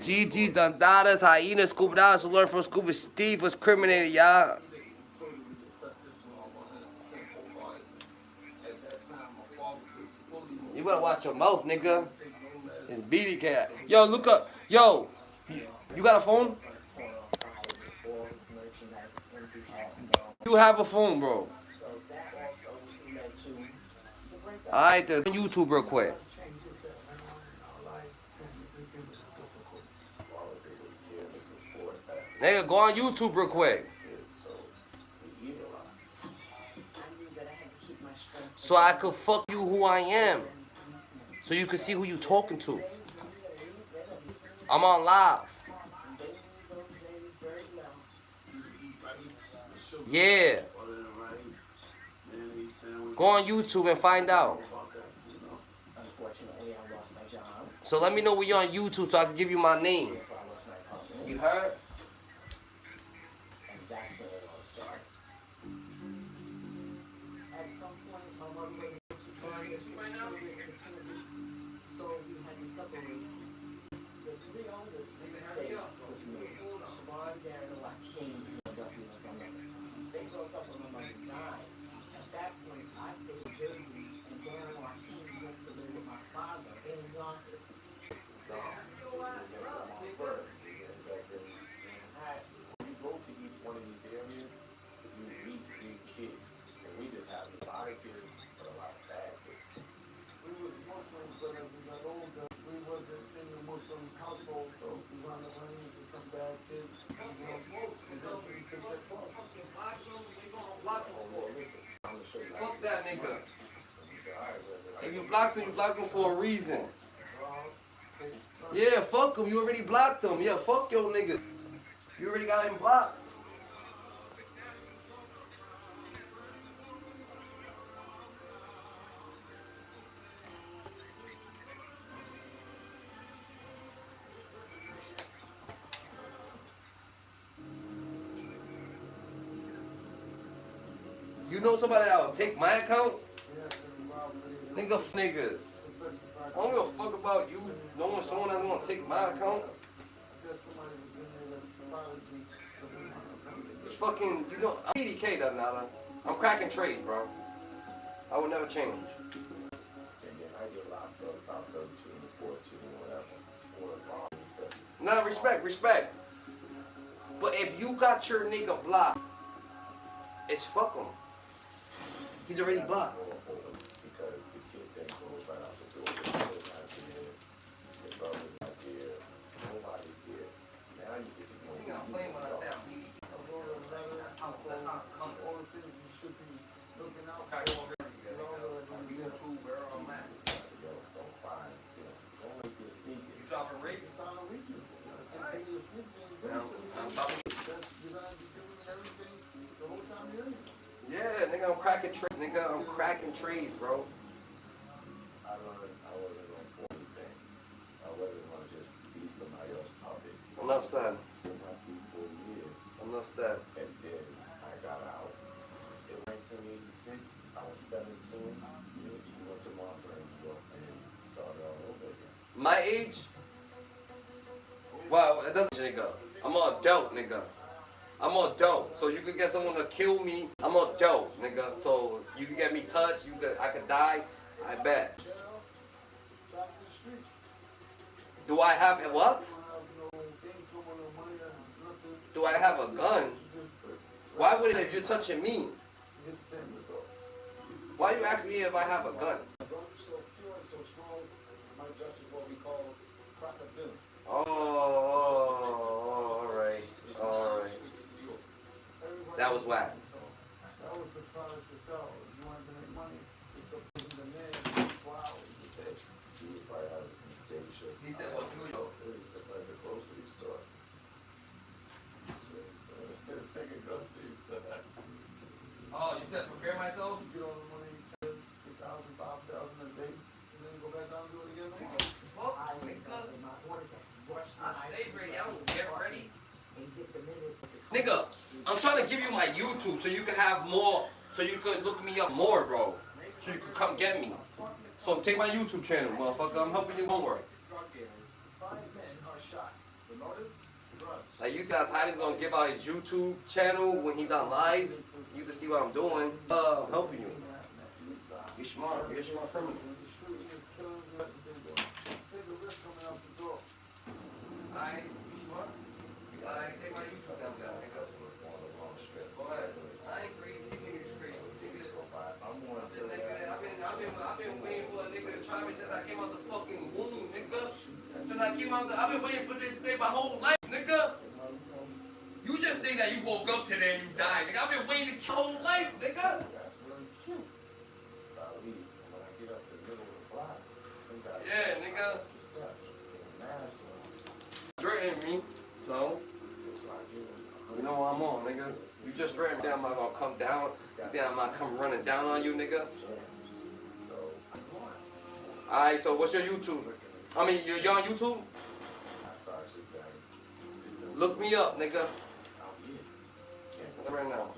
GG's, Dondadas, Hyenas, Scuba Dollars, who learned from Scuba Steve was criminated, y'all. You better watch your mouth, nigga. It's BD Cat. Yo, look up. Yo, you got a phone? You have a phone, bro. Alright, then YouTube real quick. Nigga, go on YouTube real quick. So I could fuck you who I am. So you can see who you talking to. I'm on live. Yeah. Go on YouTube and find out. So let me know when you're on YouTube so I can give you my name. You heard? Fuck that nigga. If you blocked him, you blocked him for a reason. Yeah, fuck him. You already blocked him. Yeah, fuck your nigga. You already got him blocked. You know somebody that will take my account? Nigga, niggas. I don't give a fuck about you knowing someone that's gonna take my account. It's fucking, you know, I'm PDK though, now. I'm cracking trades, bro. I will never change. Nah, respect. But if you got your nigga blocked, it's fuck him. He's already blocked. Yeah, nigga, I'm cracking trades. Nigga, I'm cracking trades, bro. I wasn't going for anything. I wasn't going to just be somebody else's puppet. Enough said. Enough said. And then I got out. In 1986, I was 17. You went to Montreal and started all over again. My age? Wow, that doesn't, nigga. I'm an adult, nigga. I'm an adult, so you could get someone to kill me. I'm an adult, nigga. So you can get me touched. I could die. I bet. Do I have a what? Do I have a gun? Why would it if you're touching me? Why you asking me if I have a gun? Oh, alright. That was whack. That was the product to sell. If you wanted to make money, it's the man for hours a day. You would probably have a day shift. He said, what do you know? It's just like a grocery store. It's like a grocery store. Oh, you said prepare myself? You get all the money, 3,000, 5,000 a day, and then go back down and do it again tomorrow. Fuck, nigga. I stay ready. I don't get ready. Nigga, I'm trying to give you my YouTube so you can have more, so you could look me up more, bro. So you could come get me. So take my YouTube channel, motherfucker. I'm helping you homework. Like you guys, Heidi's gonna give out his YouTube channel when he's on live. You can see what I'm doing. I'm helping you. Be smart. Be a smart criminal. Alright, be smart. Alright, take my YouTube down, guys. Go ahead. I ain't crazy. Nigga's crazy. I've been waiting for a nigga to try me since I came out the fucking womb, nigga. Since I came out, I've been waiting for this day my whole life, nigga. You just think that you woke up today and you died, nigga. I've been waiting my whole life, nigga. Yeah, nigga. Threatening me, so you know what I'm on, nigga. You just threatened me. I'm not gonna come down. Then I'm not come running down on you, nigga. Alright, so what's your YouTube? I mean, you're on YouTube? Look me up, nigga. Right now.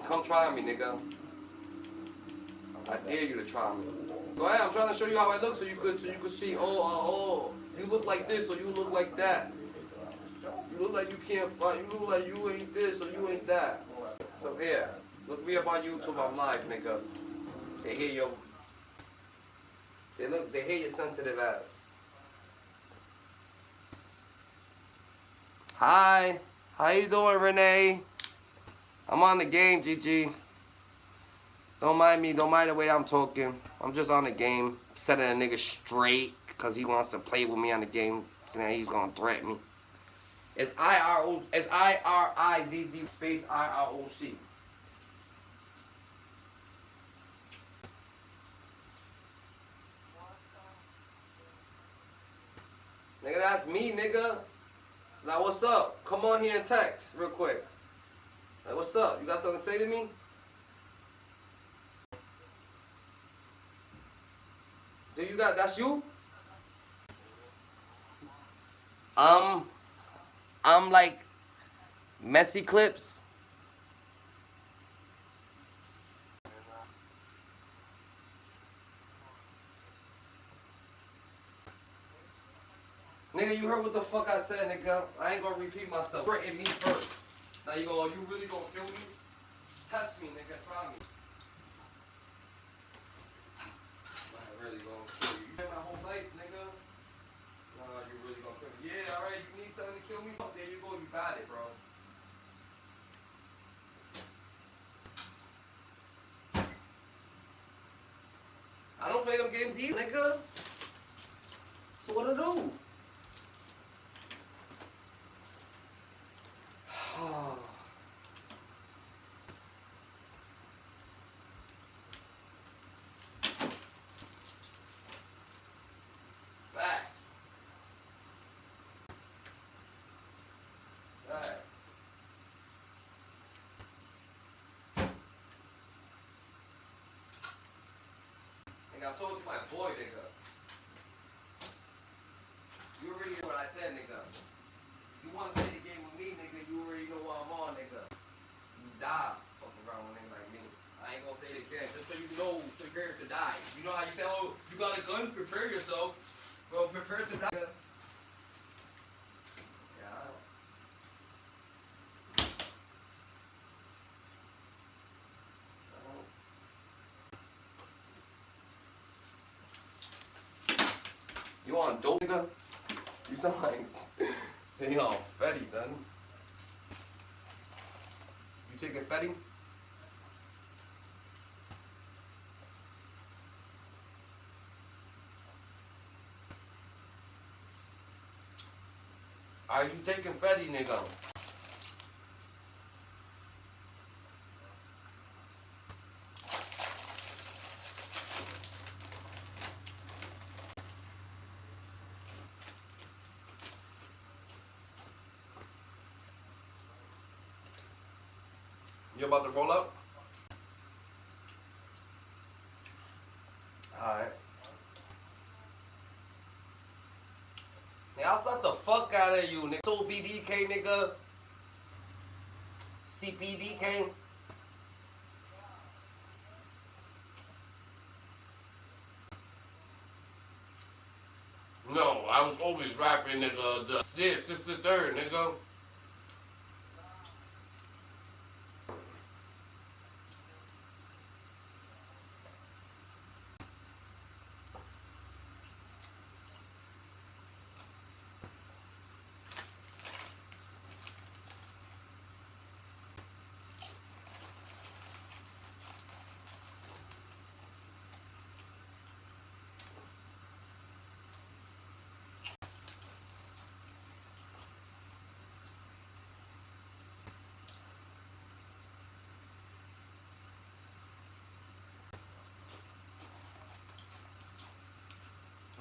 Come try me, nigga. I dare you to try me. Go ahead, I'm trying to show you how I look so you could see, oh, you look like this or you look like that. You look like you can't fight, you look like you ain't this or you ain't that. So here, look me up on YouTube, I'm live, nigga. They hear your, they hear your sensitive ass. Hi, how you doing, Renee? I'm on the game, GG. Don't mind me, don't mind the way I'm talking. I'm just on the game, setting a nigga straight because he wants to play with me on the game. So now he's gonna threaten me. It's IRIZZ space IROC. Nigga, that's me, nigga. Like, what's up? Come on here and text real quick. Like, what's up? You got something to say to me? Do you got, that's you? I'm like messy clips. Nigga, you heard what the fuck I said, nigga. I ain't gonna repeat myself. Threaten me first. Now you really gonna kill me? Test me, nigga. Try me. I really gonna kill you. You spent my whole life, nigga. Nah, you really gonna kill me. Yeah, alright, you need something to kill me? There you go, you got it, bro. I don't play them games either, nigga. So what to do? I told you my boy, nigga. You already know what I said, nigga. You want to play the game with me, nigga, you already know what I'm on, nigga. You die fucking around with a nigga like me. I ain't gonna say it again, just so you know, prepare to die. You know how you say, oh, you got a gun, prepare yourself. Well, prepare to die. You on dope, nigga? You sound like you on Fetty, man. You taking Fetty? Are you taking Fetty, nigga? You about to roll up? Alright. Nigga, I'll slap the fuck out of you, nigga. So BDK, nigga. CPDK. I was always rapping, nigga. The sister third, nigga.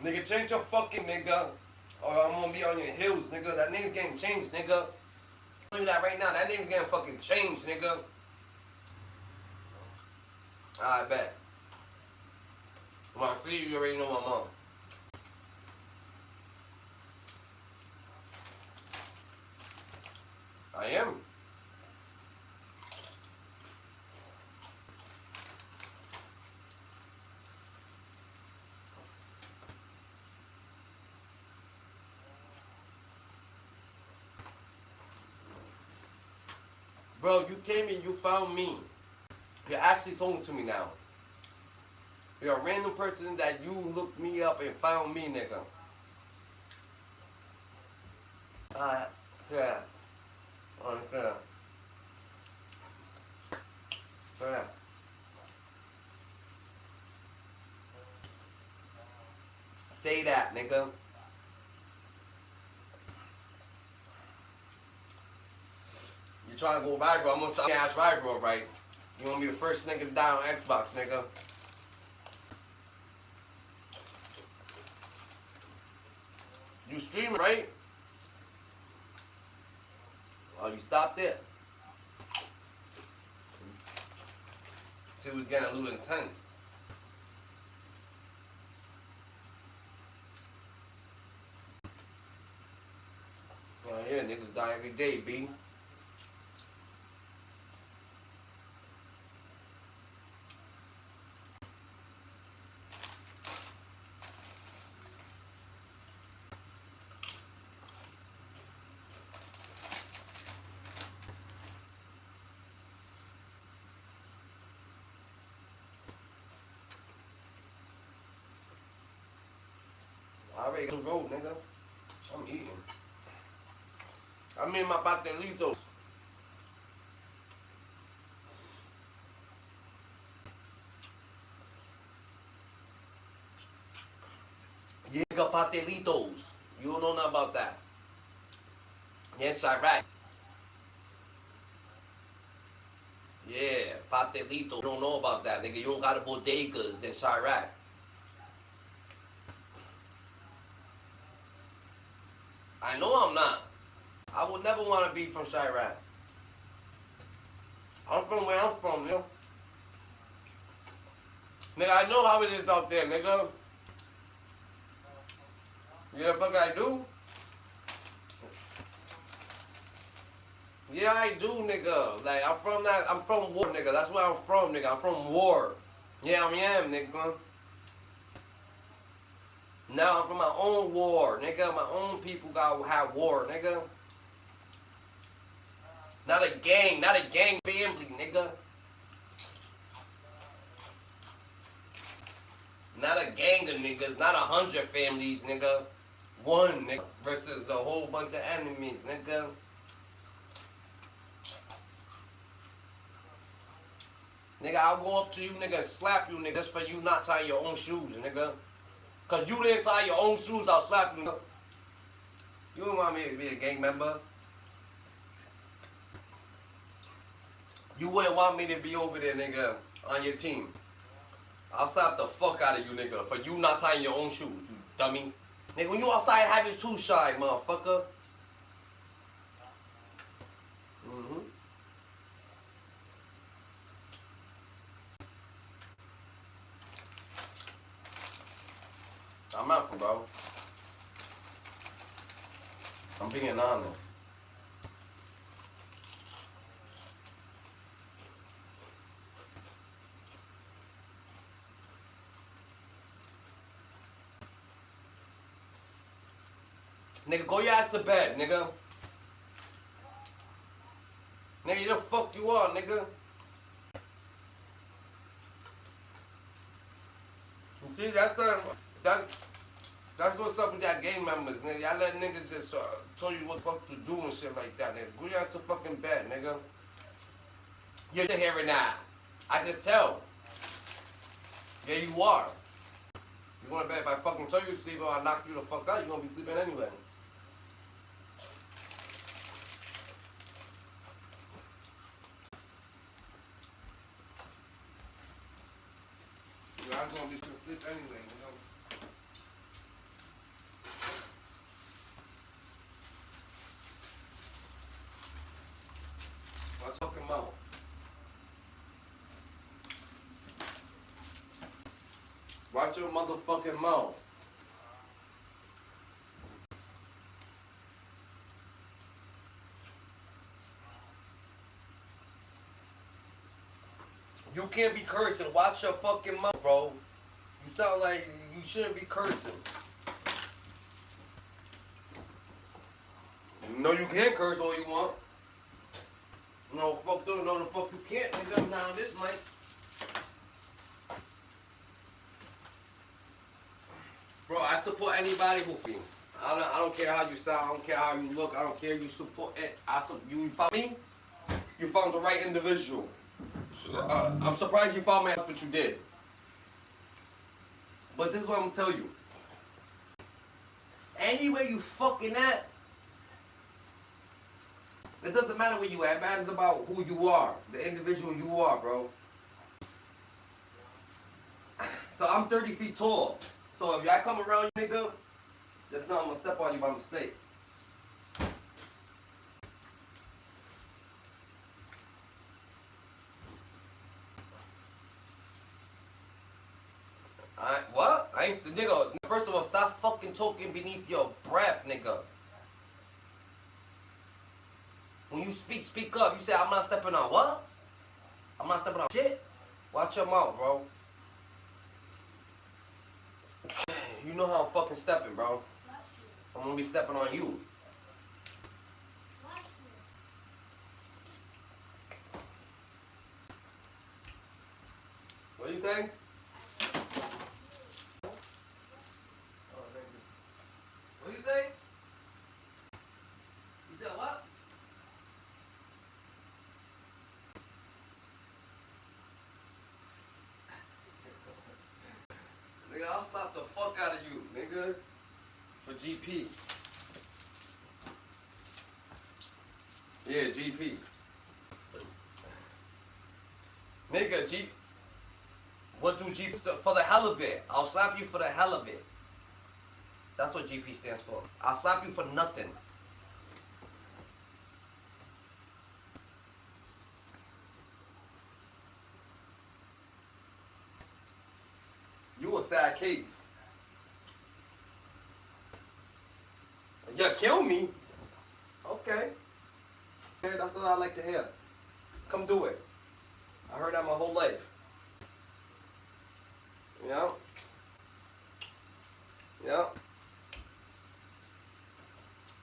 Nigga, change your fucking nigga. Or I'm gonna be on your heels, nigga. That name's getting changed, nigga. I'm telling you that right now. That name's getting fucking changed, nigga. I bet. When I see you, you already know my mom. I am. Bro, you came and you found me. You're actually talking to me now. You're a random person that you looked me up and found me, nigga. Yeah. Yeah. Yeah. Say that, nigga. You trying to go viral? I'm gonna tell you ass viral, right? You wanna be the first nigga to die on Xbox, nigga? You streaming, right? Oh, you stopped it? See, we was getting a little intense. Oh yeah, niggas die every day, B. I already got the road, nigga. I'm eating. I'm in my pastelitos. Yeah, got pastelitos. You don't know nothing about that. Yes, Iraq. Yeah, pastelito. You don't know about that, nigga. You don't got the bodegas in Chirac. I know I'm not. I would never want to be from Chirac. I'm from where I'm from, yo. Nigga, I know how it is out there, nigga. You know the fuck I do? Yeah, I do, nigga. Like, I'm from war, nigga. That's where I'm from, nigga. I'm from war. Yeah, I am, nigga. Now I'm from my own war, nigga. My own people gotta have war, nigga. Not a gang family, nigga. Not a gang of niggas, not 100 families, nigga. One, nigga, versus a whole bunch of enemies, nigga. Nigga, I'll go up to you, nigga, and slap you, nigga, just for you not tying your own shoes, nigga. Cause you didn't tie your own shoes, I'll slap you, nigga. You don't want me to be a gang member. You wouldn't want me to be over there, nigga, on your team. I'll slap the fuck out of you, nigga, for you not tying your own shoes, you dummy. Nigga, when you outside, have your shoes shine, motherfucker. I'm out for, bro. I'm being honest. Nigga, go your ass to bed, nigga. Nigga, you the fuck you are, nigga. You see, that's what's up with that gang members, nigga. Y'all let niggas just tell you what the fuck to do and shit like that, nigga. Go your ass to fucking bed, nigga. You're hearing that. I can tell. Yeah, you are. You going to bed if I fucking tell you to sleep or I knock you the fuck out, you're going to be sleeping anyway. You're going to be asleep anyway, you know. Watch your fucking mouth. Watch your motherfucking mouth. You can't be cursing. Watch your fucking mouth, bro. You sound like you shouldn't be cursing. You know you can curse all you want. No, fuck those. No, the fuck you can't. Nigga, now this mic. Bro, I support anybody who feel. I don't care how you sound. I don't care how you look. I don't care. You support it. You found me. You found the right individual. I'm surprised you found me. That's what you did. But this is what I'm gonna tell you. Anywhere you fucking at, it doesn't matter where you at. It matters about who you are, the individual you are, bro. So I'm 30 feet tall. So if y'all come around, nigga, just know I'm gonna step on you by mistake. What? I ain't the nigga. First of all, stop fucking talking beneath your breath, nigga. When you speak, speak up. You say I'm not stepping on what? I'm not stepping on shit. Watch your mouth, bro. You know how I'm fucking stepping, bro. I'm gonna be stepping on you. What do you say? What you say? You said what? Nigga, I'll slap the fuck out of you, nigga. For GP. Yeah, GP. Nigga, what do GP for the hell of it? I'll slap you for the hell of it. That's what GP stands for. I'll slap you for nothing. You a sad case. You kill me? Okay. Okay, that's what I like to hear. Come do it. I heard that my whole life. Yeah. Yeah.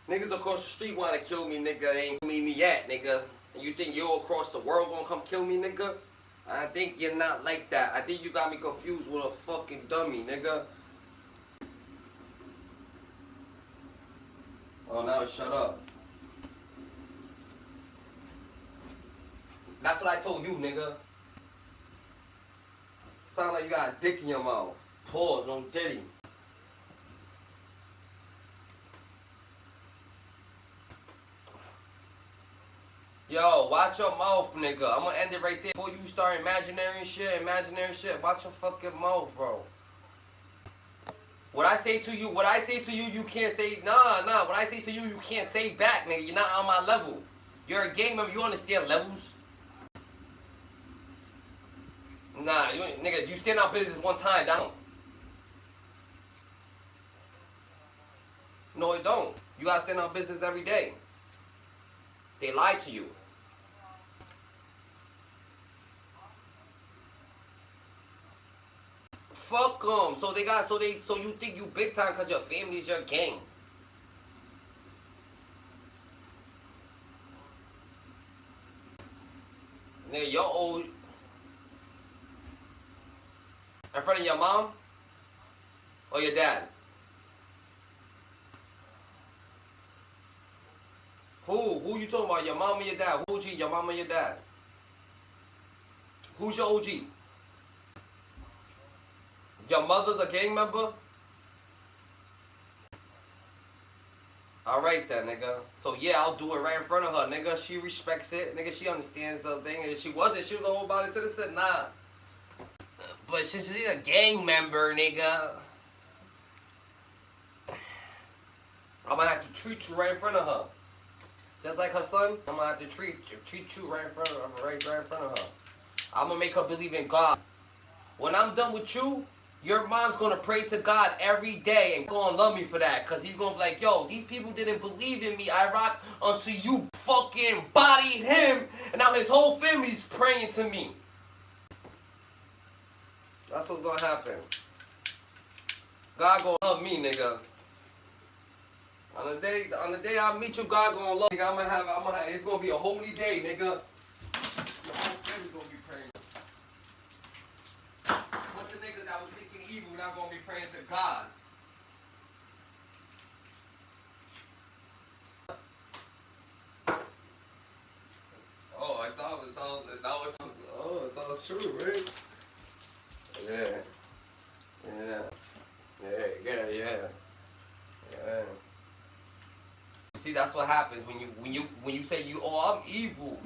Niggas across the street wanna kill me, nigga. Ain't meet me yet, nigga. And you think you across the world gonna come kill me, nigga? I think you're not like that. I think you got me confused with a fucking dummy, nigga. Oh, now shut up. That's what I told you, nigga. Sound like you got a dick in your mouth. Pause on Diddy. Yo, watch your mouth, nigga. I'm gonna end it right there. Before you start imaginary shit, watch your fucking mouth, bro. What I say to you, you can't say, nah. What I say to you, you can't say back, nigga. You're not on my level. You're a game member, you understand levels. Nah, nigga, you stand on business one time, down. No, it don't. You gotta stand on business every day. They lied to you. Fuck them. So you think you big time because your family's your gang. Nigga, your old... In front of your mom? Or your dad? Who you talking about? Your mom or your dad? Who OG? Your mom or your dad? Who's your OG? Your mother's a gang member? Alright then, nigga. So yeah, I'll do it right in front of her, nigga. She respects it. Nigga, she understands the thing. If she wasn't, she was a whole-body citizen. Nah. But since she's a gang member, nigga, I'm gonna have to treat you right in front of her. Just like her son, I'm gonna have to treat you right in front of her, right in front of her. I'm gonna make her believe in God. When I'm done with you, your mom's gonna pray to God every day and gonna love me for that. Cause he's gonna be like, yo, these people didn't believe in me, I rock, until you fucking bodied him. And now his whole family's praying to me. That's what's gonna happen. God gonna love me, nigga. On the day I meet you, God gonna love you. I'm gonna have, it's gonna be a holy day, nigga. Your whole family's gonna be praying. Bunch of niggas that was thinking evil not gonna be praying to God. Oh, it sounds true, right? Yeah. See, that's what happens when you say I'm evil.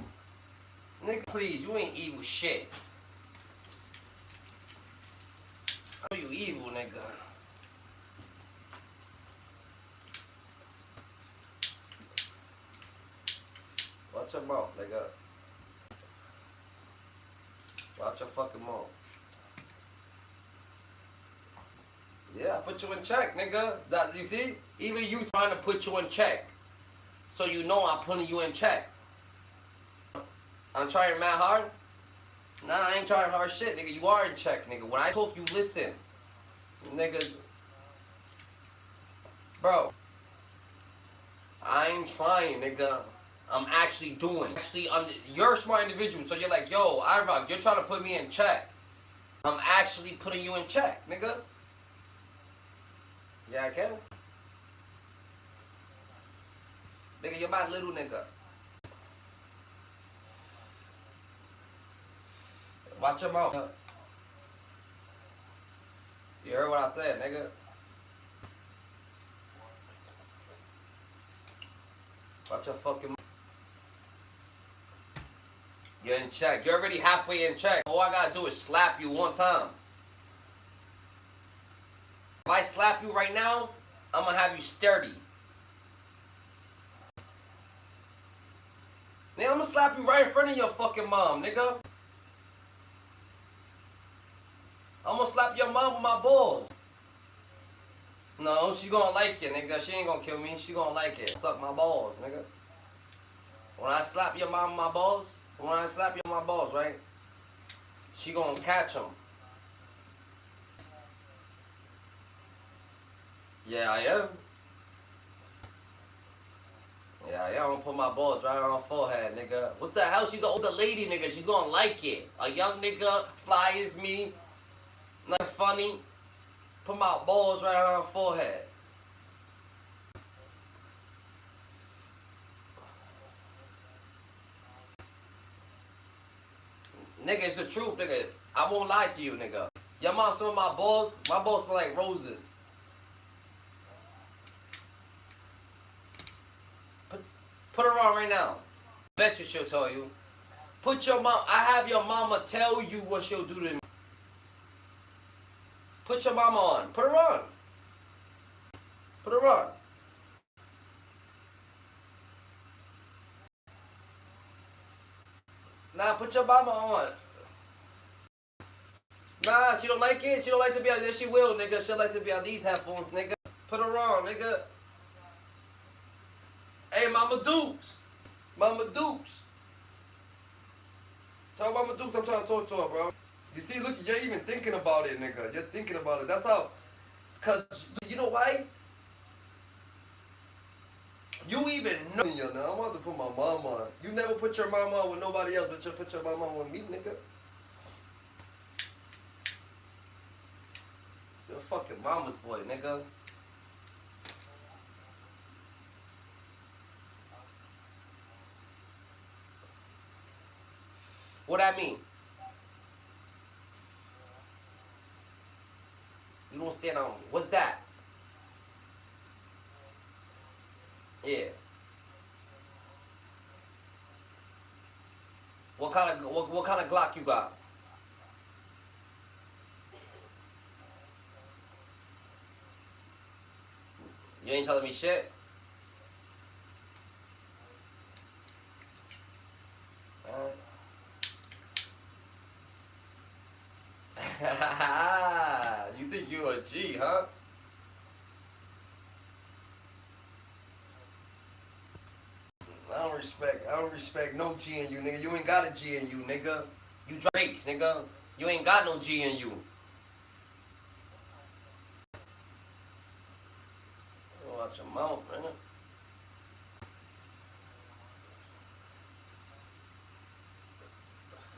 Nigga, please, you ain't evil shit. I know you evil, nigga. Watch your mouth, nigga. Watch your fucking mouth. Yeah, I put you in check, nigga. That, you see? Even you trying to put you in check. So you know I'm putting you in check. I'm trying mad hard? Nah, I ain't trying hard shit, nigga. You are in check, nigga. When I talk, you listen. Nigga. Bro. I ain't trying, nigga. I'm actually doing. You're a smart individual, so you're like, yo, I-Rock, you're trying to put me in check. I'm actually putting you in check, nigga. Yeah, I can. Nigga, you're my little nigga. Watch your mouth. You heard what I said, nigga. Watch your fucking mouth. You're in check. You're already halfway in check. All I gotta do is slap you one time. If I slap you right now, I'm gonna have you sturdy. Nigga, I'm gonna slap you right in front of your fucking mom, nigga. I'm gonna slap your mom with my balls. No, she gonna like it, nigga. She ain't gonna kill me. She gonna like it. Suck my balls, nigga. When I slap your mom with my balls, right? She gonna catch them. Yeah, I am. Yeah, I'm gonna put my balls right on her forehead, nigga. What the hell? She's an older lady, nigga. She's gonna like it. A young nigga, fly as me, not funny. Put my balls right on her forehead. Nigga, it's the truth, nigga. I won't lie to you, nigga. Your mom smell my balls smell like roses. Put her on right now. Bet you she'll tell you. Put your mom, I have your mama tell you what she'll do to me. Put your mama on. Put her on. Put her on. Nah, put your mama on. Nah, she don't like it. She don't like to be on this. She will, nigga. She'll like to be on these headphones, nigga. Put her on, nigga. Hey, Mama Dukes. Mama Dukes. Tell Mama Dukes I'm trying to talk to her, bro. You see, look, you're even thinking about it, nigga. You're thinking about it. That's how, because, you know why? You even know. Yo, now I'm about to put my mom on. You never put your mom on with nobody else, but you put your mom on with me, nigga. You're a fucking mama's boy, nigga. What I mean? You don't stand on me. What's that? Yeah. What kind of Glock you got? You ain't telling me shit. You think you a G, huh? I don't respect no G in you, nigga. You ain't got a G in you, nigga. You Drakes, nigga. You ain't got no G in you. Watch your mouth, man.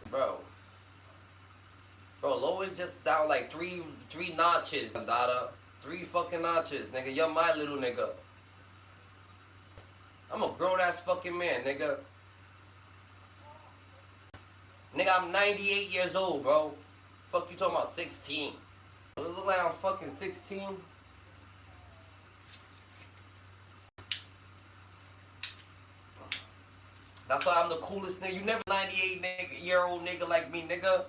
Bro, lower it just down like three notches, Dada. 3 fucking notches, nigga. You're my little nigga. I'm a grown ass fucking man, nigga. Nigga, I'm 98 years old, bro. Fuck you talking about 16? Does it look like I'm fucking 16? That's why I'm the coolest nigga. You never 98-year-old nigga like me, nigga.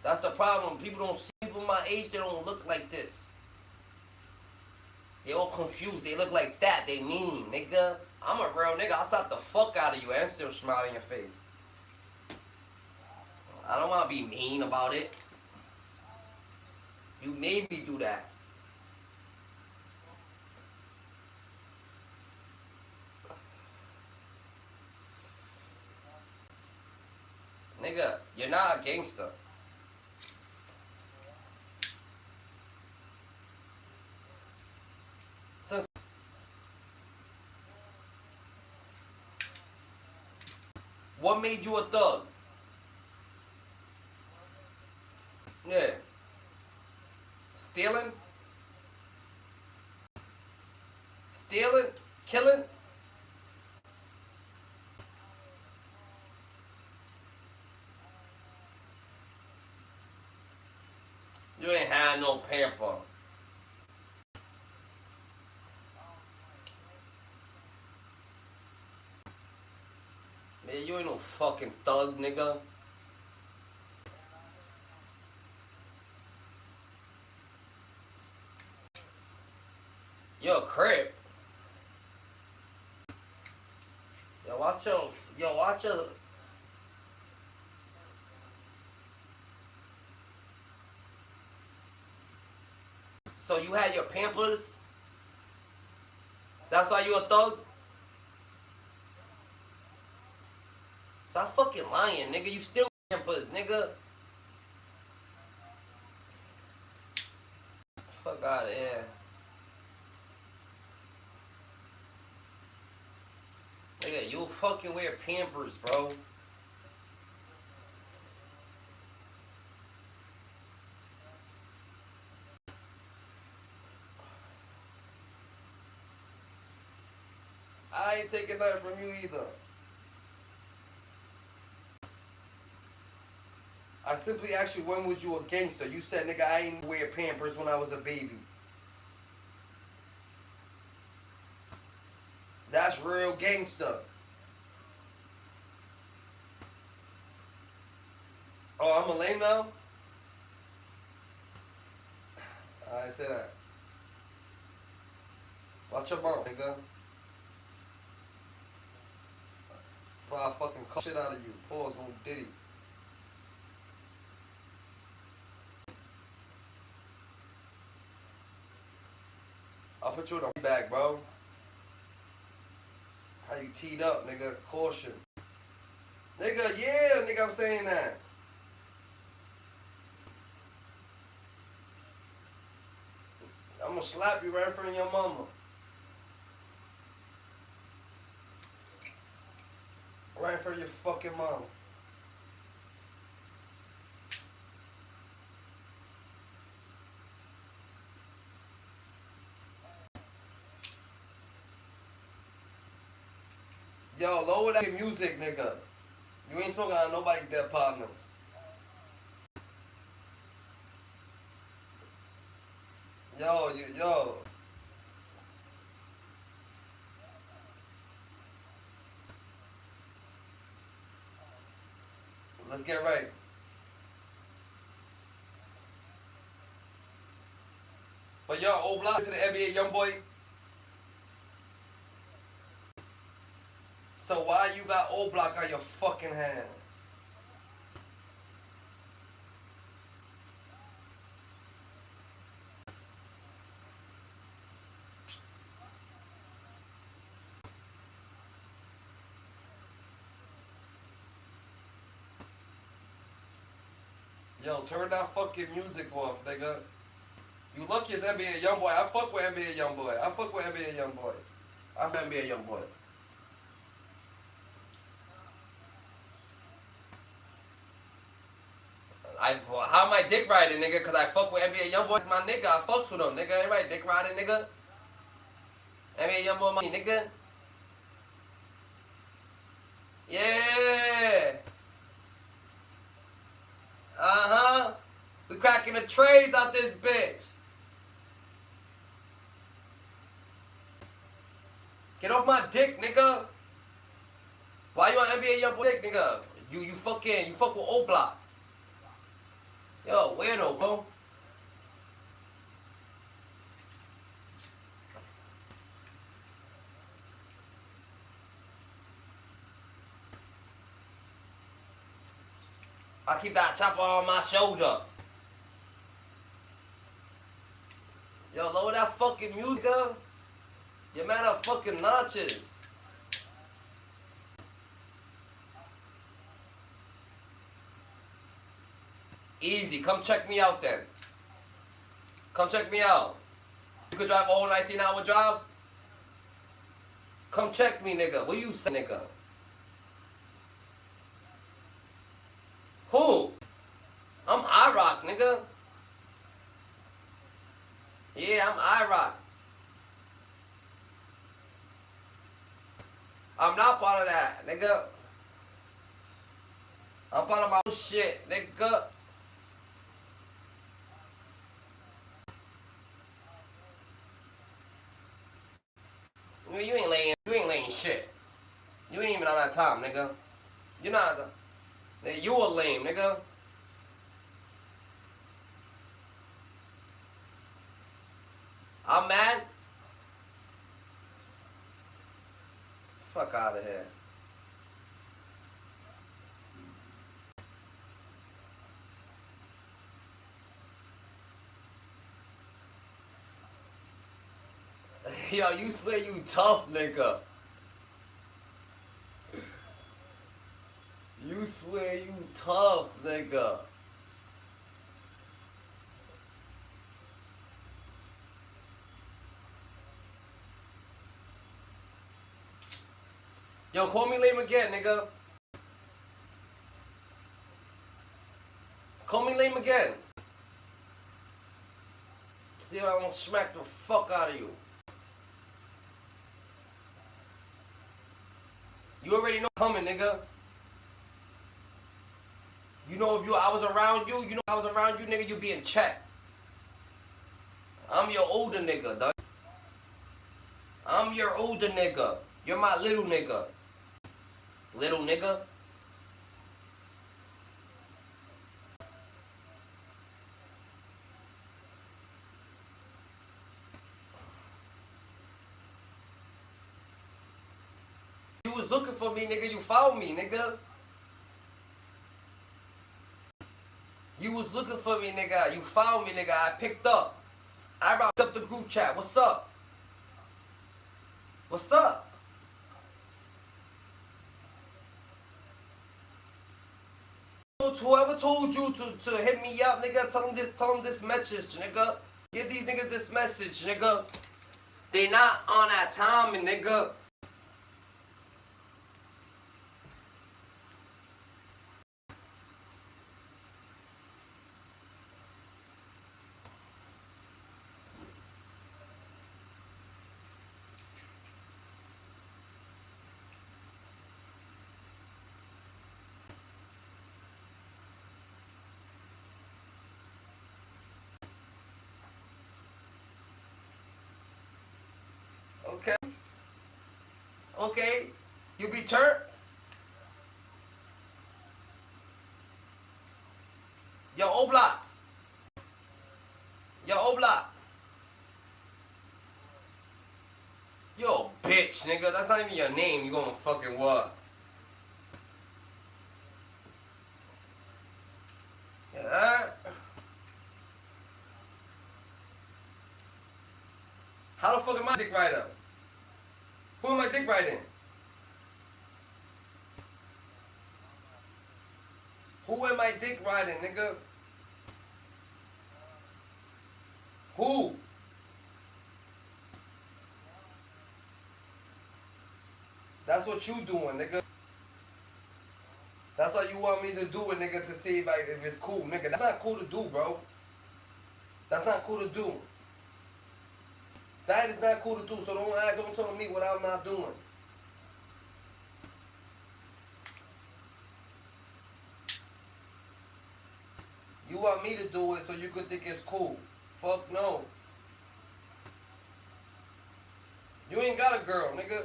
That's the problem. People don't see people my age, they don't look like this. They all confused. They look like that. They mean, nigga. I'm a real nigga. I'll slap the fuck out of you and still smile in your face. I don't want to be mean about it. You made me do that. Nigga, you're not a gangster. Since what made you a thug? Yeah. Stealing? Stealing? Killing? You ain't had no paper. Man, you ain't no fucking thug, nigga. You're a crip. Watch your. So you had your Pampers? That's why you a thug? Stop fucking lying, nigga. You still Pampers, nigga. Fuck out of here. Nigga, you fucking wear Pampers, bro. I ain't taking nothing from you either. I simply asked you, when was you a gangster? You said, nigga, I ain't wear Pampers when I was a baby. That's real gangster. Oh, I'm a lame now? I didn't say that. Watch your mouth, nigga. Before I fucking call shit out of you. Pause on Diddy. I'll put you in a bag, bro. How you teed up, nigga? Caution. Nigga, yeah, nigga, I'm saying that. I'm gonna slap you right in front of your mama. Right in front of your fucking mom. Yo, lower that music, nigga. You ain't smoking on nobody's dead partners. Yo. Let's get right. But yo, old block to the NBA young boy. So why you got old block on your fucking hand? Yo, turn that fucking music off, nigga. You lucky as NBA young boy. I fuck with NBA young boy. I fuck with NBA young boy. I'm NBA young boy. How am I dick riding, nigga? Cause I fuck with NBA young boy. It's my nigga. I fucks with him, nigga. Everybody dick riding, nigga. NBA young boy, money, nigga. Yeah. We cracking the trays out this bitch. Get off my dick, nigga. Why you on NBA young boy dick, nigga? You fuck with old block. Yo, weirdo, bro. I keep that chopper on my shoulder. Yo, lower that fucking music up. You're mad at fucking notches. Easy, come check me out then. Come check me out. You could drive a whole 19-hour drive? Come check me, nigga. What you say, nigga? Who? I'm IROC, nigga. Yeah, I'm IROC. I'm not part of that, nigga. I'm part of my own shit, nigga. You ain't laying shit. You ain't even on that time, nigga. You're not the... Nigga, you a lame, nigga. I'm mad. Fuck out of here. Yo, you swear you tough, nigga. You swear you tough, nigga. Yo, call me lame again, nigga. Call me lame again. See if I won't smack the fuck out of you. You already know coming, nigga. You know if I was around you, nigga, you be in check. I'm your older nigga, dog. I'm your older nigga. You're my little nigga. Little nigga. You was looking for me, nigga. You found me, nigga. You was looking for me, nigga. You found me, nigga. I picked up. I rocked up the group chat. What's up? What's up? Whoever told you to hit me up, nigga, tell them this message, nigga. Give these niggas this message, nigga. They not on that timing, nigga. Okay, you be turned. Yo, Oblak. Yo, Oblak. Yo, bitch, nigga. That's not even your name. You gonna fucking what? Yeah. How the fuck am I dick rider? Who am I dick riding? Who am I dick riding, nigga? Who? That's what you doing, nigga. That's all you want me to do it, nigga, to see if it's cool, nigga. That's not cool to do, bro. That's not cool to do. That is not cool to do, so don't tell me what I'm not doing. You want me to do it so you could think it's cool. Fuck no. You ain't got a girl, nigga.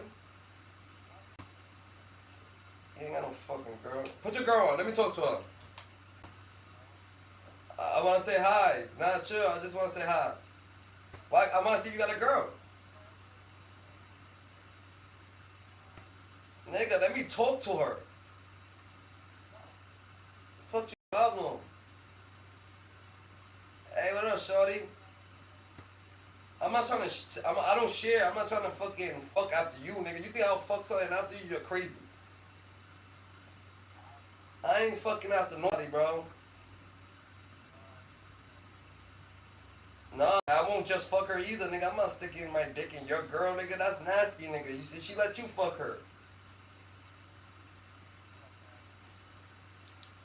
You ain't got no fucking girl. Put your girl on. Let me talk to her. I want to say hi. Nah, chill. I just want to say hi. Why? I want to see if you got a girl. Nigga, let me talk to her. Fuck your problem. Hey, what up, shorty? I'm not trying to. I don't share. I'm not trying to fucking fuck after you, nigga. You think I'll fuck something after you? You're crazy. I ain't fucking after nobody, bro. Nah, I won't just fuck her either, nigga. I'm not sticking my dick in your girl, nigga. That's nasty, nigga. You see, she let you fuck her.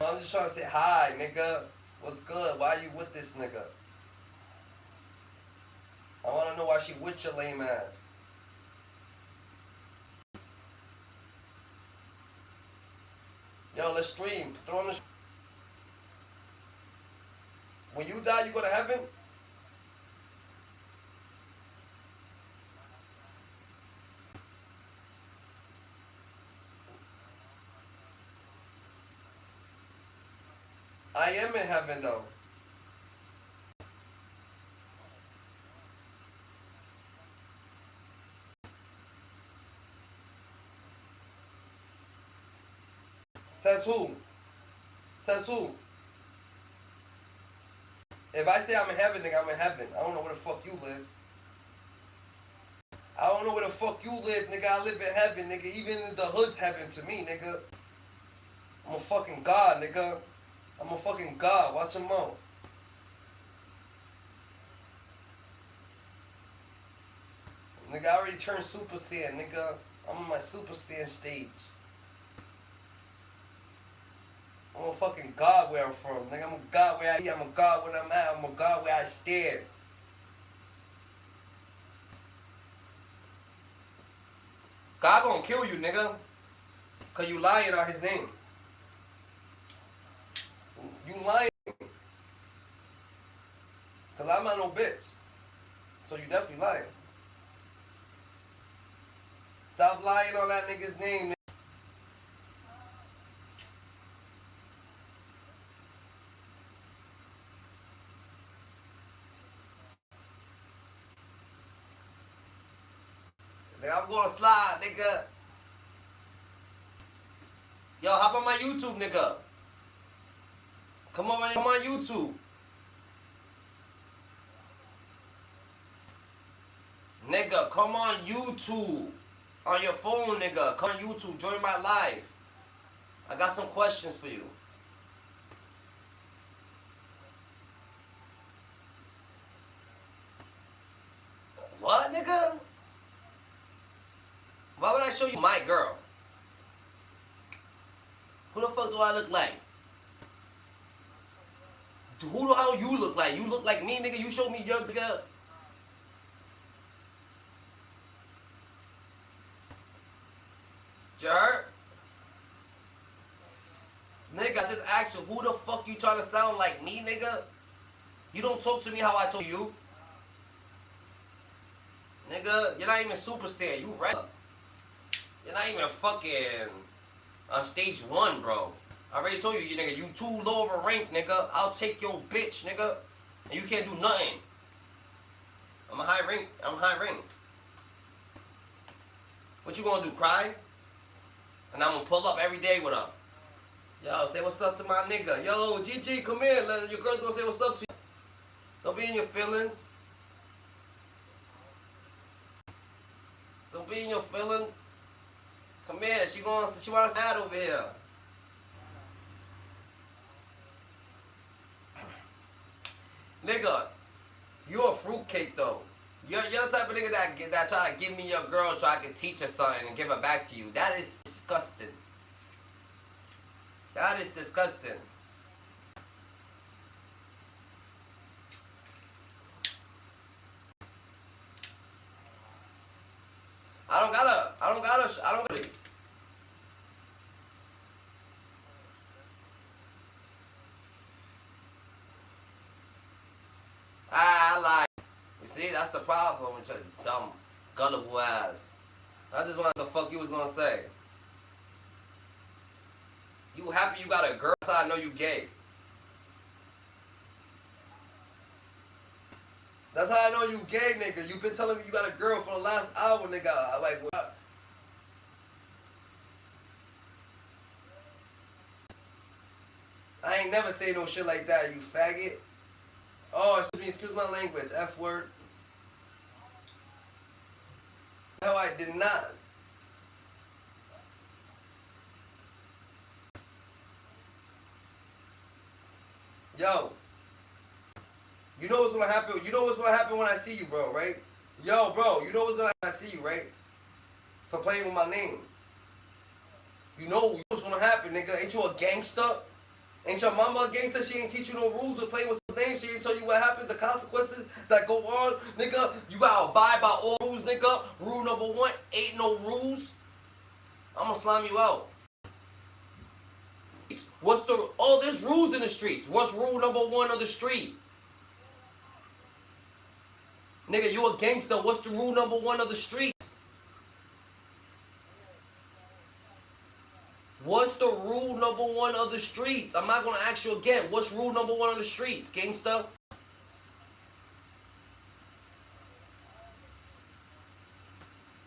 I'm just trying to say hi, nigga. What's good? Why you with this nigga? I want to know why she with your lame ass. Yo, let's stream. Throw on the. When you die, you go to heaven? I am in heaven, though. Says who? Says who? If I say I'm in heaven, nigga, I'm in heaven. I don't know where the fuck you live. I don't know where the fuck you live, nigga. I live in heaven, nigga. Even in the hood's heaven to me, nigga. I'm a fucking god, nigga. I'm a fucking god. Watch your mouth. Nigga, I already turned Super Saiyan, nigga. I'm on my Super Saiyan stage. I'm a fucking god where I'm from, nigga. I'm a god where I be. I'm a god where I'm at. I'm a god where I stand. God gonna kill you, nigga. Cause you lying on his name. You lying. Cause I'm not no bitch. So you definitely lying. Stop lying on that nigga's name, nigga. Nigga, I'm gonna slide, nigga. Yo, hop on my YouTube, nigga. Come on YouTube. Nigga, come on YouTube. On your phone, nigga. Come on YouTube. Join my live. I got some questions for you. What, nigga? Why would I show you my girl? Who the fuck do I look like? Who the hell you look like? You look like me, nigga. You show me your nigga. You heard? Nigga, I just asked you, who the fuck you trying to sound like me, nigga? You don't talk to me how I told you. Nigga, you're not even Super Saiyan. You right. You're not even fucking on stage 1, bro. I already told you, nigga, you too low of a rank, nigga. I'll take your bitch, nigga. And you can't do nothing. I'm a high rank. What you gonna do, cry? And I'm gonna pull up every day with her. Yo, say what's up to my nigga. Yo, GG, come here. Your girl's gonna say what's up to you. Don't be in your feelings. Don't be in your feelings. Come here. She wanna sad over here. Nigga, you a fruitcake though. You're the type of nigga that try to give me your girl so I can teach her something and give her back to you. That is disgusting. That is disgusting. I don't gotta. I lie. You see, that's the problem with your dumb, gullible ass. I just wanted to fuck you was gonna say. You happy you got a girl? That's how I know you gay. That's how I know you gay, nigga. You been telling me you got a girl for the last hour, nigga. I'm like, what? I ain't never say no shit like that, you faggot. Oh, excuse my language, F word. No, I did not. Yo, you know what's gonna happen? You know what's gonna happen when I see you, bro, right? Yo, bro, you know what's gonna happen when I see you, right? For playing with my name. You know what's gonna happen, nigga. Ain't you a gangster? Ain't your mama a gangster? She ain't teach you no rules of playing with his name. She ain't tell you what happens, the consequences that go on, nigga. You gotta abide by all rules, nigga. Rule number 1, ain't no rules. I'm gonna slime you out. There's rules in the streets. What's rule number 1 of the street? Nigga, you a gangster. What's the rule number 1 of the streets? What's the rule number 1 of the streets? I'm not gonna ask you again. What's rule number 1 of the streets, gangster?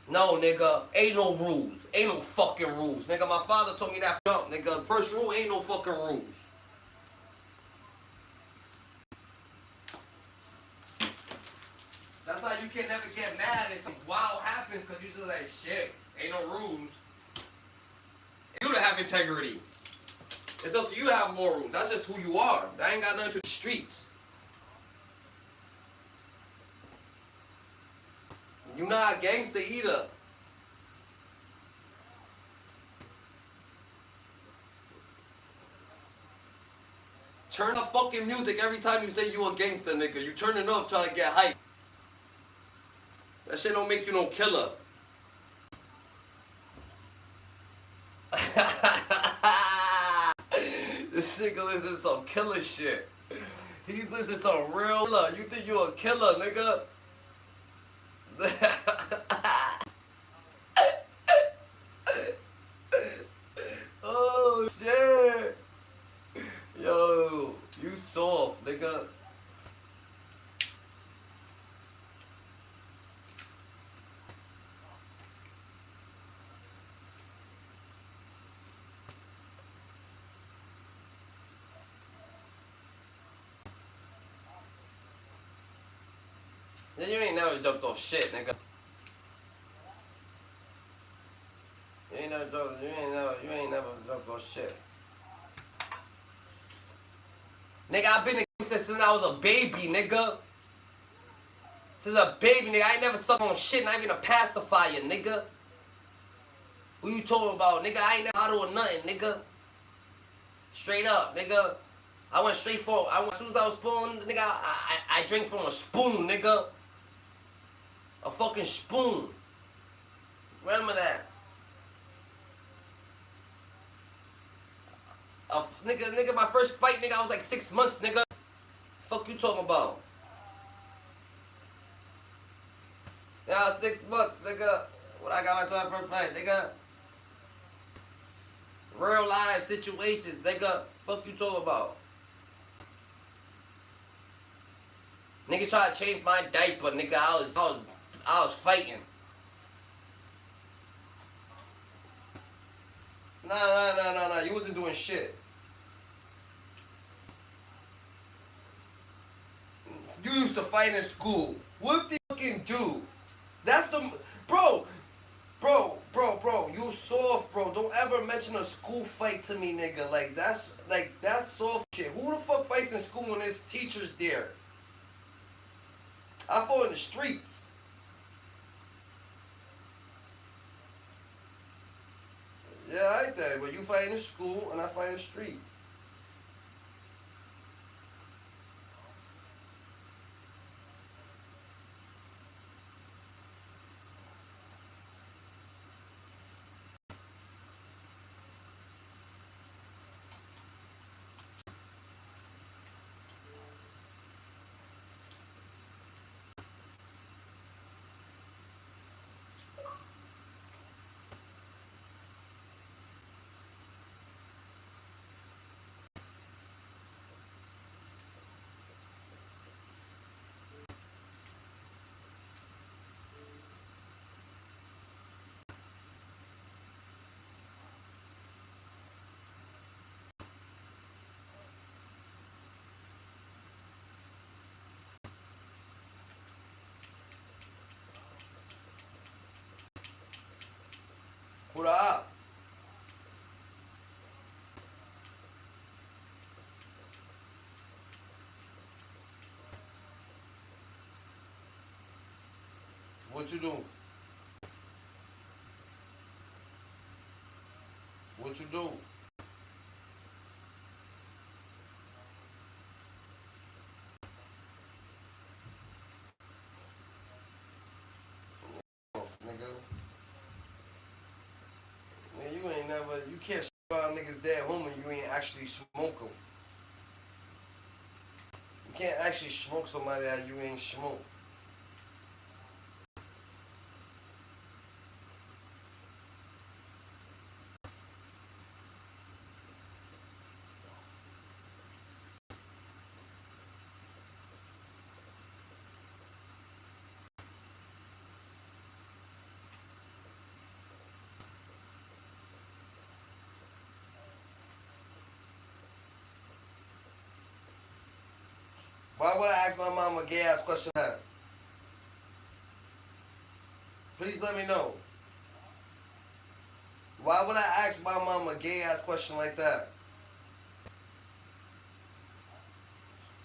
No, nigga. Ain't no rules. Ain't no fucking rules. Nigga, my father told me that jump, nigga. First rule, ain't no fucking rules. That's why you can never get mad if some wild happens, because you just like, shit, ain't no rules. You to have integrity. It's up to you to have morals. That's just who you are. That ain't got nothing to the streets. You not a gangster either. Turn up fucking music every time you say you a gangster, nigga. You turn it up trying to get hype. That shit don't make you no killer. This nigga listen to some killer shit. He's listening to some real killer. You think you a killer, nigga? Oh shit. Yo, you soft, nigga. You ain't never jumped off shit, nigga. You ain't never jumped off shit. Nigga, I've been a gangster since I was a baby, nigga. Since a baby, nigga. I ain't never sucked on shit, not even a pacifier, nigga. What you talking about, nigga? I ain't never bottle or nothing, nigga. Straight up, nigga. I went straight for, as soon as I was born, nigga, I drank from a spoon, nigga. A fucking spoon. Remember that. Nigga, my first fight, nigga, I was like 6 months, nigga. Fuck you talking about? Yeah, 6 months, nigga. When I got my first fight, nigga. Real life situations, nigga. Fuck you talking about? Nigga try to change my diaper, nigga. I was fighting. Nah. You wasn't doing shit. You used to fight in school. What did you fucking do? That's the bro. You soft, bro. Don't ever mention a school fight to me, nigga. That's soft shit. Who the fuck fights in school when there's teachers there? I fought in the streets. Yeah, I ain't that. But you fight in the school and I fight in the street. Put up. What you do? What you do? Nigga. Man, you ain't never, you can't around niggas dead home and you ain't actually smoke them. You can't actually smoke somebody that you ain't smoke. Why would I ask my mom a gay ass question like that? Please let me know. Why would I ask my mom a gay ass question like that?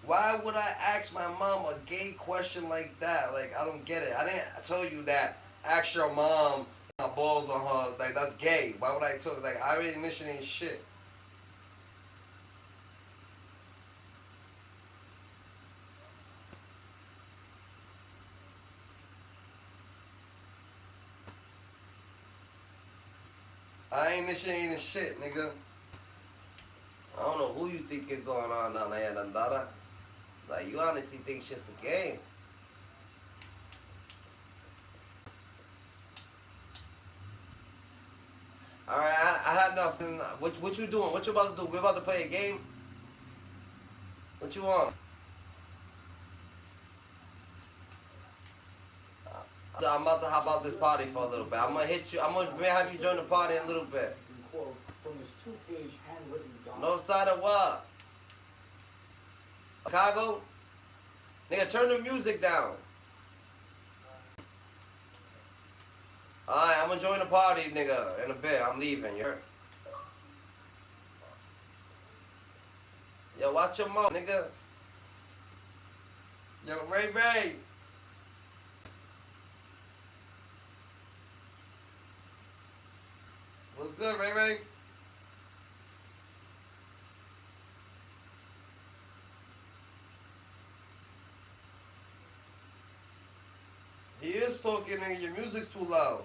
Why would I ask my mom a gay question like that? Like, I don't get it. I didn't tell you that. Ask your mom, my balls on her. Like, that's gay. Why would I tell you? Like, I ain't initiating shit. I ain't initiating shit, nigga. I don't know who you think is going on down there, Nandada. Like, you honestly think shit's a game. Alright, I had nothing. What you doing? What you about to do? We about to play a game? What you want? I'm about to hop out this party for a little bit. I'm gonna hit you. I'm gonna have you join the party in a little bit. Quote from this 2-page handwritten document. No side of what? Chicago? Nigga, turn the music down. Alright, I'm gonna join the party, nigga, in a bit. I'm leaving, you heard? Yo, watch your mouth, nigga. Yo, Ray. What's good, Ray? He is talking, nigga. Your music's too loud.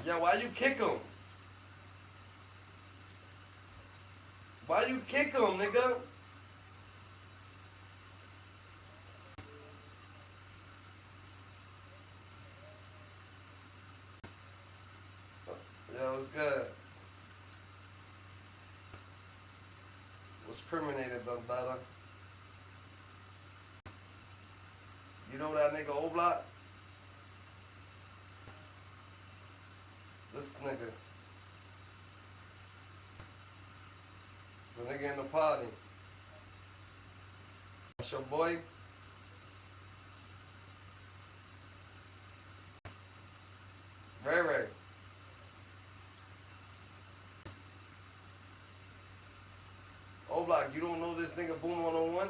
Yeah, why you kick him? Why you kick him, nigga? what's good? What's criminated, Dundada? You know that nigga O-Block? This nigga. The nigga in the party. That's your boy? Ray Ray. O-Block, you don't know this nigga Boom 101?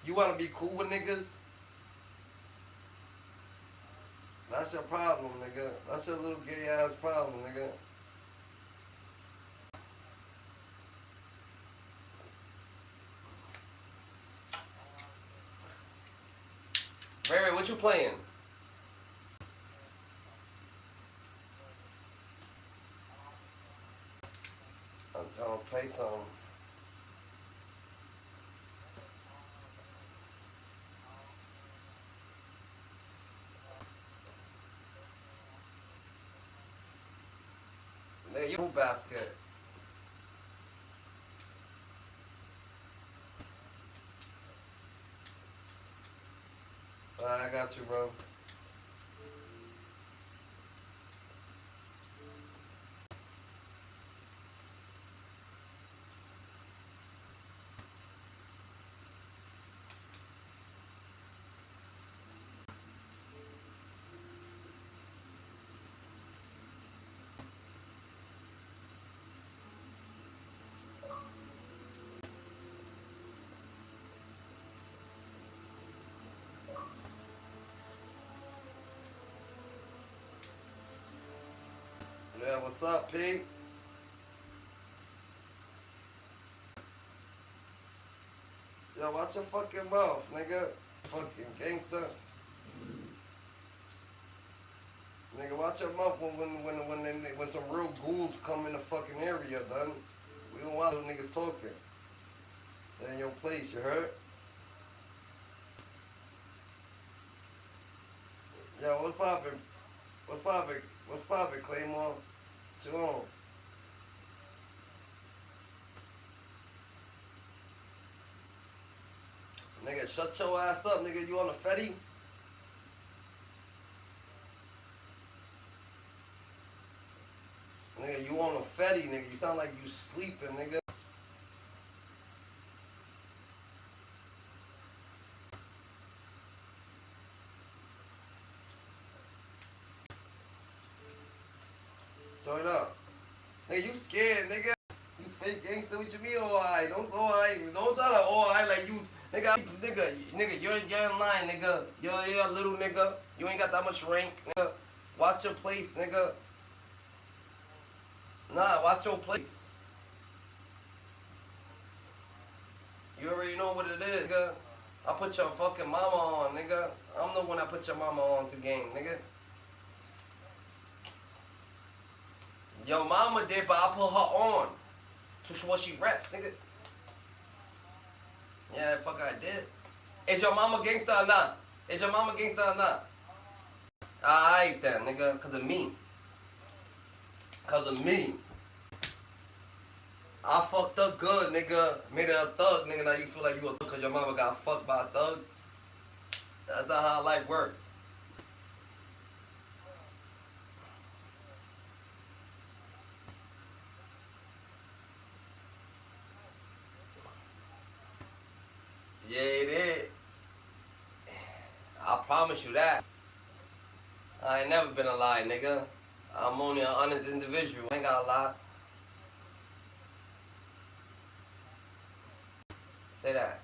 You wanna be cool with niggas? That's your problem, nigga. That's your little gay ass problem, nigga. Mary, what you playing? I'm trying to play some. Nigga, you basket. I got you, bro. Yeah, what's up, P? Yo, watch your fucking mouth, nigga. Fucking gangster. Nigga, watch your mouth when some real ghouls come in the fucking area, done. We don't want those niggas talking. Stay in your place, you heard? Yo, what's poppin'? What's poppin'? What's poppin', Claymore? What you on? Nigga, shut your ass up, nigga. You on the Fetty? Nigga, you on the Fetty, nigga. You sound like you sleeping, nigga. Join up. Nigga, you scared, nigga. You fake gangster, what you mean, alright? Don't try to alright like you, nigga, you're in line, nigga. You're a little nigga. You ain't got that much rank, nigga. Watch your place, nigga. Nah, watch your place. You already know what it is, nigga. I put your fucking mama on, nigga. I'm the one that put your mama on to game, nigga. Yo, mama did, but I put her on to what she reps, nigga. Yeah, fuck I did. Is your mama gangsta or not? Is your mama gangsta or not? Alright then, nigga, cause of me. Cause of me. I fucked up good, nigga. Made her a thug, nigga. Now you feel like you a thug cause your mama got fucked by a thug. That's not how life works. Yeah, it is. I promise you that. I ain't never been a lie, nigga. I'm only an honest individual. I ain't gotta lie. Say that.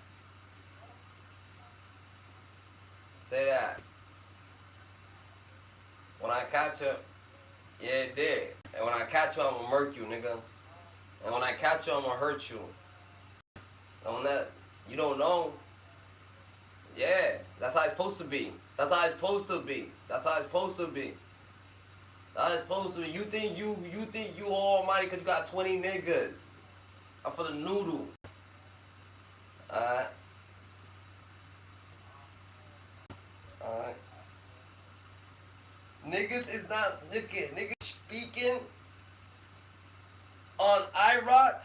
Say that. When I catch you, yeah, it did. And when I catch you, I'm gonna murk you, nigga. And when I catch you, I'm gonna hurt you. On that, you don't know. Yeah, that's how it's supposed to be. That's how it's supposed to be. That's how it's supposed to be. Not supposed to. You think you almighty because you got 20 niggas. I'm for the noodle. Alright. Alright. Niggas is not niggas speaking on IROC.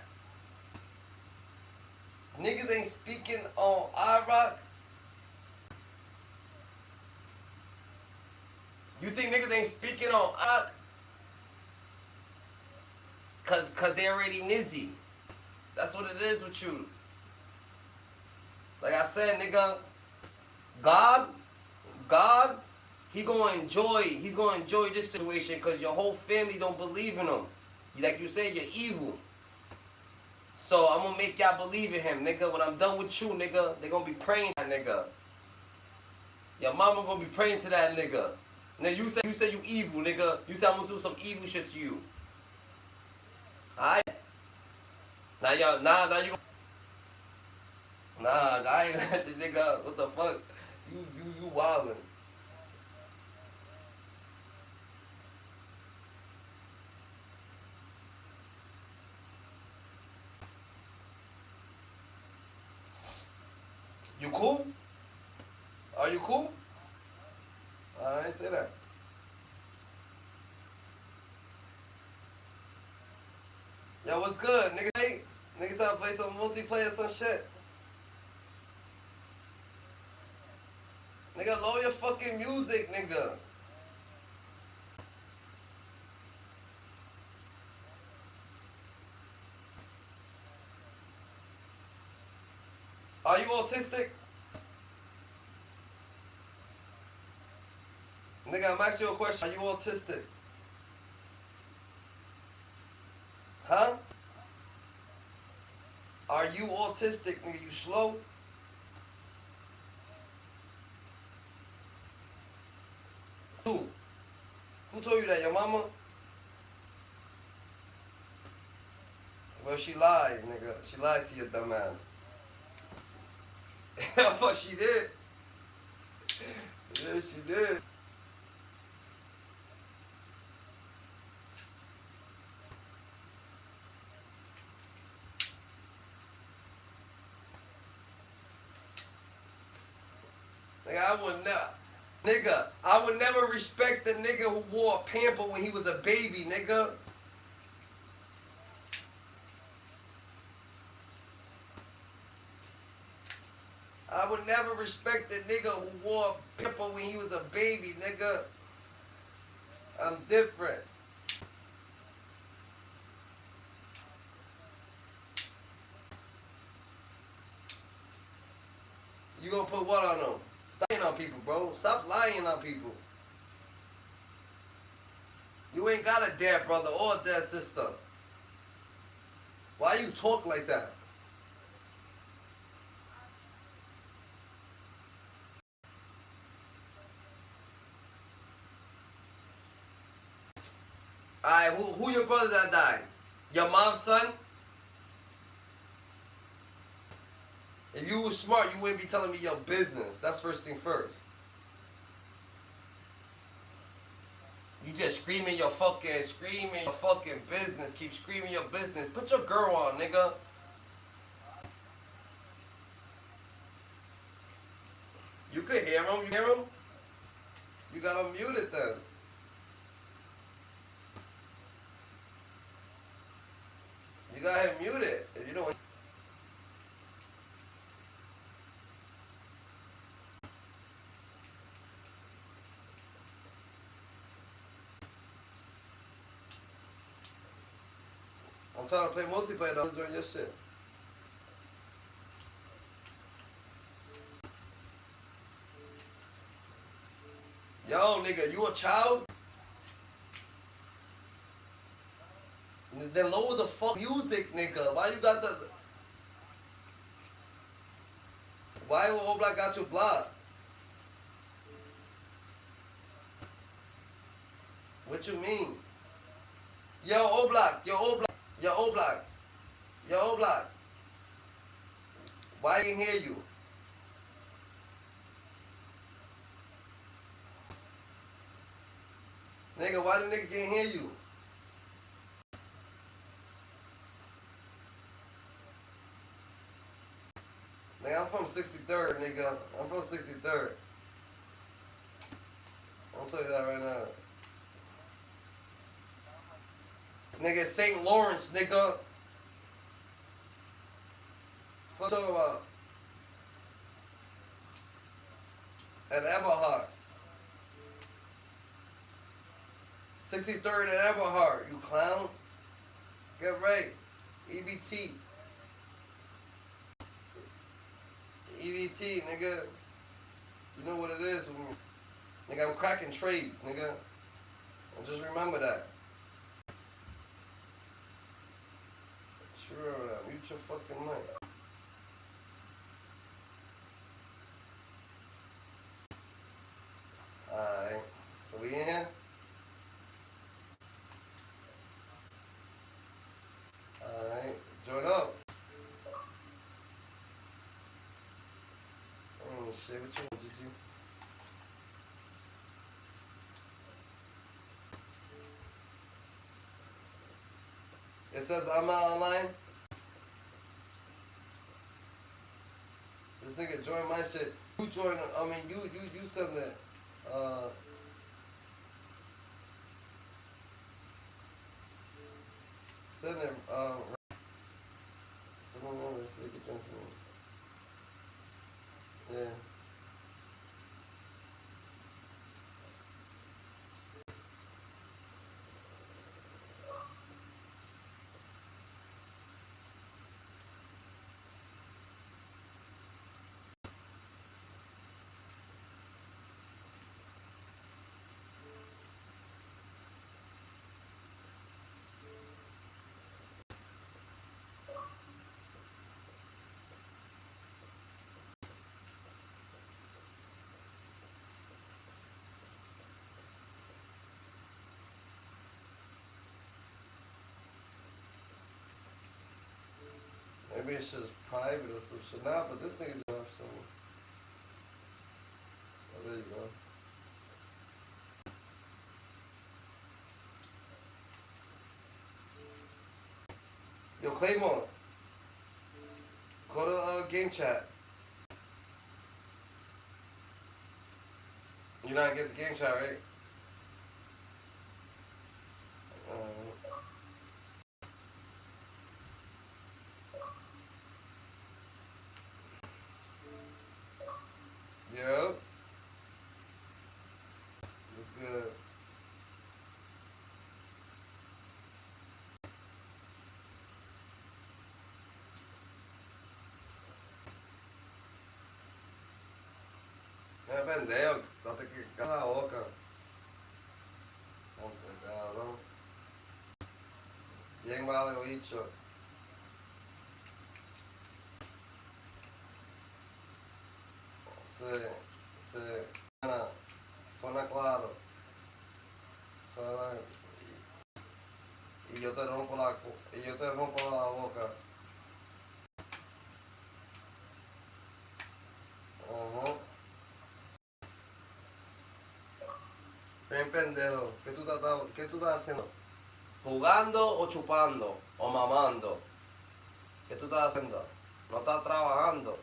Niggas ain't speaking on IROC. You think niggas ain't speaking on IROC? Cause they already nizzy. That's what it is with you. Like I said, nigga, God, he's gonna enjoy this situation because your whole family don't believe in him. Like you said, you're evil. So I'm gonna make y'all believe in him, nigga. When I'm done with you, nigga, they gonna be praying to that nigga. Your mama gonna be praying to that nigga. Nigga, you say you evil, nigga. You say I'm gonna do some evil shit to you. Alright? Now you I ain't let the nigga, what the fuck? You wildin'. You cool? Are you cool? I ain't say that. Yo, what's good, nigga? Hey, niggas trying to play some multiplayer, some shit. Nigga, lower your fucking music, nigga. Are you autistic? Nigga, I'm asking you a question. Are you autistic? Huh? Are you autistic, nigga? You slow? Who? Who told you that? Your mama? Well, she lied, nigga. She lied to your dumb ass. But she did. Yeah, she did. Nigga, I would never respect the nigga who wore a pamper when he was a baby, nigga. I would never respect the nigga who wore a pamper when he was a baby, nigga. I'm different. You gonna put what on them? Stop lying on people, bro. Stop lying on people. You ain't got a dad brother or a dad sister. Why you talk like that? Alright, who your brother that died? Your mom's son? If you was smart, you wouldn't be telling me your business. That's first thing first. You just screaming your fucking business. Keep screaming your business. Put your girl on, nigga. You could hear him. You hear him? You gotta mute it then. You got him muted. If you don't. I'm trying to play multiplayer though. Doing your shit. Yo, nigga, you a child? Then lower the fuck music, nigga. Why you got the? Why All Black got you blocked? What you mean? Yo, All Black. Yo, All Black. Yo, All Black. Yo, All Black. Why I didn't hear you? Nigga, why the nigga can't hear you? Nigga, I'm from 63rd, nigga. I'm from 63rd. I'll tell you that right now. Nigga, St. Lawrence, nigga. What you talking about? At Eberhard. 63rd and Eberhard, you clown. Get right. EBT. EBT, nigga. You know what it is with me. Nigga, I'm cracking trades, nigga. And just remember that. Just remember that. Mute your fucking mic. Alright. So we in here? Alright. Join up. Shit, what you want, Gigi? It says I'm not online. This nigga join my shit. You join, I mean, you send it. Send it, someone over so you can jump in. Yeah. Maybe it's just private or some shit. Nah, but this nigga just have some. Oh, there you go. Yo, Claymore. Go to game chat. You not get the game chat, right? Yep. What's good? Pendejo, date que calla la boca. Ponte cabrón. Bien vale, bicho. Suena claro. Suena, y yo te rompo la boca. Ajá. Ven pendejo, ¿qué tú estás haciendo? ¿Jugando o chupando? ¿O mamando? ¿Qué tú estás haciendo? No estás trabajando.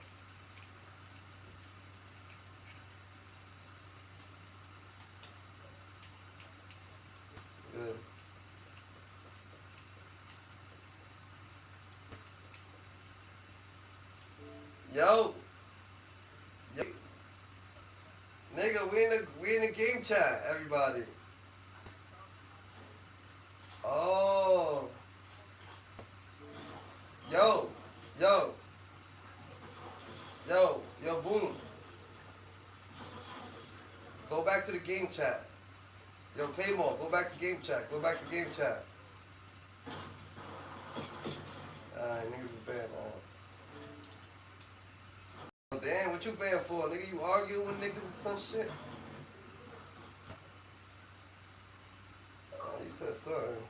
Good. Yo. Nigga, we in the game chat, everybody. Oh. Yo, boom. Go back to the game chat. Yo, Claymore, go back to game chat. Alright, niggas is banned now. Damn, what you banned for? Nigga, you arguing with niggas or some shit? Oh, you said something.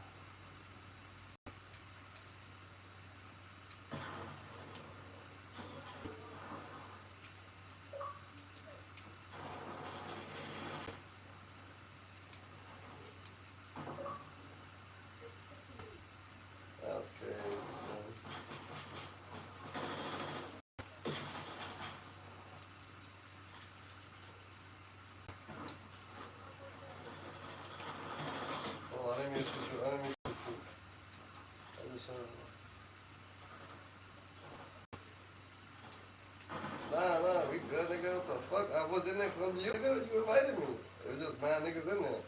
good, nigga? What the fuck? I was in there because of you, nigga. You invited me. It was just mad niggas in there.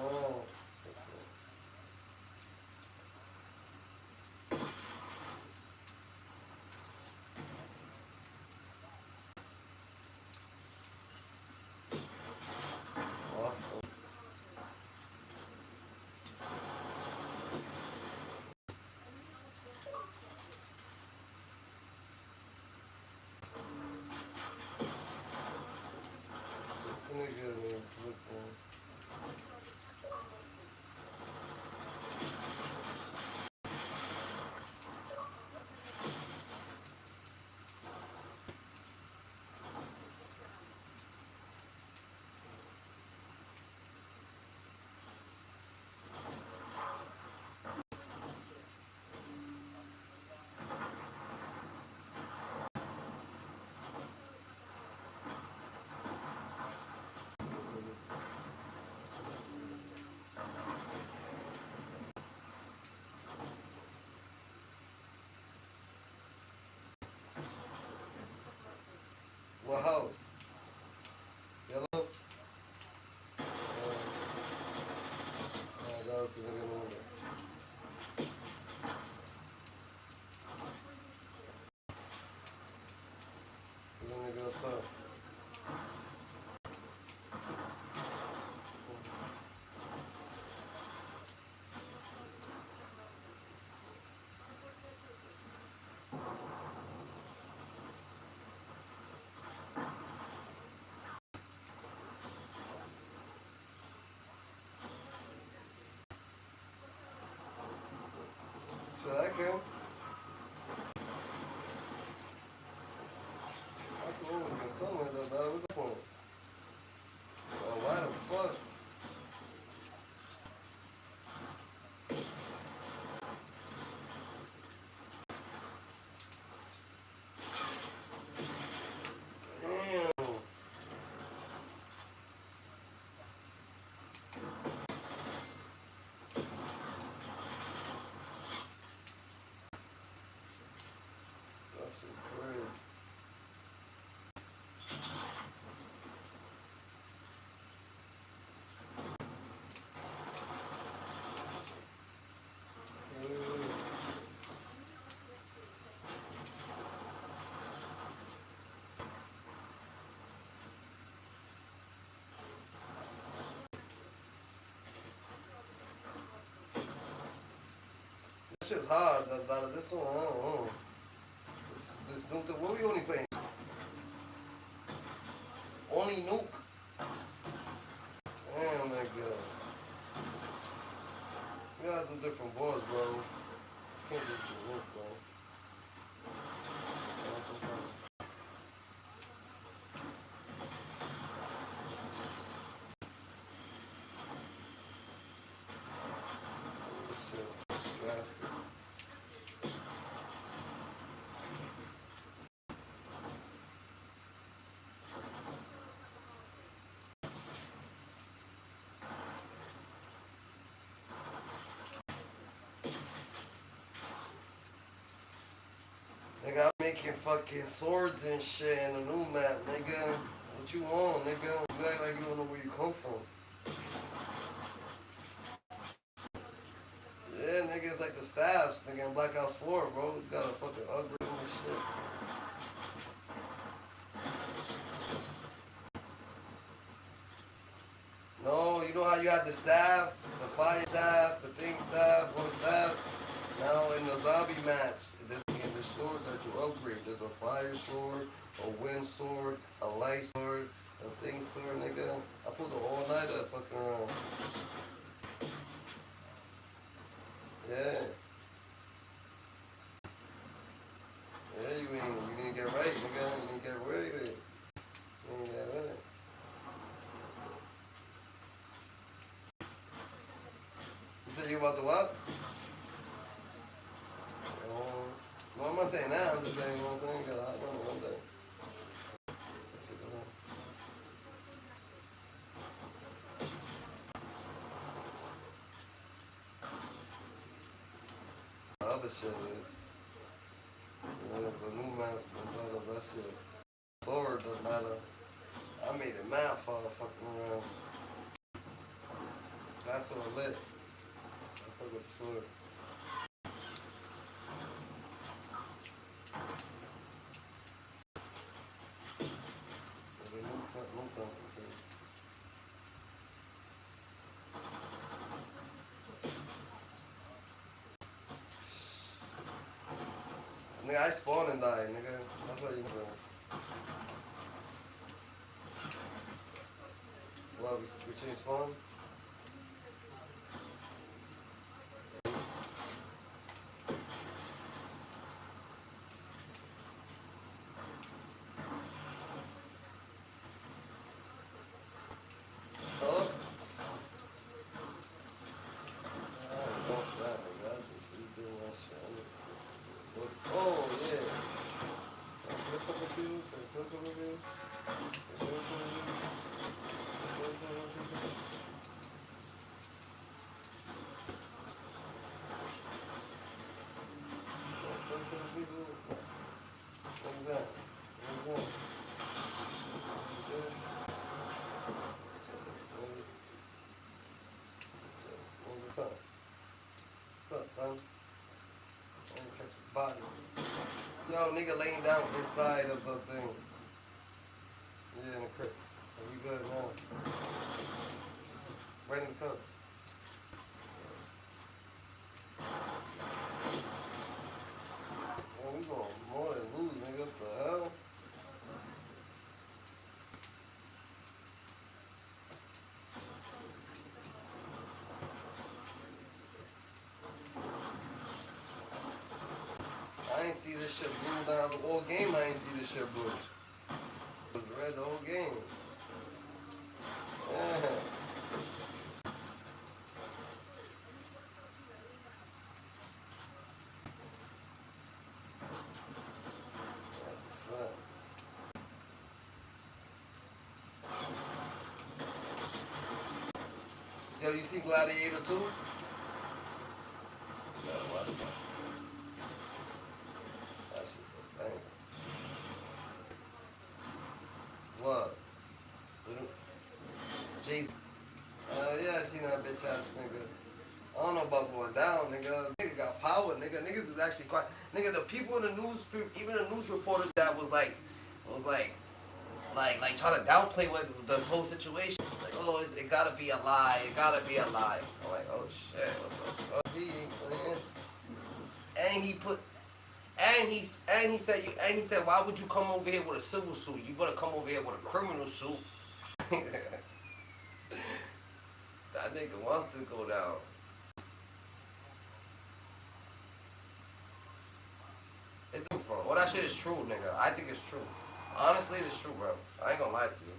Oh. This nigga is looking. What house? Yellows? That was the nigga number. The nigga up top. So I can always get somewhere though. That was the point. Why the fuck? Damn. That's so crazy. This shit's hard. This one, I don't know. This new thing. What we only playing? Only nuke. Damn, nigga. We gotta do different boards, bro. Can't just do nuke, bro. This shit, bastard. Nigga, I'm making fucking swords and shit in the new map, nigga. What you want, nigga? You act like you don't know where you come from. Yeah, nigga, it's like the staffs, nigga, in Black Ops 4, bro. You gotta fucking upgrade and shit. No, you know how you had the staff, the fire staff, the thing staff, all the staffs? Now in the zombie match, there's the swords that you upgrade. There's a fire sword, a wind sword, a light sword, a thing sword, nigga. I pulled the all-nighter fucking around. Yeah. Yeah, you didn't get right, nigga. You didn't get right. You didn't get right. You said you about to what? No, I'm not saying that. I'm just saying, you know what I'm saying? You got a hot one one day. other shit is. You know, the new map doesn't matter. That shit. Sword doesn't matter. I made it mad for fucking around. That's so lit. I fuck with the sword. No time, okay. Nigga, I spawn and die, nigga. That's how you know. What, we change spawn? Oh. I ain't going for that, nigga. I just really doing that shit. Oh, yeah. Can I flip up with you? Can I flip up with you? Can I flip up with you? What is that? What is that? What's up? What's up, son? I'm gonna catch a body. Yo, nigga laying down inside of the thing. Yeah, in the crib. Are we good now? Right in the cup. Man, we going more than lose, nigga. What the hell? I ain't see this shit blue now. The whole game I ain't see this shit blue. It was red the whole game. Yeah. That's a fact. Yo, you see Gladiator 2? Yeah, watch that. That shit's a banger. What? Jay-Z. Yeah, I seen that bitch ass nigga. I don't know about going down, nigga. Nigga got power, nigga. Niggas is actually quite. Nigga, the people in the news, even the news reporters that was like trying to downplay what this whole situation. Like, oh, it gotta be a lie. It gotta be a lie. I'm like, oh shit, what the fuck? He ain't playing. And he said, why would you come over here with a civil suit? You better come over here with a criminal suit. That nigga wants to go down. It's different. Well, that shit is true, nigga. I think it's true. Honestly, it's true, bro. I ain't gonna lie to you.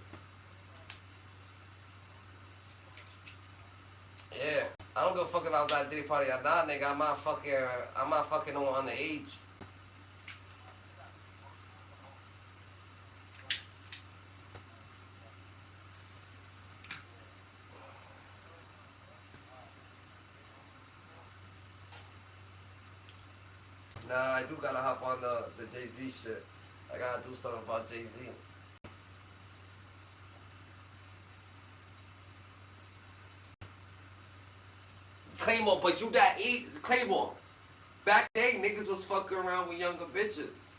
Yeah. I don't give a fuck if I was at a Diddy party or not, nigga. I'm not fucking no one underage. Nah, I do gotta hop on the Jay-Z shit. I gotta do something about Jay-Z. Claymore, but you that Claymore. Back then, niggas was fucking around with younger bitches.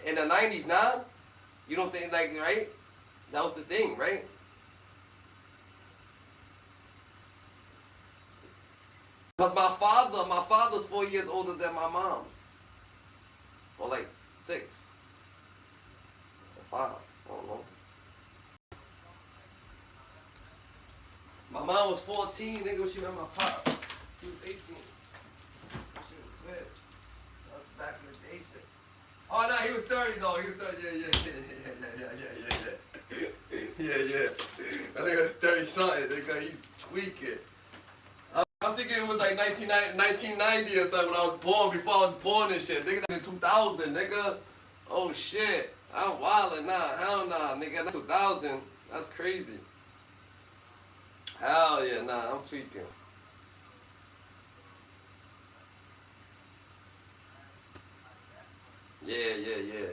In the 90s, nah? You don't think, like, right? That was the thing, right? Because my father's 4 years older than my mom's. Or like 6. Or 5, I don't know. My mom was 14, nigga, when she met my pop. He was 18. That shit was weird. That was back in the day shit. Oh, no, he was 30, though. He was 30, yeah. That nigga was 30-something, nigga. He's tweaking. I'm thinking it was like 1990 or something when I was born, before I was born and shit. Nigga, in 2000, nigga. Oh, shit. I'm wildin', nah. Hell nah, nigga. 2000. That's crazy. Hell yeah, nah. I'm tweaking. Yeah.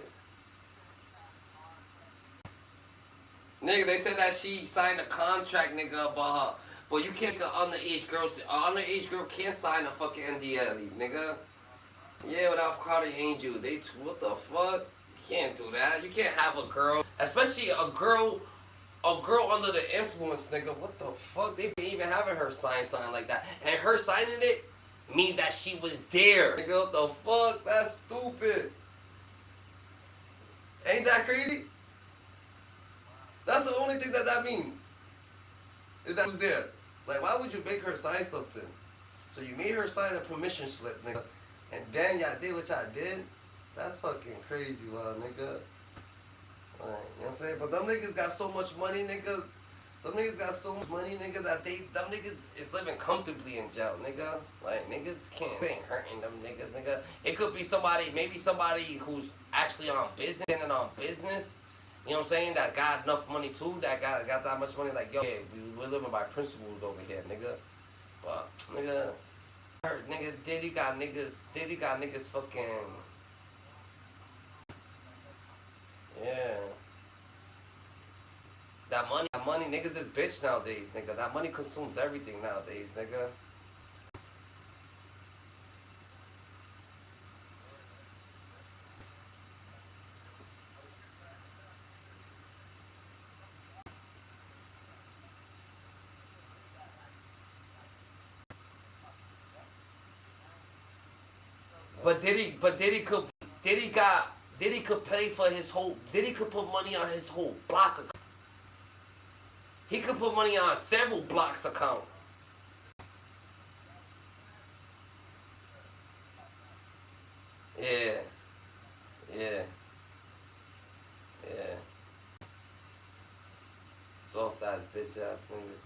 Nigga, they said that she signed a contract, nigga, about her. But you can't make an underage girl. An underage girl can't sign a fucking NDA, nigga. Yeah, without Cardi Angel. What the fuck? You can't do that. You can't have a girl, especially a girl under the influence, nigga. What the fuck? They ain't even having her sign something like that. And her signing it means that she was there. Nigga, what the fuck? That's stupid. Ain't that crazy? That's the only thing that means. Is that she was there. Like, why would you make her sign something? So you made her sign a permission slip, nigga. And then y'all did what y'all did? That's fucking crazy, wow, nigga. Like, you know what I'm saying? But them niggas got so much money, nigga. Them niggas got so much money, nigga, that them niggas is living comfortably in jail, nigga. Like, niggas they ain't hurting them niggas, nigga. It could be maybe somebody who's actually on business and on business. You know what I'm saying? That got enough money too, that got that much money, like, yo, yeah, we're living by principles over here, nigga. But, nigga, Diddy got niggas fucking, yeah. That money, niggas is bitch nowadays, nigga. That money consumes everything nowadays, nigga. But Diddy could pay for his whole. Diddy could put money on his whole block account. He could put money on several blocks account. Yeah. Soft ass bitch ass niggas.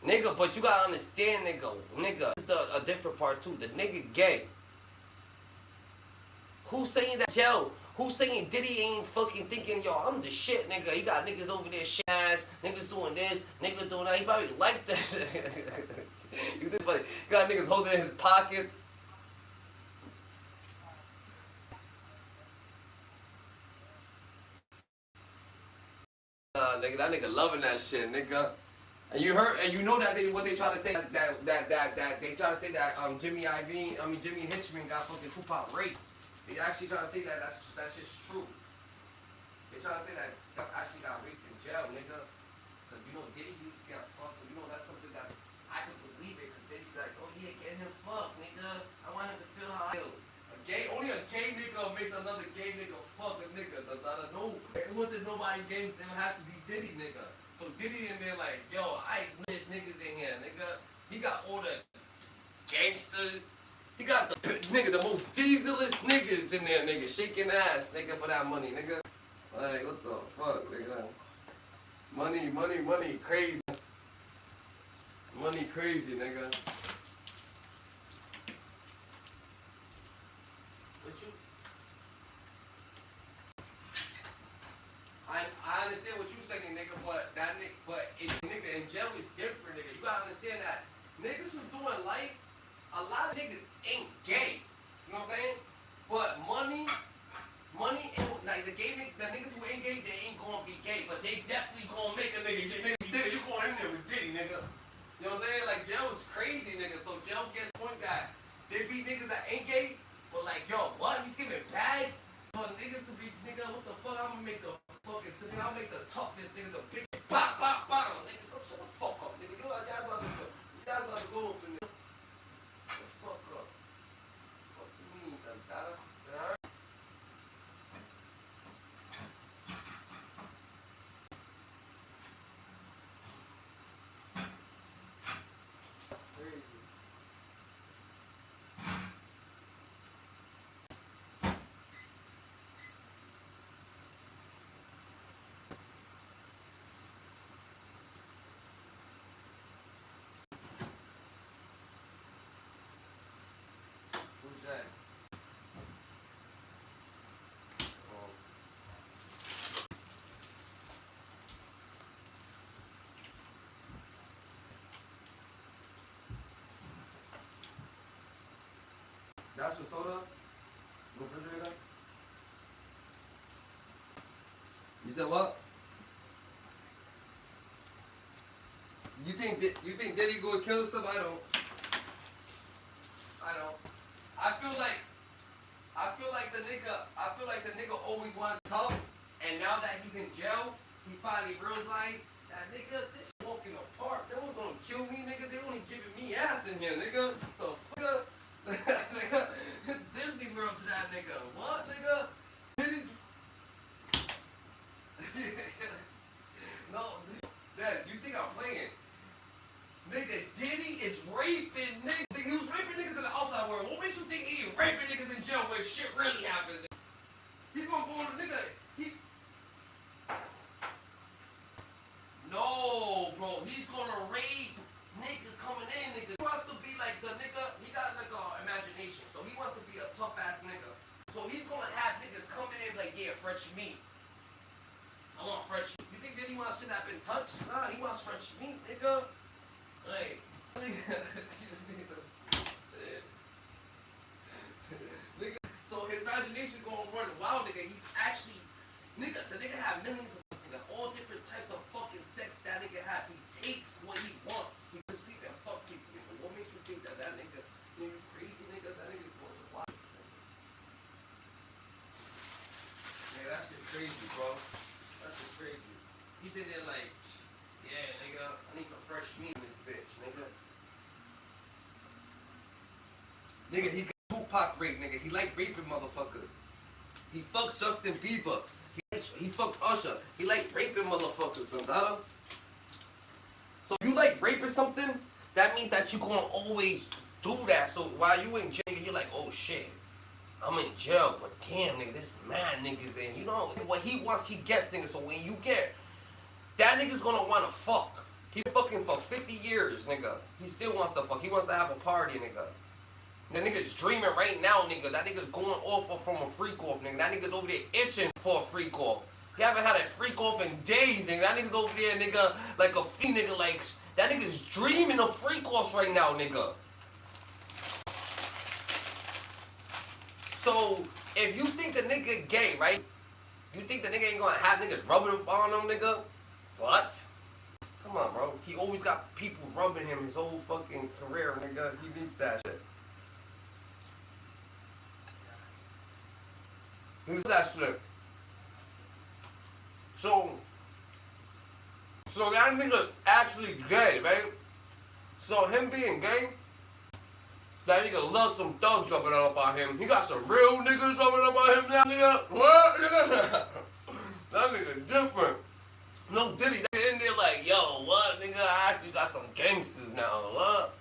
Nigga, but you gotta understand, nigga, this is a different part too. The nigga gay. Who's saying that, Joe? Who's saying Diddy ain't fucking thinking, yo, I'm the shit, nigga? He got niggas over there shit ass, niggas doing this, niggas doing that. He probably like that. You think funny? He got niggas holding in his pockets. Nigga, that nigga loving that shit, nigga. And you know that what they try to say that they try to say that Jimmy Hitchman got fucking Tupac raped. They actually try to say that's just true. They try to say that actually got raped in jail, nigga. Cause you know Diddy used to get fucked, so you know that's something that I could believe it. Cause Diddy's like, oh yeah, get him fucked, nigga. I want him to feel how I feel. Only a gay nigga makes another gay nigga fuck a nigga. No, it wasn't nobody's games. It would have to be Diddy, nigga. So Diddy in there like, yo, I ain't this niggas in here, nigga. He got all the gangsters. He got the most dieselest niggas in there, nigga. Shaking ass, nigga, for that money, nigga. Like, what the fuck, nigga? Money, crazy. Money crazy, nigga. I understand what you saying, nigga, but nigga in jail is different, nigga. You gotta understand that niggas who's doing life, a lot of niggas ain't gay. You know what I'm saying? But money, like the niggas who ain't gay, they ain't gonna be gay, but they definitely gonna make a nigga gay. Nigga, you going in there with Diddy, nigga. You know what I'm saying? Like jail is crazy, nigga. So jail gets the point that they be niggas that ain't gay, but like, yo, what? He's giving bags? For niggas to be, nigga, what the fuck? I'm gonna make the fucking, I'll make the toughest niggas, the big, bop, nigga, go shut the fuck up, nigga. You guys about to go up in there. Shut the fuck up. What you mean, Dada? You said what? You think Diddy gonna kill himself? I don't. I feel like the nigga always wanted tough, and now that he's in jail, he finally realized that nigga, this shit walking apart. They was gonna kill me, nigga. They only giving me ass in here, nigga. The fuck? Nigga, it's Disney World to that nigga. What, nigga? No, Dad, you think I'm playing? Nigga, Diddy is raping niggas. He was raping niggas in the outside world. What makes you think he ain't raping niggas in jail where shit really happens? He's gonna go on a nigga. No, bro. He's gonna rape niggas coming in, nigga. He wants to be like the nigga. He got like a imagination. So he wants to be a tough ass nigga. So he's gonna have niggas coming in like, yeah, fresh meat. I want fresh meat. You think Diddy wants shit that been touched? Nah, he wants fresh meat, nigga. Like, nigga, so his imagination gonna run wild, nigga. He's actually, nigga, the nigga have millions of this nigga, all different types of fucking sex that nigga have. He takes what he wants. He can sleep and fuck people, nigga. What makes you think that nigga, you crazy nigga, that nigga goes to watch? Yeah, that shit crazy, bro. That shit crazy. He's in there like, yeah, nigga, I need some fresh meat in this bitch, nigga. Nigga, he got Tupac rape, nigga. He like raping motherfuckers. He fucks Justin Bieber. He fucked Usher. He like raping motherfuckers, Sandata. So if you like raping something, that means that you gonna always do that. So while you in jail, you're like, oh shit, I'm in jail, but damn, nigga, this mad niggas in. You know, what he wants, he gets, nigga. So when you get, that nigga's gonna wanna fuck. He fucking fucked 50 years, nigga. He still wants to fuck. He wants to have a party, nigga. That nigga's dreaming right now, nigga. That nigga's going off from a freak off, nigga. That nigga's over there itching for a freak off. He haven't had a freak off in days, nigga. That nigga's over there, nigga, like a fiend, nigga, like, that nigga's dreaming of freak offs right now, nigga. So, if you think the nigga gay, right? You think the nigga ain't gonna have niggas rubbing on him, nigga? What? Come on, bro. He always got people rubbing him his whole fucking career, nigga. He needs that shit. He needs that shit. So that nigga's actually gay, right? So him being gay, that nigga loves some thugs rubbing up on him. He got some real niggas rubbing up on him now, nigga. What, nigga? That nigga different. No Diddy, that in there like, yo, what, nigga? I actually got some gangsters now, what?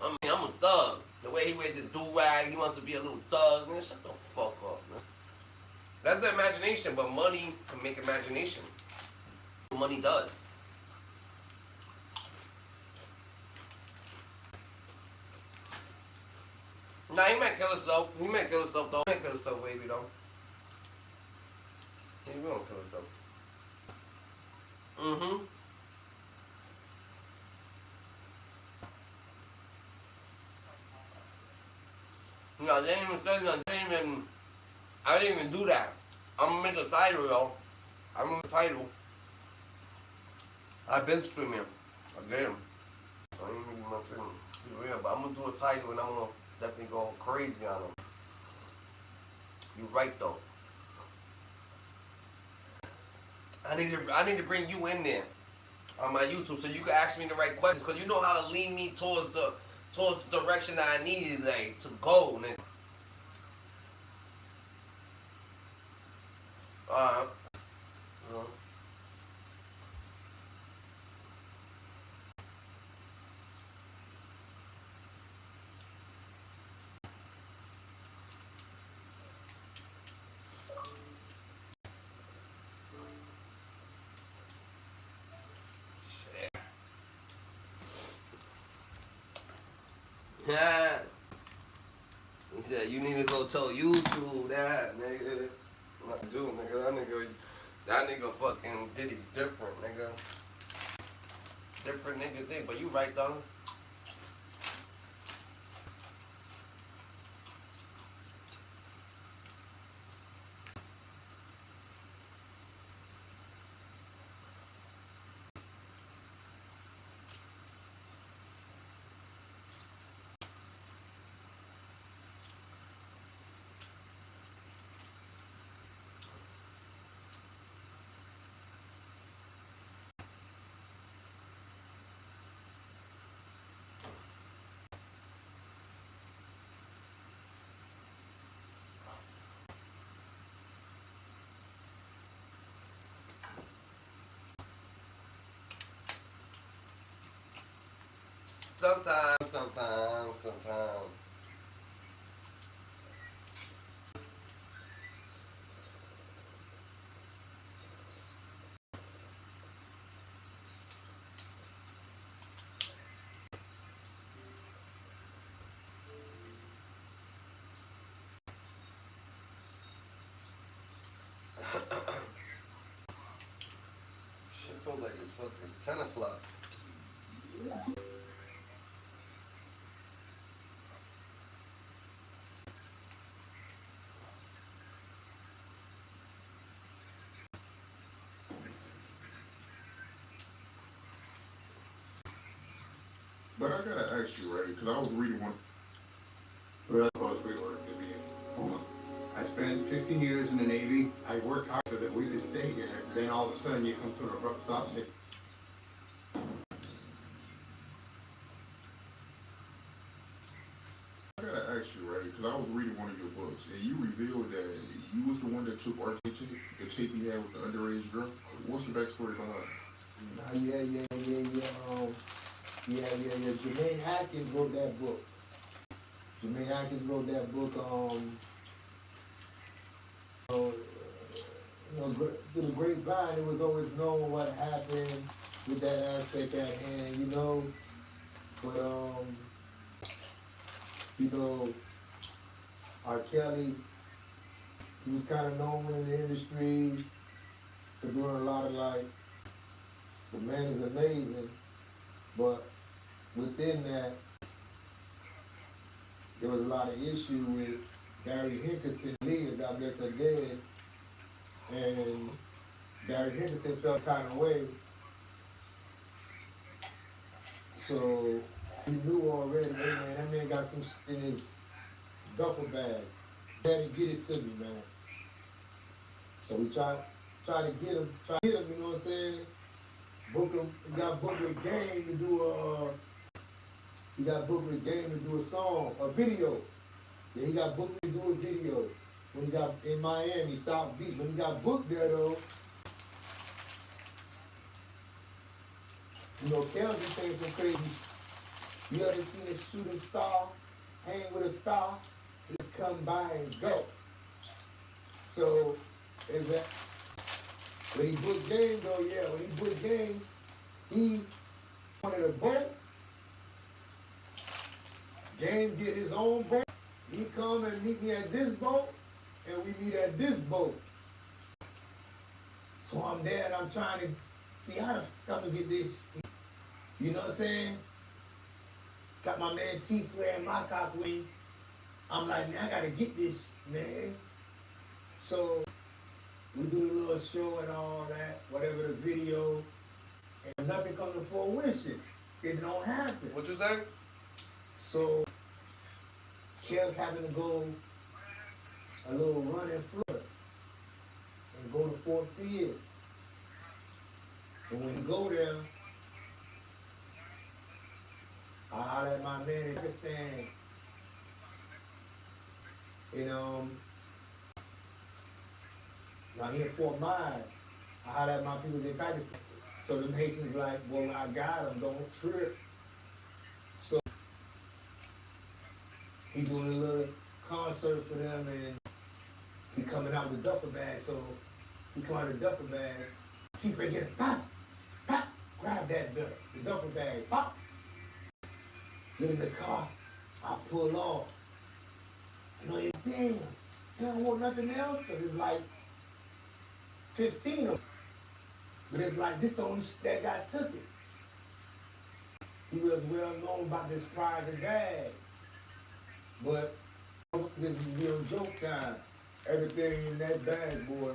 I mean, I'm a thug. The way he wears his do-rag, he wants to be a little thug. Nigga, shut the fuck up, man. That's the imagination, but money can make imagination. Money does. Nah, he might kill himself. He might kill himself, though. He might kill himself, baby, though. He will kill himself. Mm-hmm. No, they didn't even say nothing. I didn't even do that. I'm gonna make a title, yo. I'm gonna make a title. I've been streaming. Again. So I ain't really much in be real, but I'm gonna do a title and I'm gonna definitely go crazy on them. You right though. I need to bring you in there on my YouTube so you can ask me the right questions, because you know how to lead me towards the direction that I needed, like, to go, nigga. Alright. Yeah. He said, you need to go tell YouTube that, nigga. What I do, nigga. That nigga fucking Diddy's different, nigga. Different nigga thing, but you right, though. Sometimes. Shit feels like it's fucking 10 o'clock. But I gotta ask you, right? Because I was reading one. Well, that's what we work to be homeless. I spent 15 years in the Navy. I worked hard so that we could stay here. Then all of a sudden you come to an abrupt stop. Say, I gotta ask you, right? Because I was reading one of your books, and you revealed that you was the one that took RT chick, the chick he had with the underage girl. What's the backstory behind it? Jermaine Atkins wrote that book. Through the grapevine, it was always known what happened with that aspect at hand, you know. But R. Kelly, he was kind of known in the industry for doing a lot of the man is amazing, but within that, there was a lot of issue with Barry Hinkerson, leader, God bless her dead, and Barry Hinkerson felt kind of way. So he knew already, hey man, that man got some shit in his duffel bag. Daddy, get it to me, man. So we try to get him, you know what I'm saying? Book him. He got booked with Game to do a song, a video. Yeah, he got booked to do a video when he got in Miami, South Beach. When he got booked there though, you know, Kel's been saying some crazy. You ever seen a shooting star hang with a star? He come by and go. So is that when he booked Game though? Yeah, when he booked Game, he wanted a boat. Game get his own boat. He come and meet me at this boat, and we meet at this boat. So I'm there and I'm trying to see how the f I'm gonna get this. You know what I'm saying? Got my man T wearing my cock wing. I'm like, man, I gotta get this, man. So we do a little show and all that, whatever the video, and nothing comes to fruition. It don't happen. What you say? So Kel's having to go a little run in Florida and go to Fort Field. And when you go there, I holler at my man in Pakistan. And now here in Fort Myers, I holler at my people in Pakistan. So the Haitians like, well, I got him, don't trip. So he doing a little concert for them, and he coming out with the duffel bag. So he come out with the duffel bag. T-Fred get it, pop, pop, grab that the duffel bag, pop. Get in the car, I pull off. I know you, damn, you don't want nothing else? Because it's like 15 of them. But it's like, this the only shit that guy took it. He was well known about this private bag. But this is real joke time. Everything in that bag, boy,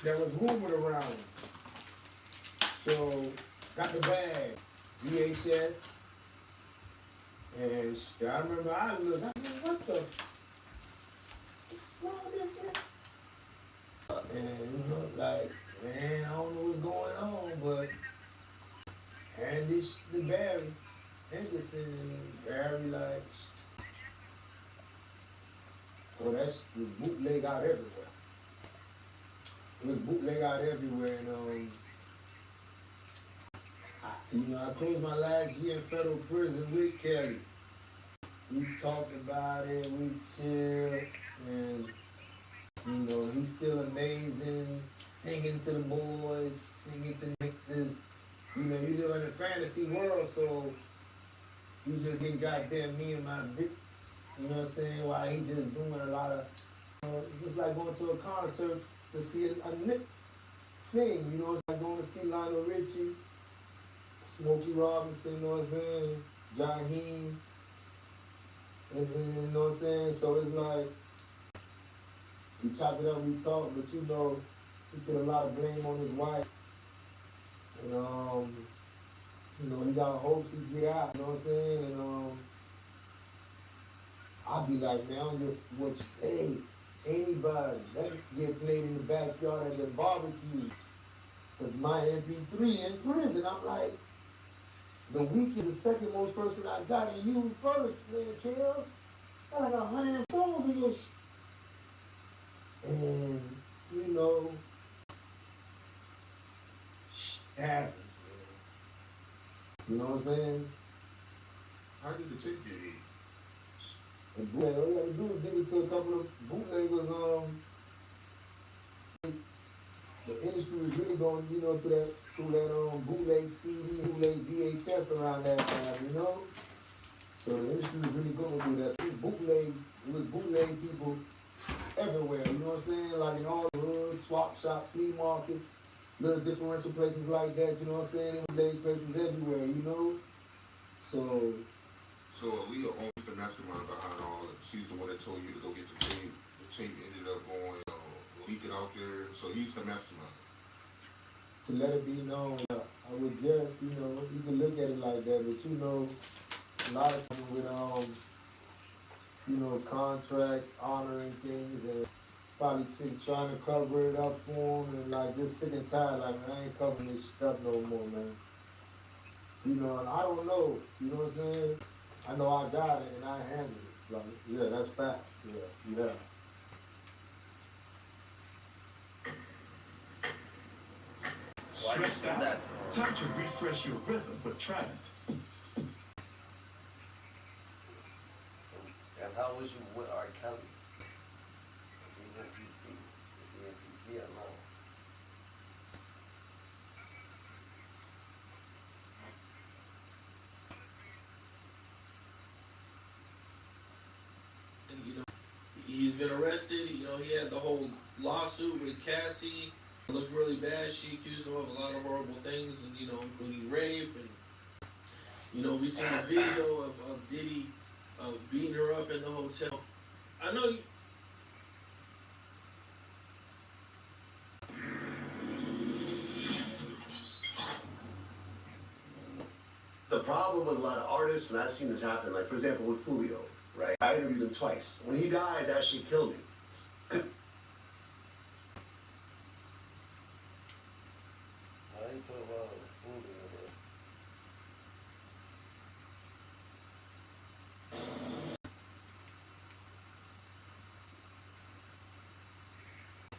there was rumored around. So, got the bag, VHS, and I remember I looked, I mean, what the, what's wrong with this guy? And you know, like, man, I don't know what's going on, but, and this, the Barry Henderson, Barry, like, well, that's the bootleg out everywhere. It was bootleg out everywhere, and You know, I closed my last year in federal prison with Carrie. We talked about it, we chilled, and you know, he's still amazing, singing to the boys, singing to niggas. You know, you live in a fantasy world, so you just get goddamn me and my bitch. You know what I'm saying? While he just doing a lot of, it's just like going to a concert to see a nigga sing. You know, it's like going to see Lionel Richie, Smokey Robinson, you know what I'm saying? Jaheim. And you know what I'm saying? So it's like, we chop it up, we talk, but you know, he put a lot of blame on his wife. And you know, he got hopes he get out, you know what I'm saying? And I'll be like, man, I don't give what you say. Anybody, that get played in the backyard at the barbecue. Cause my MP3 in prison, I'm like, the Weeknd, the second most person I got, and you first, man, Kels. Got like 100 songs in your shit. And, you know, shit happens, man. You know what I'm saying? How did the tape get in? And boy, all you gotta do is give it to a couple of bootleggers, the industry was really going, you know, through that bootleg CD, bootleg VHS around that time, you know? So the industry was really going to do that. So it was bootleg people everywhere, you know what I'm saying? Like in all the hoods, swap shop, flea markets, little differential places like that, you know what I'm saying? Bootleg places everywhere, you know? So Aaliyah owns the mastermind behind all of it. She's the one that told you to go get the tape. The tape ended up going, leaking out there. So he's the mastermind. to let it be known, I would guess, you know, you can look at it like that, but you know, a lot of times with, you know, contracts, honoring things, and probably trying to cover it up for them, and like just sick and tired, like, man, I ain't covering this stuff no more, man. You know, and I don't know, you know what I'm saying? I know I got it and I handled it. Like, yeah, that's facts, yeah. Stressed out? Time to refresh your rhythm with Trident. And how was you with R. Kelly? If he's in PC. Is he in PC or no? And, you know, he's been arrested. You know, he had the whole lawsuit with Cassie. It looked really bad. She accused him of a lot of horrible things, and you know, including rape. And you know, we seen the video of Diddy beating her up in the hotel. I know. The problem with a lot of artists, and I've seen this happen, like for example with Fulio, right? I interviewed him twice. When he died, that shit killed me. How you talk about Fulio, bro?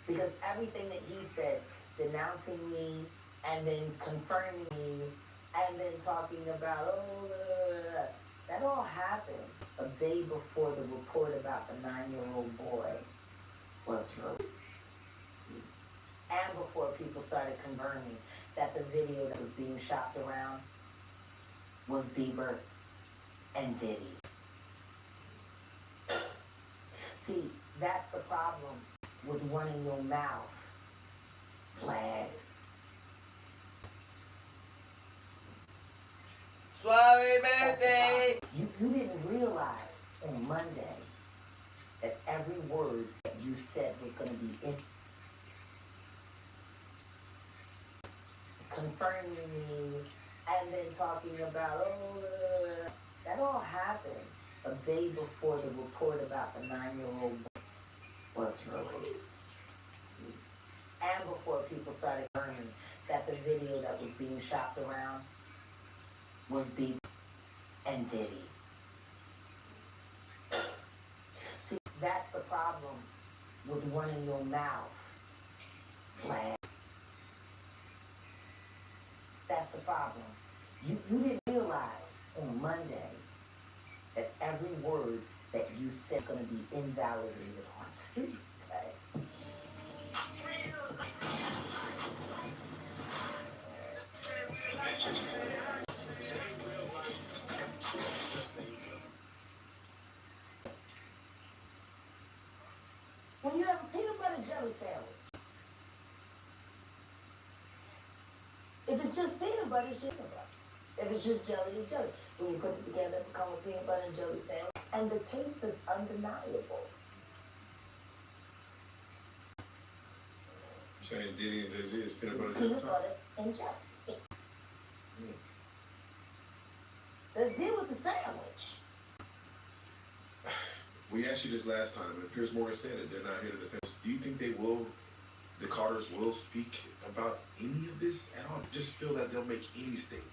Because everything that he said, denouncing me and then confirming me and then talking about, that all happened a day before the report about the 9-year-old boy was released. And before people started confirming that the video that was being shopped around was Bieber and Diddy. See, that's the problem with running your mouth, Flag. Suavemente! You didn't realize on Monday that every word that you said was going to be in. Confirming me and then talking about, that all happened a day before the report about the 9-year-old boy was released. And before people started learning that the video that was being shopped around was Bieber and Diddy. See, that's the problem with running your mouth, Flag. That's the problem. You didn't realize on Monday that every word that you said is going to be invalidated on Tuesday. When you have a peanut butter jelly sandwich, if it's just peanut butter, it's just peanut butter. If it's just jelly, it's jelly. When you put it together, it becomes a peanut butter and jelly sandwich. And the taste is undeniable. You saying Diddy and Jay-Z is peanut butter Peanut butter and jelly. Let's deal with the sandwich. We asked you this last time, and Piers Morgan said that they're not here to defend. Do you think the Carters will speak about any of this at all? Just feel that they'll make any statement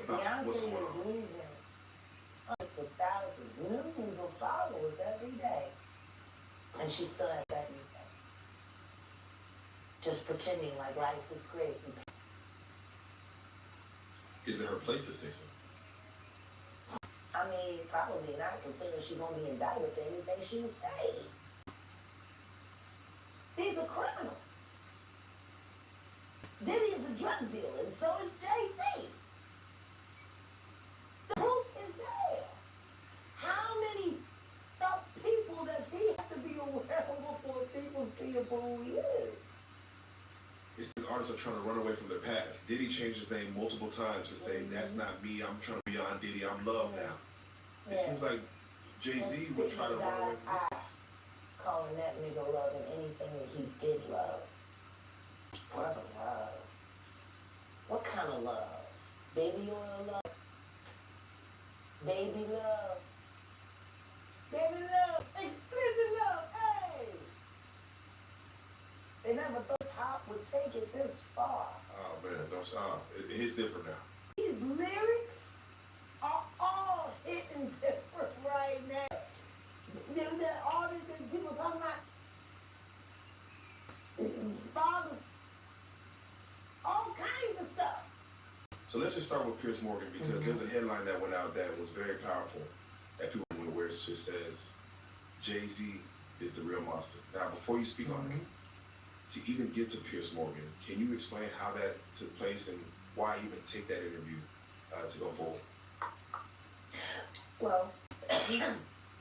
about Beyonce what's is going on? losing hundreds of thousands, millions of followers every day. And she still has everything. Just pretending like life is great and peace. Is it her place to say something? I mean, probably not, considering she's gonna be indicted for anything she was saying. These are criminals. Diddy is a drug dealer, and so is Jay-Z. The proof is there. How many people does he have to be aware of before people see him for who he is? It's the artists are trying to run away from their past. Diddy changed his name multiple times to say, that's not me, I'm trying to be on Diddy, I'm Love now. It seems like Jay-Z would try to run away from this. Calling that nigga love and anything that he did love. What love? What kind of love? Baby oil love? Baby love? Baby love? Explicit love? Hey! They never thought pop would take it this far. Oh man, it's different now. These lyrics are all hitting different right now. All these people talking about fathers, all kinds of stuff. So let's just start with Piers Morgan, because there's a headline that went out that was very powerful that people were aware. It just says, Jay-Z is the real monster. Now, before you speak on it, to even get to Piers Morgan, can you explain how that took place and why even take that interview to go forward? Well,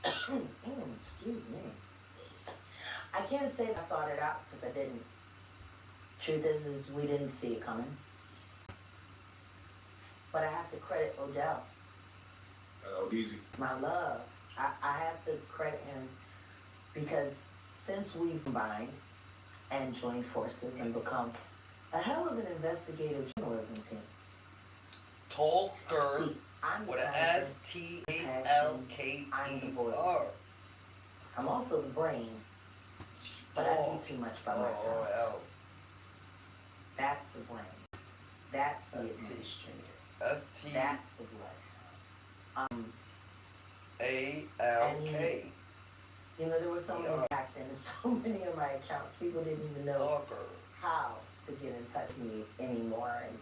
excuse me. I can't say I thought it out because I didn't. Truth is we didn't see it coming. But I have to credit Odell. Easy. My love. I have to credit him because since we've combined and joined forces and become a hell of an investigative journalism team. Talker I'm with the an passion, I'm the voice. STALKER. I'm also the brain, but I do too much by myself. That's the brain. That's the administrator. That's the blood. ALK. You know, there were so many back then, and so many of my accounts, people didn't even know how to get in touch with me anymore. And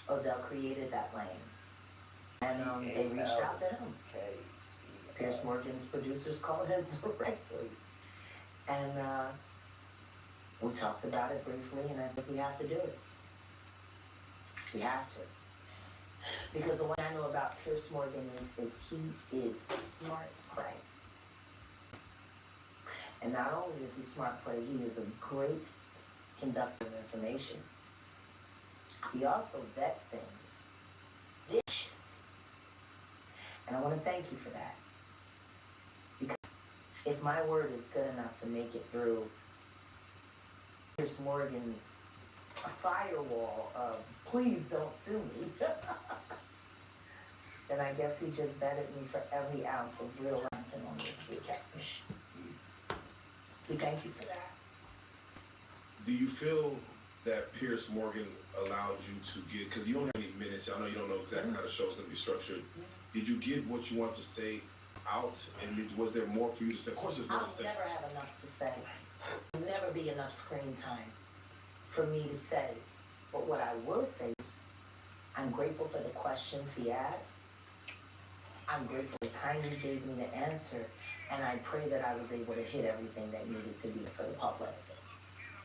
Odell created that lane. And they reached out to him. Piers Morgan's producers called him directly. And we talked about it briefly, and I said, we have to do it. We have to. Because the one I know about Piers Morgan is he is smart prey. And not only is he smart prey, he is a great conductor of information. He also vets things. Vicious. And I want to thank you for that. Because if my word is good enough to make it through Piers Morgan's firewall of please don't sue me, then I guess he just vetted me for every ounce of real content on this big catfish. We thank you for that. Do you feel that Piers Morgan allowed you to get, because you don't have any minutes, I know you don't know exactly how the show's going to be structured. Did you get what you want to say out, and was there more for you to say? Of course there's more to say. I'll never have enough to say. There'll never be enough screen time for me to say. But what I will say is, I'm grateful for the questions he asked. I'm grateful for the time he gave me to answer. And I pray that I was able to hit everything that needed to be for the public.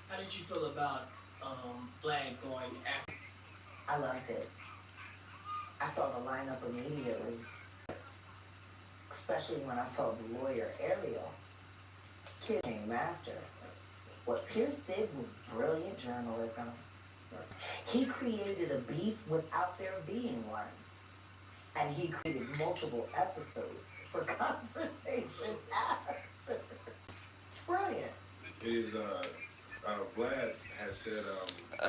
How did you feel about Vlad going after? I loved it. I saw the lineup immediately. Especially when I saw the lawyer, Ariel. Kid came after. What Pierce did was brilliant journalism. He created a beef without there being one. And he created multiple episodes for confrontation after. It's brilliant. It is, Vlad has said,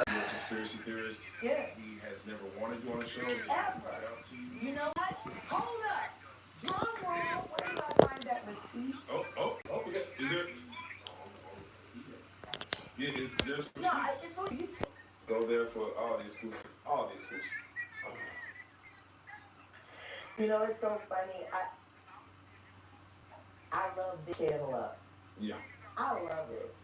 you're a conspiracy theorist. Yeah. He has never wanted you on the show. He Ever. got out to you. You know what? Hold up. Drum roll. Where did I find that receipt? Oh, we got, is there? Yeah, there's receipts. No, it's on YouTube. Go there for all the exclusive. You know, it's so funny. I love this channel up. Yeah. I love it.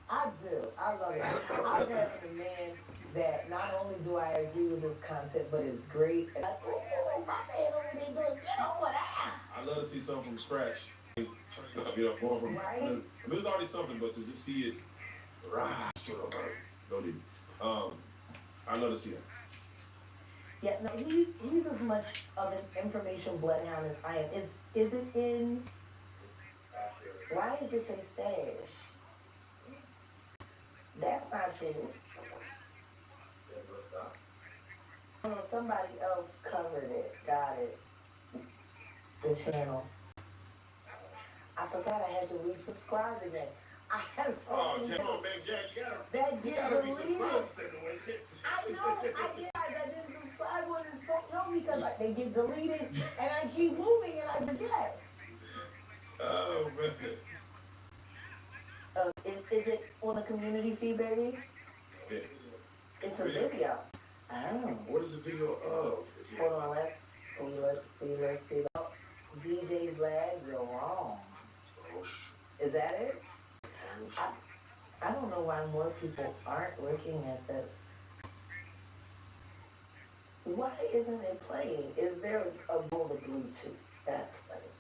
I do. I love it. I'm having a man that not only do I agree with his content, but it's great. And like, oh, my man over there doing, get over that. I love to see something from scratch. You know, going from, Right? I mean, there's already something, but to just see it, no need. I love to see that. Yeah, no, he's as much of an information bloodhound as I am. Is it in? Why does it say stash? That's not you. Oh, somebody else covered it. Got it. The channel. I forgot I had to resubscribe again. I have so many. Come on, man, you gotta. That You get gotta be deleted. subscribed to say the way. I know, I didn't subscribe when it's so no because like they get deleted and I keep moving and I forget. Oh man. Is it on the community feed, baby? Yeah. It's a video. Oh. What is the video of? Hold on, let's see. Oh, DJ Vlad, you're wrong. Oh, Is that it? I don't know why more people aren't looking at this. Why isn't it playing? Is there a bowl of Bluetooth? That's what it is.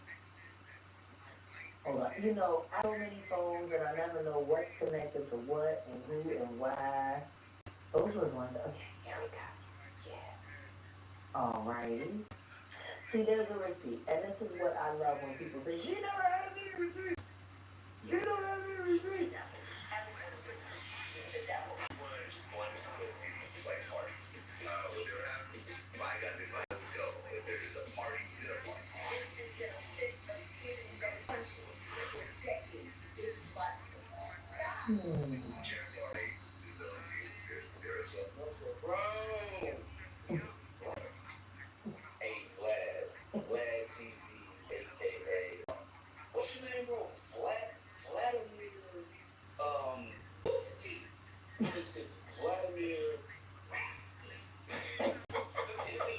Hold on. You know, I have so many phones and I never know what's connected to what and who and why. Those were the ones. Okay, here we go. Yes. Alrighty. See, there's a receipt. And this is what I love when people say, she never had any receipt. She don't have any receipt. Hey, Vlad TV, aka, what's your name, bro? Vladimir, it's Vladimir. Let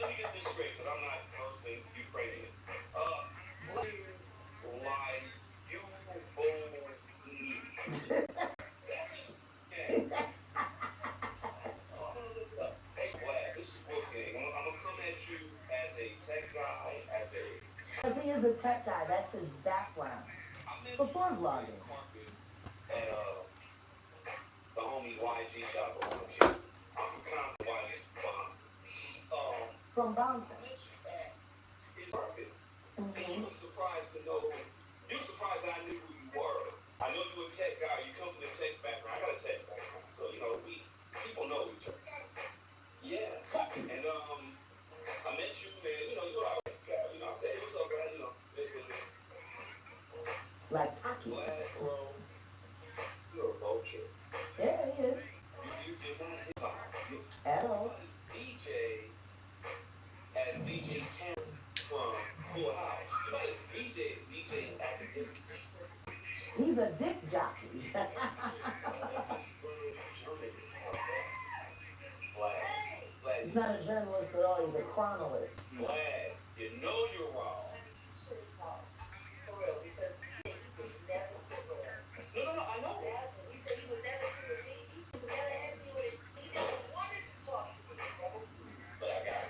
me get this straight, because I'm not saying you framing it. Vladimir, why you that's his name. Hey, Vlad, this is Wolfgang. I'm gonna come at you as a tech guy, Because he is a tech guy, that's his background. Before vlogging. At the homie YG shop on I'm from Compton, YG's From Bompton. his purpose. And you were surprised to know, you were surprised that I knew who you were. I know you were a tech guy, you come from a tech background, I got a tech background. So, you know, people know each other. Yeah. And I met you, and you know, you're all right guy. You know, I said, hey, what's up, man? You know, this. Like Taki. Glad, bro. You're a vulture. Yeah, he is. You're not hip-hop. At all. DJ as DJ Terrence from Full House. You know, as DJ academics. He's a dick jockey. He's not a journalist at all, he's a chronologist. Glad you know you're wrong. No, I know. You said he would never sit with me. He would never have me with it. He never wanted to talk to me. But I got it.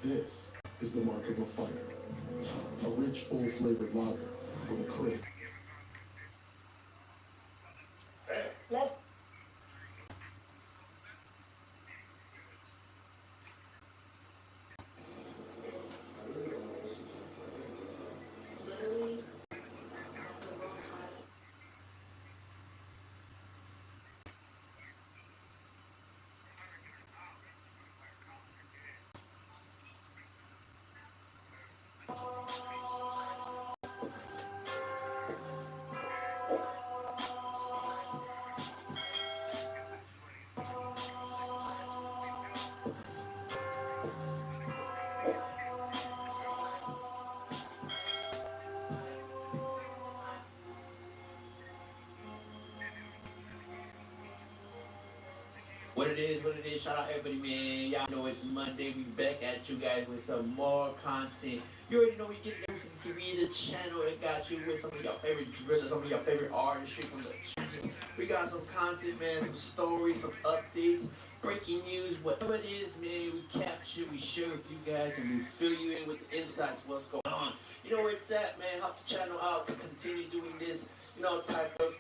This is the mark of a fighter. A rich, full-flavored lager with a crisp. Let's literally What it is, shout out everybody, man. Y'all know it's Monday, we back at you guys with some more content. You already know we get everything TV, the channel, it got you with some of your favorite drillers, some of your favorite artists, straight from the channel. We got some content, man, some stories, some updates, breaking news, whatever it is, man, we capture, we share with you guys, and we fill you in with the insights, what's going on. You know where it's at, man. Help the channel out to continue doing this, type of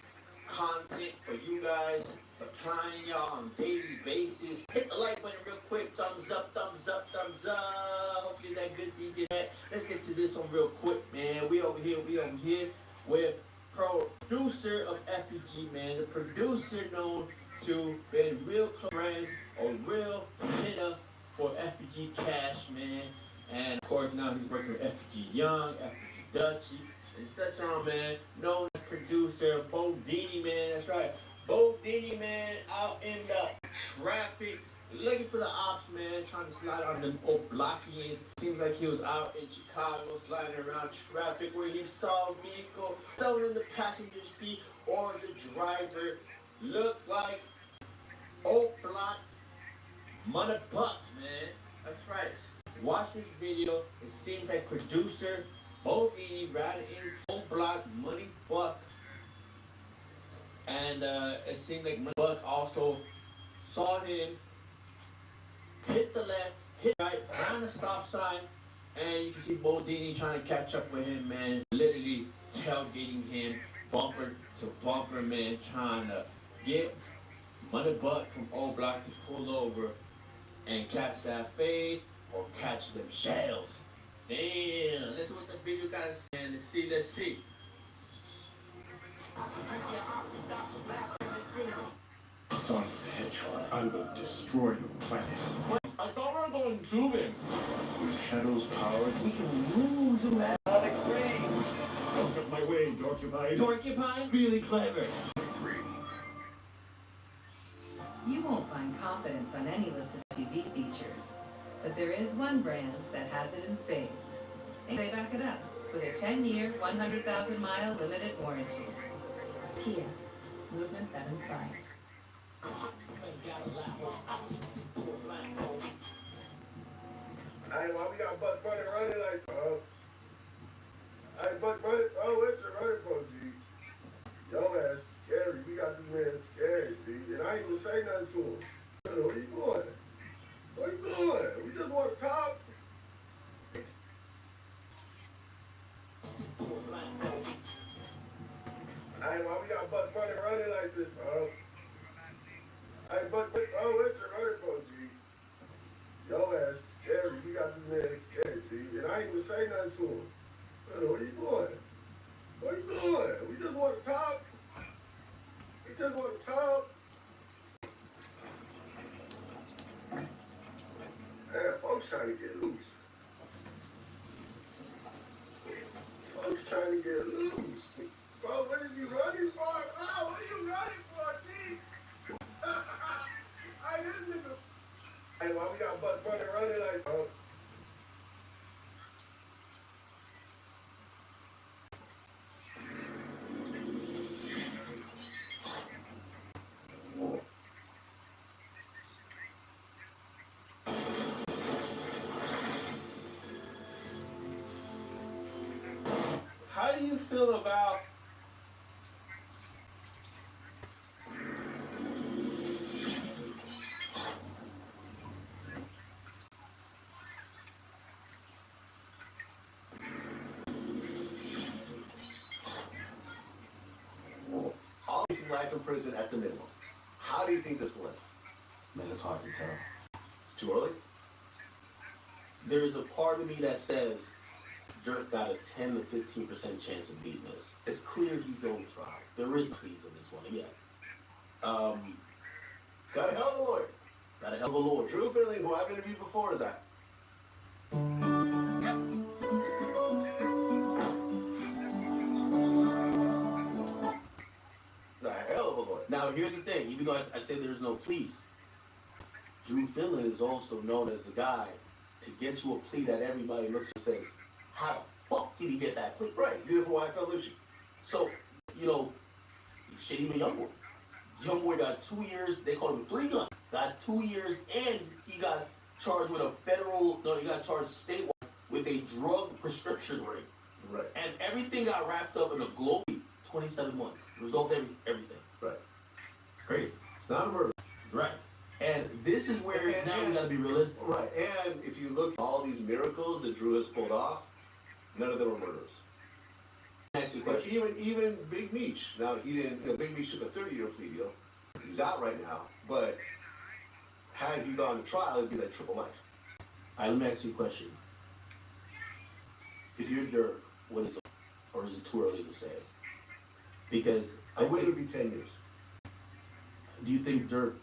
content for you guys, supplying y'all on a daily basis. Hit the like button real quick, thumbs up, thumbs up, thumbs up. Hopefully that good deed get that. Let's get to this one real quick, man. We over here with producer of FPG, man. The producer known to been real close friends or real hitter for FPG Cash, man. And of course now he's working with FPG Young, FPG Dutchy, and such on, man. Known as producer Bo Diddy, man. That's right. Bo Diddy, man, out in the traffic, looking for the ops, man, trying to slide on them old blockies. Seems like he was out in Chicago sliding around traffic where he saw a vehicle, someone in the passenger seat or the driver looked like old block Mother Buck, man. That's right. Watch this video. It seems like producer Bo Diddy riding in old block Money Buck. And it seemed like Buck also saw him hit the left, hit right, around the stop sign, and you can see Bo Diddy trying to catch up with him, man. Literally tailgating him, bumper to bumper, man, trying to get Mother Buck from Old Block to pull over and catch that fade or catch them shells. Damn, that's what the video got to say. Let's see. Son of a hedgehog, I will destroy your planet. I thought we were going to him. With Shadow's power, we can lose him. Sonic 3. Out of my way, Dorcupine. Dorcupine? Really clever. You won't find confidence on any list of TV features, but there is one brand that has it in spades. And they back it up with a 10-year, 100,000-mile limited warranty. Kia, movement that inspires. Hey, why we got Buck Bunny running like, hey, Buck Bunny, it's a running for G. Yo ass scary. We got this man scared, G. And I ain't even say nothing to him. Where you going? Where you going? We just want to talk. Hey, why we got Buck Bunny running like this, bro? Hey, Buck Bunny, it's a running for G. Yo ass scary. We got this man scared, G. And I ain't even say nothing to him. Where you going? Where you going? We just want to talk. We just want to talk. Man, folks trying to get loose. Folks trying to get loose. Bro, what are you running for? Oh, what are you running for, G? Hey, this nigga. Hey, why we got Buck Bunny running like, bro? How do you feel about life in prison at the minimum. How do you think this will end? Man, it's hard to tell. It's too early? There's a part of me that says Durk got a 10 to 15% chance of beating this. It's clear he's going to try. There is pleas in this one, yeah. Got a hell of a lawyer. Got a hell of a lawyer. Drew Finley, who I've interviewed before, is that. A hell of a lawyer. Now, here's the thing. Even though I say there's no pleas, Drew Finley is also known as the guy to get you a plea that everybody looks and says, how the fuck did he get that plea? Right. You know for why I felt Lucci. So, you know, shit, even Youngboy. Youngboy got 2 years, they call him a three gun. Got 2 years, and he got charged with he got charged statewide with a drug prescription ring. Right. And everything got wrapped up in a global 27 months. Resolved everything. Right. It's crazy. It's not a murder. Right. And this is where now you gotta be realistic. Right. And if you look at all these miracles that Drew has pulled off, none of them are murderers. Like even Big Meech. Now he didn't. Big Meech took a 30-year plea deal. He's out right now. But had he gone to trial, it'd be like triple life. All right, let me ask you a question. If you're Durk, what is it? Or is it too early to say? Because I think it would be 10 years. Do you think Durk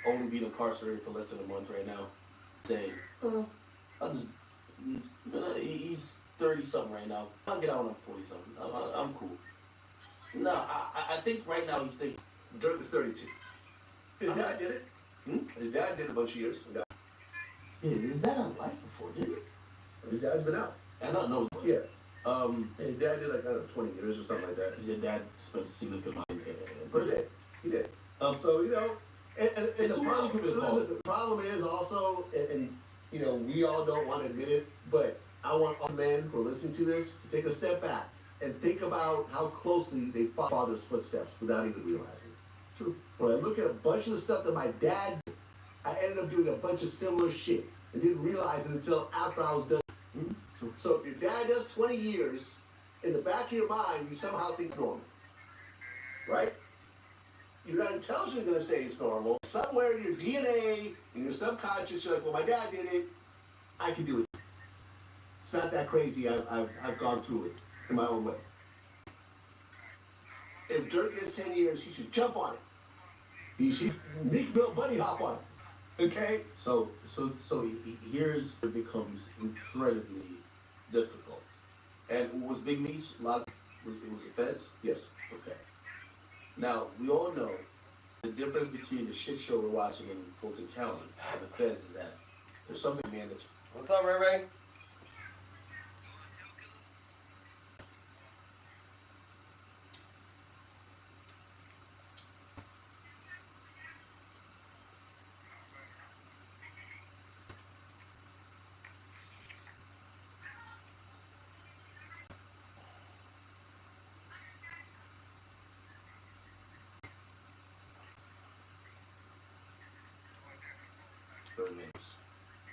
only being incarcerated for less than a month right now? Saying, I'll just, he's 30-something right now. I'll get out when I'm 40-something. I'm cool. No, I think right now he's thinking. Durk is 32. His dad did it. His dad did a bunch of years. Yeah, his dad on life before, didn't he? His dad's been out. I don't know. Yeah. His dad did like, I don't know, 20 years or something like that. His dad spent a significant amount in But he did. So, you know, and the problem, listen, the problem is also, and you know, we all don't want to admit it, but I want all men who are listening to this to take a step back and think about how closely they follow father's footsteps without even realizing it. True. When I look at a bunch of the stuff that my dad did, I ended up doing a bunch of similar shit and didn't realize it until after I was done. True. So if your dad does 20 years, in the back of your mind, you somehow think normal. Right? You're not intelligently going to say it's normal. Somewhere in your DNA, in your subconscious, you're like, well, my dad did it. I can do it. It's not that crazy. I've gone through it in my own way. If Durk gets 10 years, he should jump on it. He should make Bill Bunny hop on it. Okay? So here's where it becomes incredibly difficult. And was Big Meech locked? It was the feds? Yes. Okay. Now, we all know the difference between the shit show we're watching in Fulton County and the feds is that there's something mandatory. What's up, Ray Ray?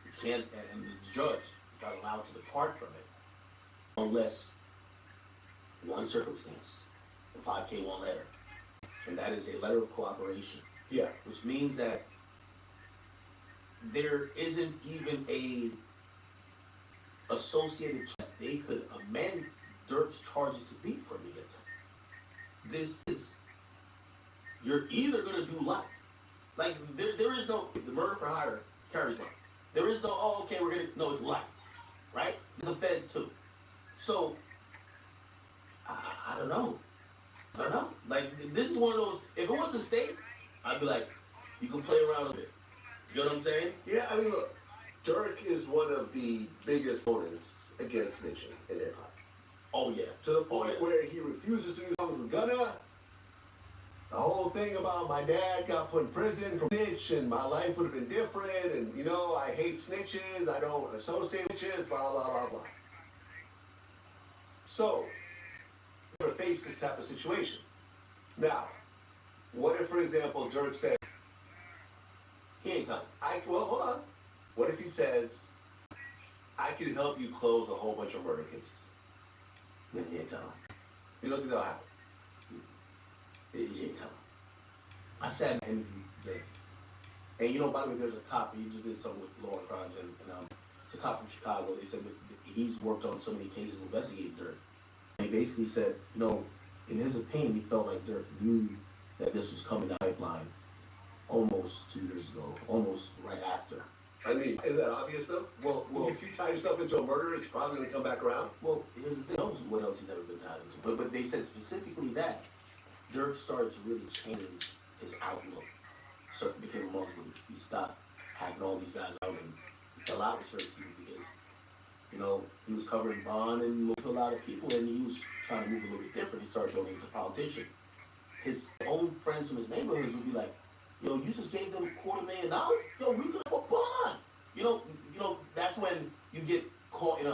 You can't, and the judge is not allowed to depart from it unless one circumstance, the 5K1 letter, and that is a letter of cooperation. Yeah. Which means that there isn't even a associated that they could amend Durk's charges to be for me. This is, you're either gonna do life. Like, there is no, the murder for hire carries life. There is no, oh, okay, we're gonna, no, it's life, right? The feds too. So, I don't know. I don't know. Like, this is one of those, if it was a state, I'd be like, you can play around a bit. You know what I'm saying? Yeah, I mean, look, Durk is one of the biggest opponents against snitching in hip-hop. Oh, yeah. To the point where he refuses to do songs with Gunna. The whole thing about my dad got put in prison for snitch and my life would have been different and, you know, I hate snitches, I don't associate snitches, blah, blah, blah, blah. So, we're going to face this type of situation. Now, what if, for example, Durk said, he ain't telling. Well, hold on. What if he says, I can help you close a whole bunch of murder cases? Then he ain't telling. You don't think that'll happen? He ain't telling. I sat in an interview with, and you know, by the way, there's a cop. He just did something with law and crimes, and it's a cop from Chicago. They said that he's worked on so many cases investigating Durk. And he basically said, you know, in his opinion, he felt like Durk knew that this was coming down the pipeline almost 2 years ago, almost right after. I mean, is that obvious though? Well, if you tie yourself into a murder, it's probably gonna come back around. Well, here's the thing. Who knows what else he's never been tied into? But they said specifically that Durk started to really change his outlook. So became a Muslim. He stopped hacking all these guys out, and he fell out with certain people because, you know, he was covering bond and to a lot of people, and he was trying to move a little bit different. He started going into politician. His own friends from his neighborhoods would be like, yo, you just gave them $250,000? Yo, we gonna put bond. You know, that's when you get caught in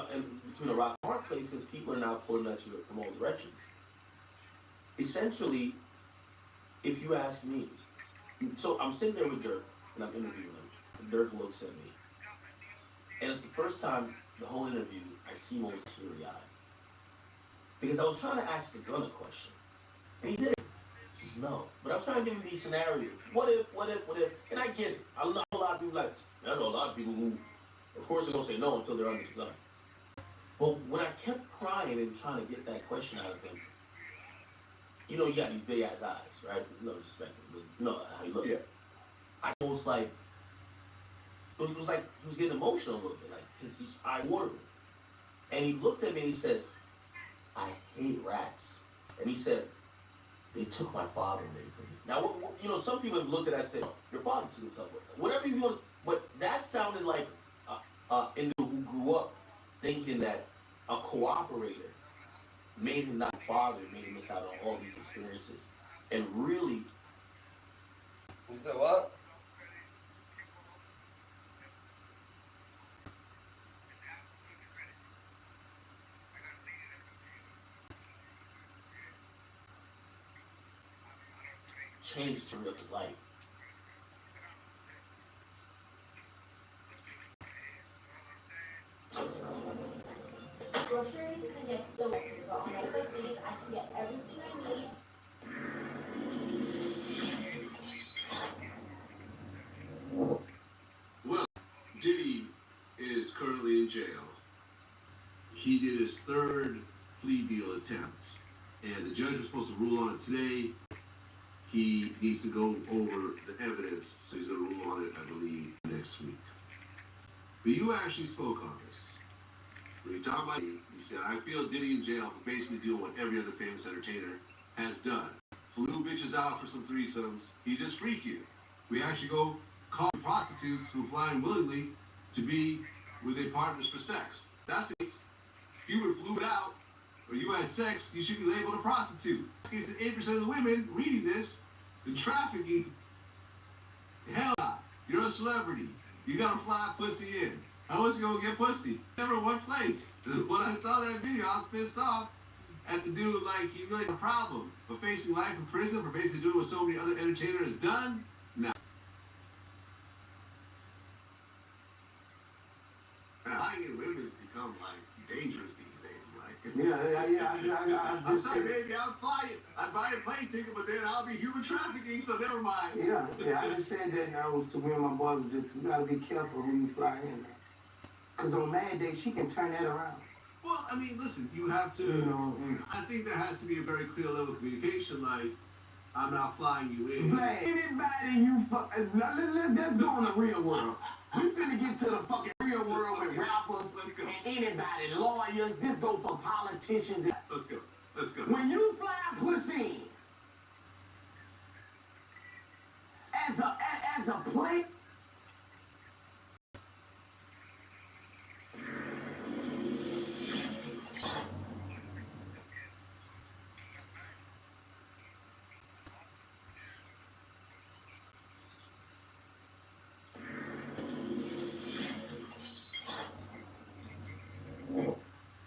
between a rock and a hard place because people are now pulling at you from all directions. Essentially, if you ask me, so I'm sitting there with Durk and I'm interviewing him, and Durk looks at me, and it's the first time the whole interview I see him almost teary-eyed because I was trying to ask the gun a question, and he did. Just no. But I was trying to give him these scenarios. What if? And I get it. I know a lot of people I know a lot of people who, of course, are going to say no until they're under the gun. But when I kept crying and trying to get that question out of him, you know, you got these big ass eyes, right? No disrespect, but you know how you look. Yeah. I almost like, it was like he was getting emotional a little bit, like his eyes watering. And he looked at me and he says, I hate rats. And he said, they took my father away from me. Now, you know, some people have looked at that and said, your father took himself away. Whatever you want, but that sounded like an individual who grew up thinking that a cooperator made him not father, made him miss out on all these experiences. And really... You said what? Changed the of his life. Groceries can get so expensive, but on nights like these, I can get everything I need. Well, Diddy is currently in jail. He did his third plea deal attempt, and the judge was supposed to rule on it today. He needs to go over the evidence, so he's going to rule on it, I believe, next week. But you actually spoke on this. When you talk about it, you said, I feel Diddy in jail for basically doing what every other famous entertainer has done. Flew bitches out for some threesomes. He just freaked you. We actually go call prostitutes who fly in willingly to be with their partners for sex. That's it. If you were flew out, or you had sex, you should be labeled a prostitute. It's 8% of the women reading this in trafficking. Hell no. You're a celebrity. You gotta fly pussy in. How else you gonna get pussy? Never one place. When I saw that video, I was pissed off at the dude, like, he really had a problem. But facing life in prison for basically doing what so many other entertainers has done? No. Lying in women has become, like, dangerous these days. Like, I'm sorry, baby, I'll fly it. I'd buy a plane ticket, but then I'll be human trafficking, so never mind. Yeah, I just said that now to me and my boy was just, you gotta be careful who you fly in. Because on Mad Day, she can turn that around. Well, I mean, listen, you have to, I think there has to be a very clear level of communication, like, I'm not flying you in. Like, anybody you let's go in the real world. We finna get to the fucking real world with rappers and anybody, lawyers, this go for politicians. Let's go. When you fly pussy as a plane,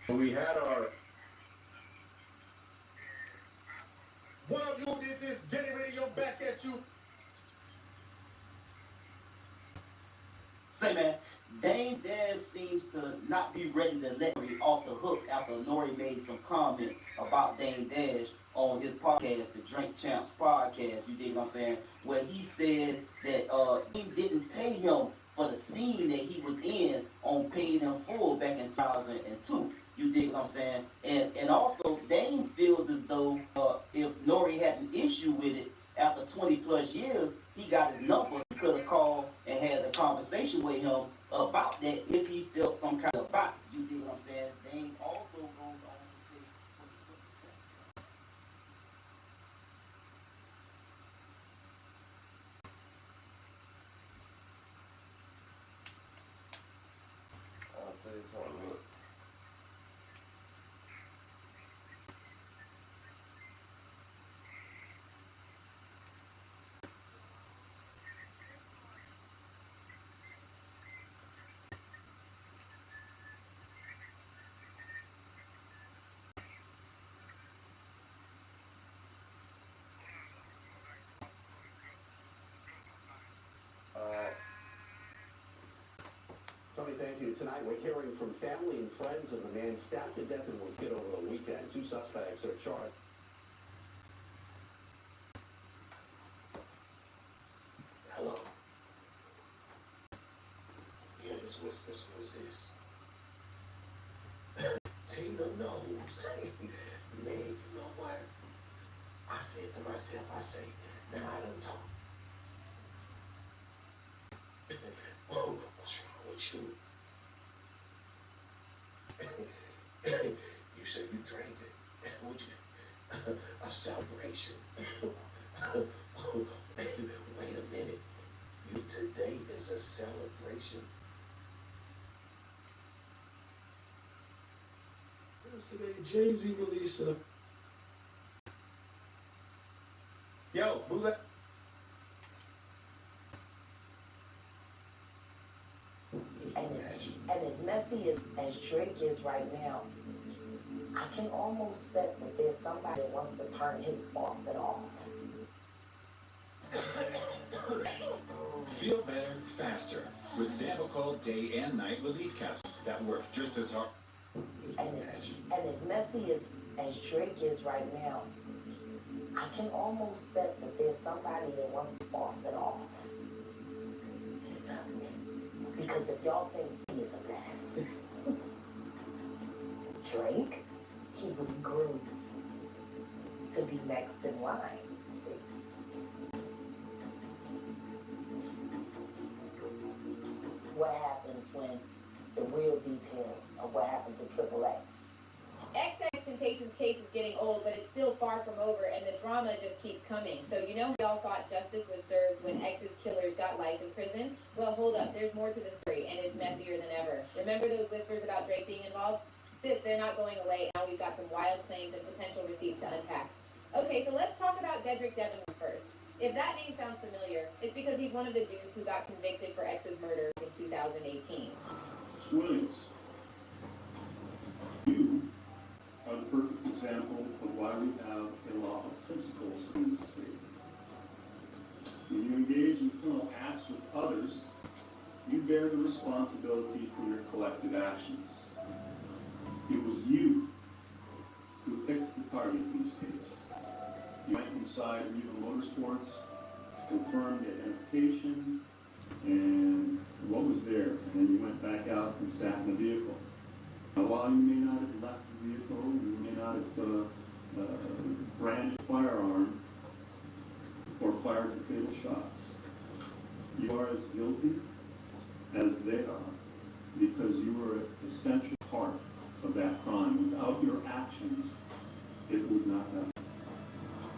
We had our... What up, you? This is Getting Radio back at you. Say, man, they ain't dead Suarez seems to not be ready to let Nori off the hook after Nori made some comments about Dame Dash on his podcast, the Drink Champs podcast, you dig what I'm saying? Where he said that he didn't pay him for the scene that he was in on Paid in Full back in 2002. You dig what I'm saying? And also, Dame feels as though if Nori had an issue with it, after 20 plus years, he got his number. He could have called and had a conversation with him about that if he felt some kind of bot. You dig what I'm saying? Dame also goes on to say, I'll tell you something. Look. Tony, thank you. Tonight we're hearing from family and friends of the man stabbed to death in Woodskid over the weekend. 2 suspects are charged. Hello. Yeah, this was this. Tina knows. Man, you know what? I said to myself, now I done talk. Oh, what's wrong with you? You said you drank it. Would you? A celebration. Wait a minute. Today is a celebration. Yesterday, Jay-Z released a... Yo, who that? And as messy as Drake is right now, I can almost bet that there's somebody that wants to turn his faucet off. Feel better, faster, with Sambucol Day and Night Relief Capsules that work just as hard. And as messy as Drake is right now, I can almost bet that there's somebody that wants to faucet off. Because if y'all think he is a mess, Drake, he was groomed to be next in line. See? What happens when the real details of what happened to XXX? XXXTentacion's case is getting old, but it's still far from over, and the drama just keeps coming. So you know y'all thought justice was served when X's killers got life in prison? Well, hold up, there's more to the story, and it's messier than ever. Remember those whispers about Drake being involved? Sis, they're not going away. Now we've got some wild claims and potential receipts to unpack. Okay, so let's talk about Dedrick Devins first. If that name sounds familiar, it's because he's one of the dudes who got convicted for X's murder in 2018. Williams, you are the perfect example of why we have a law of principles in this state. When you engage in criminal acts with others, you bear the responsibility for your collective actions. It was you who picked the target in this case. You went inside Riva Motorsports to confirm the identification and what was there, and then you went back out and sat in the vehicle. Now, while you may not have left the vehicle, you may not have brandished a firearm or fired the fatal shots, you are as guilty as they are because you were an essential part of that crime. Without your actions, it would not happen.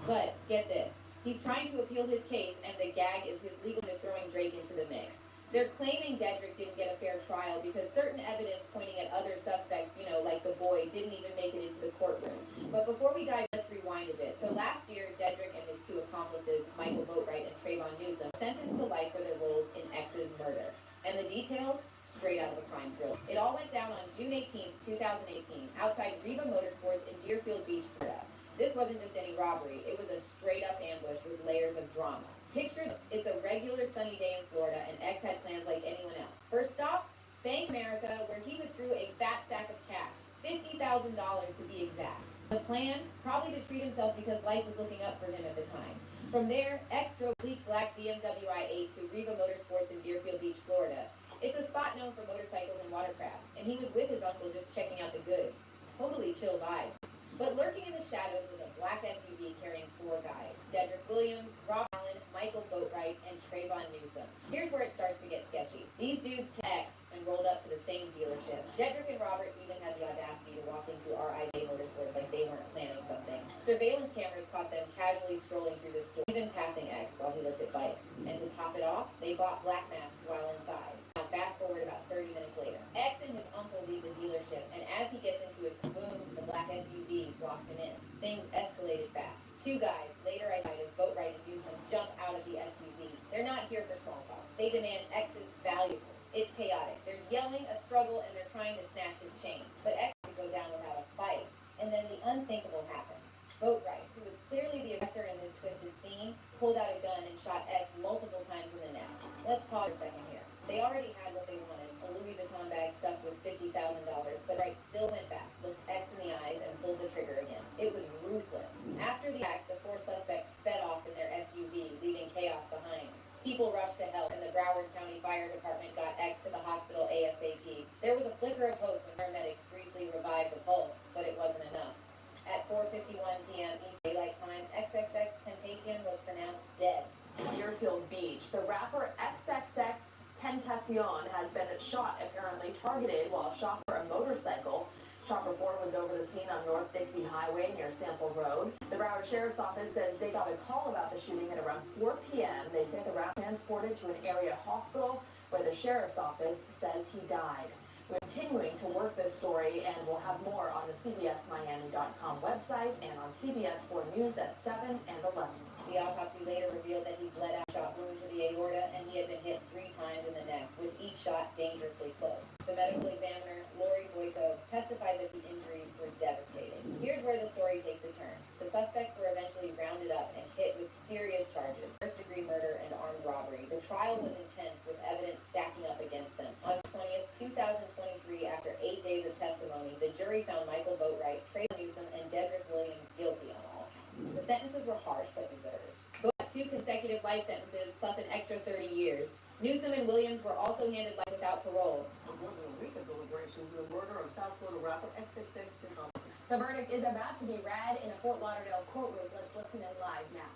But get this, he's trying to appeal his case, and the gag is his legalness throwing Drake into the mix. They're claiming Dedrick didn't get a fair trial because certain evidence pointing at other suspects, you know, like the boy, didn't even make it into the courtroom. But before we dive, let's rewind a bit. So last year, Dedrick and his 2 accomplices, Michael Boatwright and Trayvon Newsom, sentenced to life for their roles in X's murder. And the details? Straight out of a crime thriller. It all went down on June 18, 2018, outside Riva Motorsports in Deerfield Beach, Florida. This wasn't just any robbery, it was a straight-up ambush with layers of drama. Picture this, it's a regular sunny day in Florida, and X had plans like anyone else. First stop, Bank America, where he withdrew a fat stack of cash, $50,000 to be exact. The plan? Probably to treat himself because life was looking up for him at the time. From there, X drove a sleek black BMW i8 to Riva Motorsports in Deerfield Beach, Florida. It's a spot known for motorcycles and watercraft, and he was with his uncle just checking out the goods. Totally chill vibes. But lurking in the shadows was a black SUV carrying 4 guys: Dedrick Williams, Rob Allen, Michael Boatwright, and Trayvon Newsom. Here's where it starts to get sketchy. These dudes took X and rolled up to the same dealership. Dedrick and Robert even had the audacity to walk into RIA Motorsports like they weren't planning something. Surveillance cameras caught them casually strolling through the store, even passing X while he looked at bikes. And to top it off, they bought black masks while inside. Now fast forward about 30 minutes later. X and his uncle leave the dealership, and as he gets into his boom, the black SUV blocks him in. Things escalated fast. 2 guys, later identified as Boatwright and Newsom, jump out of the SUV. They're not here for small talk. They demand X's valuables. It's chaotic. There's yelling, a struggle, and they're trying to snatch his chain. But X to go down without a fight. And then the unthinkable happened. Boatwright, who was clearly the aggressor in this twisted scene, pulled out a gun and shot X multiple times in the neck. Let's pause for a second here. They already had what they wanted, a Louis Vuitton bag stuffed with $50,000, but Wright still went back, looked X in the eyes, and pulled the trigger again. It was ruthless. After the act, the 4 suspects sped off in their SUV, leaving chaos behind. People rushed to help, and the Broward County Fire Department got X to the hospital ASAP. There was a flicker of hope when paramedics briefly revived a pulse, but it wasn't enough. At 4:51 p.m. East Daylight Time, XXXTentacion was pronounced dead. Deerfield Beach, the rapper XXXTentacion has been shot, apparently targeted while shot for a motorcycle. Chopper 4 was over the scene on North Dixie Highway near Sample Road. The Broward Sheriff's Office says they got a call about the shooting at around 4 p.m. They say the rapper transported to an area hospital where the Sheriff's Office says he died. We're continuing to work this story, and we'll have more on the CBSMiami.com website and on CBS 4 News at 7 and 11. The autopsy later revealed that he bled out shot wound to the aorta, and he had been hit 3 times in the neck, with each shot dangerously close. The medical examiner, Lori Boyko, testified that the injuries were devastating. Here's where the story takes a turn. The suspects were eventually rounded up and hit with serious charges: first-degree murder and armed robbery. The trial was intense, with evidence stacking up against them. On 20th, 2023, after 8 days of testimony, the jury found Michael Boatwright, Trayvon Newsom, and Dedrick Williams guilty on all counts. The sentences were harsh but deserved. Both got 2 consecutive life sentences plus an extra 30 years. Newsom and Williams were also handed life without parole. More than a week of deliberations in the murder of South Florida rapper XXXTentacion. The verdict is about to be read in a Fort Lauderdale courtroom. Let's listen in live now.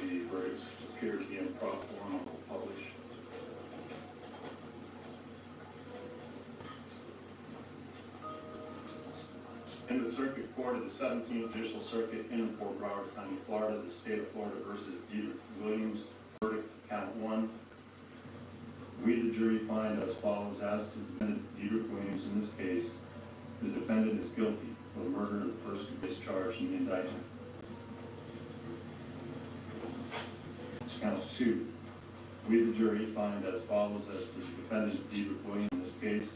The verdicts appear to be in prop form and will publish. In the Circuit Court of the 17th Judicial Circuit in Fort Broward County, Florida, the state of Florida versus Diddy Williams, verdict count 1. We, the jury, find as follows: as to defendant Diddy Williams in this case, the defendant is guilty of murder of the person discharged in the indictment. Count 2. We, the jury, find as follows: as to the defendant Diddy Williams in this case,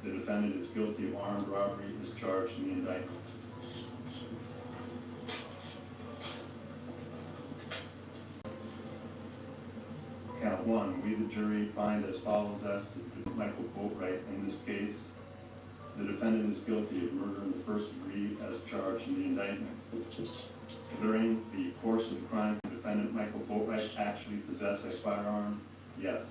the defendant is guilty of armed robbery as charged in the indictment. Count 1. We, the jury, find as follows: as to Michael Boatwright in this case, the defendant is guilty of murder in the first degree as charged in the indictment. During the course of the crime, the defendant Michael Boatwright actually possessed a firearm? Yes.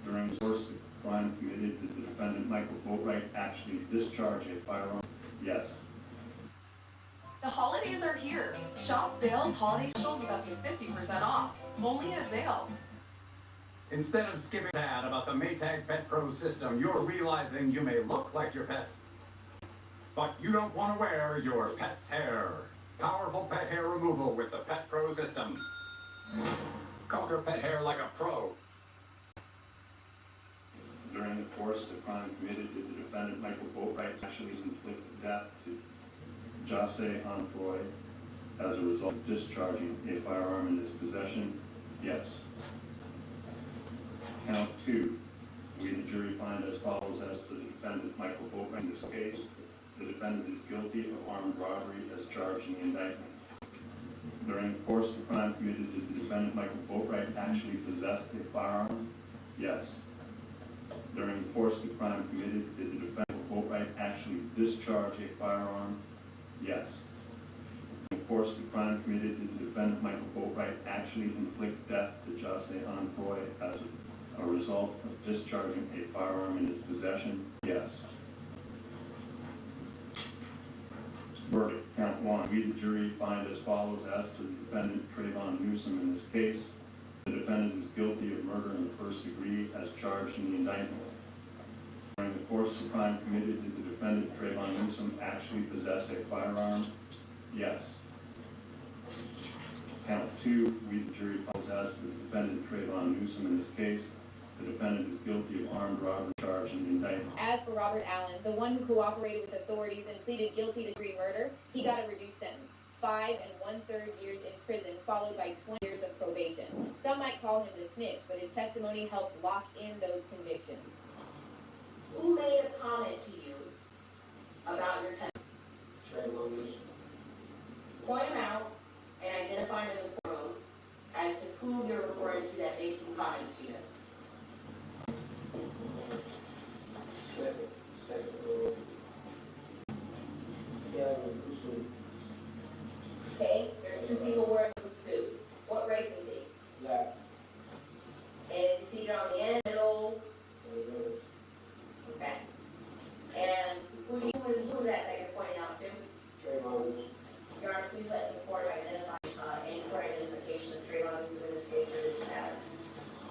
During the course of the crime committed, did the defendant Michael Boatwright actually discharge a firearm? Yes. The holidays are here. Shop Zales holiday specials with up to 50% off. Only at Zales. Instead of skipping ad about the Maytag Pet Pro system, you're realizing you may look like your pet, but you don't want to wear your pet's hair. Powerful pet hair removal with the Pet Pro system. Conquer pet hair like a pro. During the course of the crime committed, did the defendant Michael Boatwright actually inflict death to Jose Onfroy as a result of discharging a firearm in his possession? Yes. Count 2. We, the jury, find as follows: as to the defendant Michael Boatwright in this case, the defendant is guilty of armed robbery as charged in the indictment. During the course of the crime committed, did the defendant, Michael Boatwright, actually possess a firearm? Yes. During the course of the crime committed, did the defendant, Boatwright, actually discharge a firearm? Yes. In the course of the crime committed, did the defendant, Michael Boatwright, actually inflict death to Jose Envoy as a result of discharging a firearm in his possession? Yes. Verdict. Count 1. We, the jury, find as follows as to the defendant, Trayvon Newsom, in this case. The defendant is guilty of murder in the first degree as charged in the indictment. During the course of the crime committed, did the defendant, Trayvon Newsom, actually possess a firearm? Yes. Count 2. We, the jury, find as to the defendant, Trayvon Newsom, in this case. The defendant is guilty of armed robbery charged in the indictment. As for Robert Allen, the one who cooperated with authorities and pleaded guilty to degree murder, he got a reduced sentence. 5 1/3 years in prison, followed by 20 years of probation. Some might call him the snitch, but his testimony helped lock in those convictions. Who made a comment to you about your testimony? Point him out and identify him in the courtroom as to who you're referring to that made some comments to you. Okay, there's 2 people wearing a suit. What race is he? Black. And is he seated on the end, middle? Okay. And who is that you're pointing out to? Trayvon. Your Honor, please let the court identify any court identification of Trayvon in this case or this matter.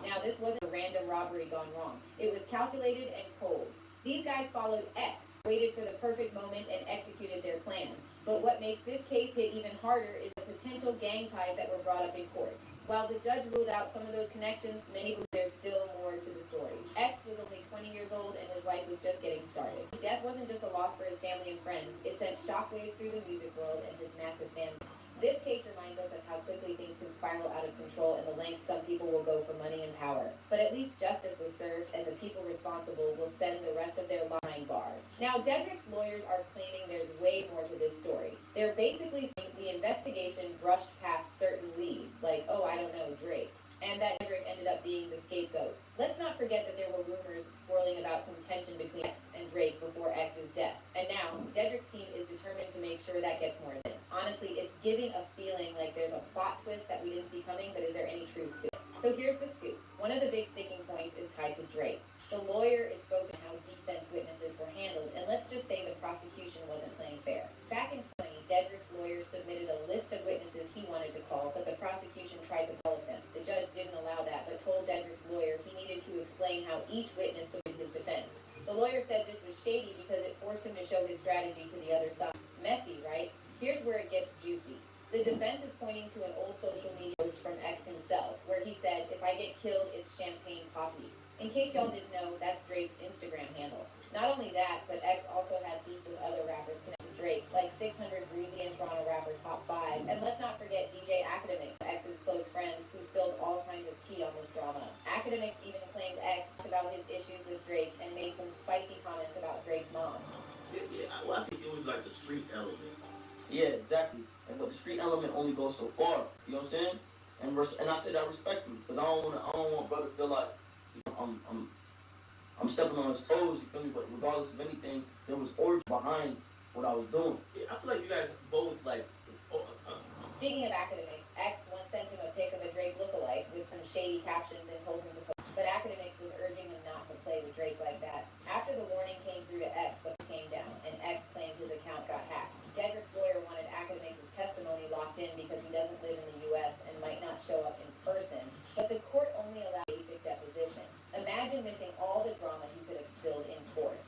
Now, this wasn't a random robbery gone wrong. It was calculated and cold. These guys followed X, waited for the perfect moment, and executed their plan. But what makes this case hit even harder is the potential gang ties that were brought up in court. While the judge ruled out some of those connections, many believe there's still more to the story. X was only 20 years old and his life was just getting started. His death wasn't just a loss for his family and friends, it sent shockwaves through the music world and his massive fan base. This case reminds us of how quickly things can spiral out of control and the lengths some people will go for money and power. But at least justice was served and the people responsible will spend the rest of their life behind bars. Now, Dedrick's lawyers are claiming there's way more to this story. They're basically saying the investigation brushed past certain leads, like, oh, I don't know, Drake, and that Dedrick ended up being the scapegoat. Let's not forget that there were rumors swirling about some tension between X and Drake before X's death. And now, Dedrick's team is determined to make sure that gets more attention. Honestly, it's giving a feeling like there's a plot twist that we didn't see coming, but is there any truth to it? So here's the scoop. One of the big sticking points is tied to Drake. The lawyer is spoken how defense witnesses were handled, and let's just say the prosecution wasn't playing fair. Back in 2020, Dedrick's lawyer submitted a list of witnesses he wanted to call, but the prosecution tried to call them. The judge didn't allow that, but told Dedrick's lawyer he needed to explain how each witness submitted his defense. The lawyer said this was shady because it forced him to show his strategy to the other side. Messy, right? Here's where it gets juicy. The defense is pointing to an old social media post from X himself, where he said, if I get killed, it's champagne poppy. In case y'all didn't know, that's Drake's Instagram handle. Not only that, but X also had beef with other rappers connected to Drake, like 600 Breezy and Toronto rapper Top 5. And let's not forget DJ Academics, X's close friends, who spilled all kinds of tea on this drama. Academics even claimed X about his issues with Drake and made some spicy comments about Drake's mom. Well, I think it was like the street element. Yeah, exactly. But the street element only goes so far. You know what I'm saying? And I say that respectfully, because I don't want brother to feel like I'm stepping on his toes. You feel me? But regardless of anything, there was origin behind what I was doing. I feel like you guys both like. Speaking of Academics, X once sent him a pic of a Drake lookalike with some shady captions and told him to post. But Academics was urging him not to play with Drake like that. After the warning came through to X, the came down, and X claimed his account got hacked. Dedrick's lawyer wanted Academics' testimony locked in because he doesn't live in the U.S. and might not show up in person, but the court only allowed basic deposition. Imagine missing all the drama he could have spilled in court.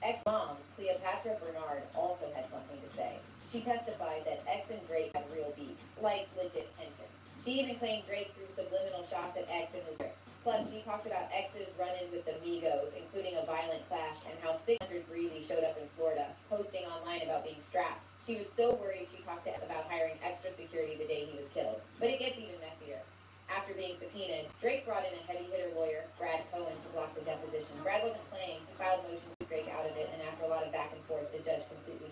Ex-mom, Cleopatra Bernard, also had something to say. She testified that X and Drake had real beef, like legit tension. She even claimed Drake threw subliminal shots at X in his lyrics. Plus, she talked about X's run-ins with the Migos, including a violent clash, and how 600 Breezy showed up in Florida, posting online about being strapped. She was so worried she talked to X about hiring extra security the day he was killed. But it gets even messier. After being subpoenaed, Drake brought in a heavy-hitter lawyer, Brad Cohen, to block the deposition. Brad wasn't playing. He filed motions to Drake out of it, and after a lot of back and forth, the judge completely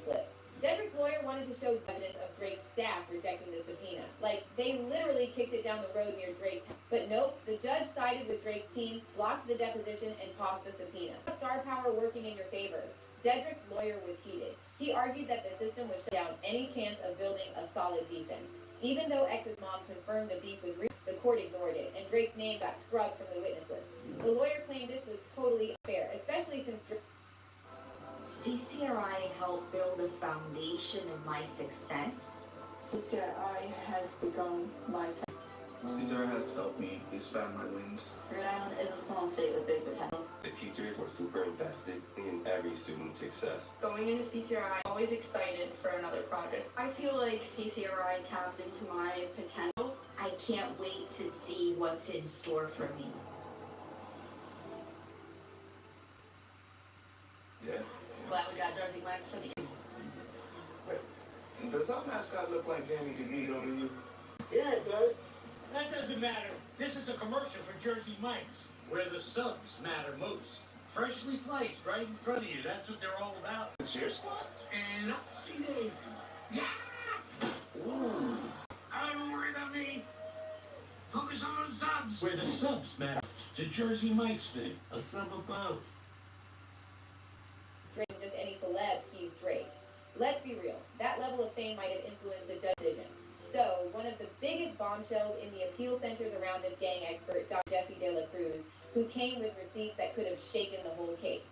They literally kicked it down the road near Drake's house. But nope, the judge sided with Drake's team, blocked the deposition, and tossed the subpoena. Star power working in your favor. Dedrick's lawyer was heated. He argued that the system would shut down any chance of building a solid defense. Even though X's mom confirmed the beef was real, the court ignored it, and Drake's name got scrubbed from the witness list. The lawyer claimed this was totally unfair, especially since CCRI helped build the foundation of my success. CCRI has become my success. CCRI has helped me expand my wings. Rhode Island is a small state with big potential. The teachers are super invested in every student's success. Going into CCRI, always excited for another project. I feel like CCRI tapped into my potential. I can't wait to see what's in store for me. Yeah. Glad we got Jersey Mike's for the Wait, does our mascot look like Danny DeVito to you? Yeah, it does. That doesn't matter. This is a commercial for Jersey Mike's, where the subs matter most. Freshly sliced right in front of you. That's what they're all about. The cheer squad? And see Dave. Yeah! Ooh. Don't worry about me. Focus on those subs. Where the subs matter. It's a Jersey Mike's thing. A sub above. Drake isn't just any celeb, he's Drake. Let's be real, that level of fame might have influenced the judge's decision. So, one of the biggest bombshells in the appeal centers around this gang expert, Dr. Jesse De La Cruz, who came with receipts that could have shaken the whole case.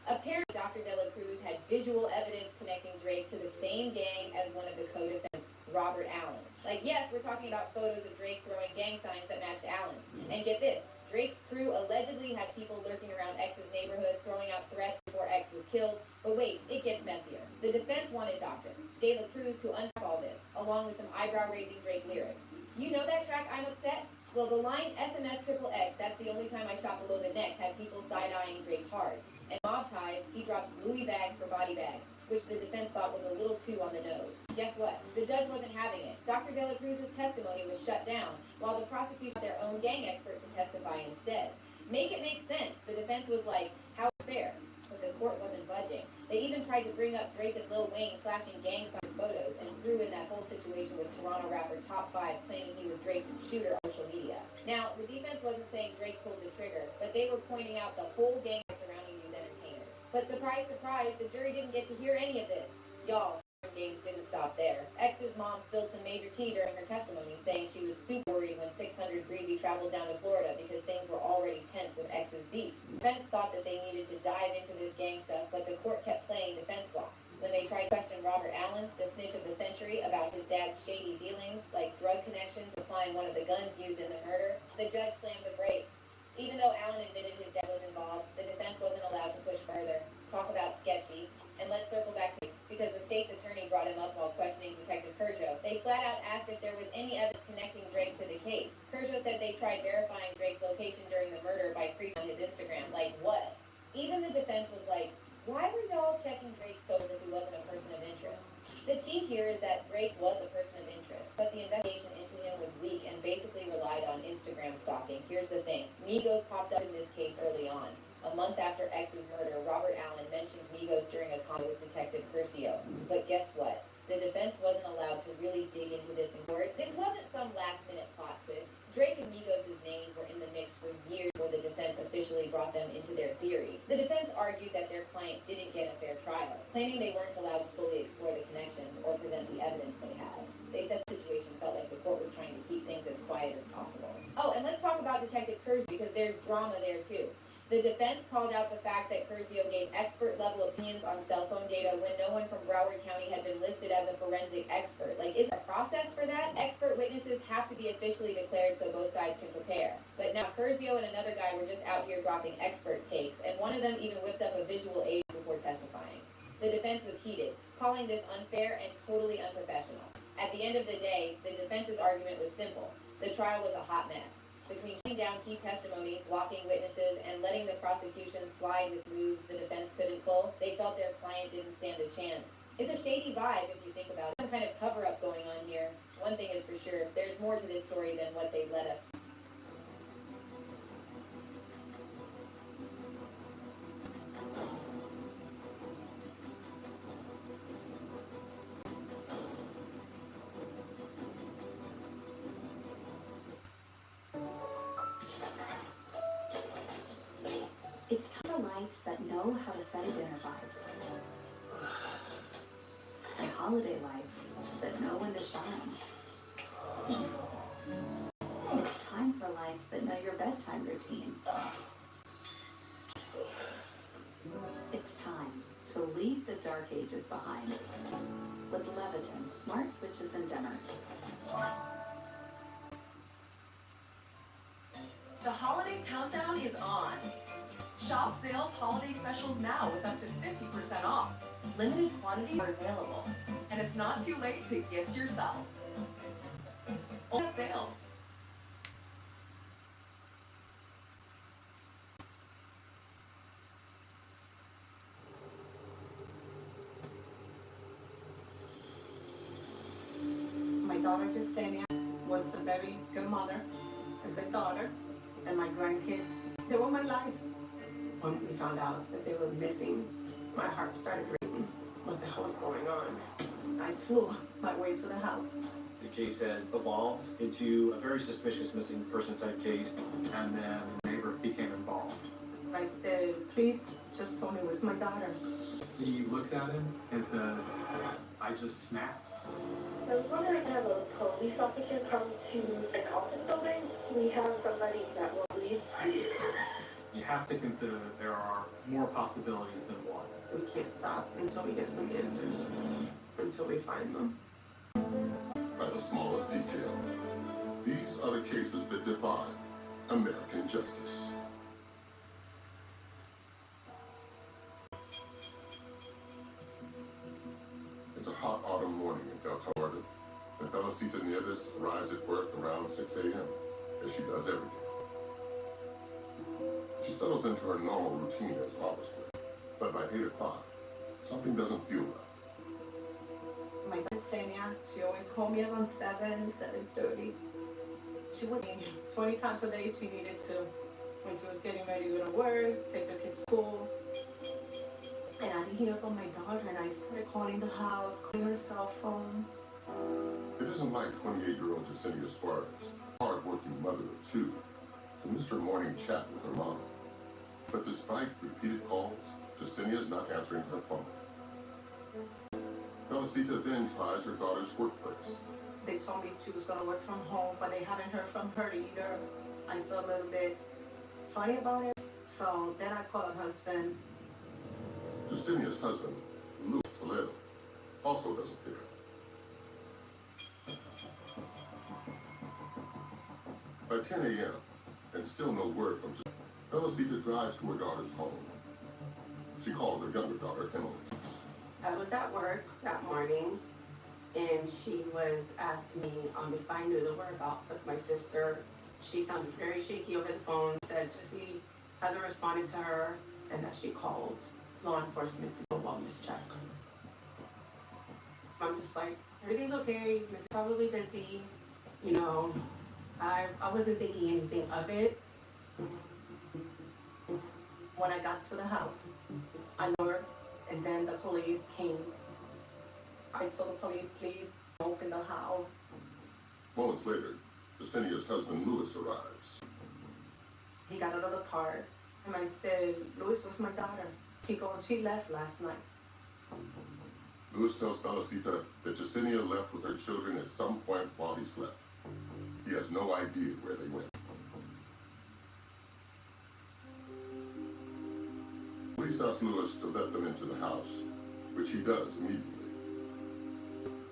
Apparently, Dr. De La Cruz had visual evidence connecting Drake to the same gang as one of the co-defendants, Robert Allen. Like, yes, we're talking about photos of Drake throwing gang signs that matched Allen's. And get this, Drake's crew allegedly had people lurking around X's neighborhood, throwing out threats before X was killed. But wait, it gets messier. The defense wanted Dr. De La Cruz to unpack all this, along with some eyebrow-raising Drake lyrics. You know that track, I'm Upset? Well, the line SMS XXX, that's the only time I shot below the neck, had people side-eyeing Drake hard. And Mob Ties, he drops Louis bags for body bags, which the defense thought was a little too on the nose. Guess what? The judge wasn't having it. Dr. De La Cruz's testimony was shut down, while the prosecution had their own gang expert to testify instead. Make it make sense. The defense was like, how fair? But the court wasn't budging. They even tried to bring up Drake and Lil Wayne flashing gang sign photos and threw in that whole situation with Toronto rapper Top 5 claiming he was Drake's shooter on social media. Now, the defense wasn't saying Drake pulled the trigger, but they were pointing out the whole gang surrounding these entertainers. But surprise, surprise, the jury didn't get to hear any of this. Y'all, games didn't stop there. X's mom spilled some major tea during her testimony, saying she was super worried when 600 Breezy traveled down to Florida because things were already tense with X's beefs. Defense thought that they needed to dive into this gang stuff, but the court kept playing defense block. When they tried to question Robert Allen, the snitch of the century, about his dad's shady dealings, like drug connections, supplying one of the guns used in the murder, the judge slammed the brakes. Even though Allen admitted his dad was involved, the defense wasn't allowed to push further. Talk about sketchy. And let's circle back to because the state's attorney brought him up while questioning Detective Kerjo. They flat out asked if there was any evidence connecting Drake to the case. Kerjo said they tried verifying Drake's location during the murder by creeping on his Instagram. Like, what? Even the defense was like, why were y'all checking Drake's photos if he wasn't a person of interest? The tea here is that Drake was a person of interest, but the investigation into him was weak and basically relied on Instagram stalking. Here's the thing. Migos popped up in this case early on. A month after X's murder, Robert Allen mentioned Migos during a call with Detective Curcio. But guess what? The defense wasn't allowed to really dig into this in court. This wasn't some last-minute plot twist. Drake and Migos' names were in the mix for years before the defense officially brought them into their theory. The defense argued that their client didn't get a fair trial, claiming they weren't allowed to fully explore the connections or present the evidence they had. They said the situation felt like the court was trying to keep things as quiet as possible. Oh, and let's talk about Detective Curcio because there's drama there too. The defense called out the fact that Curcio gave expert-level opinions on cell phone data when no one from Broward County had been listed as a forensic expert. Like, is there a process for that? Expert witnesses have to be officially declared so both sides can prepare. But now Curcio and another guy were just out here dropping expert takes, and one of them even whipped up a visual aid before testifying. The defense was heated, calling this unfair and totally unprofessional. At the end of the day, the defense's argument was simple. The trial was a hot mess. Between shutting down key testimony, blocking witnesses, and letting the prosecution slide with moves the defense couldn't pull, they felt their client didn't stand a chance. It's a shady vibe if you think about it. Some kind of cover-up going on here. One thing is for sure, there's more to this story than what they let us. lights that know how to set a dinner vibe. And holiday lights that know when to shine. It's time for lights that know your bedtime routine. It's time to leave the dark ages behind with Leviton's smart switches and dimmers. The holiday countdown is on. Shop Zales holiday specials now with up to 50% off. Limited quantities are available, and it's not too late to gift yourself. Only at Zales. My daughter Jasenia was a very good mother, a good daughter, and my grandkids, they were my life. When we found out that they were missing, my heart started breaking. What the hell was going on? I flew my way to the house. The case had evolved into a very suspicious missing person type case, and then the neighbor became involved. I said, please just tell me where's my daughter. He looks at him and says, I just snapped. I was wondering, have a police officer come to the office building? We have somebody that will leave. You have to consider that there are more possibilities than one. We can't stop until we get some answers, until we find them. By the smallest detail, these are the cases that define American justice. It's a hot autumn morning in Delta, Florida, and Felicita Nieves arrives at work around 6 a.m., as she does every day. She settles into her normal routine as an office clerk, but by 8 o'clock, something doesn't feel right. My daughter Senia, she always called me around 7:30. She would 20 times a day she needed to, when she was getting ready to go to work, take the kids to school. And I didn't hear from my daughter, and I started calling the house, calling her cell phone. It isn't like 28-year-old Jasenia Suarez, hard-working mother of two, to miss her morning chat with her mom. But despite repeated calls, Jasenia is not answering her phone. Felicita then tries her daughter's workplace. They told me she was going to work from home, but they haven't heard from her either. I felt a little bit funny about it. So then I called her husband. Jasenia's husband, Toledo, also doesn't pick up. By 10 a.m., and still no word from Jasenia, Felicita drives to her daughter's home. She calls her younger daughter, Emily. I was at work that morning, and she was asking me if I knew the whereabouts of my sister. She sounded very shaky over the phone, said Jessie hasn't responded to her, and that she called law enforcement to do a wellness check. I'm just like, everything's okay, Miss probably busy. You know, I wasn't thinking anything of it. When I got to the house, I know her, and then the police came. I told the police, please open the house. Moments later, Jasenia's husband, Louis, arrives. He got out of the car, and I said, Louis, where's my daughter? He goes, she left last night. Louis tells Felicita that Jasenia left with her children at some point while he slept. He has no idea where they went. Police ask Louis to let them into the house, which he does immediately.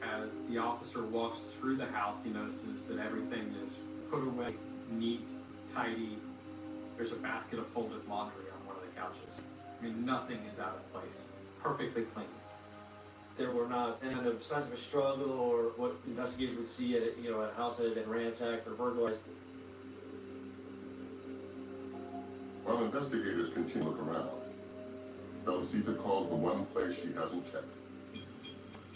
As the officer walks through the house, he notices that everything is put away, neat, tidy. There's a basket of folded laundry on one of the couches. I mean, nothing is out of place. Perfectly clean. There were not any kind of signs of a struggle or what investigators would see at a house that had been ransacked or burglarized. While investigators continue to look around, Felicita calls the one place she hasn't checked.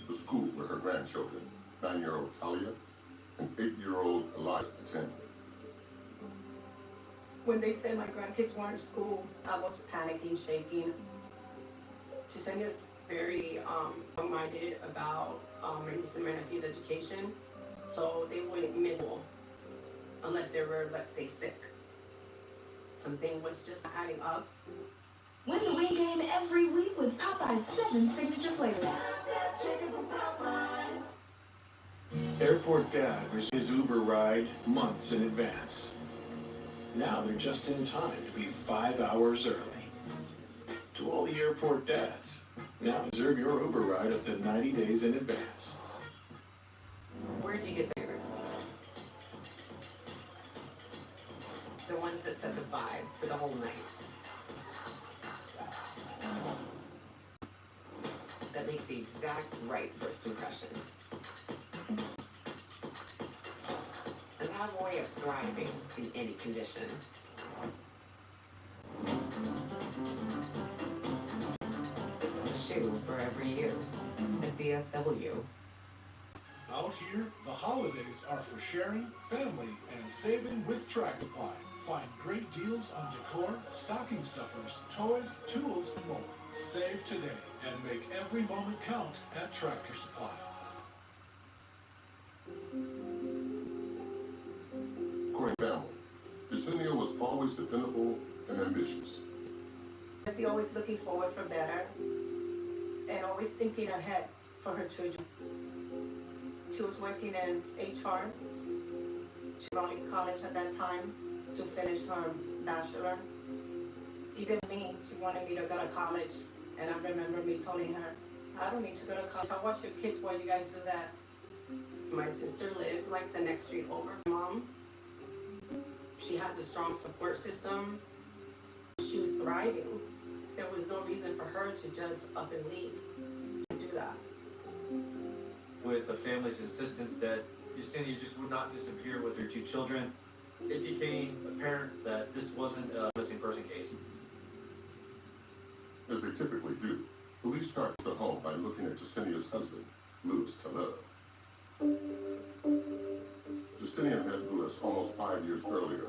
The school where her grandchildren, 9-year-old Talia and 8-year-old Elijah, attend. When they said my grandkids weren't in school, I was panicking, shaking. Jasenia's very minded about my niece and my nephew's education, so they wouldn't miss school unless they were, let's say, sick. Something was just adding up. Win the wing game every week with Popeye's 7 signature flavors. Airport Dad received his Uber ride months in advance. Now they're just in time to be 5 hours early. To all the airport dads, now reserve your Uber ride up to 90 days in advance. Where'd you get those? The ones that set the vibe for the whole night. That make the exact right first impression. And have a way of thriving in any condition. A shoe for every you. At DSW. Out here, the holidays are for sharing, family, and saving with Tractor Supply. Find great deals on decor, stocking stuffers, toys, tools, and more. Save today and make every moment count at Tractor Supply. Growing family, Yesenia was always dependable and ambitious. She always looking forward for better and always thinking ahead for her children. She was working in HR. She was in college at that time to finish her bachelor. Even me, she wanted me to go to college, and I remember me telling her, I don't need to go to college. I'll watch your kids while you guys do that. My sister lived like the next street over. Mom, she has a strong support system. She was thriving. There was no reason for her to just up and leave and do that. With the family's insistence that Yesenia just would not disappear with her 2 children, it became apparent that this wasn't a missing person case. As they typically do, police start the home by looking at Yesenia's husband, Louis Toledo. Yesenia met Louis almost 5 years earlier,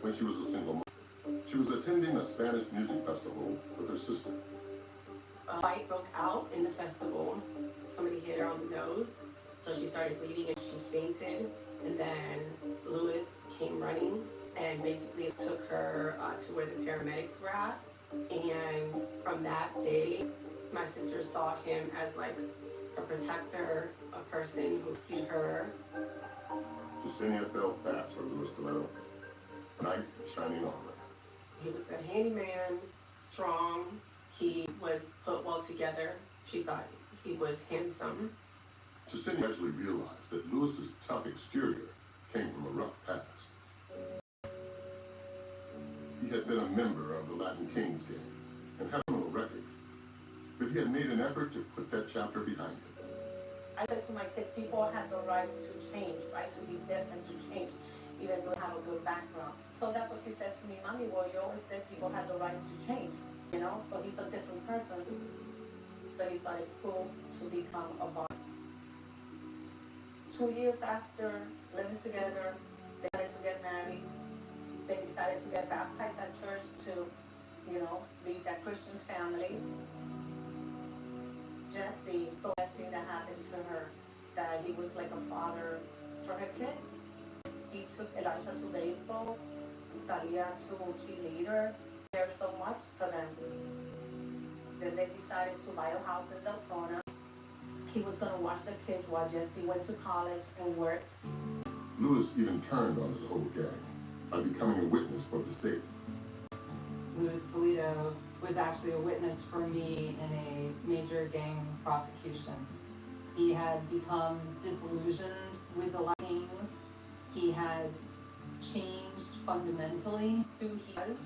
when she was a single mom. She was attending a Spanish music festival with her sister. A fight broke out in the festival. Somebody hit her on the nose, so she started bleeding and she fainted. And then Louis came running and basically took her to where the paramedics were at. And from that day, my sister saw him as like a protector, a person who rescued her. Yesenia fell fast for Louis Toledo, a knight in shining armor. He was a handyman, strong. He was put well together. She thought he was handsome. Yesenia actually realized that Louis's tough exterior came from a rough past. He had been a member of the Latin Kings gang and had a criminal record, but he had made an effort to put that chapter behind him. I said to my kids, people have the rights to change, right? To be different, to change, even though they have a good background. So that's what she said to me, Mommy, well, you always said people have the rights to change, you know? So he's a different person. So he started school to become a bar. 2 years after living together, they started to get married. They decided to get baptized at church to, you know, be that Christian family. Jesse, the best thing that happened to her, that he was like a father for her kids. He took Elisha to baseball, Talia to cheerleader, cared so much for them. Then they decided to buy a house in Deltona. He was going to watch the kids while Jesse went to college and worked. Louis even turned on his whole gang by becoming a witness for the state. Louis Toledo was actually a witness for me in a major gang prosecution. He had become disillusioned with the Kings. He had changed fundamentally who he was,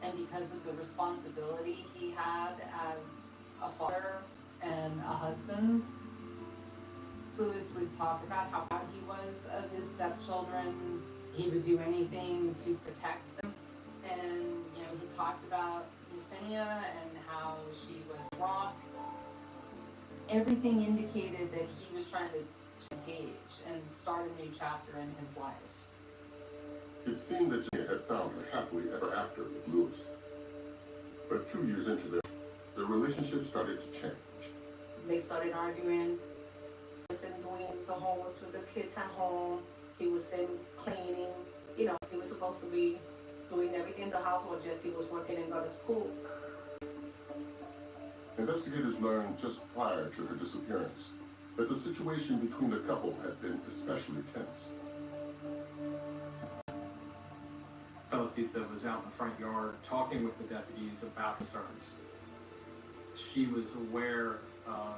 and because of the responsibility he had as a father and a husband. Louis would talk about how proud he was of his stepchildren. He would do anything to protect them. And, you know, he talked about Yesenia and how she was rock. Everything indicated that he was trying to turn the page and start a new chapter in his life. It seemed that Yesenia had found her happily ever after with Louis. But 2 years into their relationship started to change. They started arguing. He was doing the homework with the kids at home. He was then cleaning. You know, he was supposed to be doing everything in the house while Jesse was working and go to school. Investigators learned just prior to her disappearance that the situation between the couple had been especially tense. Felicita was out in the front yard talking with the deputies about concerns. She was aware of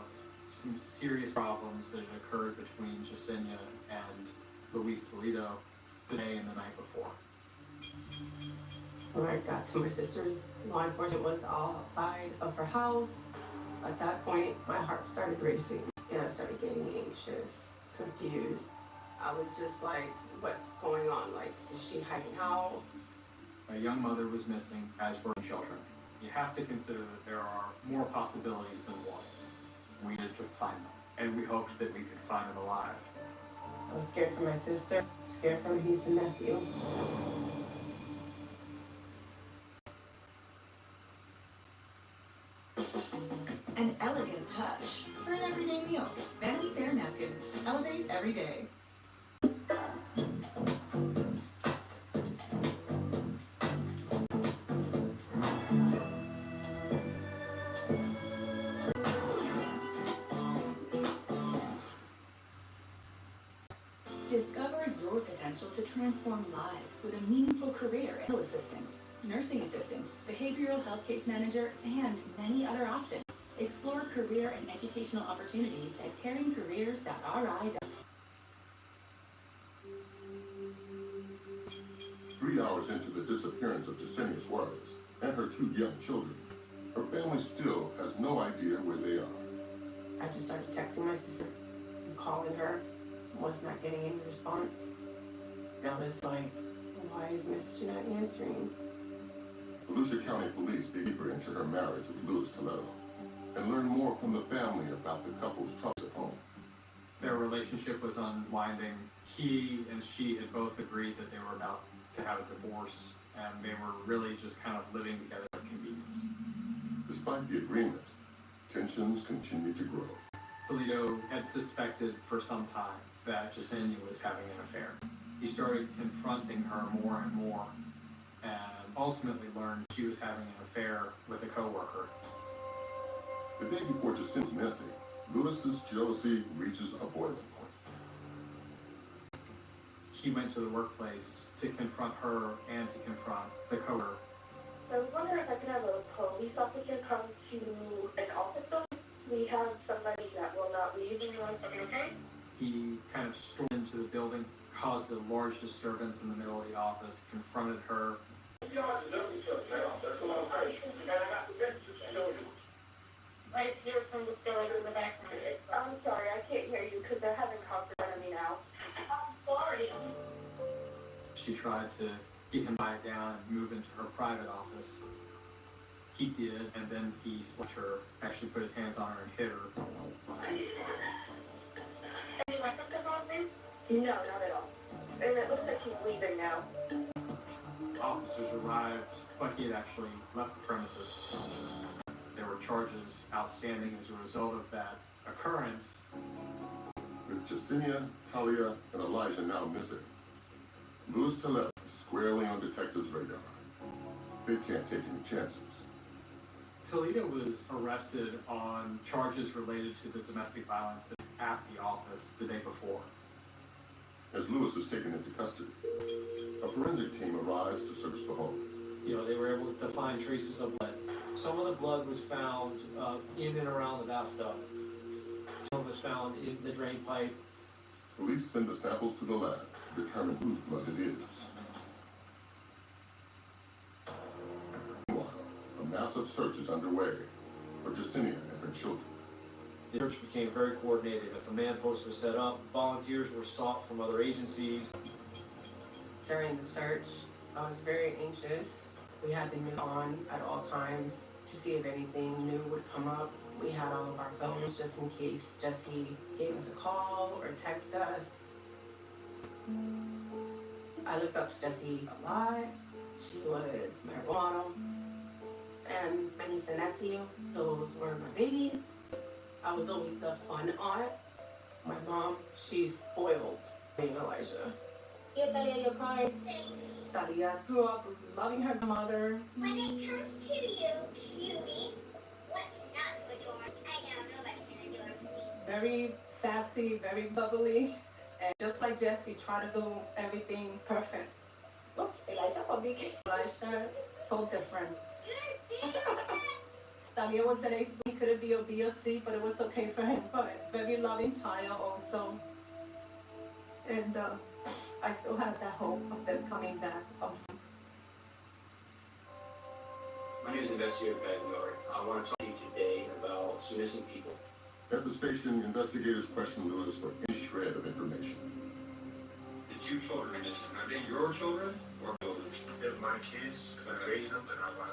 some serious problems that had occurred between Jasenia and Luis Toledo the day and the night before. When I got to my sister's, law enforcement was outside of her house. At that point, my heart started racing and I started getting anxious, confused. I was just like, what's going on? Like, is she hiding out? A young mother was missing, as were children. You have to consider that there are more possibilities than one. We needed to find them, and we hoped that we could find them alive. I was scared for my sister, scared for my niece and nephew. An elegant touch for an everyday meal. Vanity Fair napkins. Elevate every day. Discover your potential to transform lives with a meaningful career as a assistant, nursing assistant, behavioral health case manager, and many other options. Explore career and educational opportunities at caringcareers.ri. 3 hours into the disappearance of Jasenia Suarez and her 2 young children, her family still has no idea where they are. I just started texting my sister and calling her. Was not getting any response. I was like, why is my sister not answering? Volusia County Police dig deeper into her marriage with Luis Toledo and learn more from the family about the couple's troubles at home. Their relationship was unwinding. He and she had both agreed that they were about to have a divorce, and they were really just kind of living together for convenience. Despite the agreement, tensions continue to grow. Toledo had suspected for some time that Jasenia was having an affair. He started confronting her more and more, and ultimately learned she was having an affair with a coworker. The day before Jasenia's missing, Luis's jealousy reaches a boiling point. He went to the workplace to confront her and to confront the coworker. I was wondering if I could have a police officer come to an office building. We have somebody that will not leave in your okay? He kind of stormed into the building, caused a large disturbance in the middle of the office, confronted her. Right here from the building in the background. I'm sorry, I can't hear you because they're having cops in front of me now. I'm sorry. She tried to get him back down and move into her private office. He did, and then he slapped her, actually put his hands on her and hit her. Any weapons involved there? No, not at all. And it looks like he's leaving now. Officers arrived, but he had actually left the premises. There were charges outstanding as a result of that occurrence. With Jasenia, Talia, and Elijah now missing, Luis Toledo is squarely on detectives' radar. They can't take any chances. Toledo was arrested on charges related to the domestic violence at the office the day before. As Luis is taken into custody, a forensic team arrives to search the home. You know, they were able to find traces of blood. Some of the blood was found in and around the bathtub. Some was found in the drain pipe. Police send the samples to the lab to determine whose blood it is. Meanwhile, a massive search is underway for Jasenia and her children. The search became very coordinated. A command post was set up. Volunteers were sought from other agencies. During the search, I was very anxious. We had the news on at all times to see if anything new would come up. We had all of our phones just in case Jesse gave us a call or text us. I looked up to Jesse a lot. She was my role model. And my niece and nephew, those were my babies. I was always the fun aunt. My mom, she's spoiled being Elijah. Here, Talia, your card. Talia grew up loving her mother. When it comes to you, cutie, What's not to adore? I know nobody can adore me. Very sassy, very bubbly, and just like Jesse, try to do everything perfect. Oops, Elijah Public. Elijah, so different. Stamia was an ace. He couldn't be a B or C, but it was okay for him. But very loving child also. And I still have that hope of them coming back. My name is Investigator Bagnard. I want to talk to you today about some missing people. At the station, investigators questioned Lewis for any shred of information. The two children are missing. Are they your children or children? They're my kids. I raised them, but not my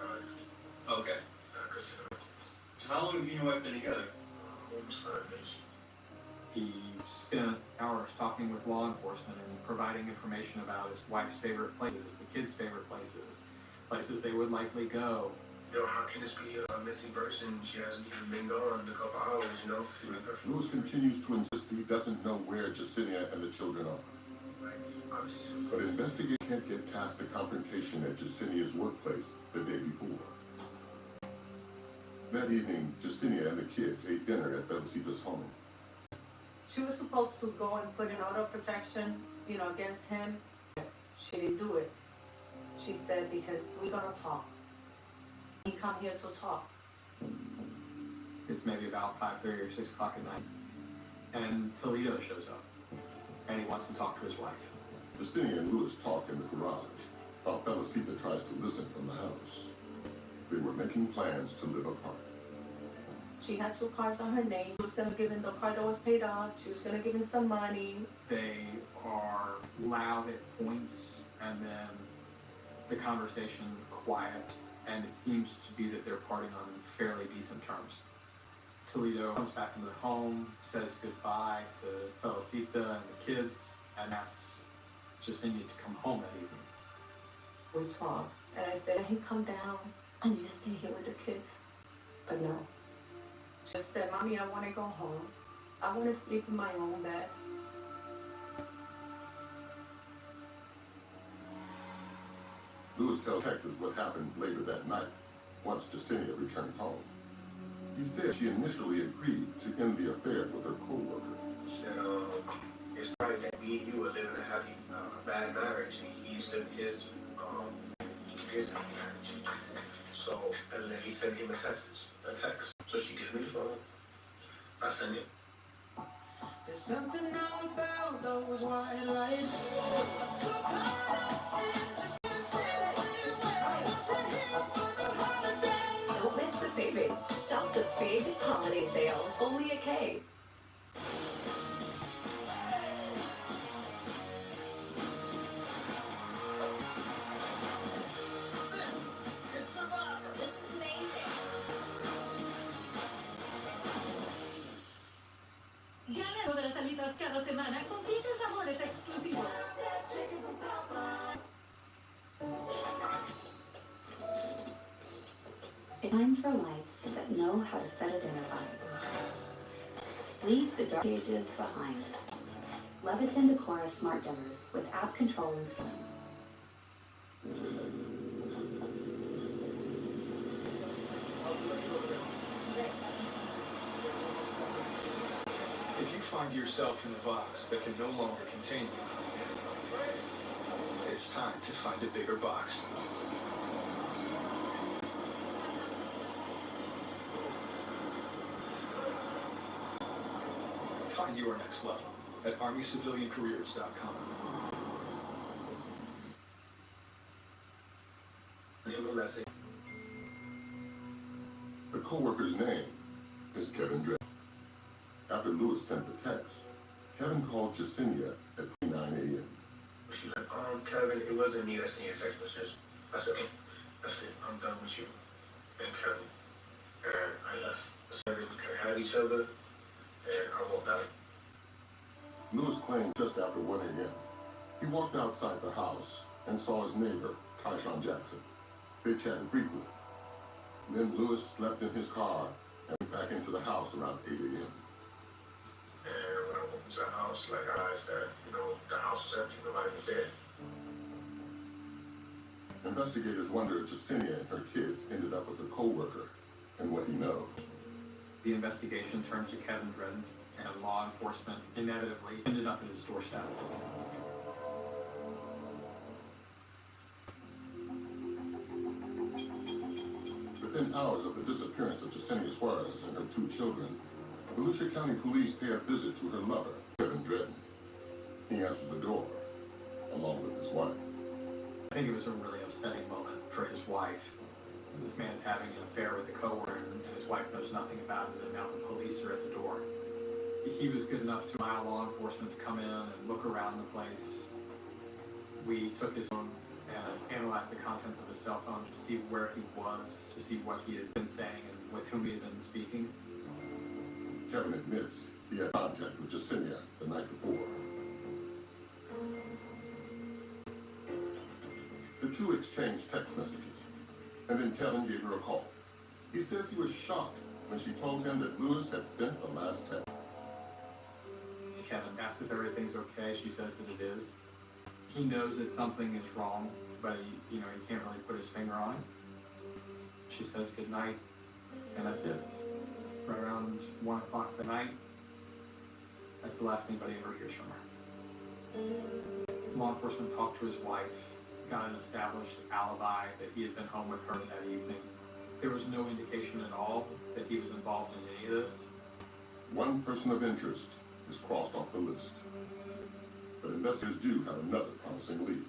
Okay. So how long have you and your wife been together? Almost 5 days. He spent hours talking with law enforcement and providing information about his wife's favorite places, the kids' favorite places, places they would likely go. Yo, how can this be a missing person? She hasn't even been gone a couple hours, you know? Lewis continues to insist he doesn't know where Jacinia and the children are. But investigators can't get past the confrontation at Jacinia's workplace the day before. That evening, Jacinia and the kids ate dinner at Felicita's home. She was supposed to go and put an order of protection, against him. She didn't do it. She said, because we're gonna talk. He come here to talk. It's maybe about 5:30 or 6 o'clock at night. And Toledo shows up. And he wants to talk to his wife. Jacinia and Lewis talk in the garage, while Felicita tries to listen from the house. They were making plans to live apart. She had 2 cars on her name. She was gonna give him the car that was paid off. She was gonna give him some money. They are loud at points, and then the conversation quiet, and it seems to be that they're parting on fairly decent terms. Toledo comes back into the home, says goodbye to Felicita and the kids, and asks Jacinia to come home that evening. We talked, and I said, hey, come down, and you stay here with the kids. But no. She said, Mommy, I want to go home. I want to sleep in my own bed. Lewis tells detectives what happened later that night, once Jacinia returned home. He said she initially agreed to end the affair with her co-worker. She said, it's right that me and you are living a happy, bad marriage, and he's living his happy marriage. So, and then he sent him a text. So she gives me the phone. I send it. There's something now about those white lights. So don't miss the savings. Shop the big holiday sale, only at K. Gana de las salidas cada semana con 15 sabores exclusivos. It's time for lights that know how to set a dinner vibe. Leave the dark ages behind. Leviton Decora Smart Dimmers with app control and scaling. If you find yourself in a box that can no longer contain you, it's time to find a bigger box. Find your next level at ArmyCivilianCareers.com. The co-worker's name is Kevin Drake. After Lewis sent the text, Kevin called Jacinia at 9 a.m. She's like, Kevin, it wasn't me that sent your text message. I said, I'm done with you and Kevin. And I left. I said we could have each other, and I walked out. Lewis claimed just after 1 a.m. He walked outside the house and saw his neighbor, Tyshawn Jackson. They chatted briefly. Then Lewis slept in his car and went back into the house around 8 a.m. And when I went into the house, I realized that, the house was empty, nobody was there. Investigators wonder if Jacinia and her kids ended up with a co-worker and what he knows. The investigation turned to Kevin Dredden, and law enforcement inevitably ended up at his doorstep. Within hours of the disappearance of Yesenia Suarez and her 2 children, Volusia County Police pay a visit to her lover, Kevin Dredden. He answers the door, along with his wife. I think it was a really upsetting moment for his wife. This man's having an affair with a coworker, and his wife knows nothing about it, and now the police are at the door. He was good enough to allow law enforcement to come in and look around the place. We took his phone and analyzed the contents of his cell phone to see where he was, to see what he had been saying and with whom he had been speaking. Kevin admits he had contact with Yesenia the night before. The two exchanged text messages, and then Kevin gave her a call. He says he was shocked when she told him that Lewis had sent the last text. Kevin asks if everything's okay. She says that it is. He knows that something is wrong, but he can't really put his finger on it. She says good night, and that's it. Right around 1 o'clock that night, that's the last anybody ever hears from her. Law enforcement talked to his wife, got an established alibi that he had been home with her that evening. There was no indication at all that he was involved in any of this. One person of interest is crossed off the list. But investigators do have another promising lead.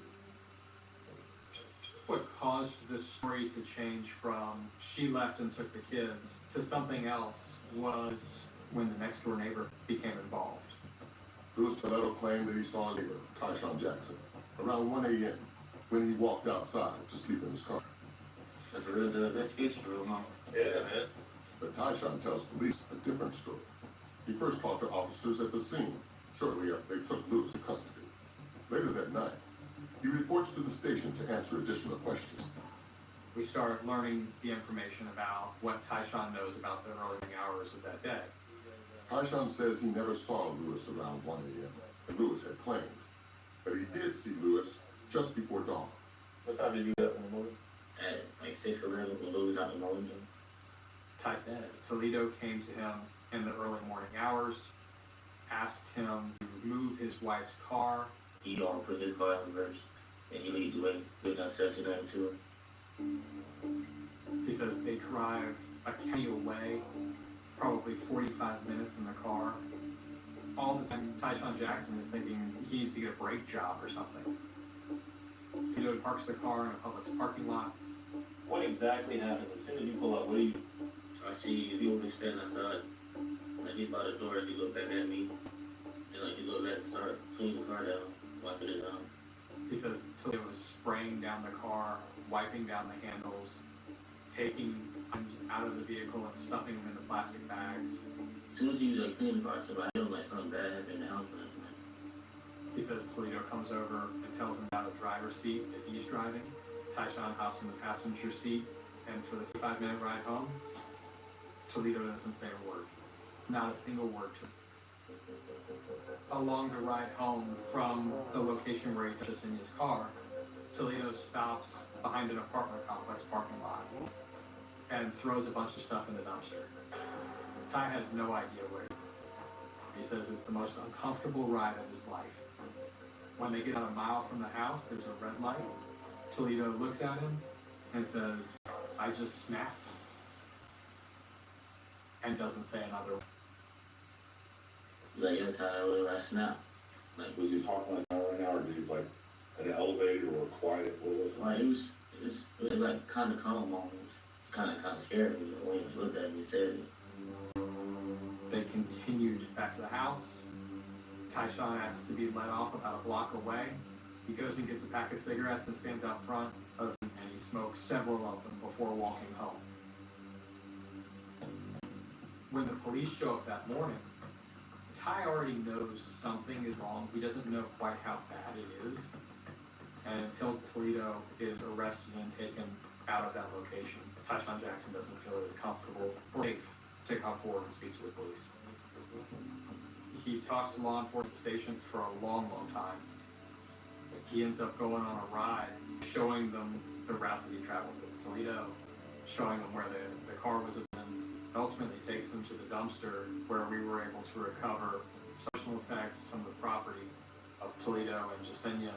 What caused this story to change from she left and took the kids to something else was when the next door neighbor became involved. Louis Toledo claimed that he saw his neighbor, Tyshawn Jackson, around 1 a.m. when he walked outside to sleep in his car. That's a real investigation drill, huh? Yeah, man. But Tyshawn tells police a different story. He first talked to officers at the scene, shortly after they took Lewis to custody. Later that night, he reports to the station to answer additional questions. We started learning the information about what Tyshawn knows about the early hours of that day. Tyshawn says he never saw Lewis around 1 a.m., and Lewis had claimed. But he did see Lewis just before dawn. What time did you get up in the morning? At like 6:11 when Lewis out in the morning. Ty said Toledo came to him in the early morning hours, asked him to move his wife's car. He don't put his car in reverse, and he leads the way. Good not searching that to her. He says they drive a county away, probably 45 minutes in the car. All the time, Tyshawn Jackson is thinking he needs to get a brake job or something. Toledo parks the car in a Publix parking lot. What exactly happened? As soon as you pull up, what do you? I see you over standing outside. Like he's by the door, he look back at me. And like he look back and start cleaning the car down, wiping it down. He says Toledo was spraying down the car, wiping down the handles, taking items out of the vehicle and stuffing them into plastic bags. As soon as you like clean the car, somebody feels like something bad happened in the house. He says Toledo comes over and tells him about the driver's seat that he's driving. Tyshawn hops in the passenger seat, and for the 5-minute ride home, Toledo doesn't say a word. Not a single word to him. Along the ride home from the location where he just in his car, Toledo stops behind an apartment complex parking lot and throws a bunch of stuff in the dumpster. Ty has no idea where. He says it's the most uncomfortable ride of his life. When they get out a mile from the house, there's a red light. Toledo looks at him and says, "I just snapped," and doesn't say another word. He's like, "Yo, Tyler, I snapped." Like, was he talking like that right now, or did he like an elevator or quiet? What was it? Like, it was like kind of calm almost. Kind of scared me when he looked at me and said it. They continued back to the house. Tyshawn asks to be let off about a block away. He goes and gets a pack of cigarettes and stands out front, and he smokes several of them before walking home. When the police show up that morning, Ty already knows something is wrong. He doesn't know quite how bad it is. And until Toledo is arrested and taken out of that location, Tyshawn Jackson doesn't feel as comfortable or safe to come forward and speak to the police. He talks to law enforcement station for a long, long time. He ends up going on a ride, showing them the route that he traveled with. Toledo showing them where the car was, and ultimately takes them to the dumpster where we were able to recover personal effects, some of the property of Toledo and Jasenia.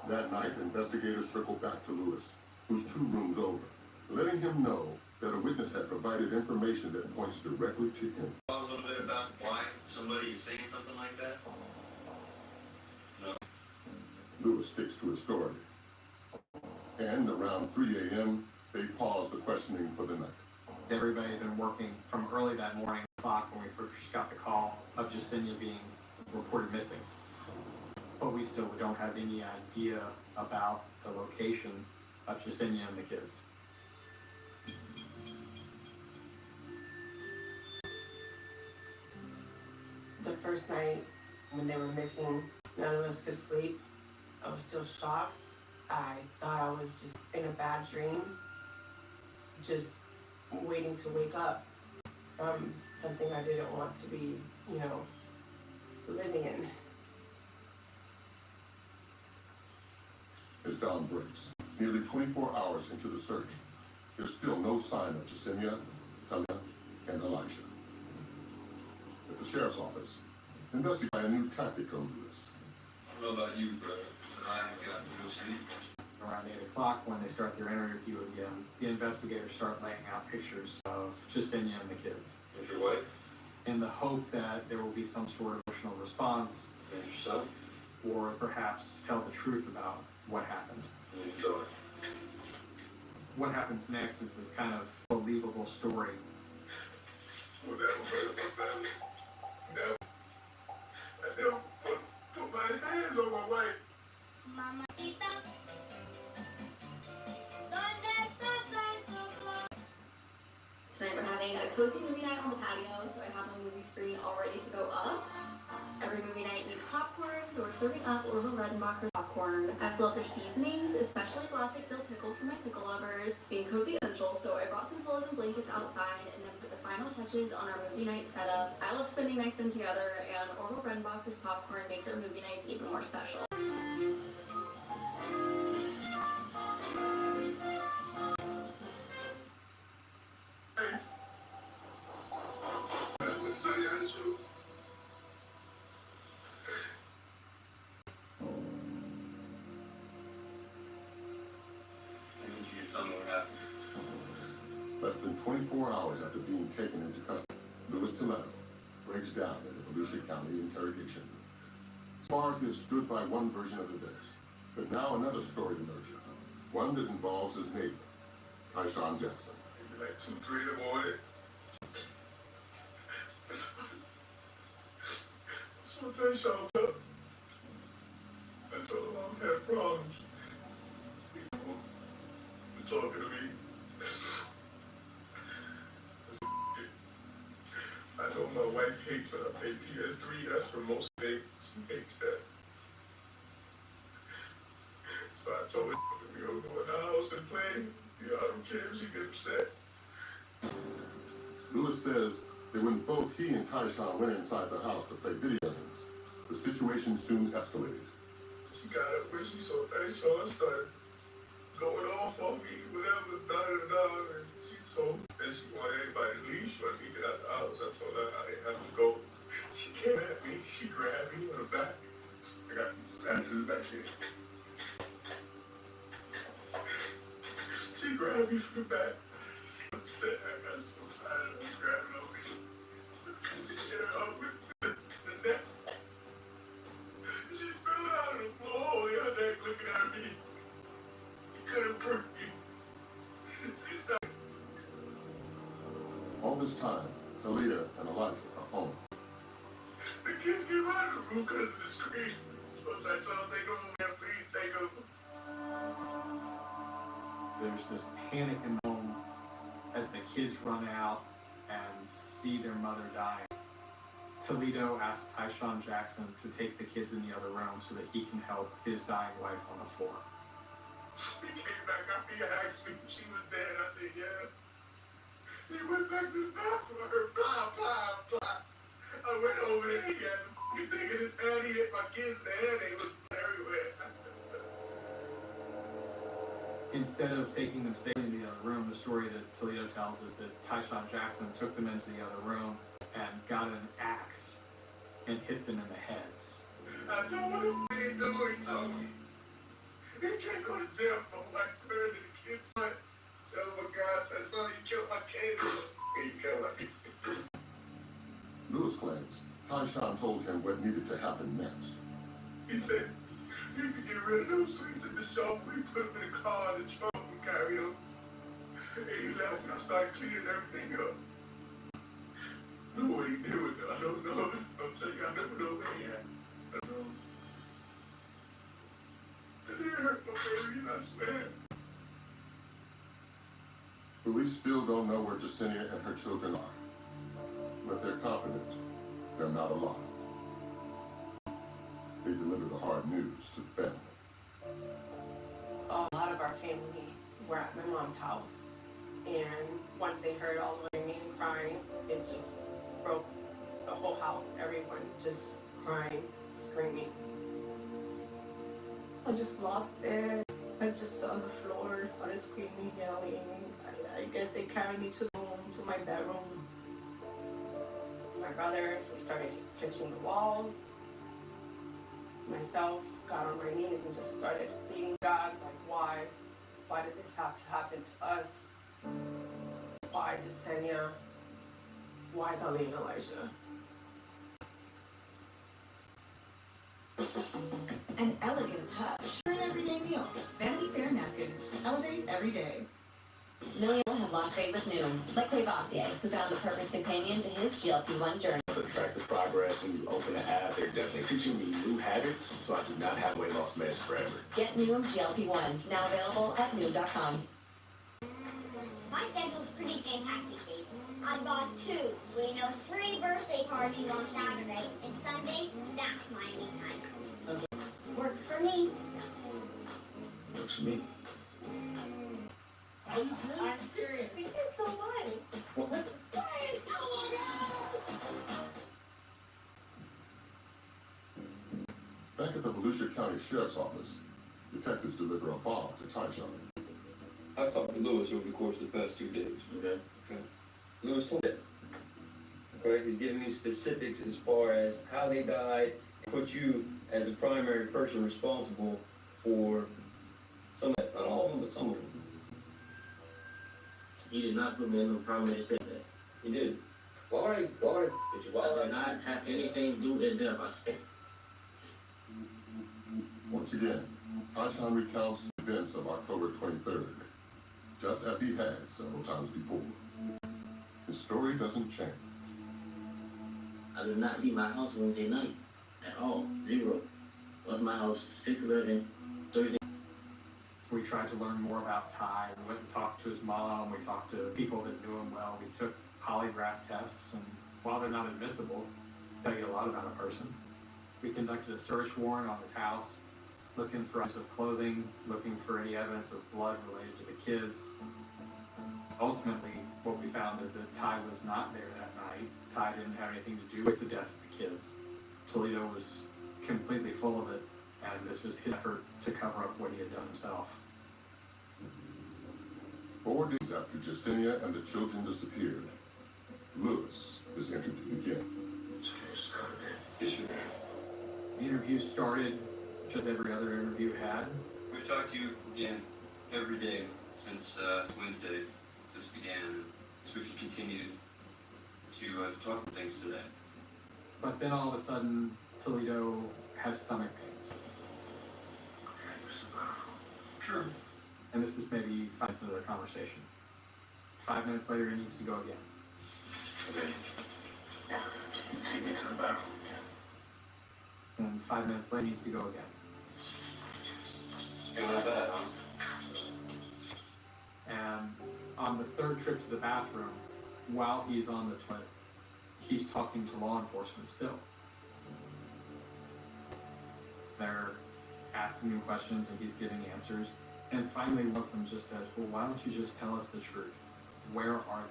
That night, investigators circled back to Lewis, who's 2 rooms over, letting him know that a witness had provided information that points directly to him. Talk a little bit about why somebody is saying something like that? No. Lewis sticks to his story. And around 3 a.m., they paused the questioning for the night. Everybody had been working from early that morning clock when we first got the call of Jasenia being reported missing. But we still don't have any idea about the location of Jasenia and the kids. The first night when they were missing, none of us could sleep. I was still shocked. I thought I was just in a bad dream, just waiting to wake up from something I didn't want to be, living in. As dawn breaks, nearly 24 hours into the search, there's still no sign of Jasenia, Talia, and Elijah. At the sheriff's office, investigate a new tactic on Lewis. I don't know about you, but I haven't gotten real sleep. Around 8 o'clock, when they start their interview again, the investigators start laying out pictures of Jasenia and the kids. With your wife? In the hope that there will be some sort of emotional response. And yourself? Or perhaps tell the truth about what happened. What happens next is this kind of believable story. Well, I never put my hands on my wife. Mamacita, ¿dónde está Santo Claus? Tonight we're having a cozy movie night on the patio, so I have my movie screen all ready to go up. Every movie night needs popcorn, so we're serving up Orville Redenbacher's popcorn. I also love their seasonings, especially classic dill pickle for my pickle lovers. Being cozy essential, so I brought some pillows and blankets outside, and then put the final touches on our movie night setup. I love spending nights in together, and Orville Redenbacher's popcorn makes our movie nights even more special. Less than 24 hours after being taken into custody, Lewis Toledo breaks down in the Volusia County interrogation. So far, he has stood by one version of events, but now another story emerges, one that involves his neighbor, Tyshawn Jackson. Maybe like 2, 3 in the morning. So Tyshawn up. I told him I had problems. People were talking to me. I know my wife hates when I play PS3. That's for most days. She hates that. So I told her we go in the house and play. I don't care if she gets upset. Lewis says that when both he and Tyshawn went inside the house to play video games, the situation soon escalated. She got up when she saw Tyshawn started going off on me, whatever, and she told me that she wanted everybody to leave. She wanted me to get out the house. I told her I didn't have to go. She came at me. She grabbed me on the back. I got these scratches back here. She grabbed me from the back. She upset. I got so tired of her grabbing on me. She hit her up with the neck. She fell out of the floor, her neck looking at me. He couldn't breathe. She stopped. All this time, Talia and Elijah are home. The kids came out of the room because of the screams. So Tyshawn, take over, man, please take over. There's this panic in the home as the kids run out and see their mother die. Toledo asked Tyshawn Jackson to take the kids in the other room so that he can help his dying wife on the floor. He came back after he asked me if she was dead. I said, yeah. He went back to the bathroom. I heard blah, blah, blah. I went over there. He had the thing in his hand. He hit my kids in the head. They was everywhere. Instead of taking them safely into the other room, the story that Toledo tells is that Tyshawn Jackson took them into the other room and got an axe and hit them in the heads. I told him what he do, he told me. He can't go to jail for like murder the kid's son. Tell him a God, son, you killed my kid. He killed my kid. Lewis claims Tyshawn told him what needed to happen next. He said, you can get rid of those sweets at the shop. We put them in the car in the trunk and carry them. And he left and I started cleaning everything up. Knew what he did with it. I don't know. I'm telling you, I never know where he at. I don't know. It didn't hurt my baby, I swear. Police still don't know where Jasenia and her children are, but they're confident they're not alive. They deliver the hard news to the family. A lot of our family were at my mom's house, and once they heard all the women crying, it just broke the whole house. Everyone just crying, screaming. I just lost it. I just fell on the floor, started screaming, yelling. I guess they carried me to the room, to my bedroom. My brother, he started pinching the walls. Myself got on my knees and just started pleading God, like, why? Why did this have to happen to us? Why Jasenia? Why Dolly and Elijah? An elegant touch for an everyday meal. Vanity Fair napkins. Elevate every day. Millions have lost faith with Noom, like Clay Bossier, who found the perfect companion to his GLP-1 journey. To track the progress when you open the app, they're definitely teaching me new habits, so I do not have weight loss meds forever. Get Noom GLP-1, now available at Noom.com. My schedule's pretty jam-packed these days. I've got 3 birthday parties on Saturday, and Sunday, that's my me time. Works for me. Works for me. I'm serious. Thank you so much. Let's play. Back at the Volusia County Sheriff's Office, detectives deliver a bomb to Tyshawn. I talked to Lewis over the course of the past 2 days. Okay. Lewis told me. Okay, he's giving me specifics as far as how they died, and put you as the primary person responsible for some of that. Not all of them, but some of them. He did not put me in no prominent state. He did. Why did not have anything to do with death? I said. Once again, Tyshawn recounts the events of October 23rd, just as he had several times before. His story doesn't change. I did not leave my house Wednesday night at all. 0. Left my house 6:11 Thursday. We tried to learn more about Ty. We went and talked to his mom. We talked to people that knew him well. We took polygraph tests, and while they're not admissible, they tell you a lot about a person. We conducted a search warrant on his house, looking for items of clothing, looking for any evidence of blood related to the kids. Ultimately, what we found is that Ty was not there that night. Ty didn't have anything to do with the death of the kids. Toledo was completely full of it, and this was his effort to cover up what he had done himself. 4 days after Jasenia and the children disappeared, Lewis is interviewed again. The interview started just as every other interview had. We've talked to you again every day since Wednesday this began, so we can continue to talk about things today. But then all of a sudden, Toledo has stomach pains. Sure. And this is maybe 5 minutes into the conversation. 5 minutes later, he needs to go again. Okay. He gets in the bathroom. And 5 minutes later, he needs to go again. It was bad, huh? And on the 3rd trip to the bathroom, while he's on the toilet, he's talking to law enforcement still. They're asking him questions and he's giving answers. And finally, one of them just says, well, why don't you just tell us the truth? Where are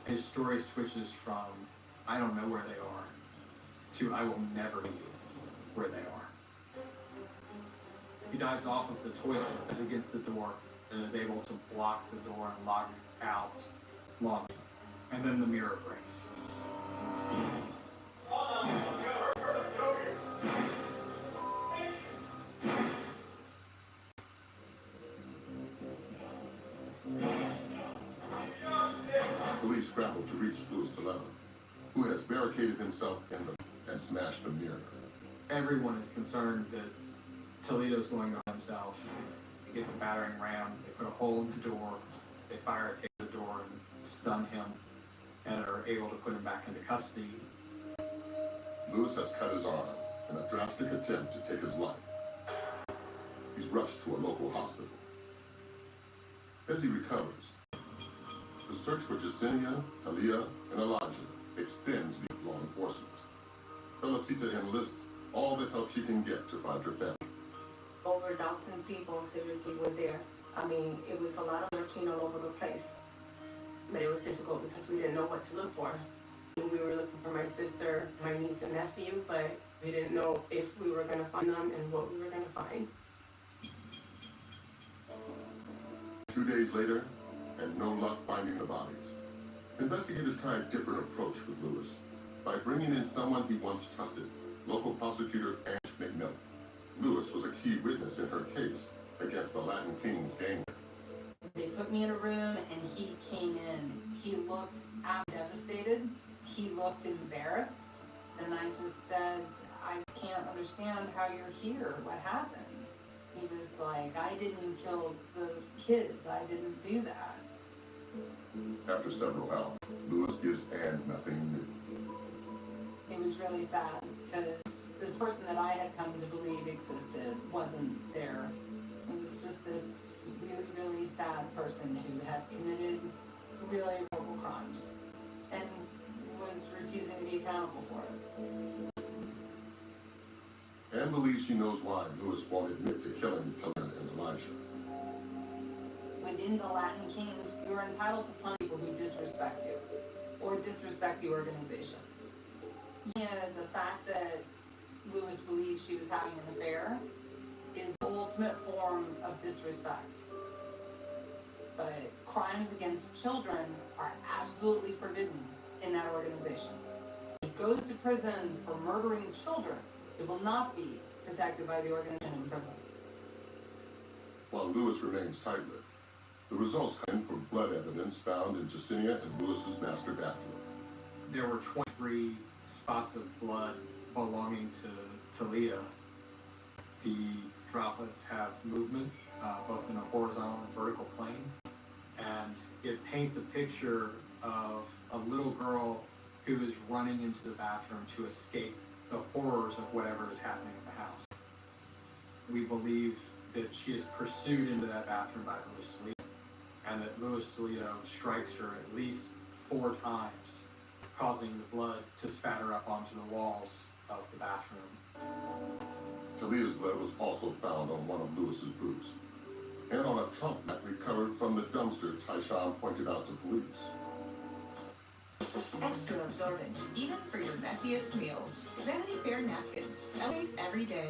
they? His story switches from, I don't know where they are, to I will never be where they are. He dives off of the toilet, is against the door, and is able to block the door and lock out Long. And then the mirror breaks. Police scramble to reach Louis Toledo, who has barricaded himself in the and smashed the mirror. Everyone is concerned that Toledo's going on himself. They get the battering ram, they put a hole in the door, they fire a tape at the door and stun him, and are able to put him back into custody. Louis has cut his arm in a drastic attempt to take his life. He's rushed to a local hospital. As he recovers, the search for Jasenia, Talia, and Elijah extends beyond law enforcement. Felicita enlists all the help she can get to find her family. Over a dozen people seriously were there. I mean, it was a lot of lurking all over the place. But it was difficult because we didn't know what to look for. We were looking for my sister, my niece and nephew, but we didn't know if we were going to find them and what we were going to find. 2 days later, and no luck finding the bodies, investigators try a different approach with Louis by bringing in someone he once trusted, local prosecutor Ange McMillan. Louis was a key witness in her case against the Latin Kings gang. They put me in a room and he came in. He looked devastated. He looked embarrassed. And I just said, I can't understand how you're here. What happened? He was like, I didn't kill the kids. I didn't do that. After several hours, Louis gives Anne nothing new. It was really sad because this person that I had come to believe existed wasn't there. It was just this really, really sad person who had committed really horrible crimes and was refusing to be accountable for it. Anne believes she knows why Louis won't admit to killing Talia and Elijah. Within the Latin Kings, you are entitled to punish people who disrespect you or disrespect the organization. Yeah, the fact that Louis believes she was having an affair is the ultimate form of disrespect. But crimes against children are absolutely forbidden in that organization. If he goes to prison for murdering children, it will not be protected by the organization in prison. While Louis remains tight-lipped, the results come in from blood evidence found in Jasenia and Louis's master bathroom. There were 23 spots of blood belonging to Toledo. The droplets have movement, both in a horizontal and vertical plane, and it paints a picture of a little girl who is running into the bathroom to escape the horrors of whatever is happening in the house. We believe that she is pursued into that bathroom by Louis Toledo, and that Louis Toledo strikes her at least 4 times, causing the blood to spatter up onto the walls of the bathroom. Talia's blood was also found on one of Louis's boots, and on a trunk mat recovered from the dumpster Taishan pointed out to police. Extra absorbent, even for your messiest meals. Vanity Fair napkins. Elevate every day.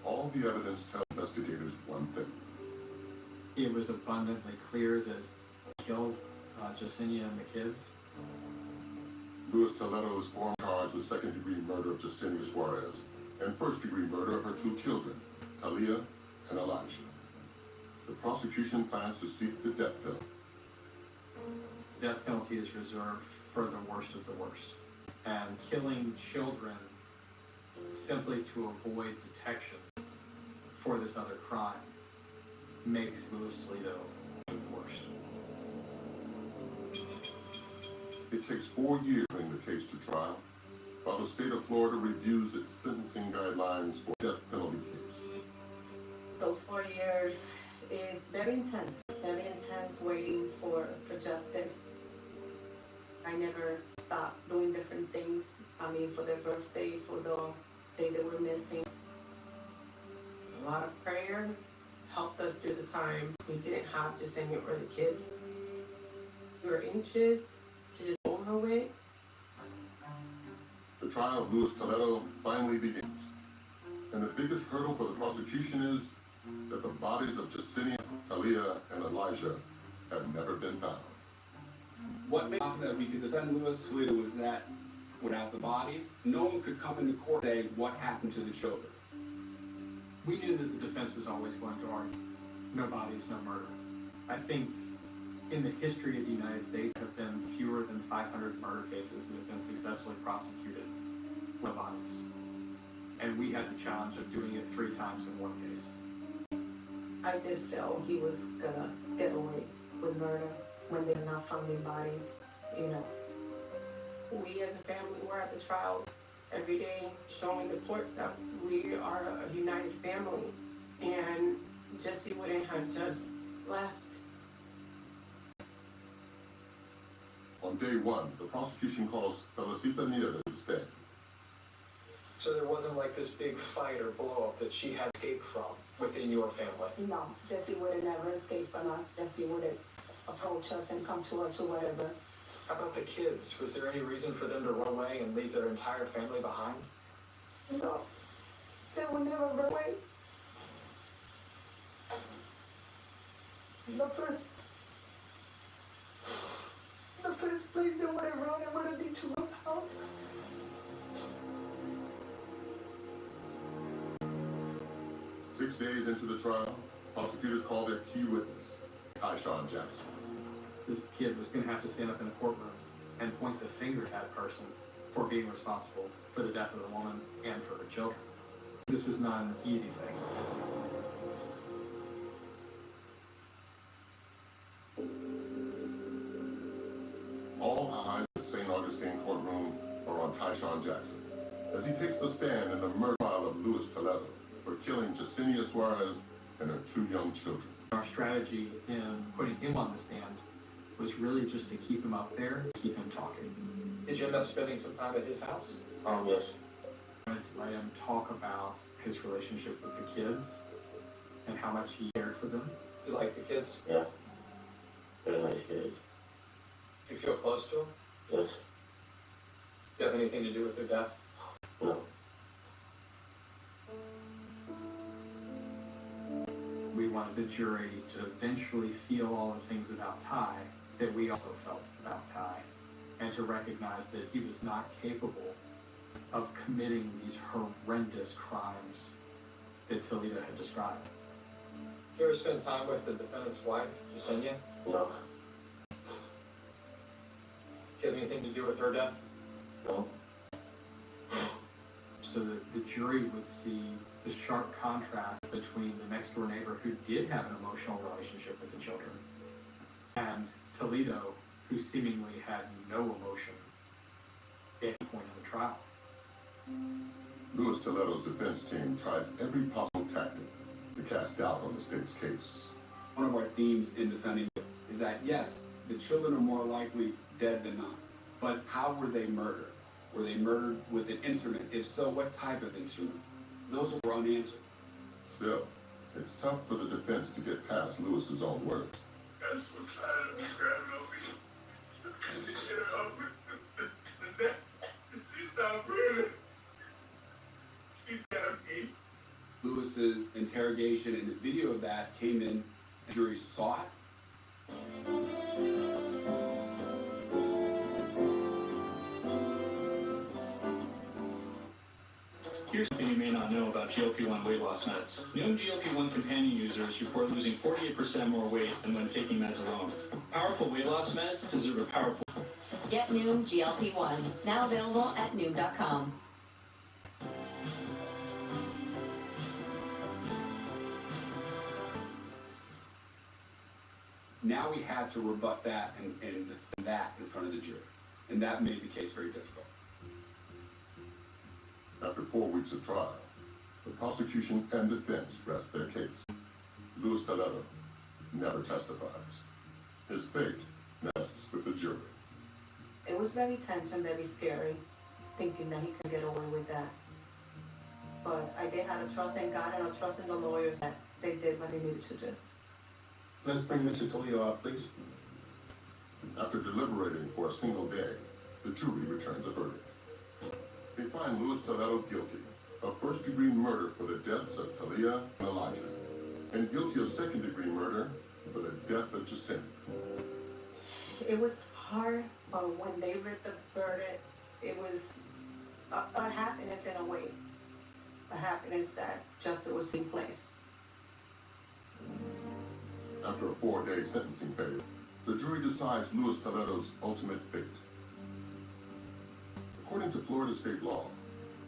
All the evidence tells investigators one thing. It was abundantly clear that he killed Jasenia and the kids. Louis Toledo is formally charged with second-degree murder of Jasenia Suarez and first-degree murder of her 2 children, Talia and Elijah. The prosecution plans to seek the death penalty. Death penalty is reserved for the worst of the worst. And killing children simply to avoid detection for this other crime makes Louis Toledo the worst. It takes 4 years to bring the case to trial, while the state of Florida reviews its sentencing guidelines for death penalty case. Those 4 years is very intense waiting for justice. I never stopped doing different things. I mean, for their birthday, for the day they were missing. A lot of prayer helped us through the time. We didn't have just any or the kids. We were anxious to just over it. The trial of Luis Toledo finally begins. And the biggest hurdle for the prosecution is that the bodies of Jasenia, Talia, and Elijah have never been found. What made me confident that we could defend Luis Toledo was that without the bodies, no one could come into court and say what happened to the children. We knew that the defense was always going to argue, no bodies, no murder. I think in the history of the United States, there have been fewer than 500 murder cases that have been successfully prosecuted with bodies. And we had the challenge of doing it 3 times in one case. I did feel he was gonna get away with murder when they're not finding bodies, you know. We as a family were at the trial every day showing the courts that we are a united family, and Jesse wouldn't have just left. On day 1, the prosecution calls Felicita Nieves to stand. So there wasn't like this big fight or blow up that she had escaped from within your family? No, Jesse would have never escaped from us. Jesse would have approached us and come to us or whatever. How about the kids? Was there any reason for them to run away and leave their entire family behind? No, they would never run away. The first place they would have run, it would have been to my house. Six days into the trial, prosecutors call their key witness, Tyshawn Jackson. This kid was going to have to stand up in a courtroom and point the finger at a person for being responsible for the death of the woman and for her children. This was not an easy thing. All eyes in the St. Augustine courtroom are on Tyshawn Jackson as he takes the stand in the murder trial of Luis Toledo for killing Jasenia Suarez and her 2 young children. Our strategy in putting him on the stand was really just to keep him up there, keep him talking. Did you end up spending some time at his house? Yes. I wanted to let him talk about his relationship with the kids and how much he cared for them. You like the kids? Yeah. Very nice kids. Do you feel close to them? Yes. Do you have anything to do with their death? No. We wanted the jury to eventually feel all the things about Ty that we also felt about Ty, and to recognize that he was not capable of committing these horrendous crimes that Toledo had described. You ever spend time with the defendant's wife, Jasenia? No. Do you have anything to do with her death? No. So that the jury would see the sharp contrast between the next door neighbor who did have an emotional relationship with the children and Toledo, who seemingly had no emotion at any point in the trial. Luis Toledo's defense team tries every possible tactic to cast doubt on the state's case. One of our themes in defending is that, yes, the children are more likely dead than not, but how were they murdered? Were they murdered with an instrument? If so, what type of instrument? Those were unanswered. Still, it's tough for the defense to get past Lewis's own words. That's what trying to be grabbing over me. She stopped breathing. She got me. Lewis's interrogation and the video of that came in, and the jury saw it. Here's something you may not know about GLP-1 weight loss meds. New GLP-1 companion users report losing 48% more weight than when taking meds alone. Powerful weight loss meds deserve a powerful... Get Noom GLP-1, now available at Noom.com. Now we had to rebut that and that in front of the jury. And that made the case very difficult. After 4 weeks of trial, the prosecution and defense rest their case. Luis Toledo never testifies. His fate rests with the jury. It was very tense and very scary, thinking that he could get away with that. But I did have a trust in God and a trust in the lawyers that they did what they needed to do. Let's bring Mr. Toledo out, please. After deliberating for a single day, the jury returns a verdict. They find Luis Toledo guilty of first-degree murder for the deaths of Talia and Elijah, and guilty of second-degree murder for the death of Jacinta. It was hard, but when they read the verdict, it was a happiness in a way. A happiness that justice was taking place. After a 4-day sentencing phase, the jury decides Luis Toledo's ultimate fate. According to Florida state law,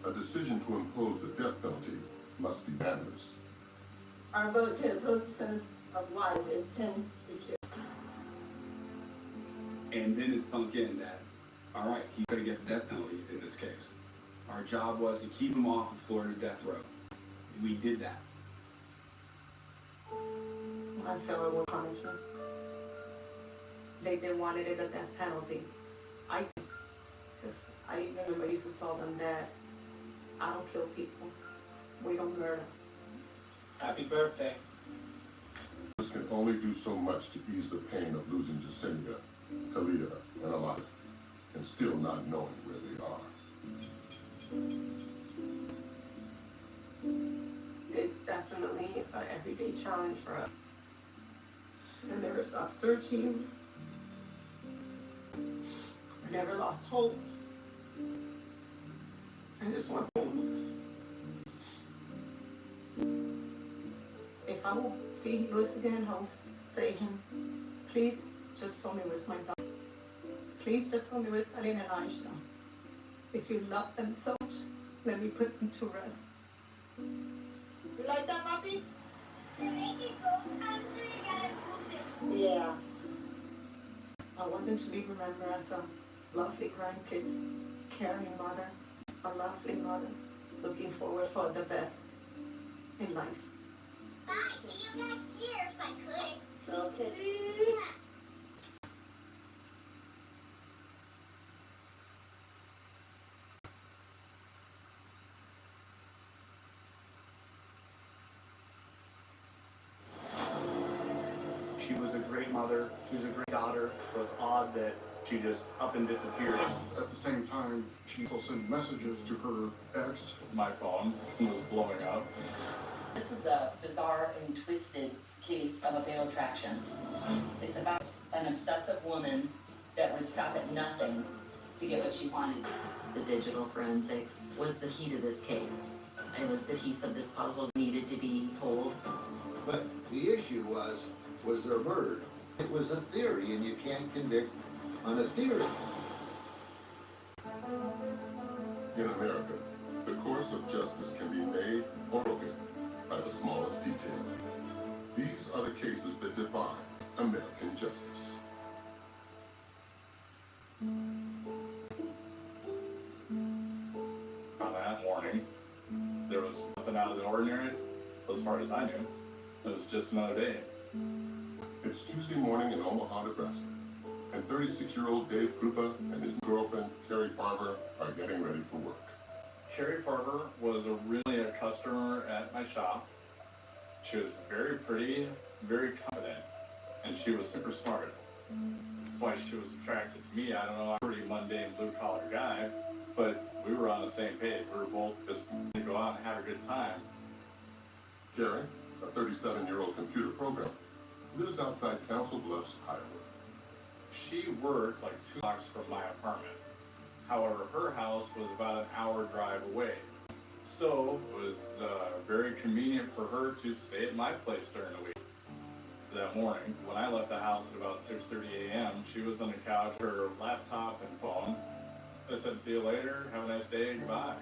a decision to impose the death penalty must be unanimous. Our vote to impose the sentence of life is 10-2. And then it sunk in that, all right, he's going to get the death penalty in this case. Our job was to keep him off of Florida death row. We did that. I felt it was punishment. They wanted it a death penalty. Because I remember I used to tell them that I don't kill people. We don't murder. Happy birthday. This can only do so much to ease the pain of losing Jacinta, Talia, and Elijah, and still not knowing where they are. It's definitely an everyday challenge for us. I never stopped searching. I never lost hope. I just want home. If I will see Luis again, I will say him, please just tell me where's my daughter. Please just tell me where's Talia and Elijah. If you love them so much, let me put them to rest. You like that, Papi? To make it go faster, you gotta move it. Yeah. I want them to be remembered as a lovely grandkids, caring mother, a lovely mother, looking forward for the best in life. Bye, see you next year if I could. Okay. She was a great mother, she was a great daughter. It was odd that she just up and disappeared. At the same time, she also sent messages to her ex. My phone was blowing up. This is a bizarre and twisted case of a fatal attraction. It's about an obsessive woman that would stop at nothing to get what she wanted. The digital forensics was the key to this case. It was the piece of this puzzle needed to be told. But the issue was there murder? It was a theory, and you can't convict on a theory. In America, the course of justice can be made or broken by the smallest detail. These are the cases that define American justice. On that morning, there was nothing out of the ordinary, as far as I knew. It was just another day. It's Tuesday morning in Omaha, Nebraska, and 36-year-old Dave Krupa and his girlfriend, Carrie Farber, are getting ready for work. Carrie Farber was really a customer at my shop. She was very pretty, very confident, and she was super smart. Why she was attracted to me, I don't know, I'm a pretty mundane blue-collar guy, but we were on the same page. We were both just to go out and have a good time. Carrie, a 37-year-old computer programmer, lives outside Council Bluffs, Iowa. She worked like 2 blocks from my apartment. However, her house was about an hour drive away. So it was very convenient for her to stay at my place during the week. That morning, when I left the house at about 6:30 a.m., she was on the couch, her laptop and phone. I said, see you later, have a nice day, goodbye.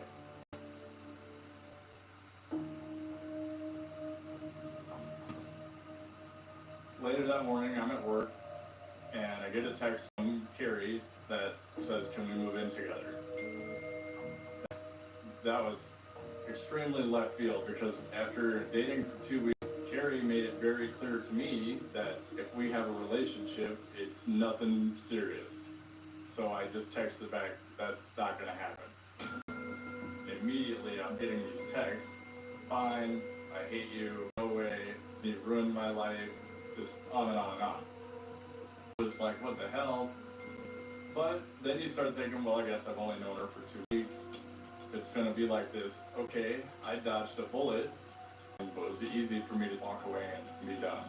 Later that morning, I'm at work, and I get a text from Carrie that says, can we move in together? that was extremely left field because after dating for 2 weeks, Carrie made it very clear to me that if we have a relationship, it's nothing serious. So I just texted back, that's not gonna happen. Immediately I'm getting these texts, fine, I hate you, no way, you ruined my life, just on and on and on. It was like, what the hell? But then you start thinking, well, I guess I've only known her for 2 weeks. It's gonna be like this, okay, I dodged a bullet, and it was easy for me to walk away and be done.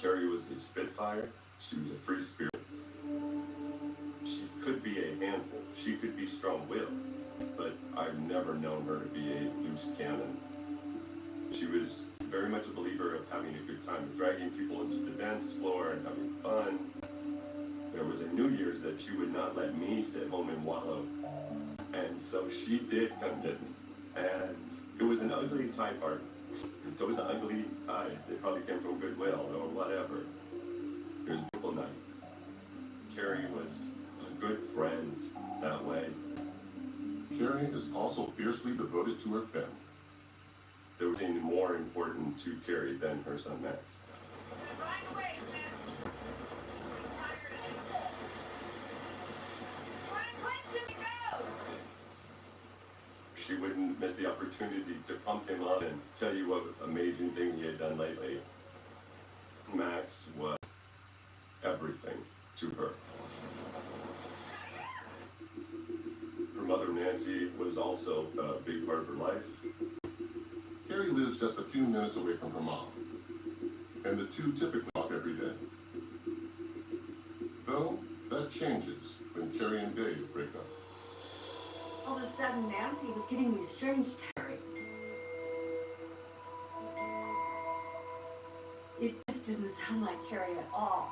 Carrie was a spitfire. She was a free spirit. She could be a handful. She could be strong-willed, but I've never known her to be a loose cannon. She was very much a believer of having a good time, dragging people into the dance floor and having fun. There was a New Year's that she would not let me sit home and wallow. And so she did come get me. And it was an ugly tie party. Those ugly ties, they probably came from Goodwill or whatever. It was a beautiful night. Carrie was a good friend that way. Carrie is also fiercely devoted to her family. There was nothing more important to Carrie than her son Max. She wouldn't miss the opportunity to pump him up and tell you what amazing thing he had done lately. Max was everything to her. Her mother Nancy was also a big part of her life. Carrie lives just a few minutes away from her mom, and the two typically talk every day. Though, that changes when Carrie and Dave break up. All of a sudden, Nancy was getting these strange texts. It just didn't sound like Carrie at all.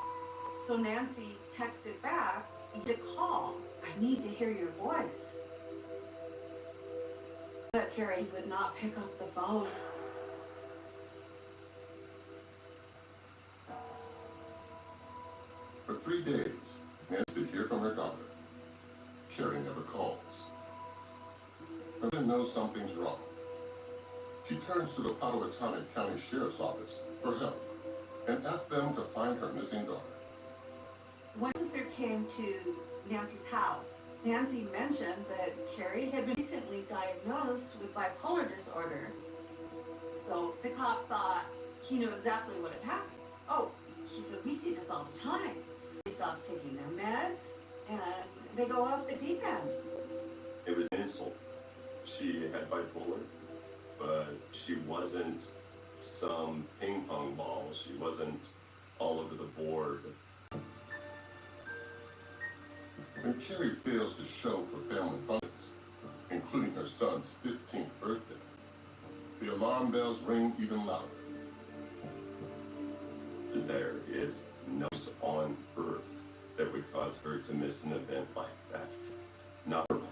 So Nancy texted back, "You need to call. I need to hear your voice." But Carrie would not pick up the phone. For 3 days, Nancy did hear from her daughter. Carrie never calls. And then knows something's wrong. She turns to the Potawatomi County Sheriff's Office for help and asks them to find her missing daughter. One officer came to Nancy's house. Nancy mentioned that Carrie had been recently diagnosed with bipolar disorder. So the cop thought he knew exactly what had happened. Oh, he said, "We see this all the time. They stop taking their meds and they go off the deep end." It was an insult. She had bipolar, but she wasn't some ping pong ball. She wasn't all over the board. When Carrie fails to show for family functions, including her son's 15th birthday, the alarm bells ring even louder. There is no place on earth that would cause her to miss an event like that. Not her Max.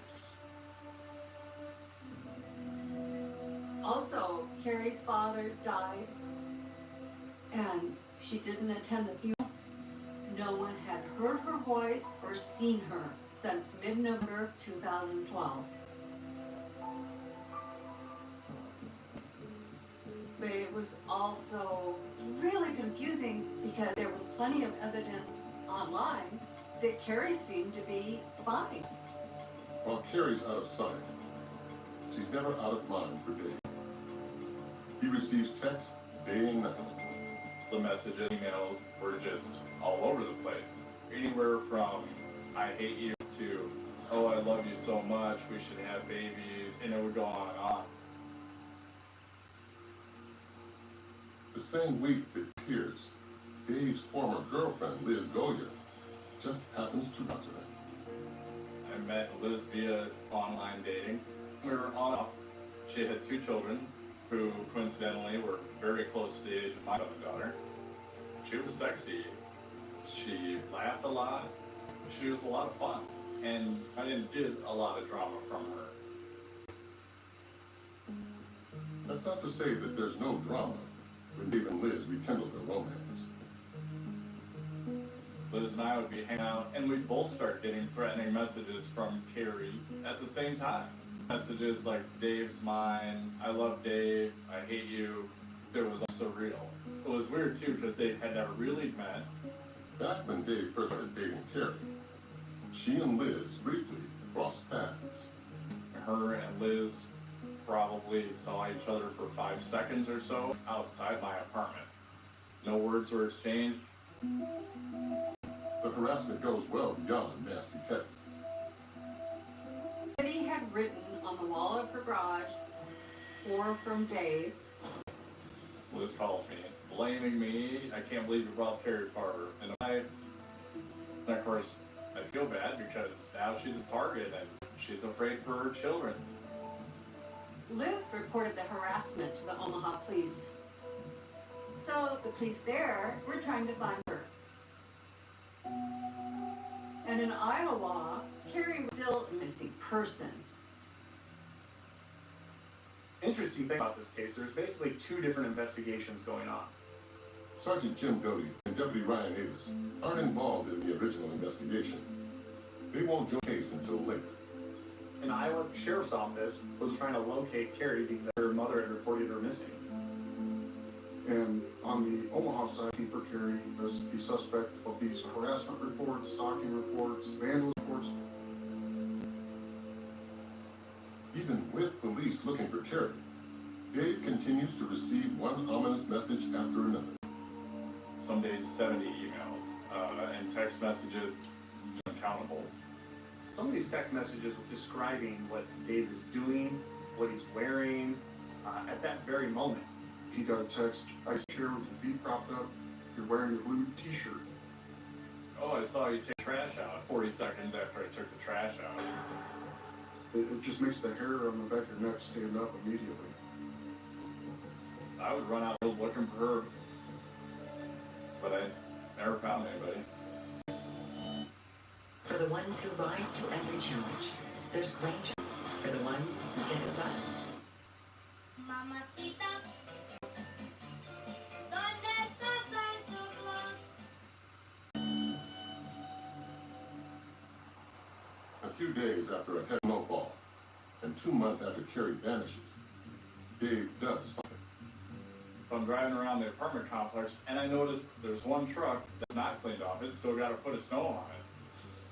Also, Carrie's father died, and she didn't attend the funeral. No one had heard her voice or seen her since mid-November 2012. But it was also really confusing because there was plenty of evidence online that Carrie seemed to be fine. While Carrie's out of sight, she's never out of mind for Dave. He receives texts day and night. The messages, emails were just all over the place. Anywhere from, "I hate you," to, "Oh, I love you so much, we should have babies," and it would go on and on. The same week that appears, Dave's former girlfriend, Liz Goya, just happens to talk to him. I met Liz via online dating. We were on off. She had 2 children who coincidentally were very close to the age of my son and daughter. She was sexy. She laughed a lot. She was a lot of fun. And I didn't get a lot of drama from her. That's not to say that there's no drama when Dave and Liz rekindle their romance. Liz and I would be hanging out, and we'd both start getting threatening messages from Carrie at the same time. Messages like, Dave's mine, I love Dave, I hate you. It was surreal. It was weird too, because they had never really met. Back when Dave first started dating Carrie, she and Liz briefly crossed paths. Her and Liz probably saw each other for 5 seconds or so outside my apartment. No words were exchanged. The harassment goes well beyond nasty texts. Diddy had written on the wall of her garage, "For from Dave." Liz calls me, blaming me. I can't believe you brought Carrie Farber. And of course, I feel bad because now she's a target and she's afraid for her children. Liz reported the harassment to the Omaha police. So the police there were trying to find her. And in Iowa, Carrie was still a missing person. Interesting thing about this case, there's basically 2 different investigations going on. Sergeant Jim Doty and Deputy Ryan Avis aren't involved in the original investigation. They won't join the case until later. An Iowa sheriff's office was trying to locate Carrie because her mother had reported her missing. And on the Omaha side, for Carrie was the suspect of these harassment reports, stalking reports, vandalism reports. Even with police looking for Carrie, Dave continues to receive one ominous message after another. Some days 70 emails and text messages, uncountable. Some of these text messages were describing what Dave is doing, what he's wearing, at that very moment. He got a text, "I see you with your feet propped up, you're wearing a blue t-shirt." Oh, I saw you take trash out 40 seconds after I took the trash out. It just makes the hair on the back of your neck stand up immediately. I would run out looking for her, but I never found anybody. For the ones who rise to every challenge, there's Granger. For the ones who get it done. Mamacita, ¿dónde está Santa Claus? A few days after a heavy snowfall, and 2 months after Carrie vanishes, Dave does find her. I'm driving around the apartment complex, and I notice there's one truck that's not cleaned off. It's still got a foot of snow on it.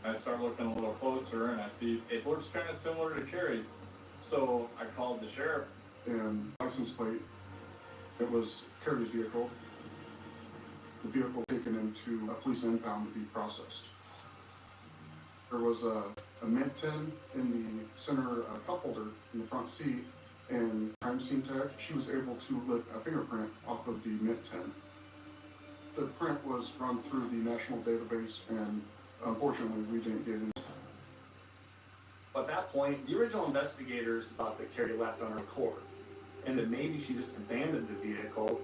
I start looking a little closer, and I see it looks kind of similar to Carrie's. So I called the sheriff. And license plate, it was Carrie's vehicle. The vehicle taken into a police impound to be processed. There was a mint tin in the center cup holder in the front seat, and crime scene tech, she was able to lift a fingerprint off of the mint tin. The print was run through the national database, and unfortunately we didn't get it. At that point, the original investigators thought that Carrie left on her accord, and that maybe she just abandoned the vehicle.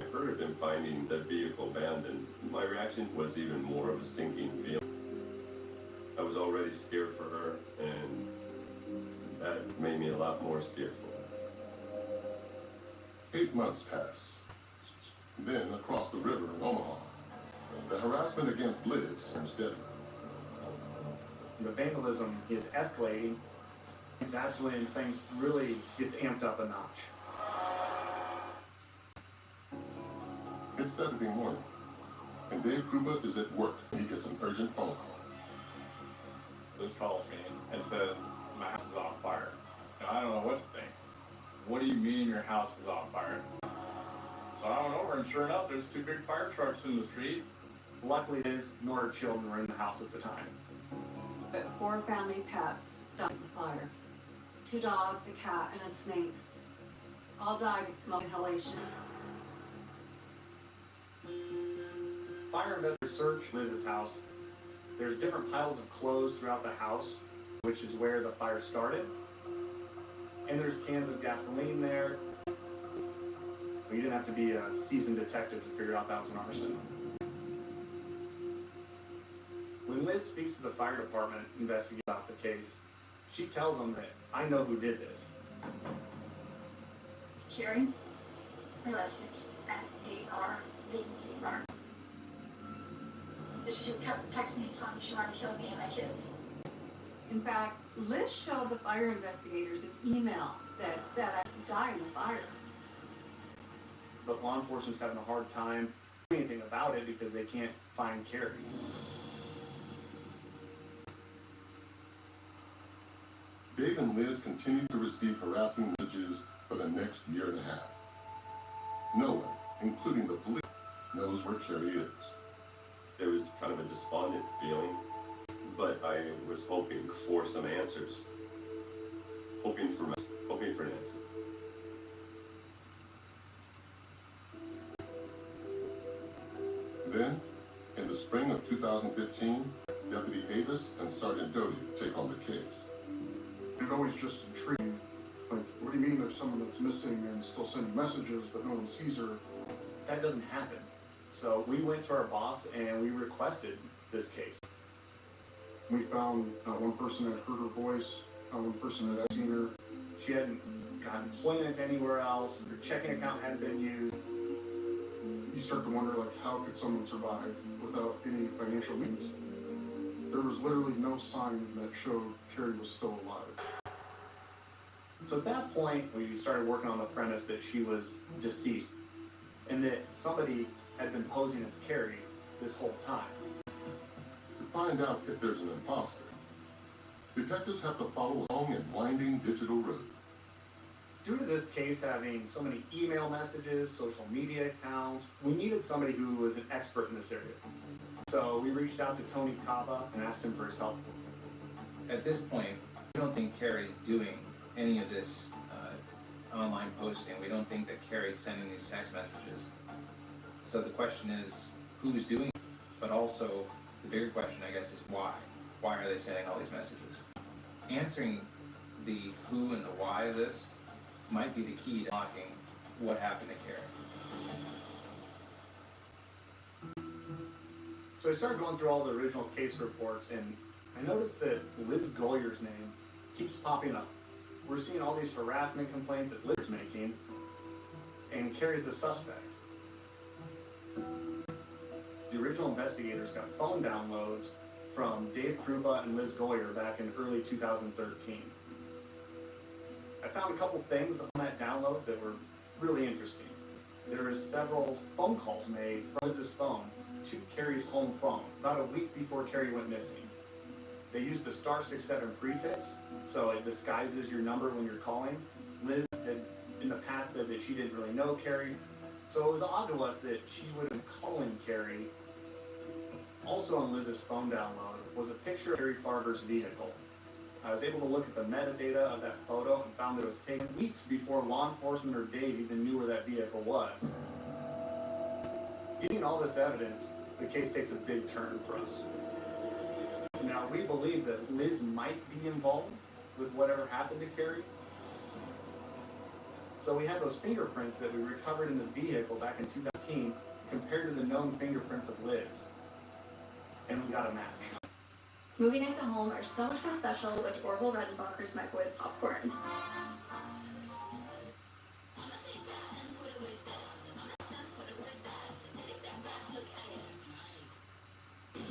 I heard of him finding the vehicle abandoned. My reaction was even more of a sinking feeling. I was already scared for her, and that made me a lot more scared for her. 8 months pass. Then, across the river in Omaha, the harassment against Liz turns deadly. The vandalism is escalating. That's when things really gets amped up a notch. It's Saturday morning, and Dave Kruba is at work. He gets an urgent phone call. Liz calls me and says, my house is on fire. Now, I don't know what to think. What do you mean your house is on fire? So I went over, and sure enough, there's 2 big fire trucks in the street. Luckily, Liz nor her children were in the house at the time. But 4 family pets died in the fire. 2 dogs, a cat, and a snake. All died of smoke inhalation. Fire investigators search Liz's house. There's different piles of clothes throughout the house, which is where the fire started. And there's cans of gasoline there. You didn't have to be a seasoned detective to figure out that was an arson. When Liz speaks to the fire department investigating about the case, she tells them that I know who did this. Carrie, her license, F-A-R-B-E-R. She kept texting me telling me she wanted to kill me and my kids. In fact, Liz showed the fire investigators an email that said I would die in the fire. But law enforcement's having a hard time doing anything about it because they can't find Carrie. Dave and Liz continued to receive harassing messages for the next year and a half. No one, including the police, knows where Carrie is. There was kind of a despondent feeling, but I was hoping for some answers. Hoping for Nancy. Then, in the spring of 2015, Deputy Avis and Sergeant Doty take on the case. It always just intrigued me. Like, what do you mean there's someone that's missing and still sending messages, but no one sees her? That doesn't happen. So we went to our boss and we requested this case. We found not one person had heard her voice, not one person had seen her. She hadn't gotten employment anywhere else, her checking account hadn't been used. You start to wonder, like, how could someone survive without any financial means? There was literally no sign that showed Carrie was still alive. So at that point, we started working on the premise that she was deceased and that somebody had been posing as Carrie this whole time. To find out if there's an imposter, detectives have to follow a long and winding digital road. Due to this case having so many email messages, social media accounts, we needed somebody who was an expert in this area. So we reached out to Tony Cava and asked him for his help. At this point, we don't think Carrie's doing any of this online posting. We don't think that Carrie's sending these text messages. So the question is, who's doing it? But also, the bigger question, I guess, is why? Why are they sending all these messages? Answering the who and the why of this might be the key to unlocking what happened to Carrie. So I started going through all the original case reports, and I noticed that Liz Goyer's name keeps popping up. We're seeing all these harassment complaints that Liz is making, and Carrie's the suspect. The original investigators got phone downloads from Dave Krupa and Liz Goyer back in early 2013. I found a couple things on that download that were really interesting. There were several phone calls made from Liz's phone to Carrie's home phone about a week before Carrie went missing. They used the *67 prefix, so it disguises your number when you're calling. Liz had in the past said that she didn't really know Carrie, so it was odd to us that she would have been calling Carrie. Also on Liz's phone download was a picture of Carrie Farber's vehicle. I was able to look at the metadata of that photo and found that it was taken weeks before law enforcement or Dave even knew where that vehicle was. Getting all this evidence, the case takes a big turn for us. Now, we believe that Liz might be involved with whatever happened to Carrie. So we had those fingerprints that we recovered in the vehicle back in 2015 compared to the known fingerprints of Liz. And we got a match. Movie nights at home are so much more special with Orville Redenbacher's microwave popcorn.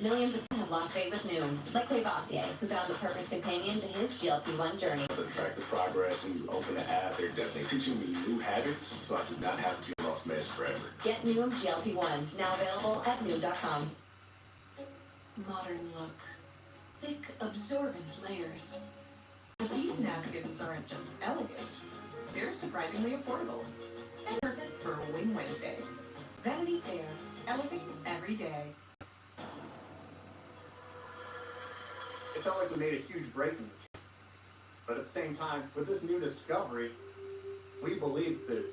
Millions of people have lost faith with Noom, like Clay Bossier, who found the perfect companion to his GLP-1 journey. To track the progress, when you open the app, they're definitely teaching me new habits, so I do not have to be lost meds forever. Get Noom GLP-1, now available at Noom.com. Modern look. Thick, absorbent layers. But these napkins aren't just elegant, they're surprisingly affordable. And perfect for a Wing Wednesday. Vanity Fair. Elegant every day. It felt like we made a huge break in the case. But at the same time, with this new discovery, we believed that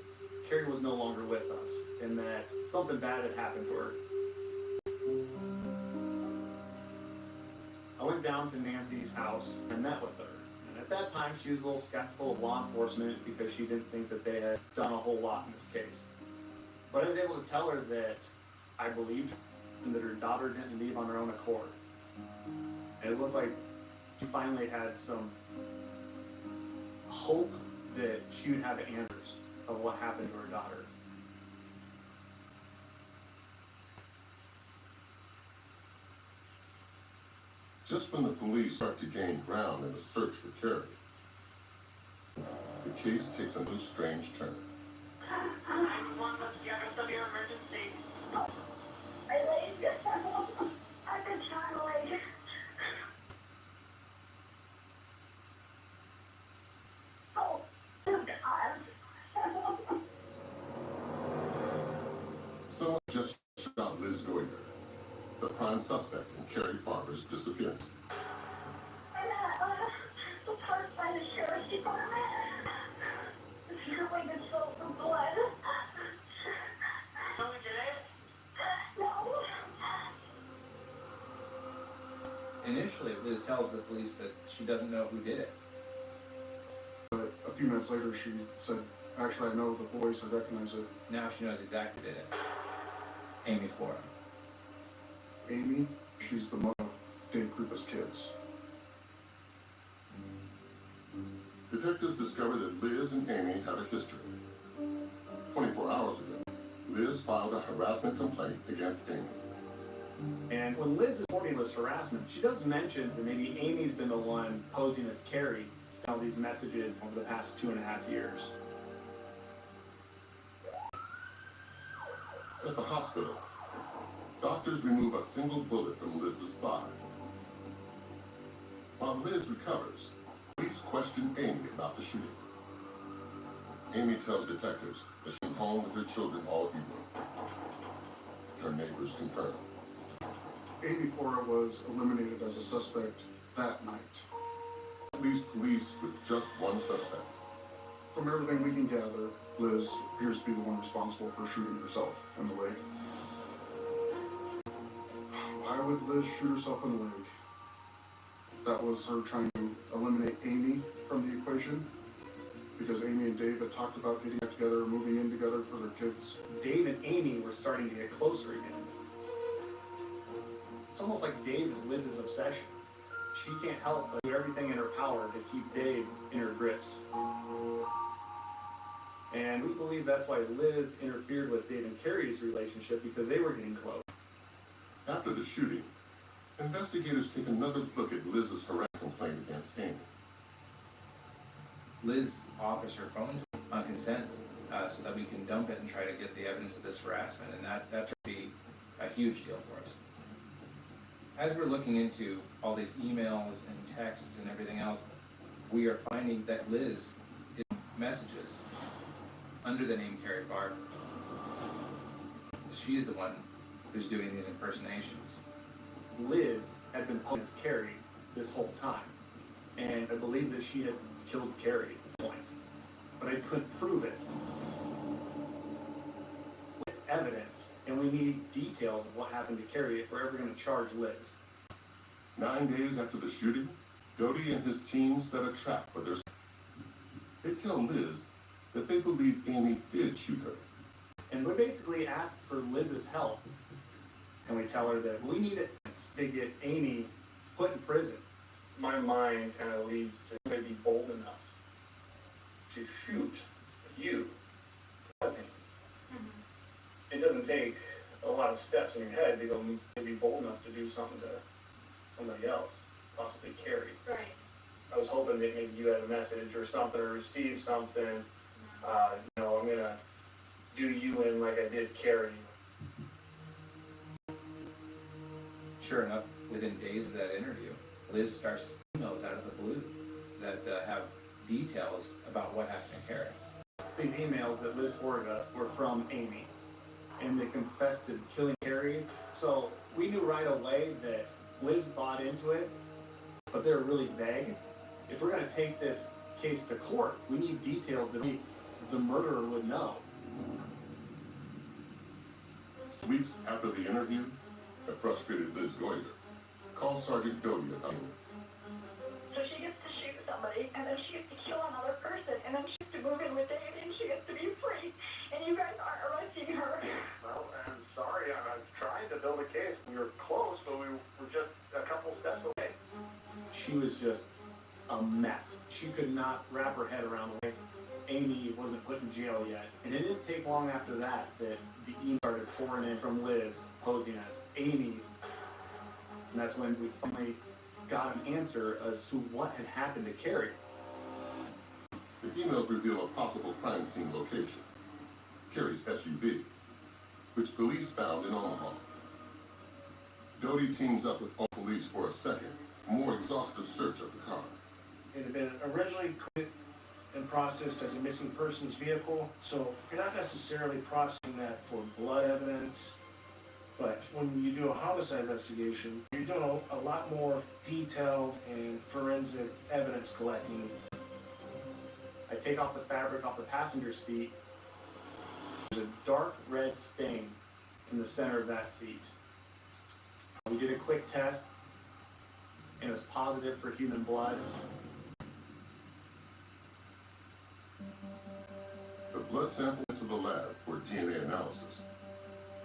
Carrie was no longer with us and that something bad had happened to her. I went down to Nancy's house and met with her. And at that time, she was a little skeptical of law enforcement because she didn't think that they had done a whole lot in this case. But I was able to tell her that I believed and that her daughter didn't leave on her own accord. And it looked like she finally had some hope that she would have answers of what happened to her daughter. Just when the police start to gain ground in the search for Carrie, the case takes a new strange turn. What's the status of your emergency? I laid. I've been trying. Oh, God. Someone just shot Liz Goyer, the prime suspect in Carrie Farber's disappearance. The part by the sheriff's department. You're going to spill some blood. No, we did it? No. Initially, Liz tells the police that she doesn't know who did it. But a few minutes later, she said, actually, I know the voice, I recognize it. Now she knows exactly who did it. Amy Flora. Amy, she's the mother of Dave Krupa's kids. Detectives discover that Liz and Amy have a history. 24 hours ago, Liz filed a harassment complaint against Amy. And when Liz is reporting this harassment, she does mention that maybe Amy's been the one posing as Carrie, sending all these messages over the past 2.5 years. At the hospital, doctors remove a single bullet from Liz's thigh. While Liz recovers, police question Amy about the shooting. Amy tells detectives that she's home with her children all evening. Her neighbors confirm. Amy Flora was eliminated as a suspect that night. Leaves police with just one suspect. From everything we can gather, Liz appears to be the one responsible for shooting herself in the leg. Why would Liz shoot herself in the leg? That was her trying to eliminate Amy from the equation, because Amy and Dave had talked about getting back together, moving in together for their kids. Dave and Amy were starting to get closer again. It's almost like Dave is Liz's obsession. She can't help but do everything in her power to keep Dave in her grips. And we believe that's why Liz interfered with Dave and Carrie's relationship, because they were getting close. After the shooting, investigators take another look at Liz's harassment complaint against Amy. Liz offers her phone on consent so that we can dump it and try to get the evidence of this harassment, and that would be a huge deal for us. As we're looking into all these emails and texts and everything else, we are finding that Liz is messages under the name Carrie Farber. She's the one who's doing these impersonations. Liz had been posing as Carrie this whole time, and I believe that she had killed Carrie at the point, but I couldn't prove it with evidence, and we need details of what happened to Carrie if we're ever going to charge Liz. 9 days after the shooting, Doty and his team set a trap for their... They tell Liz that they believe Amy did shoot her. And we basically ask for Liz's help, and we tell her that we need it to get Amy put in prison. My mind kind of leads to maybe bold enough to shoot you. It doesn't take a lot of steps in your head to go maybe bold enough to do something to somebody else, possibly Carrie. Right. I was hoping that maybe you had a message or something, or received something. I'm gonna do you in like I did Carrie. Sure enough, within days of that interview, Liz starts emails out of the blue that have details about what happened to Carrie. These emails that Liz forwarded us were from Amy, and they confessed to killing Carrie. So we knew right away that Liz bought into it, but they're really vague. If we're going to take this case to court, we need details that the murderer would know. Weeks after the interview, a frustrated Liz Goyer calls Sergeant Doty about it. So she gets to shoot somebody, and then she gets to kill another person, and then she gets to move in with Dave, and she gets to be free, and you guys aren't arresting her. Well, I'm sorry. I was trying to build a case. We were close, but we were just a couple steps away. She was just a mess. She could not wrap her head around why Amy wasn't put in jail yet. And it didn't take long after that that the email started pouring in from Liz posing as Amy. And that's when we finally got an answer as to what had happened to Carrie. The emails reveal a possible crime scene location, Carrie's SUV, which police found in Omaha. Doty teams up with all police for a second, more exhaustive search of the car. It had been originally cleared and processed as a missing persons vehicle, so you're not necessarily processing that for blood evidence, but when you do a homicide investigation, you're doing a lot more detailed and forensic evidence collecting. I take off the fabric off the passenger seat. There's a dark red stain in the center of that seat. We did a quick test, and it was positive for human blood. The blood sample went to the lab for DNA analysis.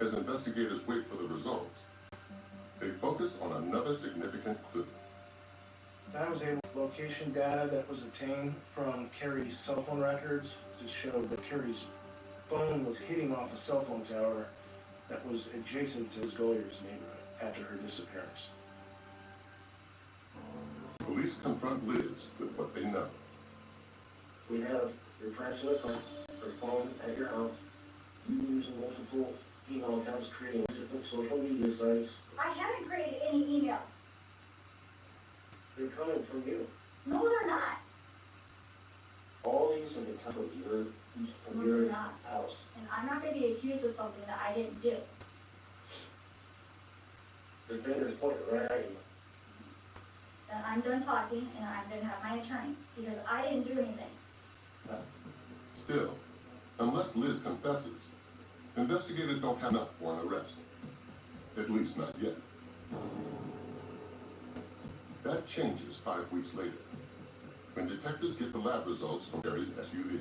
As investigators wait for the results, they focus on another significant clue. I was able to location data that was obtained from Carrie's cell phone records to show that Carrie's phone was hitting off a cell phone tower that was adjacent to his Goyer's neighborhood after her disappearance. Police confront Liz with what they know. We have your transfer account, your phone at your house, you using multiple email accounts, creating different social media sites. I haven't created any emails. They're coming from you. No, they're not. All these have been coming from No, your they're not. house. And I'm not going to be accused of something that I didn't do. The finger's pointing right at you. And I'm done talking, and I'm going to have my attorney, because I didn't do anything. Still, unless Liz confesses, investigators don't have enough for an arrest. At least not yet. That changes 5 weeks later, when detectives get the lab results from Carrie's SUV.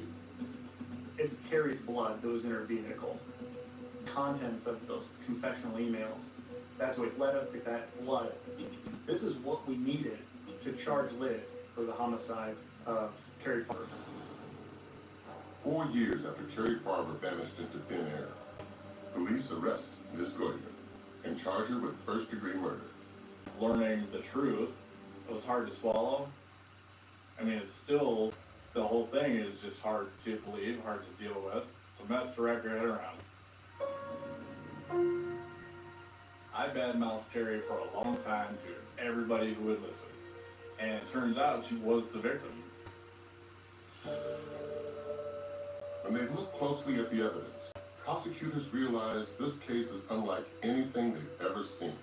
It's Carrie's blood that was in her vehicle. Contents of those confessional emails. That's what led us to that blood. This is what we needed to charge Liz for the homicide of Carrie Farber. 4 years after Carrie Farber vanished into thin air, police arrest Liz Goyer and charge her with first-degree murder. Learning the truth, it was hard to swallow. I mean, it's still, the whole thing is just hard to believe, hard to deal with. It's a mess to wrap your head around. I badmouthed Carrie for a long time to everybody who would listen. And it turns out she was the victim. When they look closely at the evidence, prosecutors realize this case is unlike anything they've ever seen.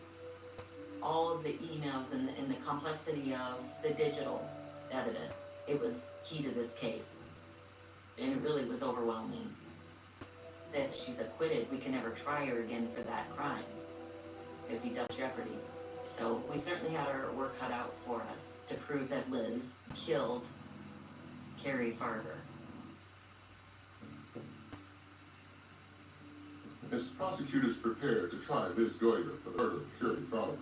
All of the emails and the complexity of the digital evidence, it was key to this case. And it really was overwhelming. If she's acquitted, we can never try her again for that crime. It would be double jeopardy. So we certainly had our work cut out for us to prove that Liz killed Carrie Farber. As prosecutors prepare to try Liz Goyer for the murder of Carrie Farber,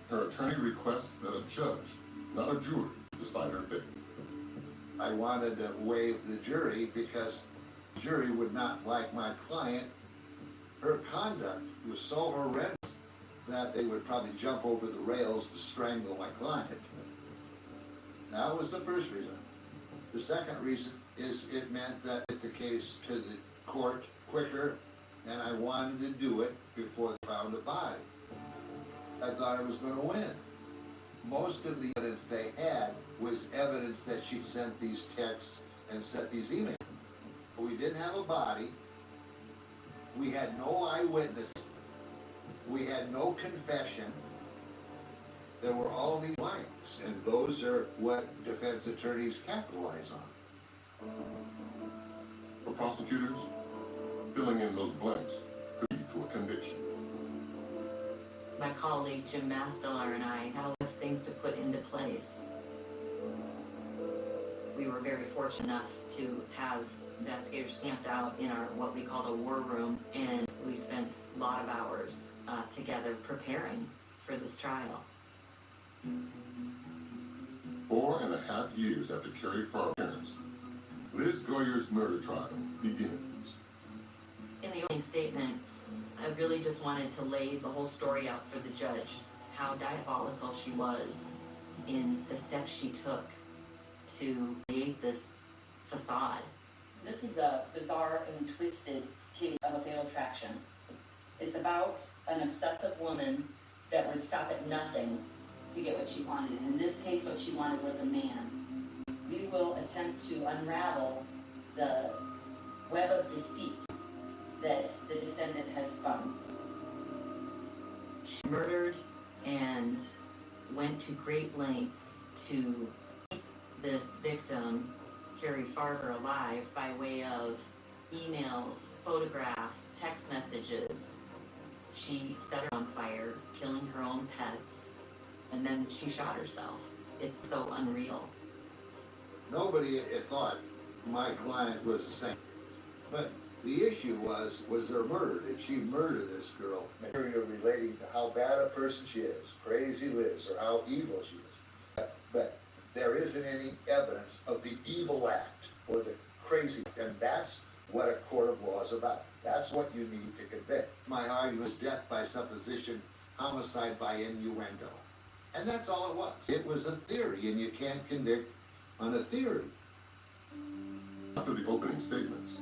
her attorney requests that a judge, not a jury, decide her fate. I wanted to waive the jury because the jury would not like my client. Her conduct was so horrendous that they would probably jump over the rails to strangle my client. That was the first reason. The second reason is it meant that I get the case to the court quicker, and I wanted to do it before they found a body. I thought I was going to win. Most of the evidence they had was evidence that she sent these texts and sent these emails. But we didn't have a body. We had no eyewitness. We had no confession. There were all these blanks, and those are what defense attorneys capitalize on. For prosecutors, filling in those blanks could lead to a conviction. My colleague Jim Masteller and I had a lot of things to put into place. We were very fortunate enough to have investigators camped out in our what we called a war room, and we spent a lot of hours together preparing for this trial. 4.5 years after Carrie Farber's appearance, Liz Goyer's murder trial begins. In the opening statement, I really just wanted to lay the whole story out for the judge, how diabolical she was, in the steps she took to create this facade. This is a bizarre and twisted case of a fatal attraction. It's about an obsessive woman that would stop at nothing to get what she wanted. In this case, what she wanted was a man. We will attempt to unravel the web of deceit that the defendant has spun. She murdered and went to great lengths to keep this victim, Carrie Farber, alive by way of emails, photographs, text messages. She set her on fire, killing her own pets, and then she shot herself. It's so unreal. Nobody had thought my client was the same. But the issue was there murder? Did she murder this girl? Material relating to how bad a person she is, crazy Liz, or how evil she is. But there isn't any evidence of the evil act or the crazy, and that's what a court of law is about. That's what you need to convict. My argument is death by supposition, homicide by innuendo. And that's all it was. It was a theory, and you can't convict on a theory. After the opening statements,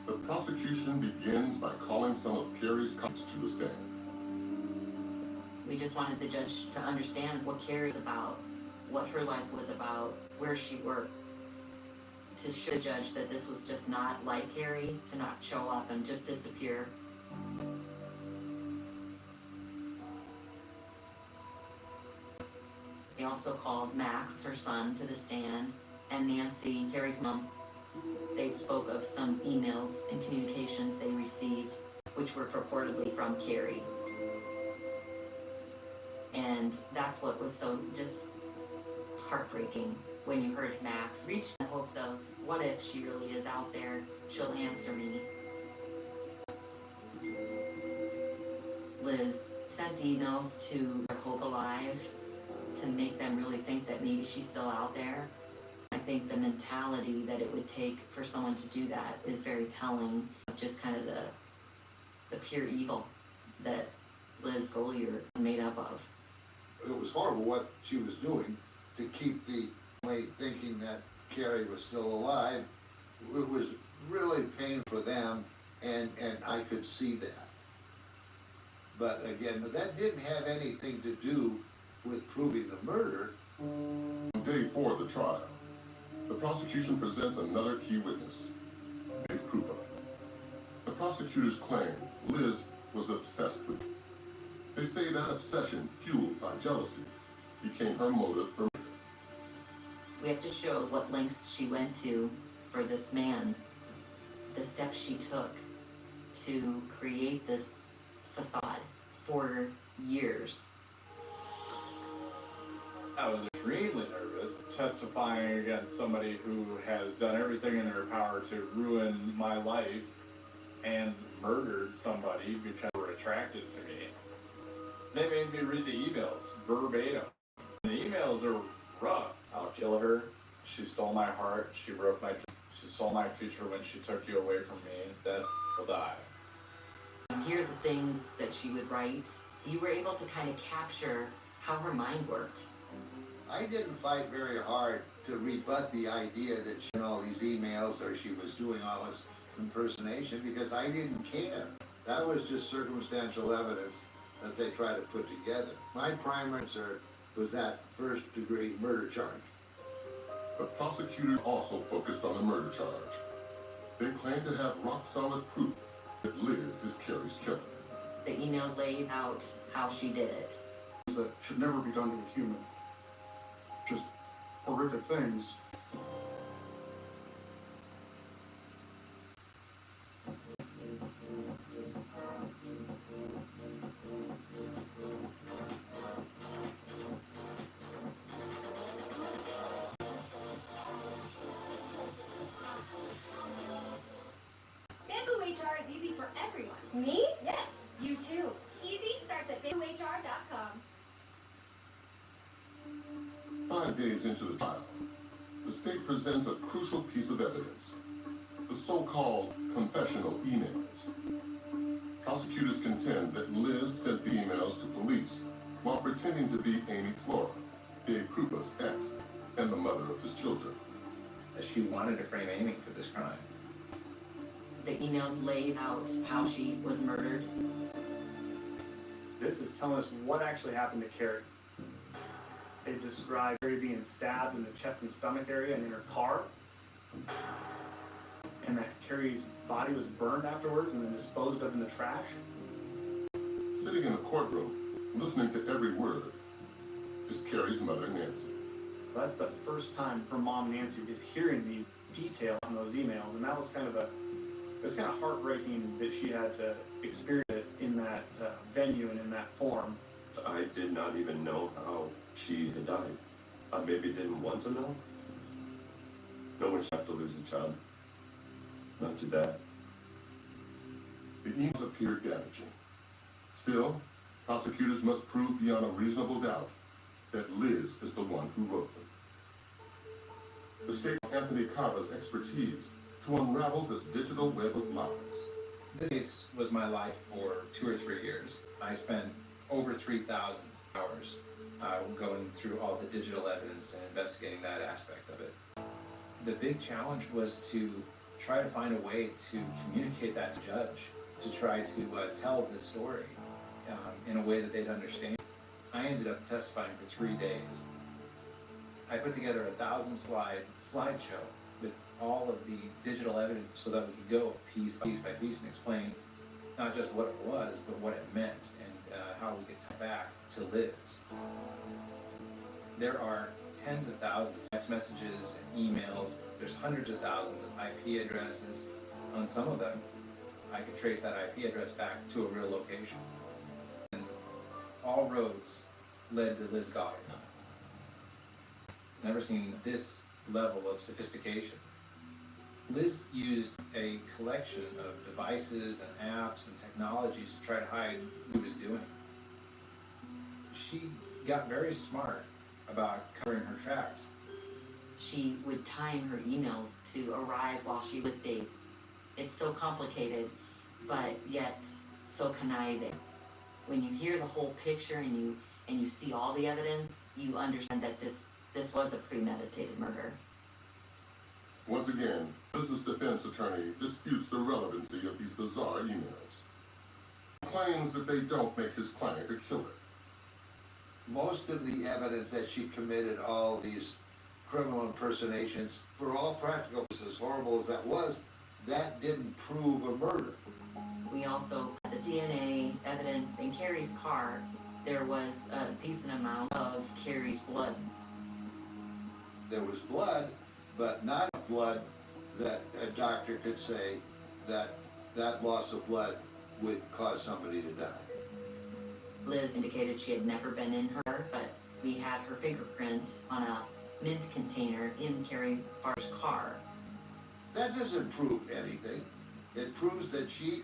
the prosecution begins by calling some of Carrie's colleagues to the stand. We just wanted the judge to understand what Carrie's about, what her life was about, where she worked, to show the judge that this was just not like Carrie, to not show up and just disappear. They also called Max, her son, to the stand, and Nancy, Carrie's mom. They spoke of some emails and communications they received, which were purportedly from Carrie. And that's what was so just heartbreaking when you heard Max reach in the hopes of, what if she really is out there? She'll answer me. Liz sent emails to Hope Alive to make them really think that maybe she's still out there. I think the mentality that it would take for someone to do that is very telling of just kind of the pure evil that Liz Golier is made up of. It was horrible what she was doing to keep the family thinking that Carrie was still alive. It was really painful for them, and I could see that. But again, that didn't have anything to do with proving the murder. On day 4 of the trial, the prosecution presents another key witness, Dave Krupa. The prosecutors claim Liz was obsessed with him. They say that obsession, fueled by jealousy, became her motive for murder. We have to show what lengths she went to for this man, the steps she took to create this facade for years. I was extremely nervous testifying against somebody who has done everything in their power to ruin my life and murdered somebody because they were attracted to me. They made me read the emails verbatim. The emails are rough. I'll kill her. She stole my heart. She broke my dreams. She stole my future when she took you away from me. That will die. And here are the things that she would write. You were able to kind of capture how her mind worked. I didn't fight very hard to rebut the idea that she had all these emails or she was doing all this impersonation because I didn't care. That was just circumstantial evidence that they tried to put together. My primary concern was that first-degree murder charge. The prosecutors also focused on the murder charge. They claim to have rock-solid proof that Liz is Carrie's killer. The emails laid out how she did it. That should never be done to a human. Just horrific things. HR is easy for everyone. Me? Yes, you too. Easy starts at bamboohr.com. 5 days into the trial, the state presents a crucial piece of evidence, the so-called confessional emails. Prosecutors contend that Liz sent the emails to police while pretending to be Amy Flora, Dave Krupa's ex and the mother of his children. She wanted to frame Amy for this crime. The emails laid out how she was murdered. This is telling us what actually happened to Carrie. They described Carrie being stabbed in the chest and stomach area and in her car, and that Carrie's body was burned afterwards and then disposed of in the trash. Sitting in the courtroom, listening to every word, is Carrie's mother, Nancy. That's the first time her mom, Nancy, was hearing these details on those emails, and that was kind of heartbreaking that she had to experience it in that venue and in that form. I did not even know how she had died. I maybe didn't want to know. No one should have to lose a child. Not to that. The emails appear damaging. Still, prosecutors must prove beyond a reasonable doubt that Liz is the one who wrote them. The state of Anthony Carver's expertise to unravel this digital web of lies. This case was my life for 2 or 3 years. I spent over 3,000 hours going through all the digital evidence and investigating that aspect of it. The big challenge was to try to find a way to communicate that to the judge, to try to tell the story in a way that they'd understand. I ended up testifying for 3 days. I put together a 1,000-slide slideshow with all of the digital evidence so that we could go piece by piece and explain not just what it was, but what it meant and how we could tie back to Liz. There are tens of thousands of text messages and emails. There's hundreds of thousands of IP addresses. On some of them, I could trace that IP address back to a real location. And all roads led to Liz Goddard. Never seen this level of sophistication. Liz used a collection of devices and apps and technologies to try to hide what she was doing. She got very smart about covering her tracks. She would time her emails to arrive while she was with Dave. It's so complicated, but yet so conniving. When you hear the whole picture and you see all the evidence, you understand that this was a premeditated murder. Once again, Liz's defense attorney disputes the relevancy of these bizarre emails. Claims that they don't make his client a killer. Most of the evidence that she committed all these criminal impersonations, for all practical purposes, horrible as that was, that didn't prove a murder. We also had the DNA evidence in Carrie's car. There was a decent amount of Carrie's blood. There was blood, but not blood that a doctor could say that that loss of blood would cause somebody to die. Liz indicated she had never been in her, but we had her fingerprint on a mint container in Carrie Farber's car. That doesn't prove anything. It proves that she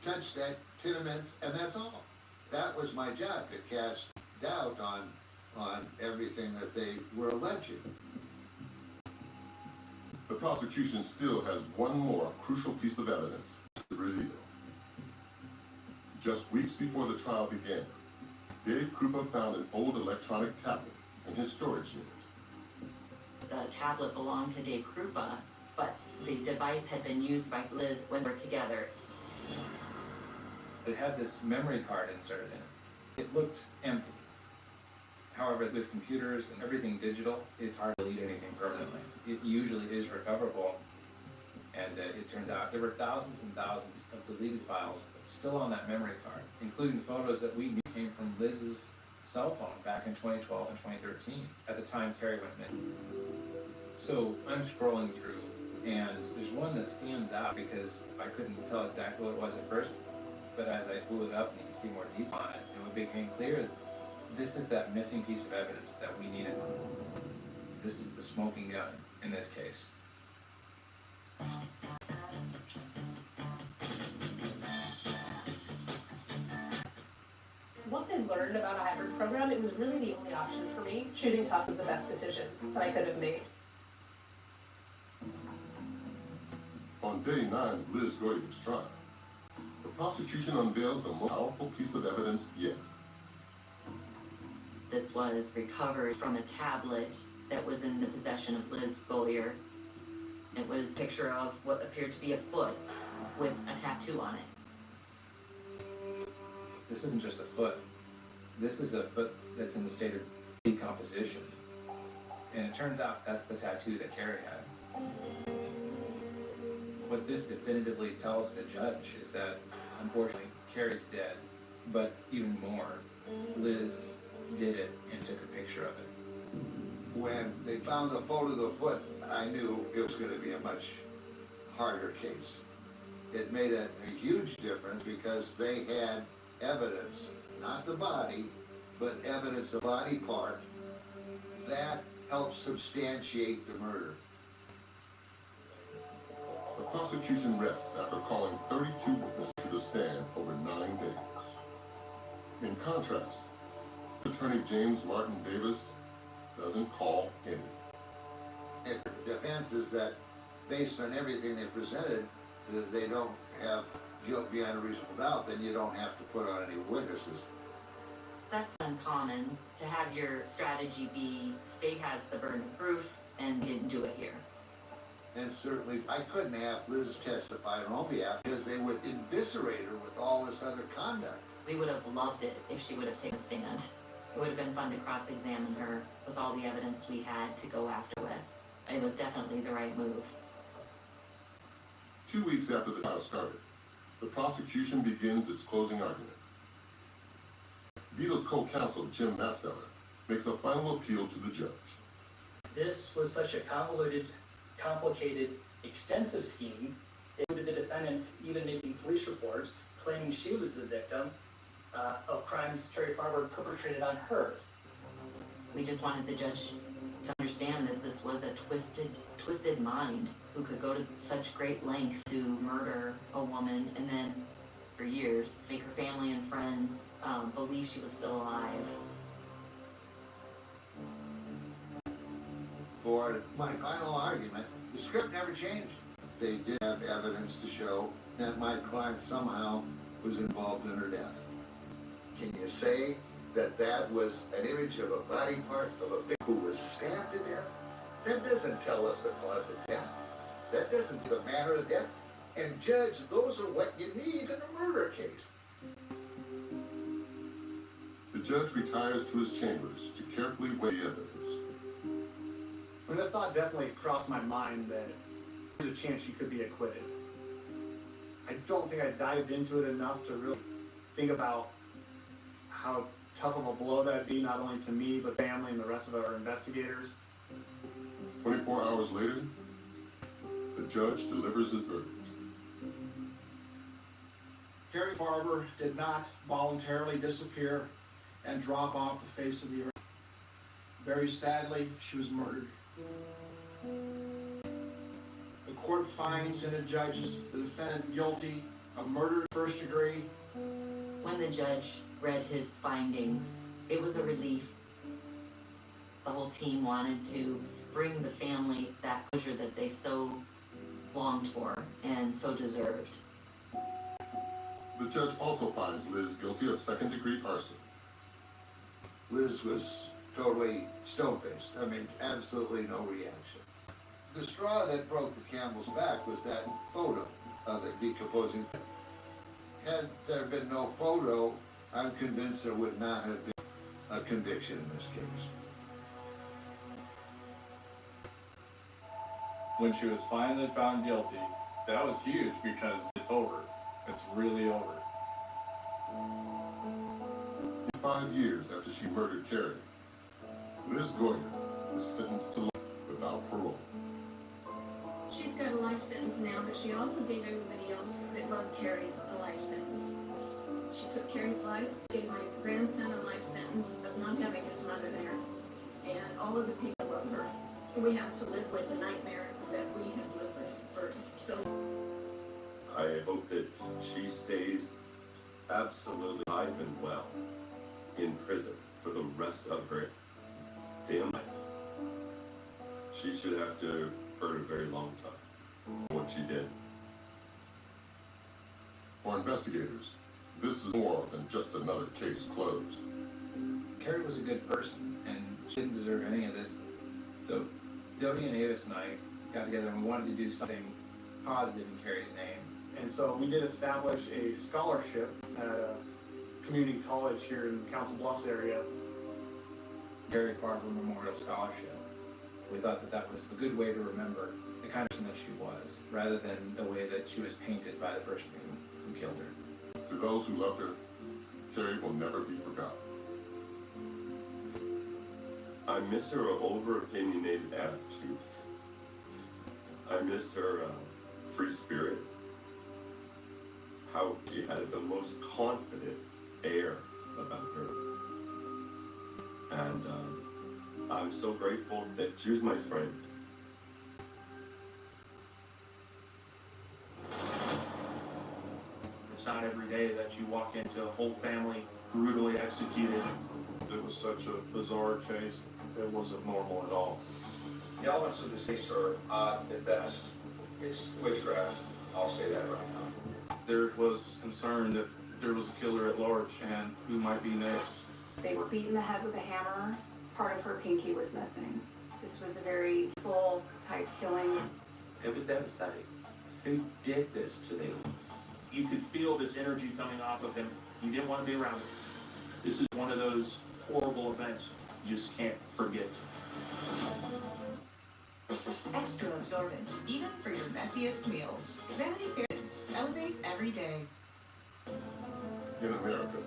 touched that tin of mints, and that's all. That was my job, to cast doubt on everything that they were alleging. The prosecution still has one more crucial piece of evidence to reveal. Just weeks before the trial began, Dave Krupa found an old electronic tablet in his storage unit. The tablet belonged to Dave Krupa, but the device had been used by Liz when they were together. It had this memory card inserted in it. It looked empty. However, with computers and everything digital, it's hard to delete anything permanently. It usually is recoverable, and it turns out there were thousands and thousands of deleted files still on that memory card, including photos that we knew came from Liz's cell phone back in 2012 and 2013, at the time Carrie went missing. So I'm scrolling through, and there's one that stands out because I couldn't tell exactly what it was at first, but as I blew it up and you can see more detail on it, it became clear that this is that missing piece of evidence that we needed. This is the smoking gun in this case. Once I learned about a hybrid program, it was really the only option for me. Choosing Tufts was the best decision that I could have made. On day 9 of Liz Goyam's trial, the prosecution unveils the most powerful piece of evidence yet. The This was recovered from a tablet that was in the possession of Liz Boyer. It was a picture of what appeared to be a foot with a tattoo on it. This isn't just a foot. This is a foot that's in the state of decomposition. And it turns out that's the tattoo that Carrie had. What this definitively tells the judge is that, unfortunately, Carrie's dead, but even more, Liz did it and took a picture of it. When they found the photo of the foot, I knew it was going to be a much harder case. It made a huge difference because they had evidence, not the body, but evidence of body part that helped substantiate the murder. The prosecution rests after calling 32 witnesses to the stand over 9 days. In contrast, Attorney James Martin Davis doesn't call any. The defense is that, based on everything they presented, that they don't have guilt beyond a reasonable doubt, then you don't have to put on any witnesses. That's uncommon to have your strategy be state has the burden of proof and didn't do it here. And certainly, I couldn't have Liz testify on her own behalf because they would eviscerate her with all this other conduct. We would have loved it if she would have taken a stand. It would have been fun to cross-examine her with all the evidence we had to go after with. It was definitely the right move. 2 weeks after the trial started, the prosecution begins its closing argument. Vito's co-counsel, Jim Masteller, makes a final appeal to the judge. This was such a convoluted, complicated, extensive scheme. It included the defendant even making police reports claiming she was the victim of crimes Carrie Farber perpetrated on her. We just wanted the judge to understand that this was a twisted mind who could go to such great lengths to murder a woman and then, for years, make her family and friends believe she was still alive. For my final argument, the script never changed. They did have evidence to show that my client somehow was involved in her death. Can you say that that was an image of a body part of a victim who was stabbed to death? That doesn't tell us the cause of death. That doesn't say the manner of death. And judge, those are what you need in a murder case. The judge retires to his chambers to carefully weigh the evidence. I mean, the thought definitely crossed my mind that there's a chance she could be acquitted. I don't think I dived into it enough to really think about how tough of a blow that'd be, not only to me, but family and the rest of our investigators. 24 hours later, the judge delivers his verdict. Carrie Farber did not voluntarily disappear and drop off the face of the earth. Very sadly, she was murdered. The court finds and adjudges the defendant guilty of murder first degree. When the judge read his findings, it was a relief. The whole team wanted to bring the family that closure that they so longed for and so deserved. The judge also finds Liz guilty of second-degree arson. Liz was totally stone-faced. I mean, absolutely no reaction. The straw that broke the camel's back was that photo of the decomposing. Had there been no photo, I'm convinced there would not have been a conviction in this case. When she was finally found guilty, that was huge because it's over. It's really over. 5 years after she murdered Carrie, Liz Goyer is sentenced to life without parole. She's got a life sentence now, but she also gave everybody else that loved Carrie a life sentence. She took Carrie's life, gave my grandson a life sentence of not having his mother there, and all of the people love her. We have to live with the nightmare that we have lived with for so long. I hope that she stays absolutely alive and well in prison for the rest of her damn life. She should have to hurt a very long time for what she did. For investigators, this is more than just another case closed. Carrie was a good person, and she didn't deserve any of this. So Dodie and Avis and I got together and we wanted to do something positive in Carrie's name. And so we did establish a scholarship at a community college here in the Council Bluffs area. Carrie Farber Memorial Scholarship. We thought that that was a good way to remember the kind of person that she was, rather than the way that she was painted by the person who killed her. To those who loved her, Carrie will never be forgotten. I miss her over-opinionated attitude. I miss her free spirit. How she had the most confident air about her. And I'm so grateful that she was my friend. It's not every day that you walk into a whole family brutally executed. It was such a bizarre case, it wasn't normal at all. The elements of this case are odd at best. It's witchcraft, I'll say that right now. There was concern that there was a killer at large and who might be next. They were beaten in the head with a hammer. Part of her pinky was missing. This was a very full type killing. It was devastating. Who did this to them? You could feel this energy coming off of him. You didn't want to be around it. This is one of those horrible events you just can't forget. Extra absorbent, even for your messiest meals. Vanity Fairs, elevate every day. In America,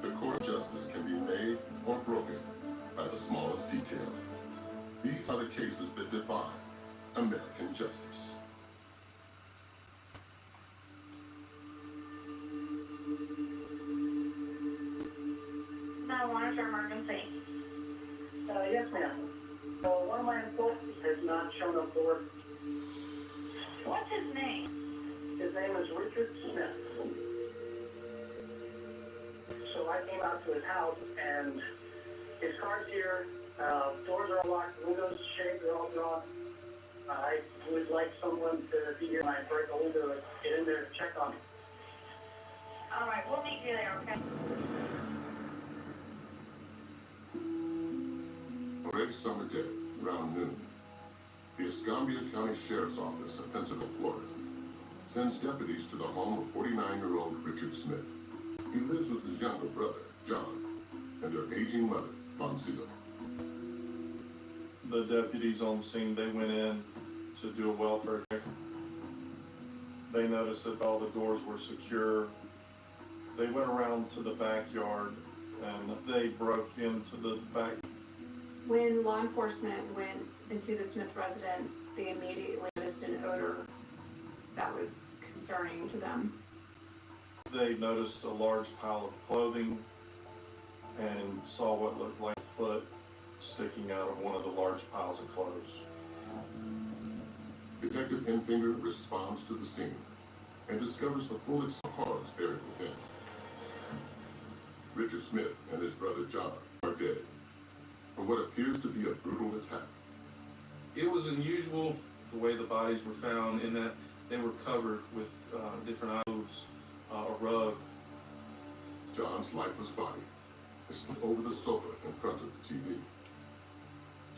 the court of justice can be made or broken by the smallest detail. These are the cases that define American justice. Marijuana or emergency? Yes, ma'am. So one of my employees has not shown up for work. What's his name? His name is Richard Smith. So I came out to his house and his car's here, doors are locked, windows shades are all gone. I would like someone to be here when I break a window and get in there to check on him. All right, we'll meet you there, okay? On a summer day, around noon, the Escambia County Sheriff's Office of Pensacola, Florida, sends deputies to the home of 49-year-old Richard Smith. He lives with his younger brother, John, and their aging mother, Bonseal. The deputies on scene, they went in to do a welfare check. They noticed that all the doors were secure. They went around to the backyard and they broke into the back. When law enforcement went into the Smith residence, they immediately noticed an odor that was concerning to them. They noticed a large pile of clothing and saw what looked like a foot sticking out of one of the large piles of clothes. Detective Enfinger responds to the scene and discovers the full extent of horrors buried within. Richard Smith and his brother John are dead from what appears to be a brutal attack. It was unusual the way the bodies were found in that they were covered with different clothes, a rug. John's lifeless body is slumped over the sofa in front of the TV.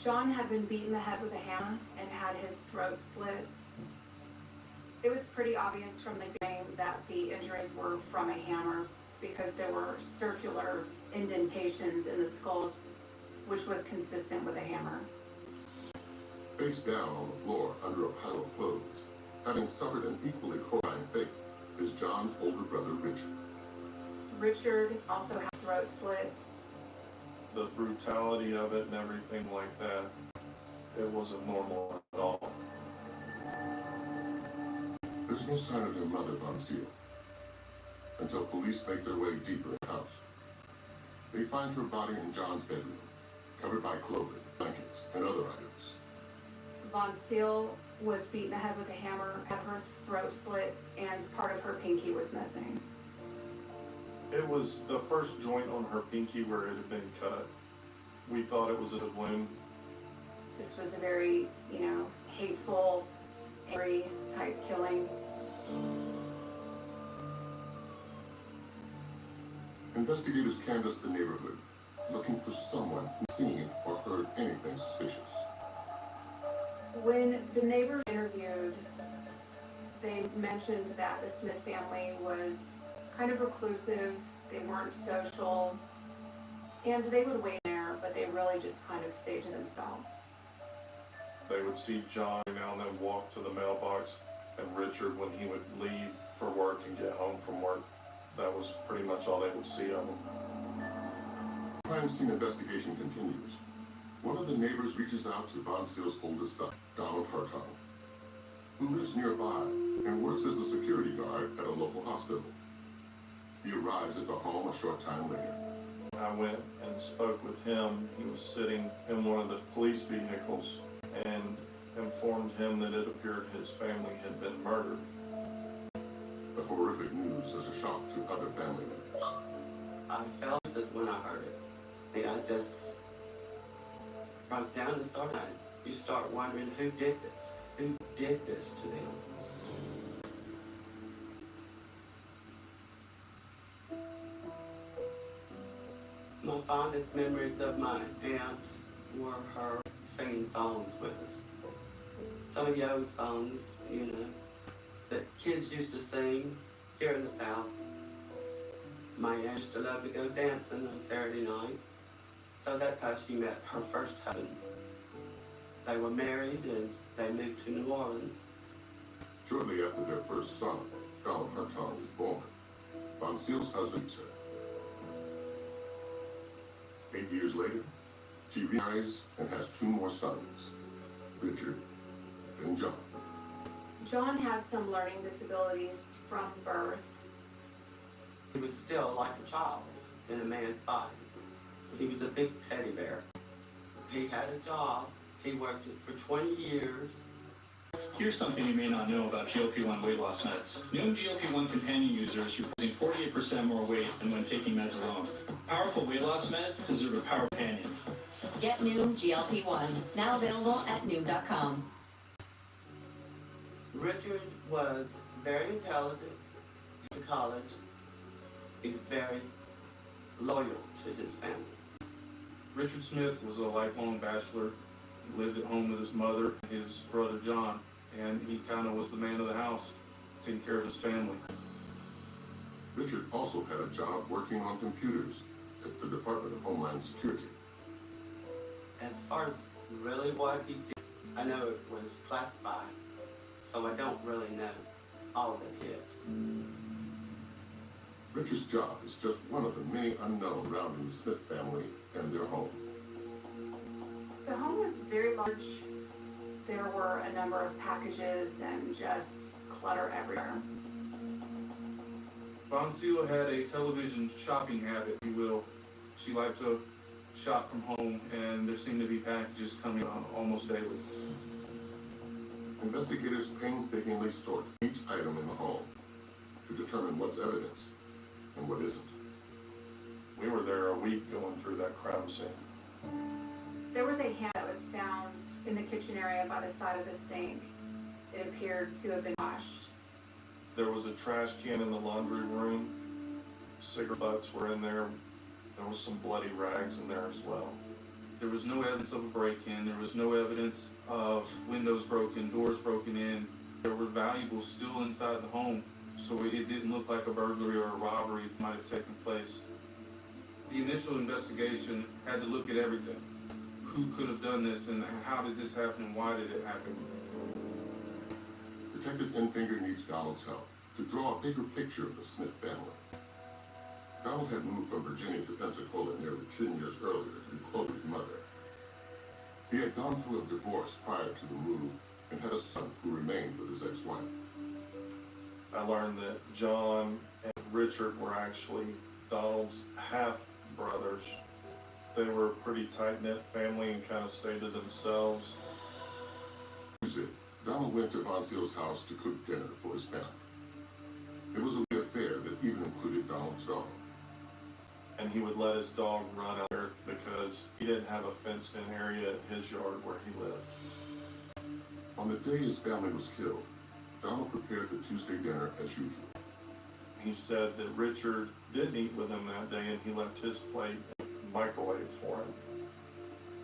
John had been beaten in the head with a hammer and had his throat slit. It was pretty obvious from the beginning that the injuries were from a hammer because there were circular indentations in the skulls, which was consistent with a hammer. Face down on the floor under a pile of clothes, having suffered an equally horrifying fate, is John's older brother Richard. Richard also had throat slit. The brutality of it and everything like that, it wasn't normal at all. There's no sign of their mother, Bonseal, until police make their way deeper in the house. They find her body in John's bedroom, covered by clothing, blankets, and other items. Von Steele was beaten in the head with a hammer, had her throat slit, and part of her pinky was missing. It was the first joint on her pinky where it had been cut. We thought it was a wound. This was a very, hateful, angry type killing. Investigators canvassed the neighborhood, looking for someone who's seen or heard anything suspicious. When the neighbors interviewed, they mentioned that the Smith family was kind of reclusive, they weren't social, and they would wait there, but they really just kind of stayed to themselves. They would see John now and then walk to the mailbox, and Richard, when he would leave for work and get home from work, that was pretty much all they would see of him. Crime scene investigation continues. One of the neighbors reaches out to Von Seal's oldest son, Donald Harton, who lives nearby and works as a security guard at a local hospital. He arrives at the home a short time later. I went and spoke with him. He was sitting in one of the police vehicles and informed him that it appeared his family had been murdered. The horrific news is a shock to other family members. I felt this when I heard it. And I just broke down and started. You start wondering who did this? Who did this to them? My fondest memories of my aunt were her singing songs with us. Some of the old songs, you know, that kids used to sing here in the South. My aunt used to love to go dancing on Saturday night. So that's how she met her first husband. They were married and they moved to New Orleans. Shortly after their first son, Donald Harton, was born, Von Seal's husband leaves her. 8 years later, she remarries and has 2 more sons, Richard and John. John had some learning disabilities from birth. He was still like a child in a man's body. He was a big teddy bear. He had a job. He worked it for 20 years. Here's something you may not know about GLP-1 weight loss meds. New GLP-1 companion users are losing 48% more weight than when taking meds alone. Powerful weight loss meds deserve a power companion. Get new GLP-1, now available at Noom.com. Richard was very intelligent to college. He's very loyal to his family. Richard Smith was a lifelong bachelor. He lived at home with his mother, his brother John, and he kind of was the man of the house, taking care of his family. Richard also had a job working on computers at the Department of Homeland Security. As far as really what he did, I know it was classified, so I don't really know all of it. Richard's job is just one of the many unknown surrounding the Smith family and their home. The home was very large. There were a number of packages and just clutter everywhere. Von Seal had a television shopping habit, if you will. She liked to shop from home, and there seemed to be packages coming on almost daily. Investigators painstakingly sort each item in the home to determine what's evidence and what isn't. We were there a week going through that crime scene. There was a hand that was found in the kitchen area by the side of the sink. It appeared to have been washed. There was a trash can in the laundry room. Cigarette butts were in there. There was some bloody rags in there as well. There was no evidence of a break-in. There was no evidence of windows broken, doors broken in. There were valuables still inside the home, so it didn't look like a burglary or a robbery might have taken place. The initial investigation had to look at everything. Who could have done this, and how did this happen, and why did it happen? Detective Enfinger needs Donald's help to draw a bigger picture of the Smith family. Donald had moved from Virginia to Pensacola nearly 10 years earlier to be close with his mother. He had gone through a divorce prior to the move and had a son who remained with his ex-wife. I learned that John and Richard were actually Donald's half-brothers. They were a pretty tight-knit family and kind of stayed to themselves. Tuesday, Donald went to Von Seal's house to cook dinner for his family. It was a affair that even included Donald's dog. And he would let his dog run out there because he didn't have a fenced-in area in his yard where he lived. On the day his family was killed, Donald prepared the Tuesday dinner as usual. He said that Richard didn't eat with him that day, and he left his plate microwave for him.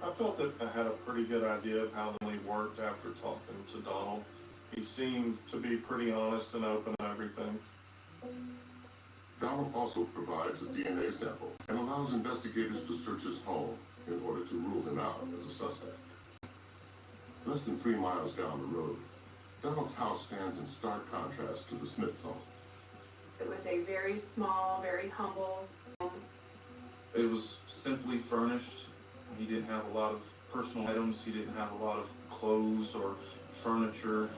I felt that I had a pretty good idea of how the family worked after talking to Donald. He seemed to be pretty honest and open to everything. Donald also provides a DNA sample and allows investigators to search his home in order to rule him out as a suspect. Less than 3 miles down the road, Donald's house stands in stark contrast to the Smiths' home. It was a very small, very humble home. It was simply furnished. He didn't have a lot of personal items. He didn't have a lot of clothes or furniture.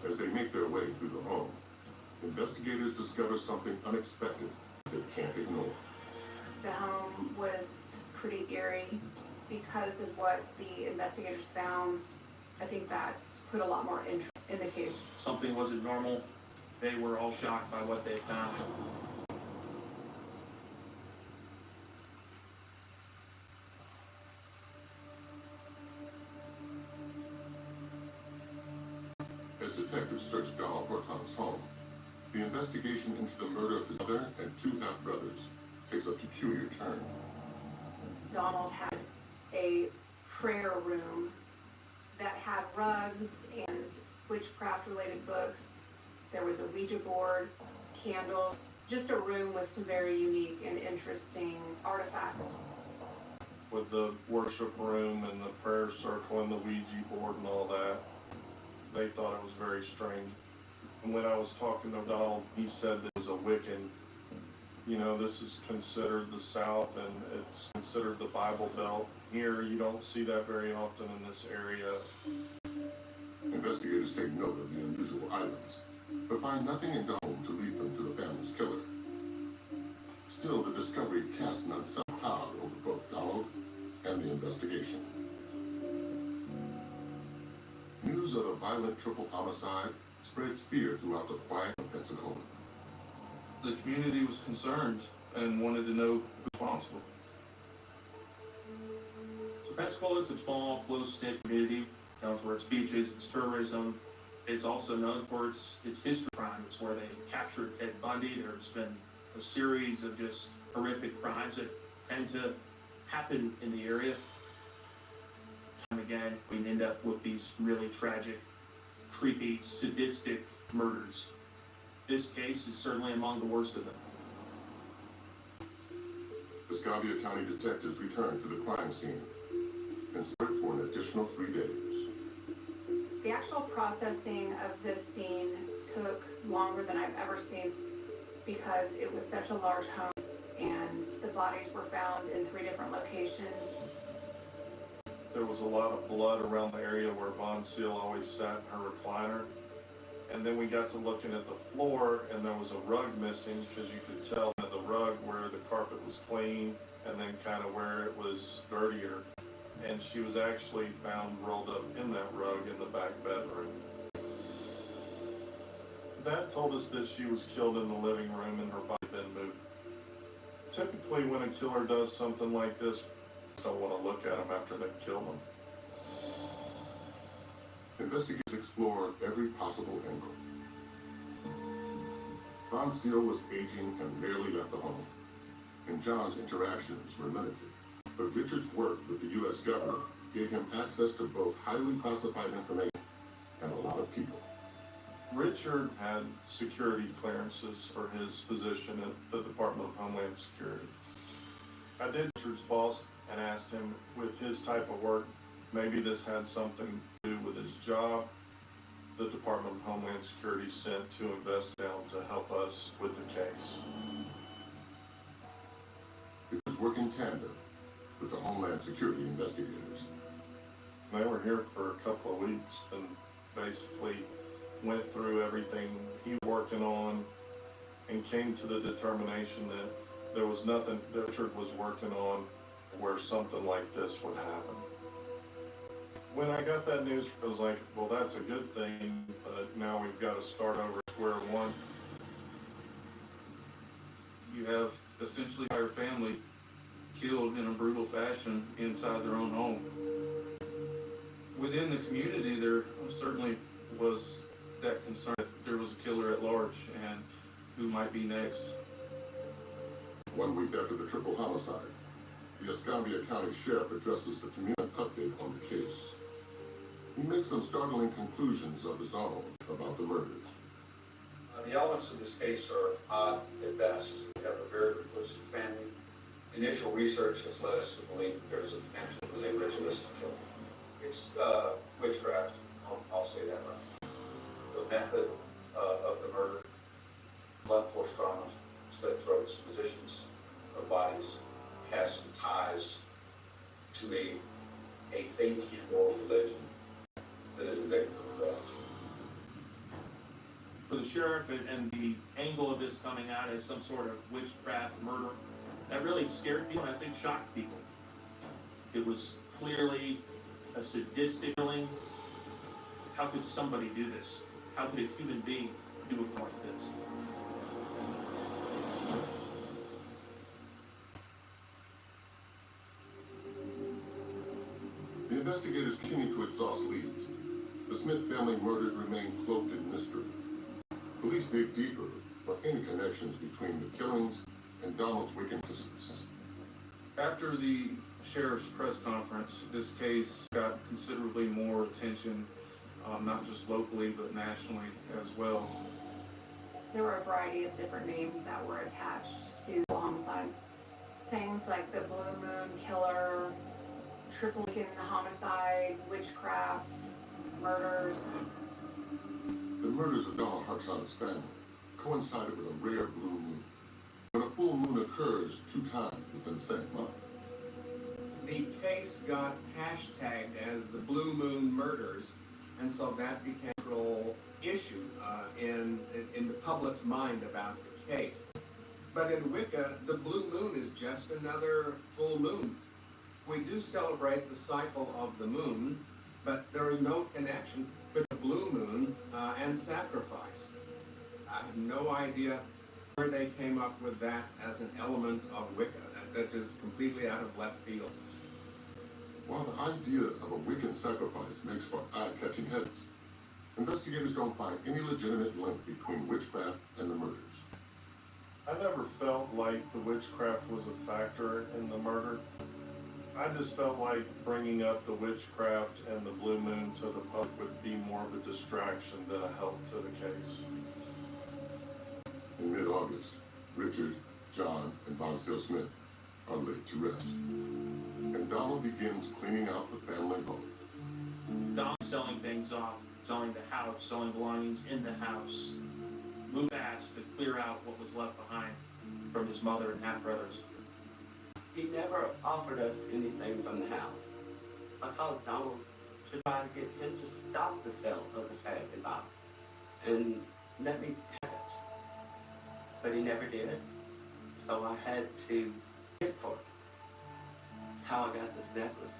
As they make their way through the home, investigators discover something unexpected they can't ignore. The home was pretty eerie because of what the investigators found. I think that's put a lot more interest in the case. Something wasn't normal. They were all shocked by what they found. As detectives search Donald Harton's home, the investigation into the murder of his mother and 2 half-brothers takes a peculiar turn. Donald had a prayer room that had rugs and witchcraft-related books. There was a Ouija board, candles, just a room with some very unique and interesting artifacts. With the worship room and the prayer circle and the Ouija board and all that, they thought it was very strange. And when I was talking to Donald, he said that it was a Wiccan. You know, this is considered the South and it's considered the Bible Belt. Here, you don't see that very often in this area. Investigators take note of the unusual items, but find nothing in the home to lead them to the family's killer. Still, the discovery casts an unsettled cloud over both Donald and the investigation. News of a violent triple homicide spreads fear throughout the quiet of Pensacola. The community was concerned and wanted to know who's responsible. So Pensacola is a small, close-knit community, known for its beaches, its tourism. It's also known for its history crimes, where they captured Ted Bundy. There's been a series of just horrific crimes that tend to happen in the area. Time again, we end up with these really tragic, creepy, sadistic murders. This case is certainly among the worst of them. Escalating County detectives return to the crime scene and search for an additional 3 days. The actual processing of this scene took longer than I've ever seen because it was such a large home and the bodies were found in 3 different locations. There was a lot of blood around the area where Von Seal always sat in her recliner. And then we got to looking at the floor, and there was a rug missing because you could tell that the rug where the carpet was clean and then kind of where it was dirtier. And she was actually found rolled up in that rug in the back bedroom. That told us that she was killed in the living room and her body had been moved. Typically when a killer does something like this, don't want to look at them after they've killed them. Investigators explore every possible angle. Von Seal was aging and rarely left the home, and John's interactions were limited. But Richard's work with the U.S. government gave him access to both highly classified information and a lot of people. Richard had security clearances for his position at the Department of Homeland Security. I did Richard's boss and asked him, with his type of work, maybe this had something to do with his job. The Department of Homeland Security sent 2 investigators to help us with the case. It was working in tandem with the Homeland Security investigators. They were here for a couple of weeks and basically went through everything he was working on and came to the determination that there was nothing that Richard was working on where something like this would happen. When I got that news, I was like, well, that's a good thing, but now we've got to start over at square one. You have essentially our family killed in a brutal fashion inside their own home. Within the community, there certainly was that concern that there was a killer at large and who might be next. 1 week after the triple homicide, the Escalating County Sheriff addresses the community update on the case. He makes some startling conclusions of his own about the murders. The elements of this case are odd at best. We have a very reclusive family. Initial research has led us to believe that there's a potential it was a ritualistic killing. It's witchcraft, I'll say that right. The method of the murder, blunt force trauma, slit throats, positions of bodies, has some ties to a faith or religion that is indicative of that. For the sheriff and the angle of this coming out as some sort of witchcraft murder, that really scared people and I think shocked people. It was clearly a sadistic killing. How could somebody do this? How could a human being do a crime like this? The investigators continue to exhaust leads. The Smith family murders remain cloaked in mystery. Police dig deeper for any connections between the killings and Donald's wickednesses. After the sheriff's press conference, this case got considerably more attention, not just locally, but nationally as well. There were a variety of different names that were attached to the homicide. Things like the Blue Moon Killer, Triple Lincoln Homicide, Witchcraft, murders. The murders of Donald Harton's family coincided with a rare blue moon, when a full moon occurs 2 times within the same month. The case got hashtagged as the Blue Moon Murders, and so that became a real issue in the public's mind about the case. But in Wicca, the blue moon is just another full moon. We do celebrate the cycle of the moon, but there is no connection between the blue moon and sacrifice. I have no idea where they came up with that as an element of Wicca. That is completely out of left field. While the idea of a Wiccan sacrifice makes for eye-catching headings, investigators don't find any legitimate link between witchcraft and the murders. I never felt like the witchcraft was a factor in the murder. I just felt like bringing up the witchcraft and the blue moon to the public would be more of a distraction than a help to the case. In mid-August, Richard, John, and Bonsil Smith are laid to rest, and Donald begins cleaning out the family home. Donald selling things off, selling the house, selling belongings in the house. Moved fast to clear out what was left behind from his mother and half-brothers. He never offered us anything from the house. I called Donald to try to get him to stop the sale of the family box and let me have it. But he never did. So I had to get for it. That's how I got this necklace.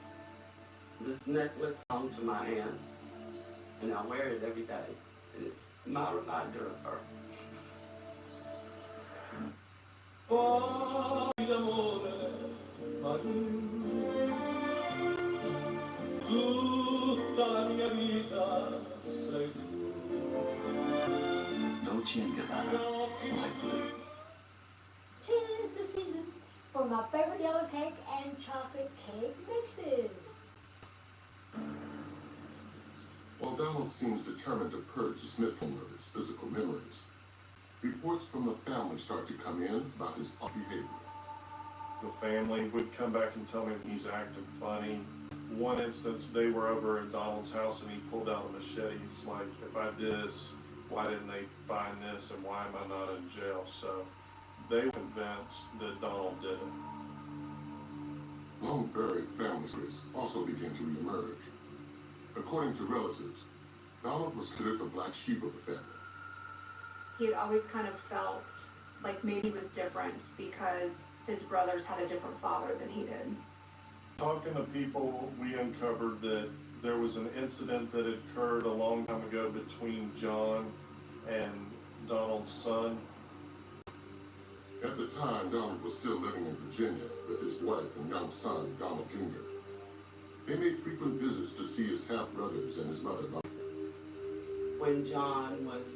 This necklace hung to my hand, and I wear it every day. And it's my reminder of her. Oh, l'amore, tutta la mia vita sei tu. Dolce and Gabbana, light blue. 'Tis the season for my favorite yellow cake and chocolate cake mixes. While Donald seems determined to purge the Smith home of its physical memories, reports from the family start to come in about his odd behavior. The family would come back and tell me he's acting funny. One instance, they were over at Donald's house and he pulled out a machete. He's like, if I did this, why didn't they find this and why am I not in jail? So they were convinced that Donald did it. Long-buried family secrets also begin to reemerge. According to relatives, Donald was considered the black sheep of the family. He had always kind of felt like maybe he was different because his brothers had a different father than he did. Talking to people, we uncovered that there was an incident that had occurred a long time ago between John and Donald's son. At the time, Donald was still living in Virginia with his wife and young son, Donald Jr. They made frequent visits to see his half-brothers and his mother. When John was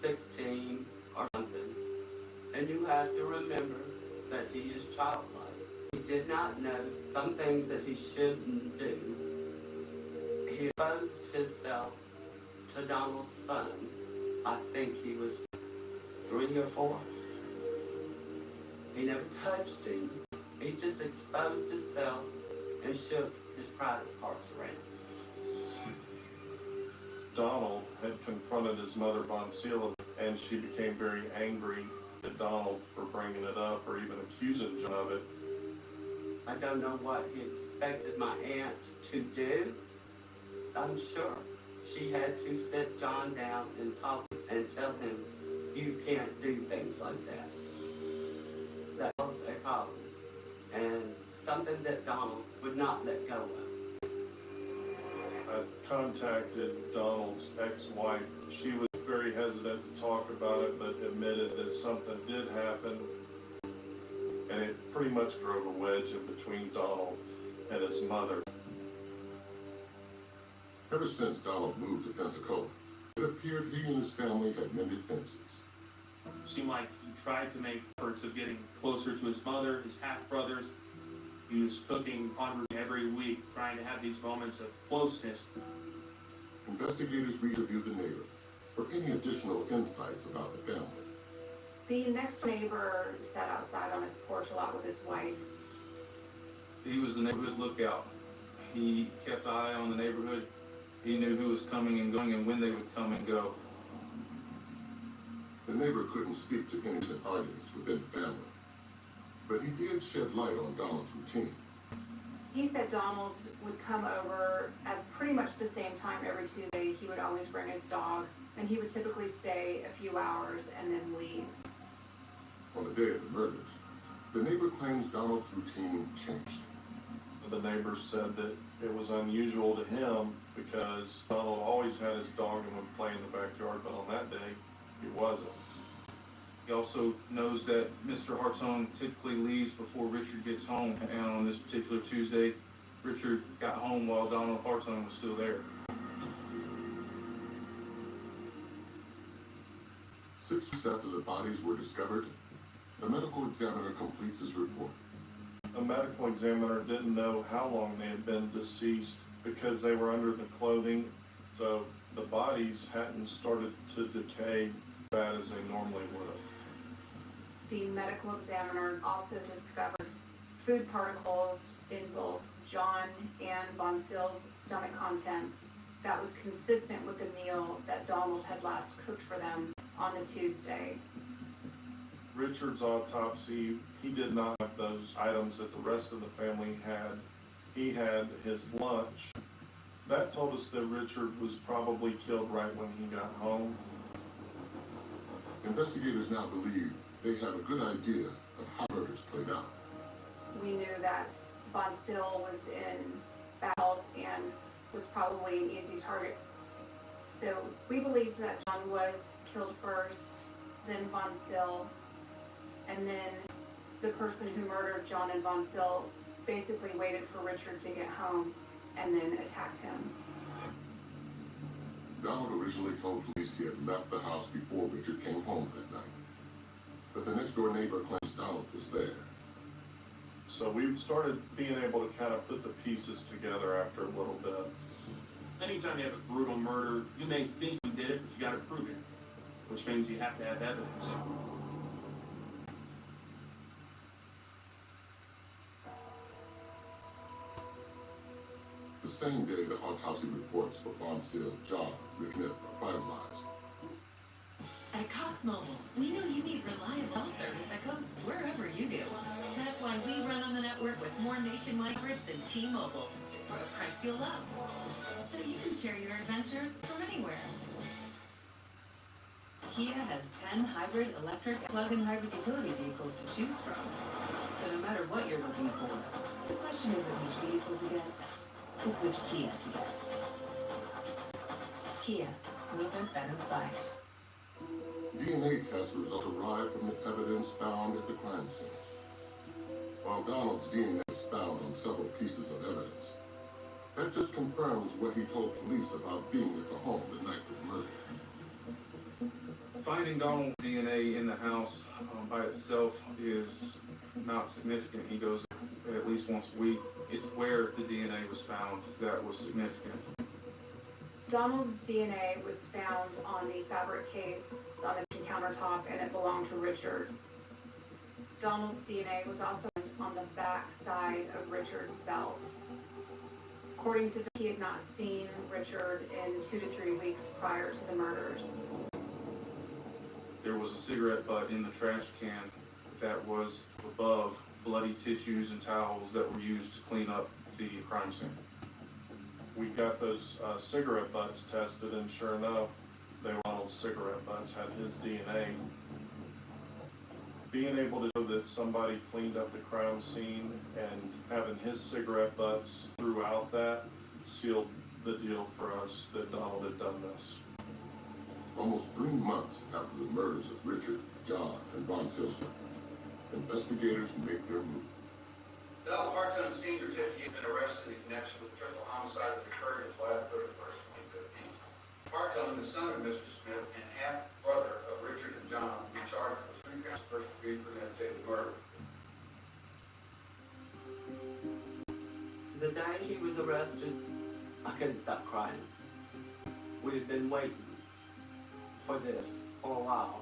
16 or something, and you have to remember that he is childlike. He did not know some things that he shouldn't do. He exposed himself to Donald's son. I think he was 3 or 4. He never touched him. He just exposed himself and shook his private parts around. Donald had confronted his mother, Bonseela, and she became very angry at Donald for bringing it up or even accusing John of it. I don't know what he expected my aunt to do. I'm sure she had to sit John down and talk and tell him, you can't do things like that. That was a problem, and something that Donald would not let go of. I contacted Donald's ex-wife. She was very hesitant to talk about it, but admitted that something did happen, and it pretty much drove a wedge in between Donald and his mother. Ever since Donald moved to Pensacola, it appeared he and his family had mended fences. It seemed like he tried to make efforts of getting closer to his mother, his half-brothers. He was cooking on every week, trying to have these moments of closeness. Investigators interviewed the neighbor for any additional insights about the family. The next neighbor sat outside on his porch a lot with his wife. He was the neighborhood lookout. He kept an eye on the neighborhood. He knew who was coming and going and when they would come and go. The neighbor couldn't speak to innocent arguments within the family, but he did shed light on Donald's routine. He said Donald would come over at pretty much the same time every Tuesday. He would always bring his dog, and he would typically stay a few hours and then leave. On the day of the murders, the neighbor claims Donald's routine changed. The neighbor said that it was unusual to him because Donald always had his dog and would play in the backyard, but on that day, he wasn't. He also knows that Mr. Harton typically leaves before Richard gets home, and on this particular Tuesday, Richard got home while Donald Harton was still there. 6 weeks after the bodies were discovered, the medical examiner completes his report. A medical examiner didn't know how long they had been deceased because they were under the clothing, so the bodies hadn't started to decay as bad as they normally would have. The medical examiner also discovered food particles in both John and Bonseel's stomach contents that was consistent with the meal that Donald had last cooked for them on the Tuesday. Richard's autopsy, he did not have those items that the rest of the family had. He had his lunch. That told us that Richard was probably killed right when he got home. Investigators now believe they have a good idea of how murders played out. We knew that Bonseel was in bad health and was probably an easy target. So we believed that John was killed first, then Bonseel, and then the person who murdered John and Bonseel basically waited for Richard to get home and then attacked him. Donald originally told police he had left the house before Richard came home that night. But the next door neighbor claims Donald was there. So we started being able to kind of put the pieces together after a little bit. Anytime you have a brutal murder, you may think you did it, but you gotta prove it, which means you have to have evidence. The same day the autopsy reports for Bonseel, John, Rick Smith are finalized. At Cox Mobile, we know you need reliable health service that goes wherever you do. That's why we run on the network with more nationwide coverage than T-Mobile, for a price you'll love. So you can share your adventures from anywhere. Kia has 10 hybrid, electric, and plug-in hybrid utility vehicles to choose from. So no matter what you're looking for, the question isn't which vehicle to get, it's which Kia to get. Kia, movement that inspires. DNA test results arrived from the evidence found at the crime scene. While Donald's DNA is found on several pieces of evidence, that just confirms what he told police about being at the home the night of the murders. Finding Donald's DNA in the house by itself is not significant. He goes at least least once a week. It's where the DNA was found that was significant. Donald's DNA was found on the fabric case on the kitchen countertop, and it belonged to Richard. Donald's DNA was also on the back side of Richard's belt. According to Durk, he had not seen Richard in 2 to 3 weeks prior to the murders. There was a cigarette butt in the trash can that was above bloody tissues and towels that were used to clean up the crime scene. We got those cigarette butts tested, and sure enough, they were Donald's cigarette butts, had his DNA. Being able to know that somebody cleaned up the crime scene and having his cigarette butts throughout that sealed the deal for us that Donald had done this. Almost 3 months after the murders of Richard, John, and Von Silsner, investigators make their move. Donald Harton, Sr., 58, has been arrested in connection with a triple homicide that occurred on July 31st, 2015. Harton, the son of Mr. Smith and half-brother of Richard and John, will be charged with 3 counts of first-degree premeditated murder. The day he was arrested, I couldn't stop crying. We had been waiting for this for a while.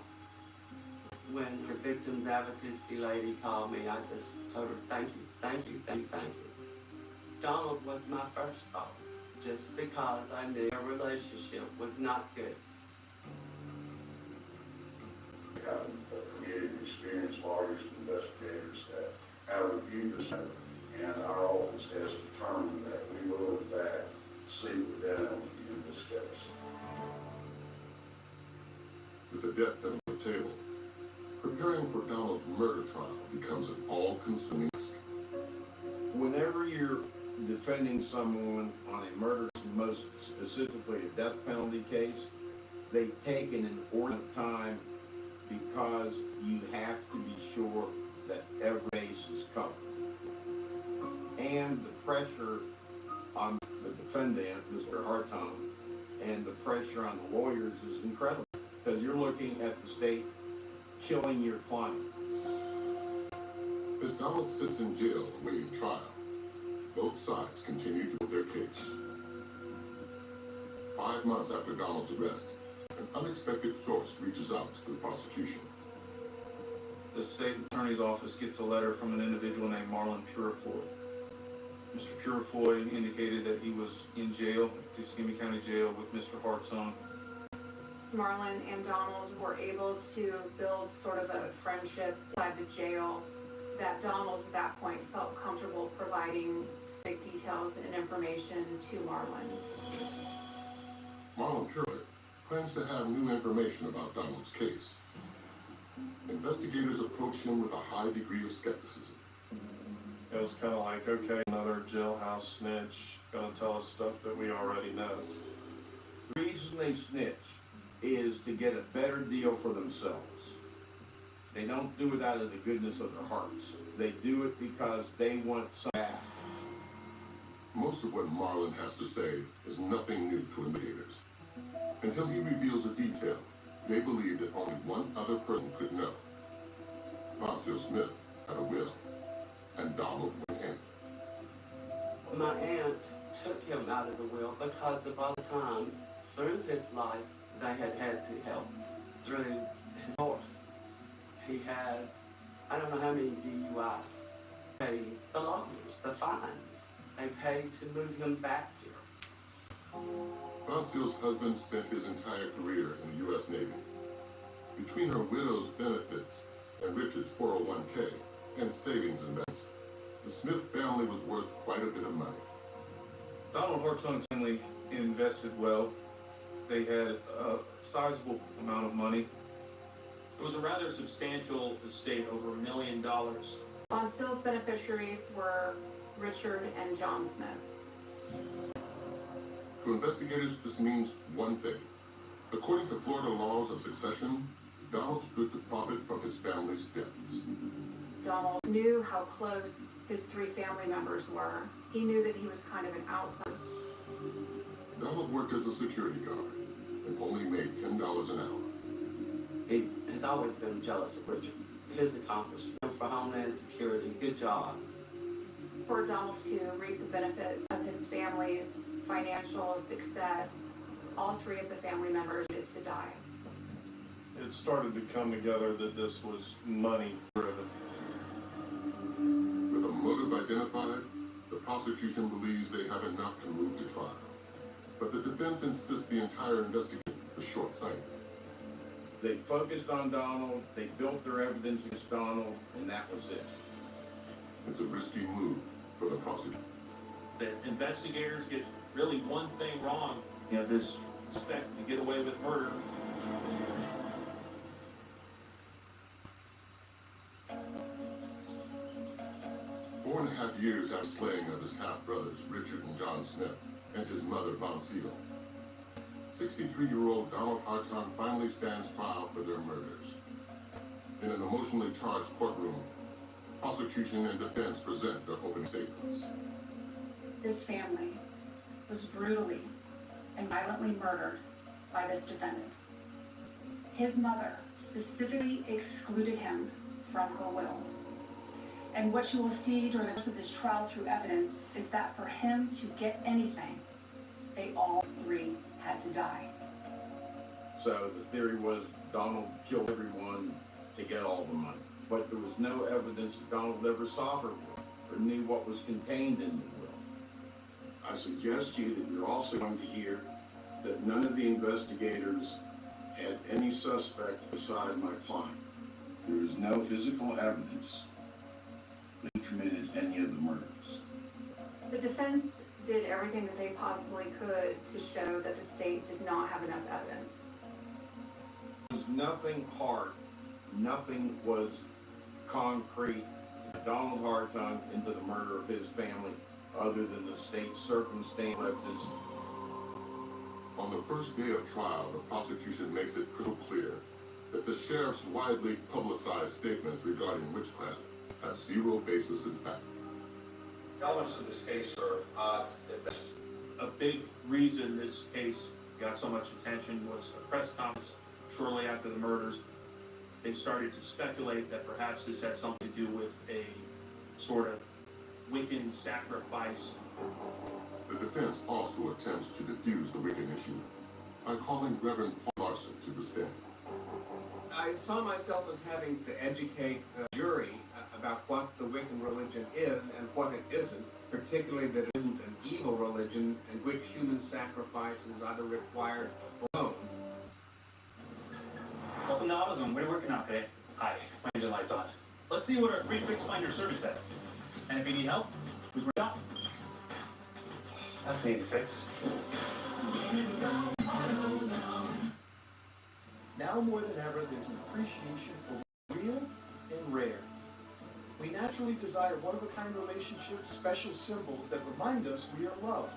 When the victim's advocacy lady called me, I just told her, thank you, thank you, thank you, thank you. Donald was my first thought, just because I knew our relationship was not good. Having created experienced lawyers and investigators that have reviewed this matter, and our office has determined that we will in fact seek the death penalty in this case. With the death penalty on the table, preparing for Donald's murder trial becomes an all-consuming task. Whenever you're defending someone on a murder, most specifically a death penalty case, they take an inordinate time because you have to be sure that every base is covered. And the pressure on the defendant, Mr. Harton, and the pressure on the lawyers is incredible, because you're looking at the state killing your client. As Donald sits in jail awaiting trial, both sides continue to build their case. 5 months after Donald's arrest, an unexpected source reaches out to the prosecution. The state attorney's office gets a letter from an individual named Marlon Purifoy. Mr. Purifoy indicated that he was in jail, at the Escalating County Jail, with Mr. Harton. Marlon and Donald were able to build sort of a friendship inside the jail that Donald at that point felt comfortable providing specific details and information to Marlon. Marlon Purifoy claims to have new information about Donald's case. Investigators approach him with a high degree of skepticism. It was kind of like, okay, another jailhouse snitch gonna tell us stuff that we already know. The reason they snitch is to get a better deal for themselves. They don't do it out of the goodness of their hearts. They do it because they want some back. Most of what Marlon has to say is nothing new to investigators. Until he reveals a detail they believe that only one other person could know. Von Smith had a will, and Donald went in. My aunt took him out of the will because of other times through his life they had to help through his divorce. He had, I don't know how many DUIs. Paid the lawyers, the fines. They paid to move him back here. Von husband spent his entire career in the U.S. Navy. Between her widow's benefits and Richard's 401k and savings investments, the Smith family was worth quite a bit of money. Donald Harton's family invested well. They had a sizable amount of money. It was a rather substantial estate, over $1 million. Von Still's beneficiaries were Richard and John Smith. To investigators, this means one thing. According to Florida laws of succession, Donald stood to profit from his family's deaths. Donald knew how close his 3 family members were. He knew that he was kind of an outsider. Donald worked as a security guard and only made $10 an hour. He has always been jealous of Richard. His accomplishment for Homeland Security, good job. for Donald to reap the benefits of his family's financial success, all three of the family members needed to die. It started to come together that this was money driven. With a motive identified, the prosecution believes they have enough to move to trial. But the defense insists the entire investigation is short-sighted. They focused on Donald, they built their evidence against Donald, and that was it. It's a risky move for the prosecution. The investigators get really one thing wrong. You know, this suspect to get away with murder. Four and a half years after slaying of his half-brothers, Richard and John Smith, and his mother, Bonseal, 63-year-old Donald Harton finally stands trial for their murders. In an emotionally charged courtroom, prosecution and defense present their opening statements. This family was brutally and violently murdered by this defendant. His mother specifically excluded him from her will. And what you will see during the course of this trial through evidence is that for him to get anything, they all three had to die. So the theory was Donald killed everyone to get all the money. But there was no evidence that Donald ever saw her will or knew what was contained in the will. I suggest to you that you're also going to hear that none of the investigators had any suspect beside my client. There is no physical evidence that he committed any of the murders. The defense did everything that they possibly could to show that the state did not have enough evidence. There was nothing hard, nothing was concrete to Donald Harton into the murder of his family other than the state's circumstantial evidence. On the first day of trial, the prosecution makes it crystal clear that the sheriff's widely publicized statements regarding witchcraft have zero basis in fact. Elements of this case are odd at best. A big reason this case got so much attention was a press conference shortly after the murders. They started to speculate that perhaps this had something to do with a sort of Wiccan sacrifice. The defense also attempts to defuse the Wiccan issue by calling Reverend Paul Larson to the stand. I saw myself as having to educate the jury about what the Wiccan religion is and what it isn't, particularly that it isn't an evil religion in which human sacrifice is either required or known. Welcome to AutoZone. What are you working on today? Hi, my engine light's on. Let's see what our free fix finder service says. And if you need help, who's my shop? That's an easy fix. Now more than ever, there's an appreciation for real and rare. We naturally desire one-of-a-kind relationships, special symbols that remind us we are loved.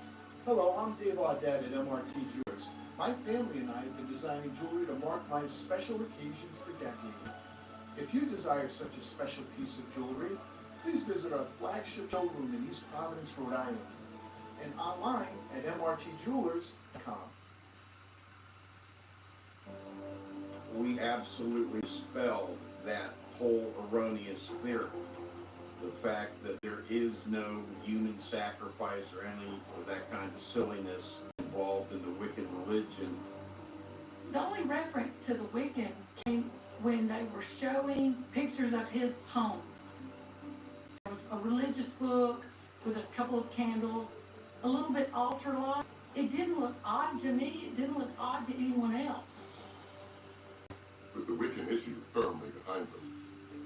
Hello, I'm Dave Audette at MRT Jewelers. My family and I have been designing jewelry to mark life's special occasions for decades. If you desire such a special piece of jewelry, please visit our flagship showroom in East Providence, Rhode Island, and online at mrtjewelers.com. We absolutely dispelled that whole erroneous theory. The fact that there is no human sacrifice or any of that kind of silliness involved in the Wiccan religion. The only reference to the Wiccan came when they were showing pictures of his home. It was a religious book with a couple of candles, a little bit altar-like. It didn't look odd to me. It didn't look odd to anyone else. With the Wiccan issue firmly behind them,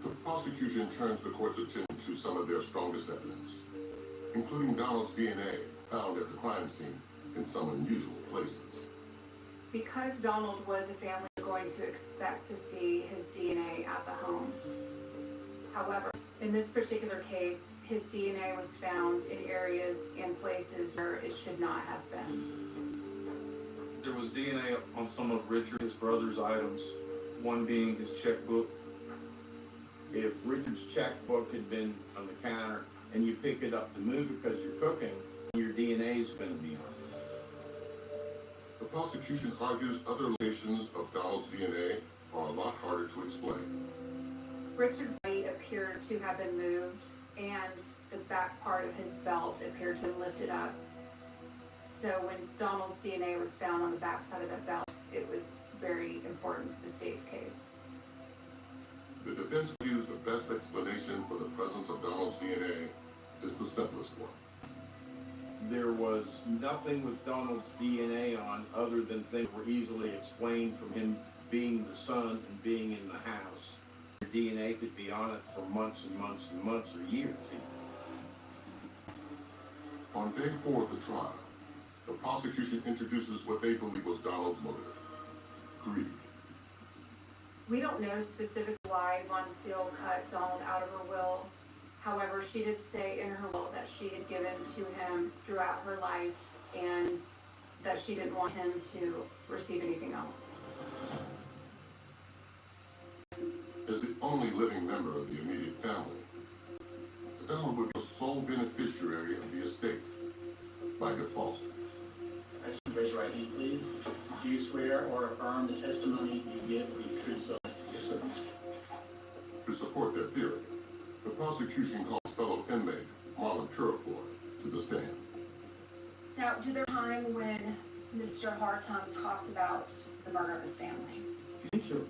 the prosecution turns the court's attention to some of their strongest evidence, including Donald's DNA found at the crime scene in some unusual places. Because Donald was a family, we're going to expect to see his DNA at the home. However, in this particular case, his DNA was found in areas and places where it should not have been. There was DNA on some of Richard's brother's items, one being his checkbook. If Richard's checkbook had been on the counter and you pick it up to move it because you're cooking, your DNA is going to be on it. The prosecution argues other locations of Donald's DNA are a lot harder to explain. Richard's body appeared to have been moved, and the back part of his belt appeared to have lifted up. So when Donald's DNA was found on the back side of that belt, it was very important to the state's case. The defense views the best explanation for the presence of Donald's DNA is the simplest one. There was nothing with Donald's DNA on other than things were easily explained from him being the son and being in the house. Your DNA could be on it for months and months and months or years even. On day 4 of the trial, the prosecution introduces what they believe was Donald's motive: greed. We don't know specifically why Von Seal cut Donald out of her will. However, she did say in her will that she had given to him throughout her life and that she didn't want him to receive anything else. As the only living member of the immediate family, Donald would be the sole beneficiary of the estate by default. Raise your right hand, please. Do you swear or affirm the testimony you give will be true, so? Yes, sir. To support their theory, the prosecution calls fellow inmate Marlon Purifoy to the stand. Now, did there time when Mr. Harton talked about the murder of his family? He killed.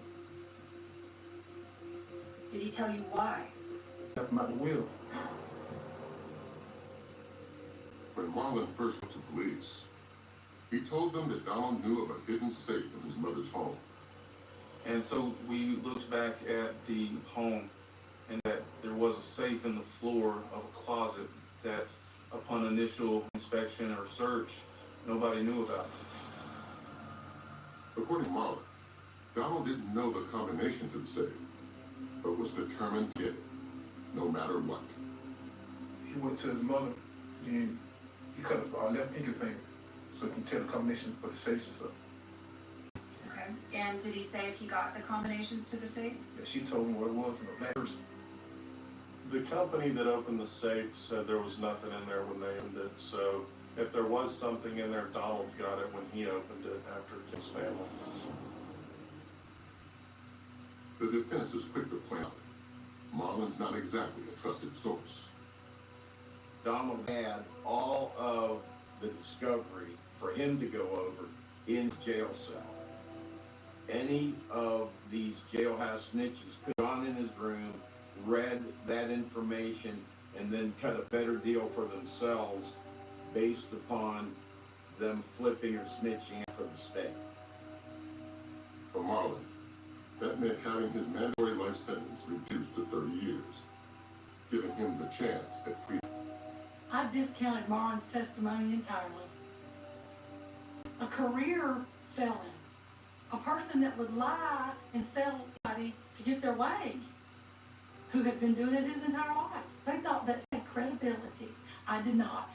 Did he tell you why? Left him out the will. When Marlon first went to police, he told them that Donald knew of a hidden safe in his mother's home. And so we looked back at the home and that there was a safe in the floor of a closet that upon initial inspection or search, nobody knew about. According to Marlon, Donald didn't know the combination to the safe, but was determined to get it, no matter what. He went to his mother, and he cut off our left pinky finger, so he can tell the combination for the safes and stuff. Okay. And did he say if he got the combinations to the safe? Yeah, she told him what it was in the black person. The company that opened the safe said there was nothing in there when they opened it, so if there was something in there, Donald got it when he opened it after his family. The defense is quick to point out Marlon's not exactly a trusted source. Donald had all of the discovery for him to go over in jail cell. Any of these jailhouse snitches could have gone in his room, read that information, and then cut a better deal for themselves based upon them flipping or snitching for the state. For Marlon, that meant having his mandatory life sentence reduced to 30 years, giving him the chance at freedom. I discounted Marlon's testimony entirely. A career felon, a person that would lie and sell somebody to get their way, who had been doing it his entire life. They thought that had credibility. I did not.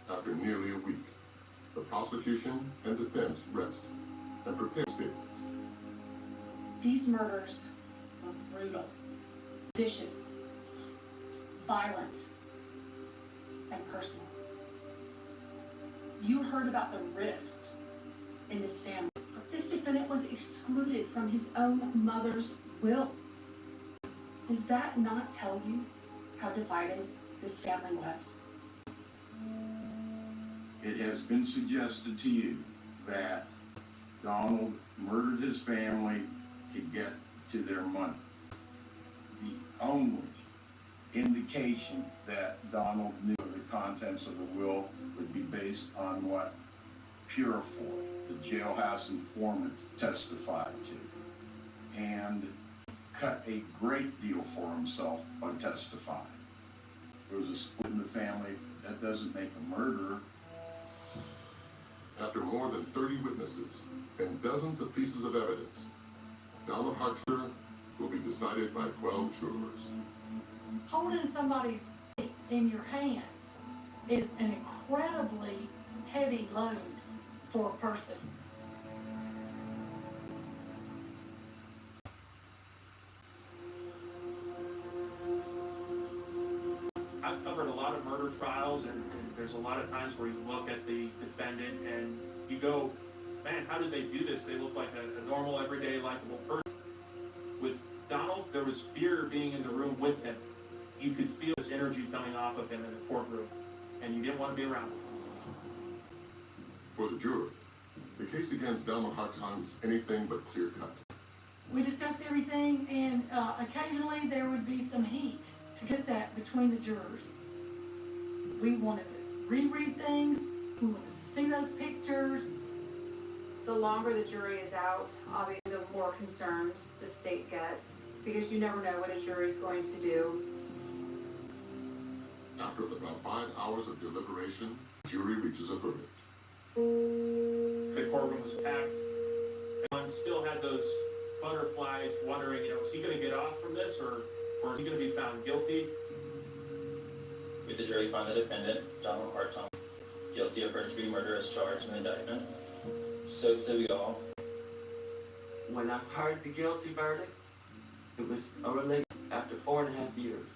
After nearly a week, the prosecution and defense rest and prepare statements. These murders were brutal, vicious, violent, and personal. You heard about the rifts in this family. This defendant was excluded from his own mother's will. Does that not tell you how divided this family was? It has been suggested to you that Donald murdered his family to get to their money. The only indication that Donald knew of the contents of the will would be based on what Purifoy, the jailhouse informant, testified to, and cut a great deal for himself by testifying. There was a split in the family. That doesn't make a murderer. After more than 30 witnesses and dozens of pieces of evidence, Donald Harton will be decided by 12 jurors. Holding somebody's feet in your hands is an incredibly heavy load for a person. I've covered a lot of murder trials, and there's a lot of times where you look at the defendant and you go, man, how did they do this? They look like a normal, everyday, likable person. With Donald, there was fear being in the room with him. You could feel this energy coming off of him in the courtroom, and you didn't want to be around him. For the jury, the case against Donald Harton is anything but clear-cut. We discussed everything, and occasionally there would be some heat to get that between the jurors. We wanted to reread things, we wanted to see those pictures. The longer the jury is out, obviously the more concerned the state gets, because you never know what a jury is going to do. After about 5 hours of deliberation, the jury reaches a verdict. The courtroom was packed. Everyone still had those butterflies wondering, is he going to get off from this, or is he going to be found guilty? With the jury found the defendant, Donald Harton, guilty of first-degree murder as charged in the indictment. So say we all. When I heard the guilty verdict, it was a relief after 4.5 years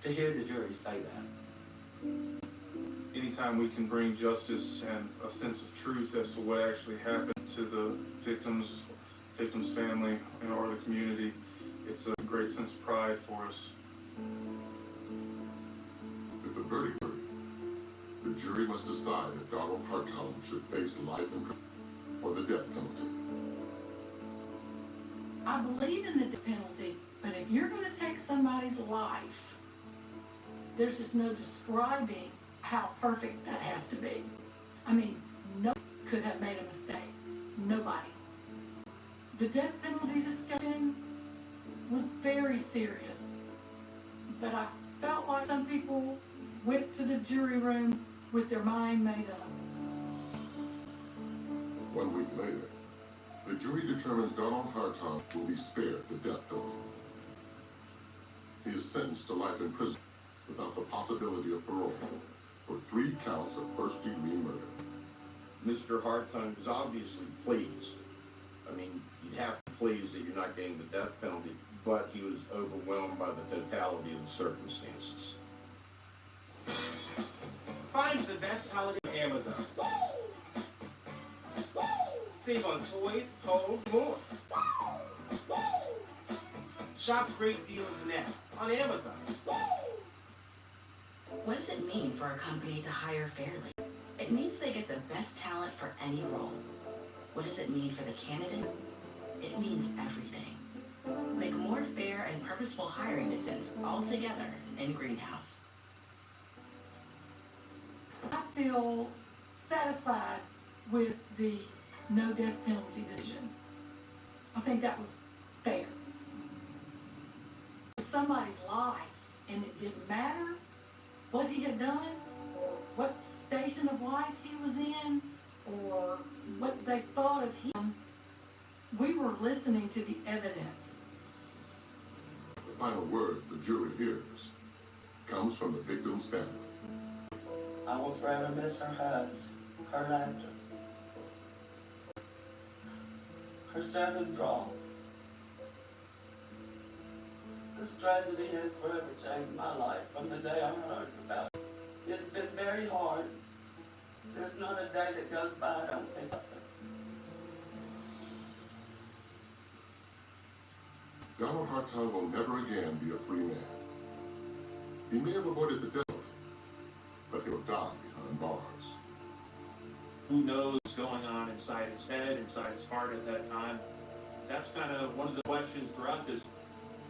to hear the jury say that. Anytime we can bring justice and a sense of truth as to what actually happened to the victim's family, or the community, it's a great sense of pride for us. With the verdict, the jury must decide if Donald Harton should face life in prison or the death penalty. I believe in the death penalty, but if you're going to take somebody's life, there's just no describing how perfect that has to be. I mean, nobody could have made a mistake. Nobody. The death penalty discussion was very serious, but I felt like some people went to the jury room with their mind made up. 1 week later, the jury determines Donald Harton will be spared the death penalty. He is sentenced to life in prison without the possibility of parole for 3 counts of first-degree murder. Mr. Harton is obviously pleased. I mean, you'd have to be pleased that you're not getting the death penalty, but he was overwhelmed by the totality of the circumstances. Find the best holiday on Amazon. Save on toys, home, more. Shop great deals now on Amazon. What does it mean for a company to hire fairly? It means they get the best talent for any role. What does it mean for the candidate? It means everything. Make more fair and purposeful hiring decisions all together in Greenhouse. I feel satisfied with the no death penalty decision. I think that was fair. It was somebody's life, and it didn't matter what he had done, or what station of life he was in, or what they thought of him. We were listening to the evidence. The final word the jury hears comes from the victim's family. I will forever miss her hugs, her laughter, her southern drawl. This tragedy has forever changed my life from the day I heard about it. It's been very hard. There's not a day that goes by I don't think of it. Donald Harton will never again be a free man. He may have avoided the death, but he'll die behind bars. Who knows what's going on inside his head, inside his heart at that time? That's kind of one of the questions throughout this.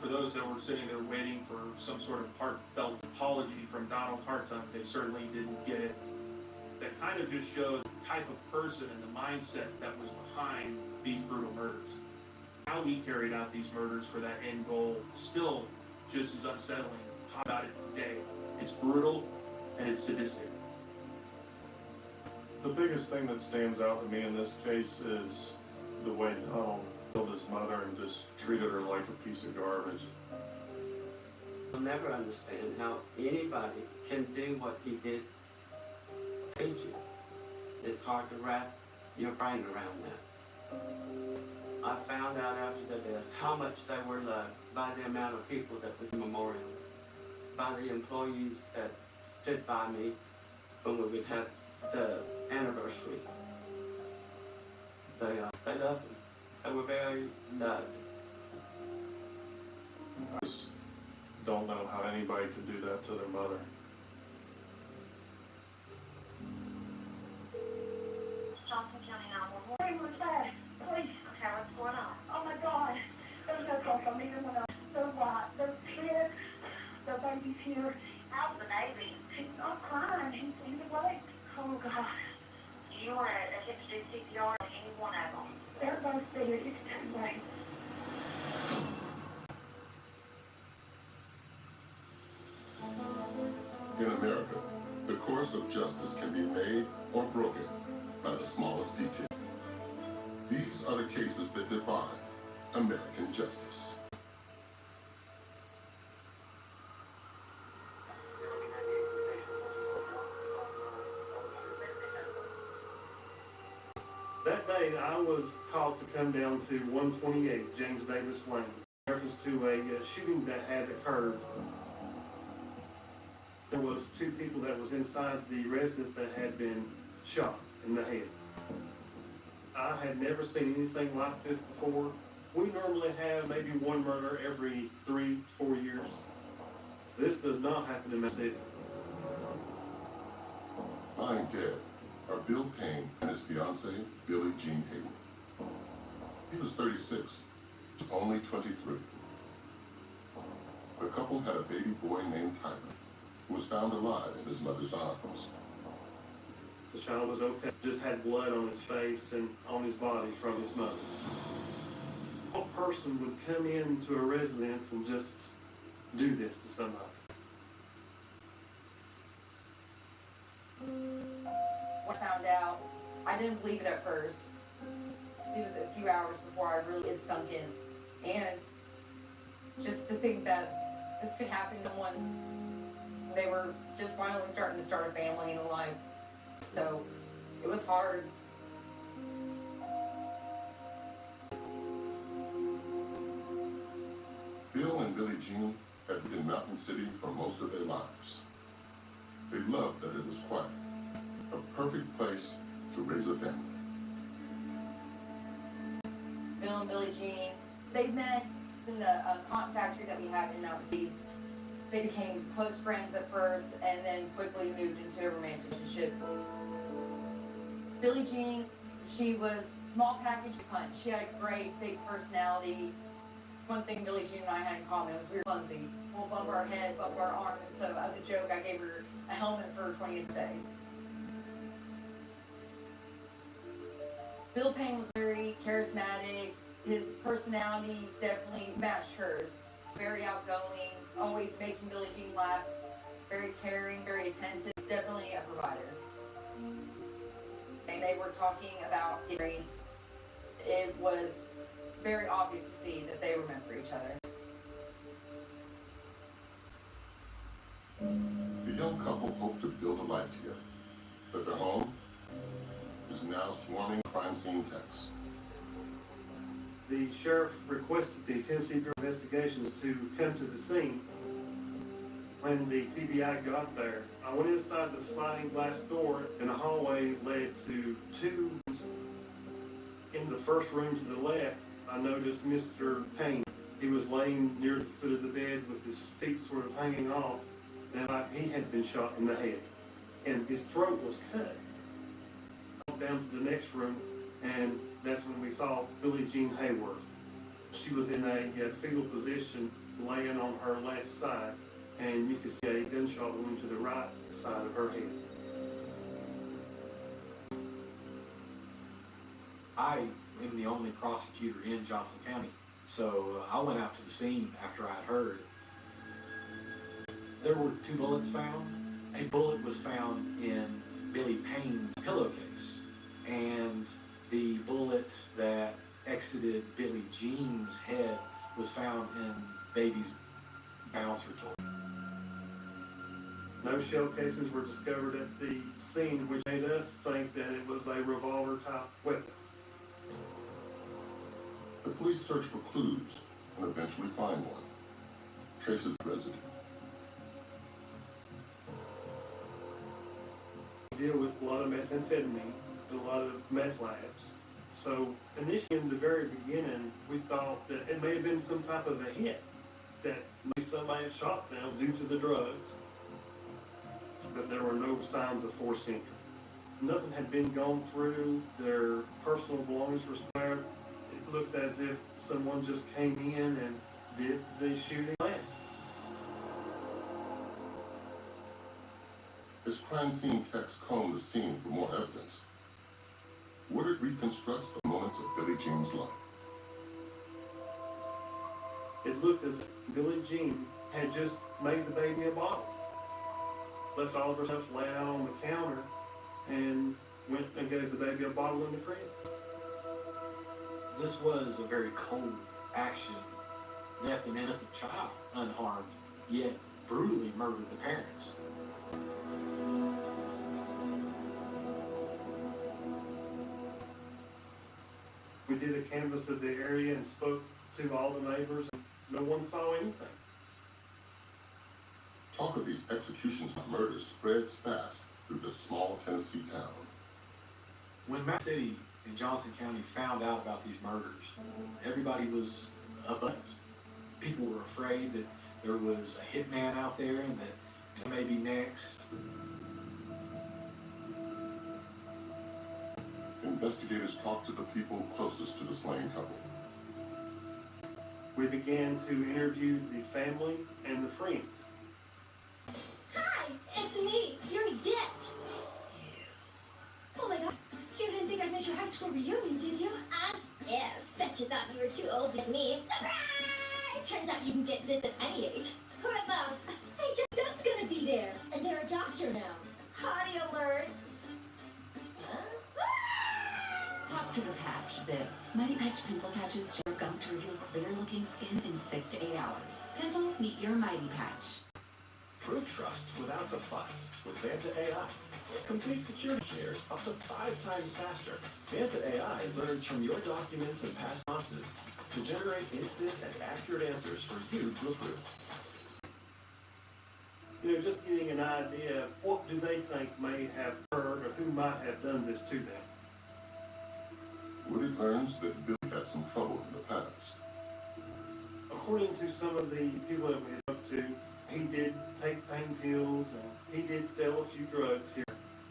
For those that were sitting there waiting for some sort of heartfelt apology from Donald Harton, they certainly didn't get it. That kind of just shows the type of person and the mindset that was behind these brutal murders. How he carried out these murders for that end goal still just as unsettling. Talk about it today. It's brutal and it's sadistic. The biggest thing that stands out to me in this case is the way Donald killed his mother and just treated her like a piece of garbage. I'll never understand how anybody can do what he did. Hate you. It's hard to wrap your brain around that. I found out after the death how much they were loved by the amount of people that was memorial, by the employees that stood by me when we would have the anniversary. They loved me. They were very loved. don't know how anybody could do that to their mother. Johnson County 911. Hey, what's that? Please. Okay, what's going on? Oh my God. There's no social media when they're white. Their kids, their baby's here. How's the baby? He's not crying. He's awake. Oh God. You want to attempt to do CPR on any one of them? They're both dead. It's too late. In America, the course of justice can be made or broken by the smallest detail. These are the cases that define American justice. That day, I was called to come down to 128 James Davis Lane, in reference to a shooting that had occurred. There was 2 people that was inside the residence that had been shot in the head. I had never seen anything like this before. We normally have maybe 1 murder every 3-4 years. This does not happen in my city. Lying dead are Bill Payne and his fiancée, Billie Jean Hayworth. He was 36, only 23. The couple had a baby boy named Tyler, who was found alive in his mother's arms. The child was okay, just had blood on his face and on his body from his mother. What person would come into a residence and just do this to somebody? When I found out, I didn't believe it at first. It was a few hours before I really it sunk in. And just to think that this could happen to one, they were just finally starting to start a family and a life. So it was hard. Bill and Billie Jean had lived in Mountain City for most of their lives. They loved that it was quiet, a perfect place to raise a family. Bill and Billie Jean, they met in the cotton factory that we had in Mountain City. They became close friends at first and then quickly moved into a romantic relationship. Billie Jean, she was small package punch. She had a great big personality. One thing Billie Jean and I had in common was we were clumsy. We'll bump our head, bump our arm, and so as a joke I gave her a helmet for her 20th day. Bill Payne was very charismatic. His personality definitely matched hers. Very outgoing, always making Billie Jean laugh. Very caring, very attentive, definitely a provider. And they were talking about marriage. It was very obvious to see that they were meant for each other. The young couple hoped to build a life together, but their home is now swarming crime scene techs. The sheriff requested the Tennessee Bureau of Investigations to come to the scene. When the TBI got there, I went inside the sliding glass door and a hallway led to 2 rooms. In the first room to the left, I noticed Mr. Payne. He was laying near the foot of the bed with his feet sort of hanging off, and he had been shot in the head, and his throat was cut. I went down to the next room, and that's when we saw Billie Jean Hayworth. She was in a fetal position, laying on her left side, and you could see a gunshot wound to the right side of her head. I am the only prosecutor in Johnson County, so I went out to the scene after I'd heard. There were 2 bullets found. A bullet was found in Billie Payne's pillowcase, and the bullet that exited Billie Jean's head was found in baby's bouncer toy. No shell casings were discovered at the scene, which made us think that it was a revolver-type weapon. The police search for clues and eventually find one. Traces residue. We deal with a lot of methamphetamine, a lot of meth labs. So initially, in the very beginning, we thought that it may have been some type of a hit, that maybe somebody had shot them due to the drugs, but there were no signs of forced entry. Nothing had been gone through, their personal belongings were there. It looked as if someone just came in and did the shooting. As crime scene techs comb the scene for more evidence, Woodard reconstructs the moments of Billie Jean's life. It looked as if Billie Jean had just made the baby a bottle, left all of her stuff laying out on the counter, and went and gave the baby a bottle in the crib. This was a very cold action, left an innocent child unharmed, yet brutally murdered the parents. We did a canvass of the area and spoke to all the neighbors, and no one saw anything. Talk of these executions and murders spreads fast through this small Tennessee town. When Mack City and Johnson County found out about these murders, everybody was abuzz. People were afraid that there was a hitman out there and that it may be next. Investigators talked to the people closest to the slain couple. We began to interview the family and the friends. Hi, it's me, your Zit. Oh my god, you didn't think I'd miss your high school reunion, did you? As if. Bet you thought you were too old to get me. Surprise! Turns out you can get Zits at any age. Who'd have thought? Hey, Jeff Dunn's gonna be there. And they're a doctor now. Hottie alert. Talk to the patch, Zits. Mighty Patch Pimple Patches gel gum to reveal clear-looking skin in 6 to 8 hours. Pimple, meet your Mighty Patch. Prove trust without the fuss with Vanta AI. Complete security shares up to 5 times faster. Vanta AI learns from your documents and past responses to generate instant and accurate answers for you to approve. You know, just getting an idea of what do they think may have occurred or who might have done this to them. Woodard learns that Billy had some trouble in the past. According to some of the people that we spoke to, he did take pain pills and he did sell a few drugs here.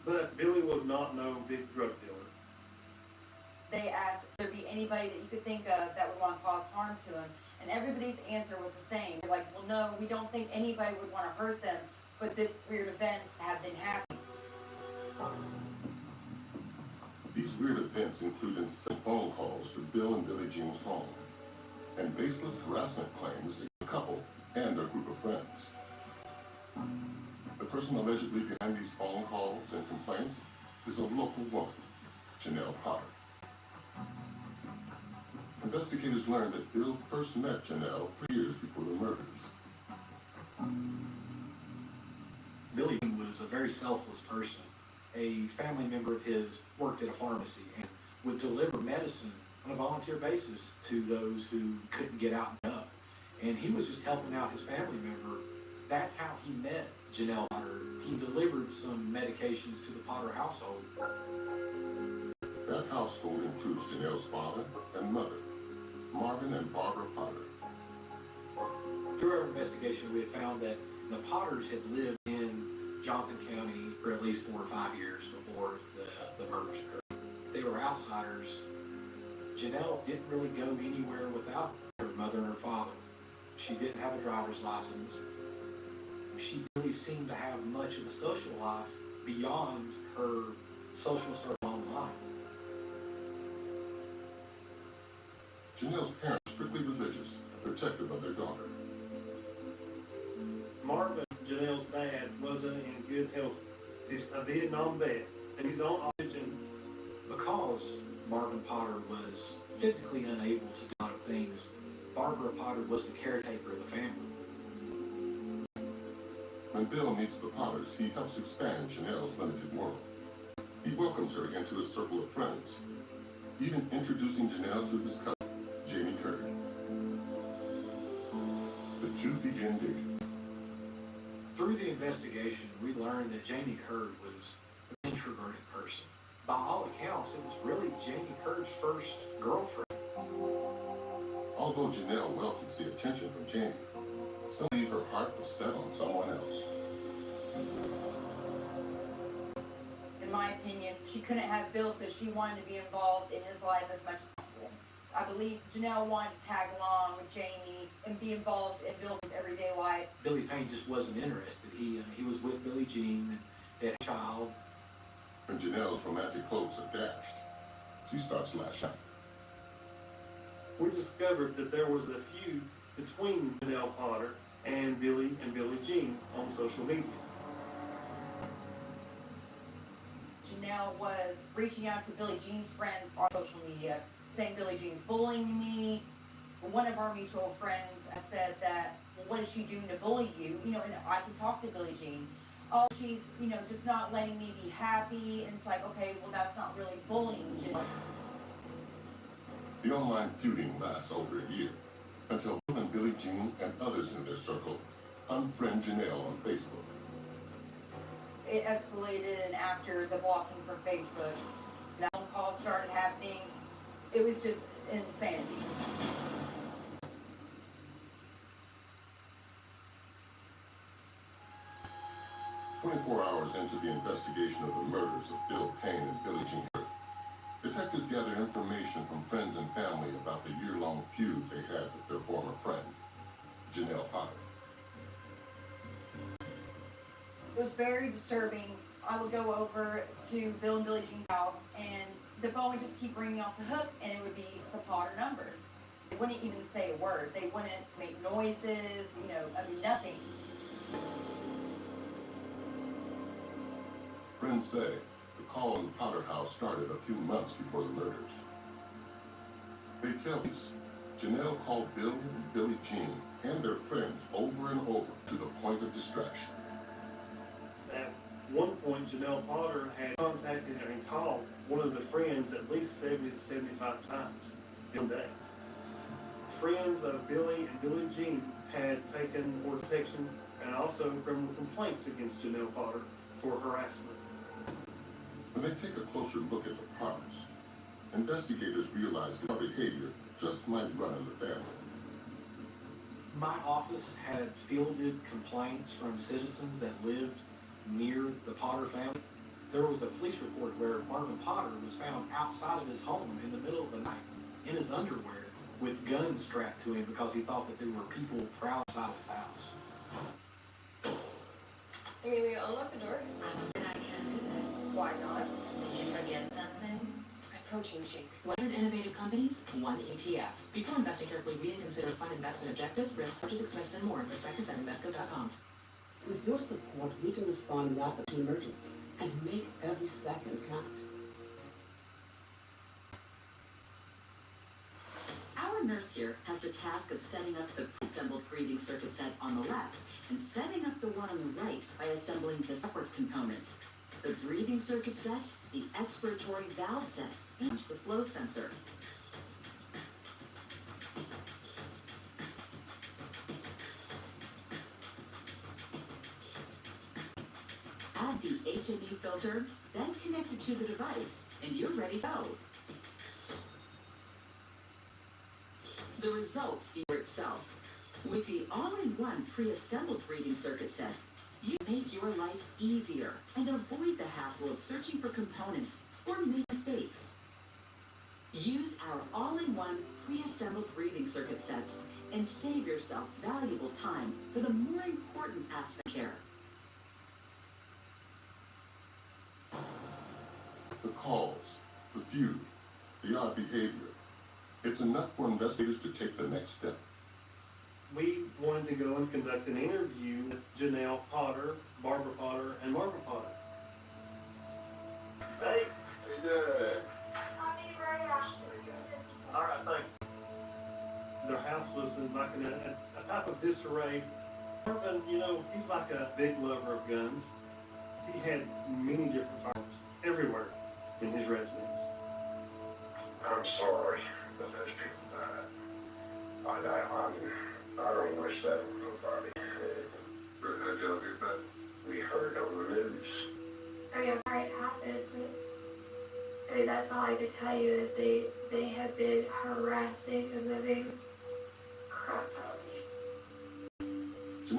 But Billy was not no big drug dealer. They asked if there'd be anybody that you could think of that would want to cause harm to him, and everybody's answer was the same. They're like, well, no, we don't think anybody would want to hurt them, but this weird events have been happening. These weird events include incessant phone calls to Bill and Billie Jean's home, and baseless harassment claims against the couple and their group of friends. The person allegedly behind these phone calls and complaints is a local woman, Janelle Potter. Investigators learned that Bill first met Janelle 3 years before the murders. Billy was a very selfless person. A family member of his worked at a pharmacy and would deliver medicine on a volunteer basis to those who couldn't get out and up. And he was just helping out his family member. That's how he met Janelle Potter. He delivered some medications to the Potter household. That household includes Janelle's father and mother, Marvin and Barbara Potter. Through our investigation, we had found that the Potters had lived in Johnson County for at least 4 or 5 years before the murders occurred. They were outsiders. Janelle didn't really go anywhere without her mother and her father. She didn't have a driver's license. She really seemed to have much of a social life beyond her social circle online. Janelle's parents were strictly religious and protective of their daughter. Marvin, Janelle's dad, wasn't in good health. He's a Vietnam vet, and he's on oxygen. Because Marvin Potter was physically unable to do a lot of things, Barbara Potter was the caretaker of the family. When Bill meets the Potters, he helps expand Janelle's limited world. He welcomes her into his circle of friends, even introducing Janelle to his cousin, Jamie Curry. The two begin dating. Through the investigation, we learned that Jamie Curd was an introverted person. By all accounts, it was really Jamie Curd's first girlfriend. Although Janelle welcomes the attention from Jamie, Some believe her heart was set on someone else. In my opinion, she couldn't have Bill, so she wanted to be involved in his life as much as possible. I believe Janelle wanted to tag along with Jamie and be involved in Bill's everyday life. Billy Payne just wasn't interested. He was with Billie Jean and they had a child. When Janelle's romantic hopes are dashed, she starts lashing out. We discovered that there was a feud between Janelle Potter and Billie Jean on social media. Janelle was reaching out to Billie Jean's friends on social media, saying Billie Jean's bullying me. One of our mutual friends had said that, well, what is she doing to bully you? You know, and I can talk to Billie Jean. Oh, she's, you know, just not letting me be happy. And it's like, okay, well, that's not really bullying, Janelle. The online feuding lasts over a year, until Bill and Billie Jean and others in their circle unfriend Janelle on Facebook. It escalated, and after the blocking from Facebook, the phone calls started happening. It was just insanity. "24 hours into the investigation of the murders of Bill Payne and Billie Jean Durk, detectives gather information from friends and family about the year-long feud they had with their former friend, Janelle Potter. It was very disturbing. I would go over to Bill and Billie Jean's house, and the phone would just keep ringing off the hook, and it would be the Potter number. They wouldn't even say a word. They wouldn't make noises, you know, I mean, nothing. Friends say the call in the Potter house started a few months before the murders. They tell us Janelle called Bill and Billie Jean and their friends over and over to the point of distraction. At one point, Janelle Potter had contacted and called one of the friends at least 70 to 75 times in a day. Friends of Billie and Billie Jean had taken protection and also criminal complaints against Janelle Potter for harassment. When they take a closer look at the Potters, investigators realize their behavior just might run in the family. My office had fielded complaints from citizens that lived near the Potter family. There was a police report where Marvin Potter was found outside of his home in the middle of the night in his underwear with guns strapped to him because he thought that there were people outside his house. Amelia, unlock the door. I'm afraid I can't do that. Why not? Did you forget something? A protein shake. 100 innovative companies, 1 ETF. Before investing carefully, read and consider fund investment objectives, risks, purchase expenses, and more. Prospectus at Invesco.com. With your support, we can respond rapidly to emergencies and make every second count. Our nurse here has the task of setting up the assembled breathing circuit set on the left and setting up the one on the right by assembling the separate components. The breathing circuit set, the expiratory valve set, and the flow sensor. Add the HME filter, then connect it to the device, and you're ready to go. The results speak for itself. With the all-in-one pre-assembled breathing circuit set, you make your life easier and avoid the hassle of searching for components or make mistakes. Use our all-in-one pre-assembled breathing circuit sets and save yourself valuable time for the more important aspect of care. The calls, the feud, the odd behavior. It's enough for investigators to take the next step. We wanted to go and conduct an interview with Janelle Potter, Barbara Potter, and Margaret Potter. Hey, how you doing? All right, thanks. Their house was in like a type of disarray. Marvin, you know, he's like a big lover of guns. He had many different firearms everywhere in his residence. I'm sorry that those people died. I don't wish that on nobody. But how'd y'all get that? We heard on the news. I mean, I'm sorry it happened, but I mean, that's all I could tell you is they have been harassing the living crap out of me.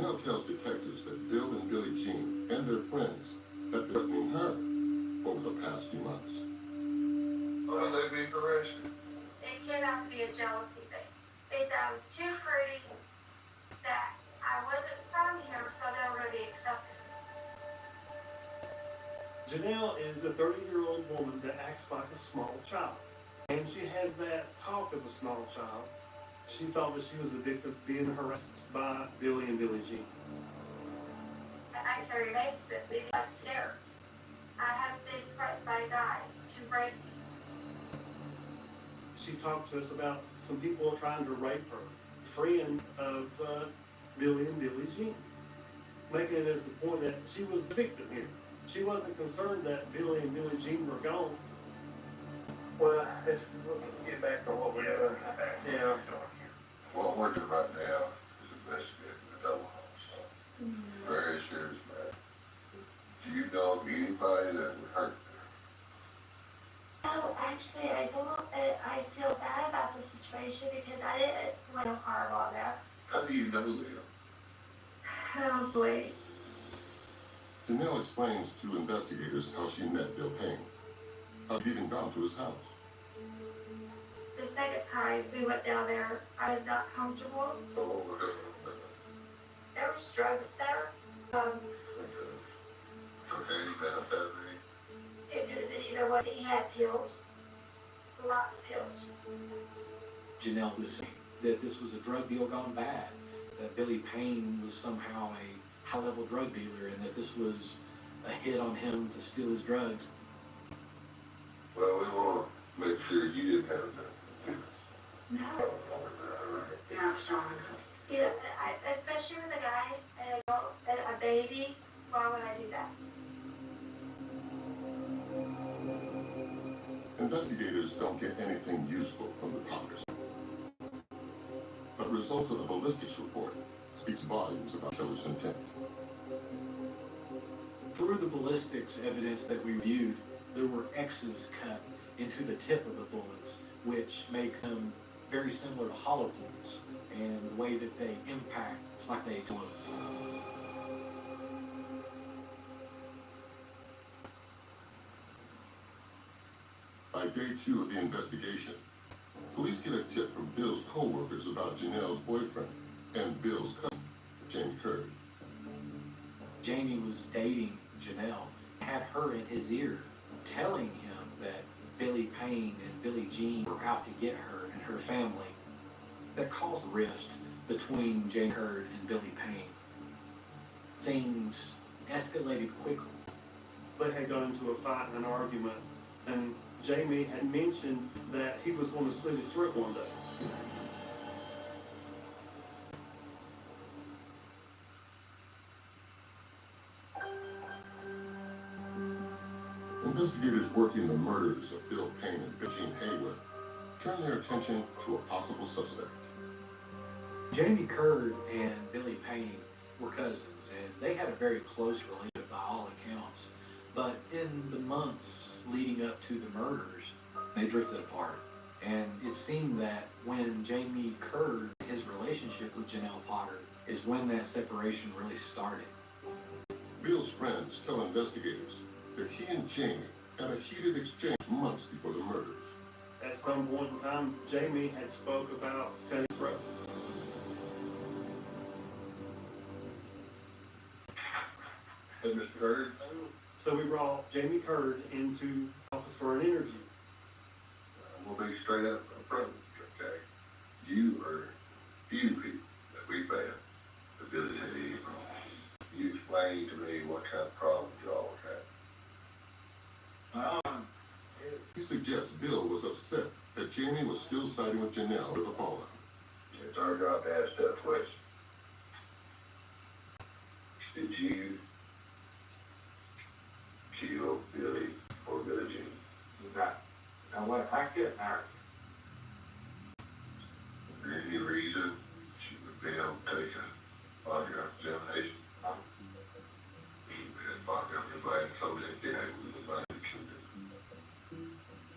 Janelle tells detectives that Bill and Billie Jean and their friends have been threatening her over the past few months. Why would they be harassing? It came out to be a jealousy thing. They thought I was too pretty, that I wasn't from here, so they were going to be accepted. Janelle is a 30-year-old woman that acts like a small child. And she has that talk of a small child. She thought that she was the victim of being harassed by Billy and Billie Jean. I carry mace that leave us scared. I have been threatened by guys to rape me. She talked to us about some people trying to rape her, friends of Billy and Billie Jean, making it as the point that she was the victim here. She wasn't concerned that Billy and Billie Jean were gone. Well, let's get back to what we're doing. Yeah. What we're doing right now is investigating the double homicide. Very serious matter. Do you know anybody that would hurt there? No, actually, I don't. I feel bad about the situation because I didn't want to harm on them. How do you know them? Oh, boy. Janelle explains to investigators how she met Bill Payne, how she'd even gone to his house. The second time we went down there, I was not comfortable. Oh, There was drugs there. cocaine, methamphetamine. You know what? He had pills. Lots of pills. Janelle was saying that this was a drug deal gone bad, that Billy Payne was somehow a high-level drug dealer, and that this was a hit on him to steal his drugs. Well, we want to make sure you didn't have that. No. Not strong. Yeah, especially with a guy and a baby, why would I do that? Investigators don't get anything useful from the powders. But results of the ballistics report speaks volumes about killer's intent. Through the ballistics evidence that we reviewed, there were X's cut into the tip of the bullets, which make them very similar to hollow points, and the way that they impact, it's like they explode. By day 2 of the investigation, police get a tip from Bill's co-workers about Janelle's boyfriend and Bill's cousin, Jamie Curd. Jamie was dating Janelle, had her in his ear, telling him that Billy Payne and Billie Jean were out to get her and her family. That caused a rift between Jamie Curd and Billy Payne. Things escalated quickly. They had gone into a fight and an argument, and Jamie had mentioned that he was going to slit his throat one day. Investigators working the murders of Bill Payne and Billie Jean Haywood turn their attention to a possible suspect. Jamie Curd and Billy Payne were cousins, and they had a very close relationship by all accounts. But in the months leading up to the murders, they drifted apart. And it seemed that when Jamie Curd, his relationship with Janelle Potter, is when that separation really started. Bill's friends tell investigators that he and Jamie had a heated exchange months before the murders. At some point in time, Jamie had spoke about cutting his throat. Hey, Mr. Curd. So we brought Jamie Curd into the office for an interview. We'll be straight up front with you, okay? You are few people that we found the ability to you explain to me what kind of problems y'all have. He suggests Bill was upset that Jamie was still siding with Janelle with the fallout. It's our job to ask that question. Did you kill Billy or Billie Jean? Now what, I get married. Any reason she would be able to take a polygraph examination?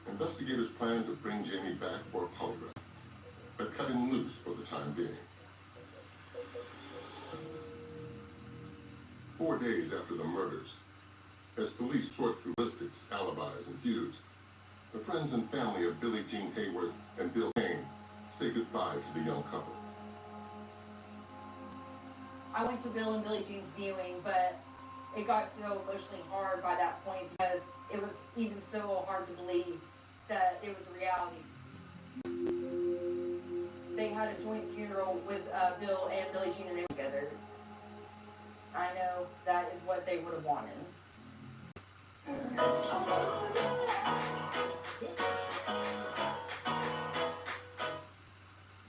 Investigators plan to bring Jamie back for a polygraph, but cut him loose for the time being. 4 days after the murders, as police sort through ballistics, alibis, and feuds, the friends and family of Billie Jean Hayworth and Bill Payne say goodbye to the young couple. I went to Bill and Billie Jean's viewing, but it got so emotionally hard by that point because it was even so hard to believe that it was a reality. They had a joint funeral with Bill and Billie Jean, and they were together. I know that is what they would have wanted.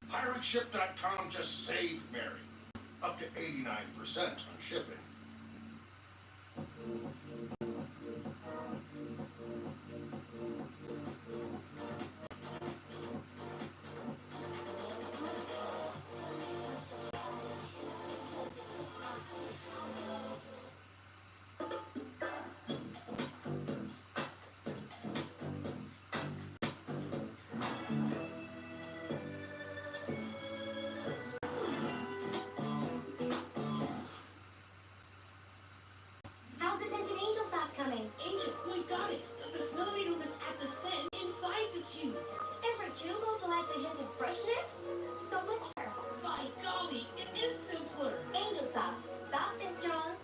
PirateShip.com just saved Mary up to 89% on shipping. How's the scented angel soft coming? Angel, we got it. The smell needle is at the scent inside the tube. And for tube also adds a hint of freshness? So much better. By golly, it is simpler. Angel soft. Soft and strong.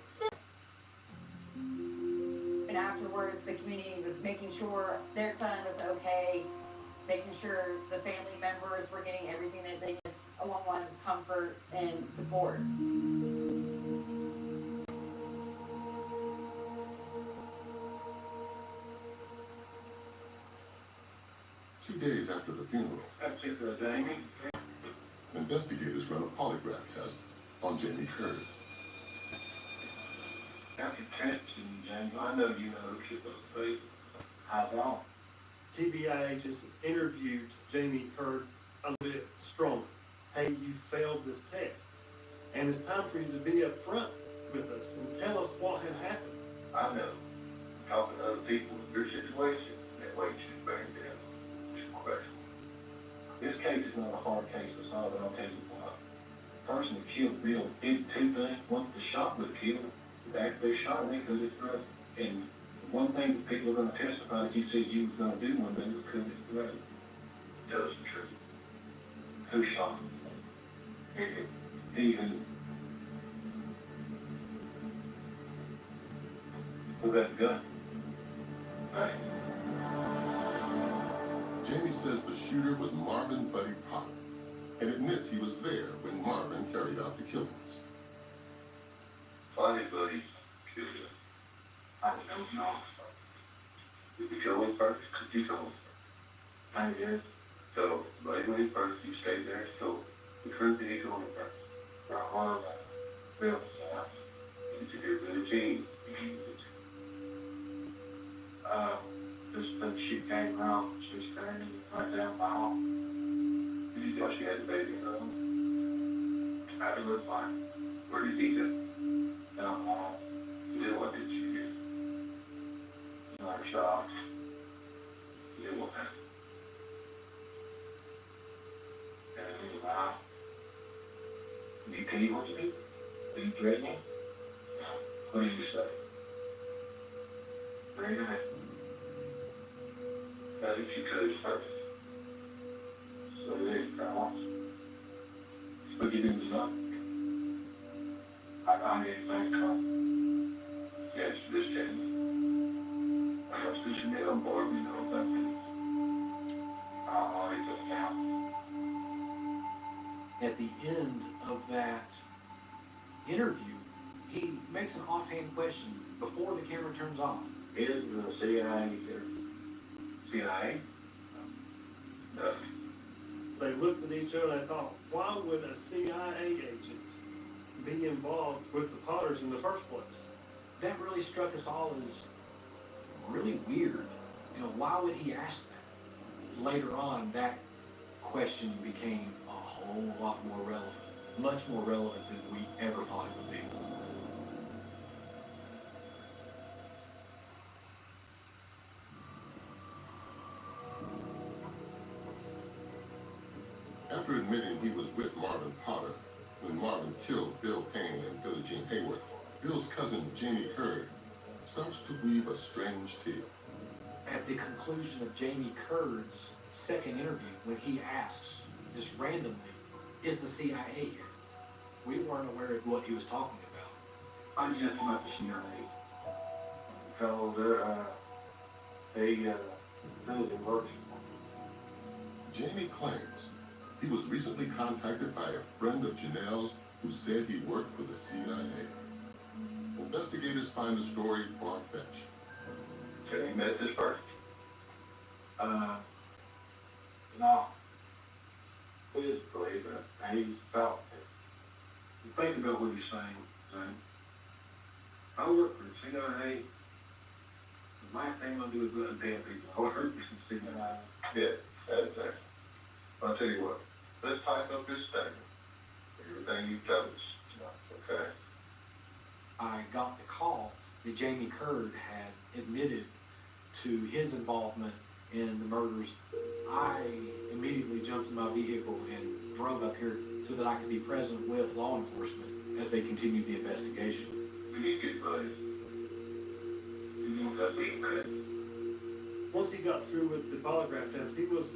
And afterwards, the community was making sure their son was okay, making sure the family members were getting everything that they needed along the lines of comfort and support. 2 days after the funeral, investigators run a polygraph test on Jamie Curd. I know you know who she's supposed to be. How's it on? TBI just interviewed Jamie Curd a little bit stronger. Hey, you failed this test, and it's time for you to be up front with us and tell us what had happened. I know. Talking to other people in your situation, that way you should bring them. This case is not a hard case to solve, and I'll tell you why. The person that killed Bill did two things. One, the shot would kill. They shot me because it's drugs. And one thing that people are going to testify that you said you was going to do one thing was because it's drugs. Tell us the truth. Who shot him? Even who got the gun? Right. Jamie says the shooter was Marvin Buddy Potter and admits he was there when Marvin carried out the killings. Funny Buddy killed him. I don't know. Did you kill him first? Could you kill him first? I did. So, Buddy went in first, you stayed there, so the truth is you killed him first. Now, Bill, did you do Billie Jean? Just she came out, she was standing right down my home. Did you know she had a baby in her home? I was fine. Where did he go? Down my home. Then what did she do? Like shocked. Then what happened? And wow. Did he tell you what to do? Did he threaten you? What did you say? Very nice. As if you could first. So there you go. What you do is not. I get back up. Yes, this change. I have to get on board, you know, that thing. I'll always just count. At the end of that interview, he makes an offhand question before the camera turns on. Is the CIA there? CIA? No. They looked at each other and I thought, why would a CIA agent be involved with the Potters in the first place? That really struck us all as really weird. You know, why would he ask that? Later on, that question became a whole lot more relevant, much more relevant than we ever thought it would be. After admitting he was with Marvin Potter when Marvin killed Bill Payne and Billie Jean Hayworth, Bill's cousin, Jamie Curd, starts to weave a strange tale. At the conclusion of Jamie Curd's second interview, when he asks, just randomly, is the CIA here? We weren't aware of what he was talking about. I'm just about the CIA. Fellow, they works. Jamie claims he was recently contacted by a friend of Janelle's who said he worked for the CIA. Investigators find the story far-fetched. So you met this person? No. Please believe it. He felt it. You think about what he's saying, Zane. I work for the CIA. The last thing I'll do is let dead people. I work for the CIA. Yeah, that's exactly. I'll tell you what. Let's type up this statement. Everything you tell us. Okay? I got the call that Jamie Curd had admitted to his involvement in the murders. I immediately jumped in my vehicle and drove up here so that I could be present with law enforcement as they continued the investigation. We need to get buddies. You know that's okay. Once he got through with the polygraph test, he was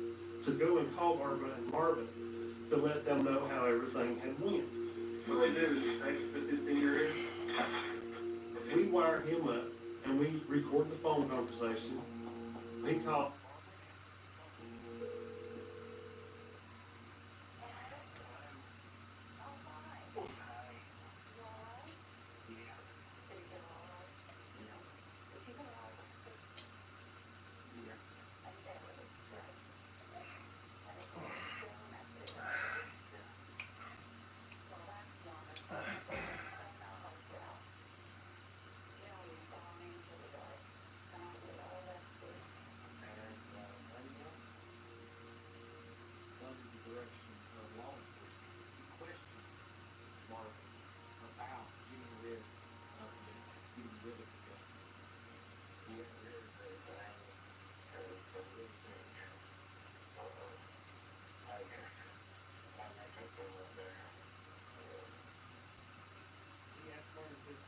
to go and call Barbara and Marvin to let them know how everything had went. What they do is they put this in your ear. We wire him up and we record the phone conversation. He called.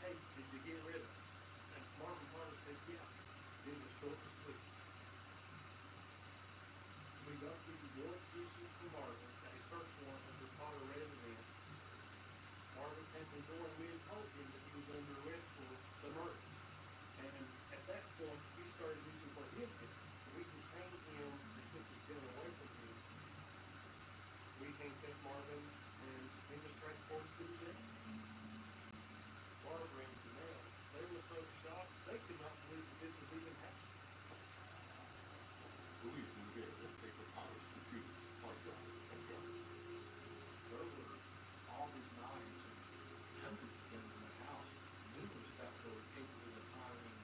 Hey, did you get rid of it? And Marvin Carter said, yeah. It was short and sweet. We got the divorce issued from Marvin, a search warrant under Carter residence. Marvin came to the door and we had told him that he was under arrest for the murder. And at that point, he started using for his gun. We detained him and took his gun away from him. We handcuffed Marvin and he was transported to the jail. Barbara and Janelle, they were so shocked, they could not believe that this was even happening. Police knew there to take the powers, computers, hard drives, and guns. There were all these knives and hundreds of guns in the house, numerous that were capable of firing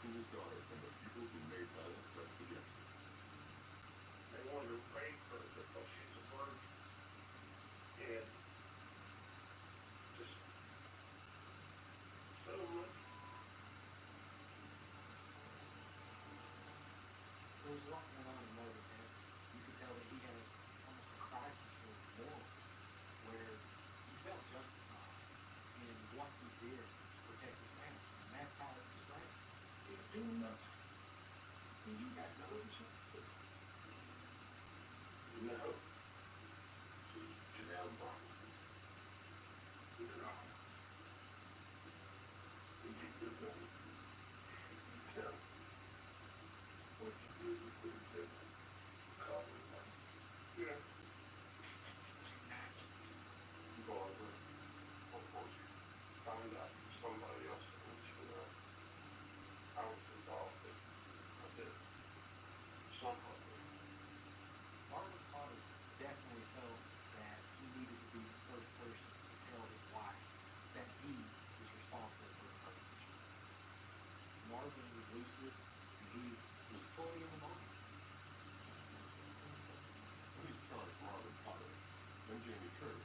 protecting his daughter from the people who made violent threats against her. They wanted to rape her because she's a virgin. And just so much. There was a lot going on in Marvin's head. You could tell that he had almost a crisis of morals, where he felt justified in what he did to protect his family, and that's how it was framed. He was doing nothing. And you got no insurance. No. She's Janelle Barnes. No. You could have done it. Yeah. What you did, you could have said, call me one. Yeah. Barbara, of course, find out somebody else wants you know. I was involved in a bit. Somehow. Marvin Potter definitely felt that he needed to be the first person to tell his wife that he was responsible for the perpetration. Marvin was lucid, and he was fully in the moment. Police charged Marvin Potter and Jamie Curry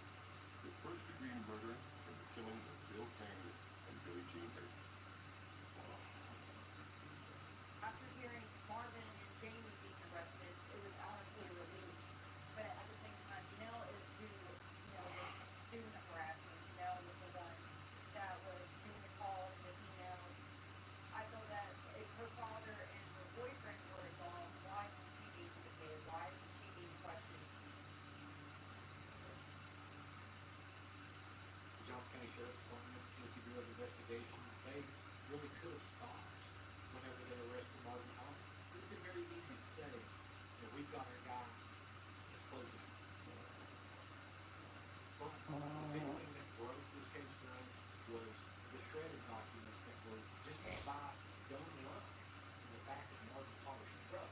with first-degree murder in the killings of Bill Payne and Billie Jean Hayden. After hearing Marvin and Jamie being arrested, it was honestly a relief. But at the same time, Janelle is who, was doing the harassment. Janelle was the one that was doing the calls and the emails. I know that if her father and her boyfriend were involved, why isn't she being implicated? Why isn't she being questioned? The Johnson County Sheriff's Department, Tennessee Bureau of Investigation, they really could have stopped whenever they arrested Marvin Potter. It would have been very easy to say, we've got our guy, let's close it. But the big thing that broke this case for us was the shredded documents that were just by dumb luck in the back of Marvin Potter's truck.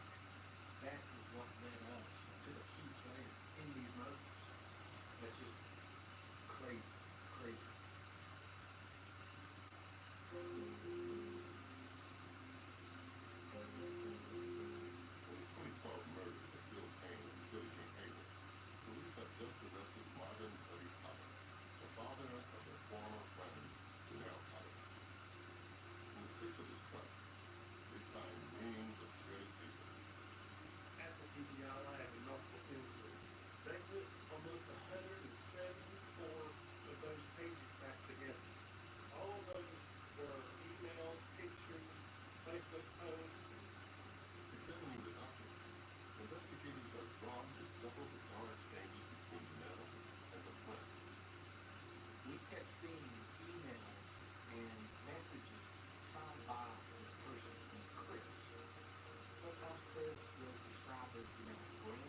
That is what led us to the key player in these murders. That's just crazy, crazy. In the 2012 murders of Bill Payne and Billie Jean Hayden, police have just arrested Marvin Buddy Potter, the father of their former friend, Janelle Potter. In the search of his truck, they find reams of shredded paper. At the PBI lab in Knoxville, Tennessee, they put almost 174 of those pages back together. All of those were emails, pictures, Facebook posts. Examining the documents, investigators are drawn to several bizarre exchanges between Janelle and her friend. We kept seeing emails and messages signed by this person named Chris. Sometimes Chris was described as Janelle's friend,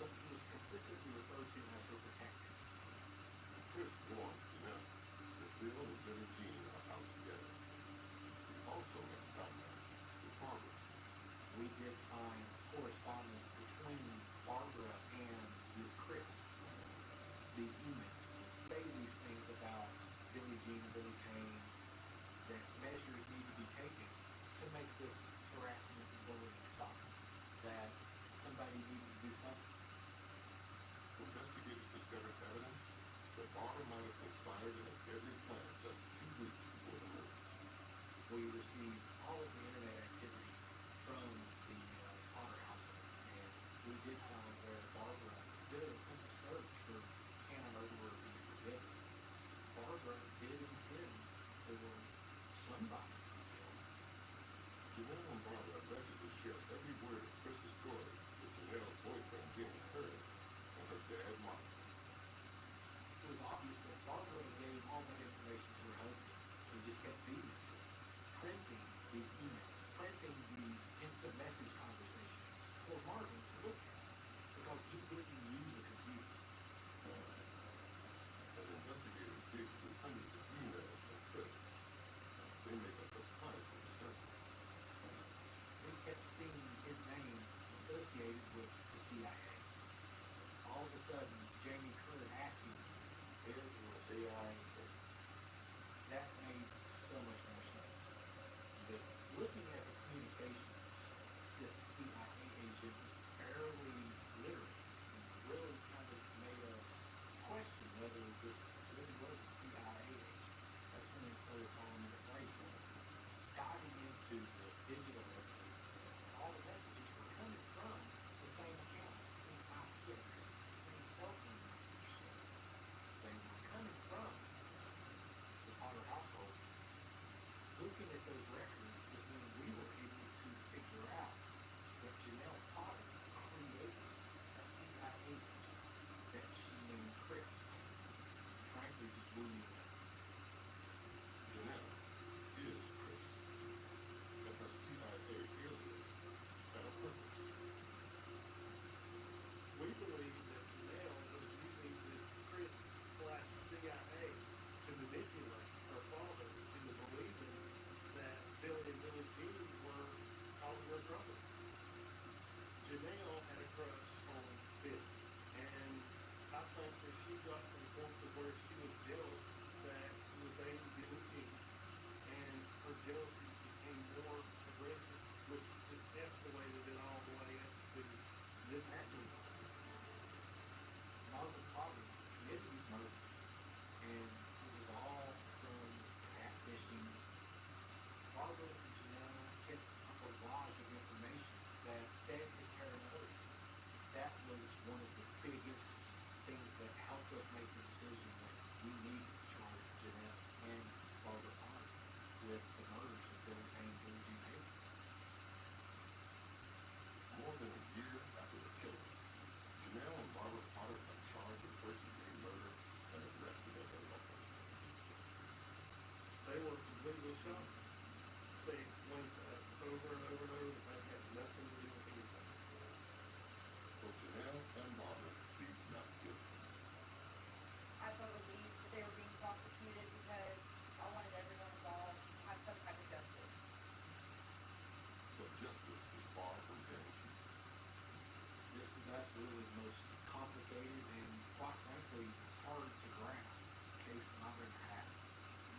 but he was consistently referred to as her protector. Chris warns Janelle that Bill and Billie Jean are out together. He also makes contact with Barbara. We did find correspondence between Barbara and this Chris. These emails say these things about Billie Jean and Billie Payne, that measures need to be taken to make this harassment and bullying stop, that somebody needs to do something. Investigators discovered evidence that Barbara might have conspired in a deadly plan just 2 weeks before the murders. We received all of the internet activity from the Potter household, and we did find where Barbara did a simple search for can a murderer be forgiven. Barbara did intend for somebody to be killed. Janelle and Barbara allegedly shared every word of Chris's story with Janelle's boyfriend, Jamie Curry, and her dad, Mark. It was obvious that Barbara gave all that information to her husband and just kept feeding it to him, printing these emails, printing these instant message conversations for Marvin to look at because he didn't use a computer. As investigators dig through hundreds of emails from Chris, they make a surprising discovery. We kept seeing his name associated with the CIA. All of a sudden, Jamie Curry asking, "Where will the CIA be?" That made so much more sense. But looking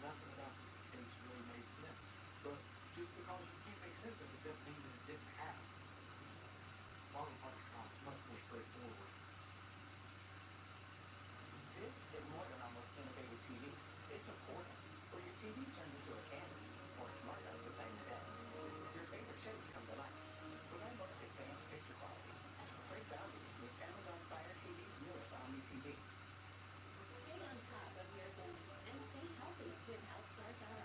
nothing about this case really made sense. But just because you can't make sense of it doesn't mean that it didn't happen. Donald Harton's trial is much more straightforward. This is more than almost innovative TV. It's a portal where your TV turns into a canvas or a smart hub depending on the day. Your favorite shows come to life with our most advanced picture quality. Great values with Amazon Fire TV's newest Omni TV. Stay on top of your goals and stay healthy with Outsource RI.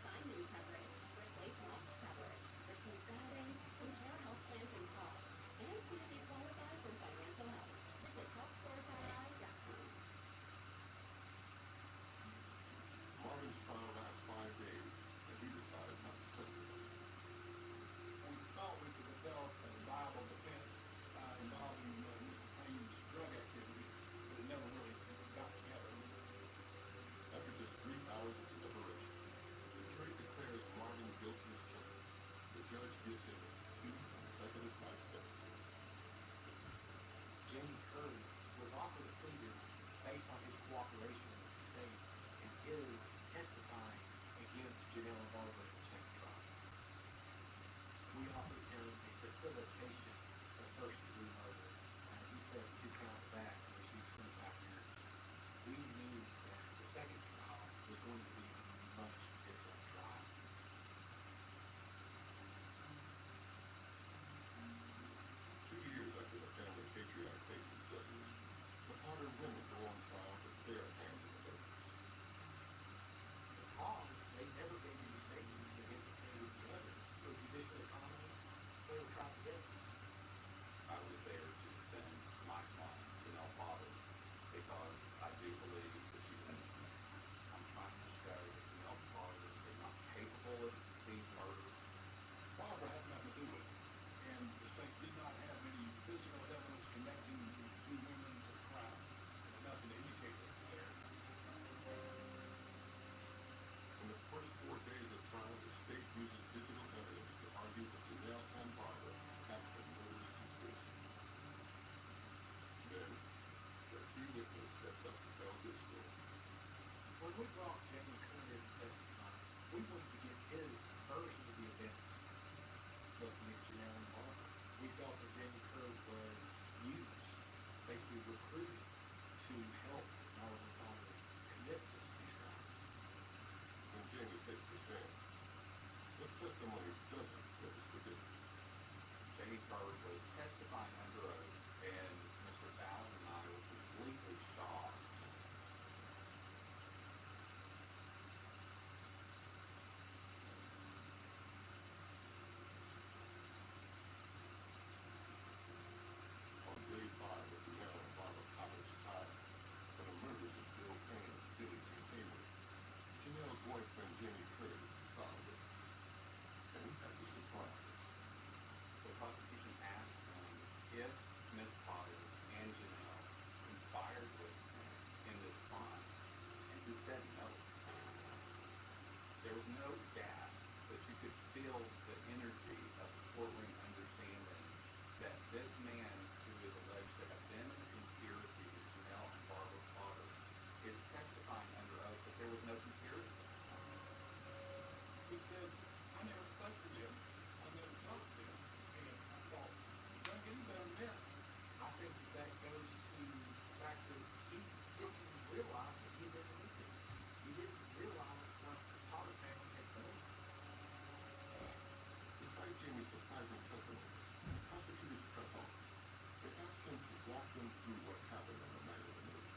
Find new coverage, replace lost coverage, receive guidance, compare health plans and costs, and see if you qualify for financial help. Visit HealthSourceRI.com. Marvin's trial lasts 5 days, and he decides not to testify. We thought we could develop a viable defense involving Mr. Payne's drug activity, but it never really got together. After just 3 hours of deliberation, the jury declares Marvin guilty as charged. The judge gives him 2 consecutive life sentences. Jamie Curry was offered a plea deal based on his cooperation with the state and is testifying against Janelle Barber in the second trial. We offered him a facilitation of first-degree murder, and he pled 2 counts back and received 25 years. We knew that the second trial was going to be a much different trial. 2 years after the family patriarch faces justice, the Potter women go on trial for their hand in the murders. Because they never gave any statements that indicated the other for judicial economy, they were tried together. I was there to defend my client, Janelle Barber, because I do believe that she's innocent. I'm trying to show that Janelle Barber is not capable of these murders. Barbara had nothing to do with it, and the state did not have any physical evidence connecting the 2 women to the crime. There's nothing to indicate that it's there. In the first 4 days of trial, the state uses digital evidence to argue that Janelle and Barbara hatched a murderous conspiracy. Then, their key witness steps up to tell his story. When we brought Jamie Curry to testify, we wanted to get his version of the events. Looking at Janelle and Barber, we felt that Jamie Curry was used, basically recruited, to help Marvin Barber commit these crimes. When Jamie takes the stand, his testimony doesn't fit his predicament. Jamie Barber was testifying under oath, and Mr. Fallon and I were completely shocked. On day 5 of Janelle and Barbara college trial, for the murders of Bill Payne and Billie Jean Hayward, Janelle's boyfriend Jamie Curry is the star witness. And that's a surprise. The prosecution asked him if Miss Potter and Janelle conspired with him in this crime, and he said no. There was no gasp, but you could feel the energy of the courtroom understanding that this man who is alleged to have been in a conspiracy with Janelle and Barbara Potter is testifying under oath that there was no conspiracy. He said, I never touched him. I never talked to him. And I thought, you don't get any better than this. I think that goes to the fact that he didn't realize that he had been convicted. He didn't realize what the Potter family had done. Despite Jamie's surprising testimony, prosecutors press on. They ask him to walk them through what happened on the night of the murders.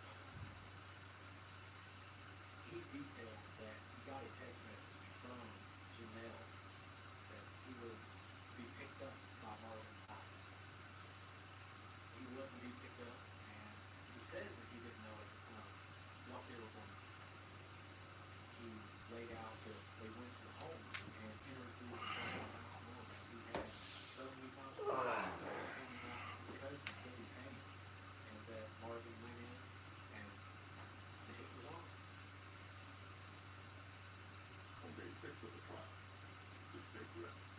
He detailed that he got a text message from Janelle that he was to be picked up by Marvin Harton. He wasn't being picked up, and he says that he didn't know at the time what they were going to do. He laid out that they went to the home and interviewed the house as he had so many times before hanging out with his cousin, Billy Payne, and that Marvin went in and the hit was on. On day 6 of the trial, the state rests.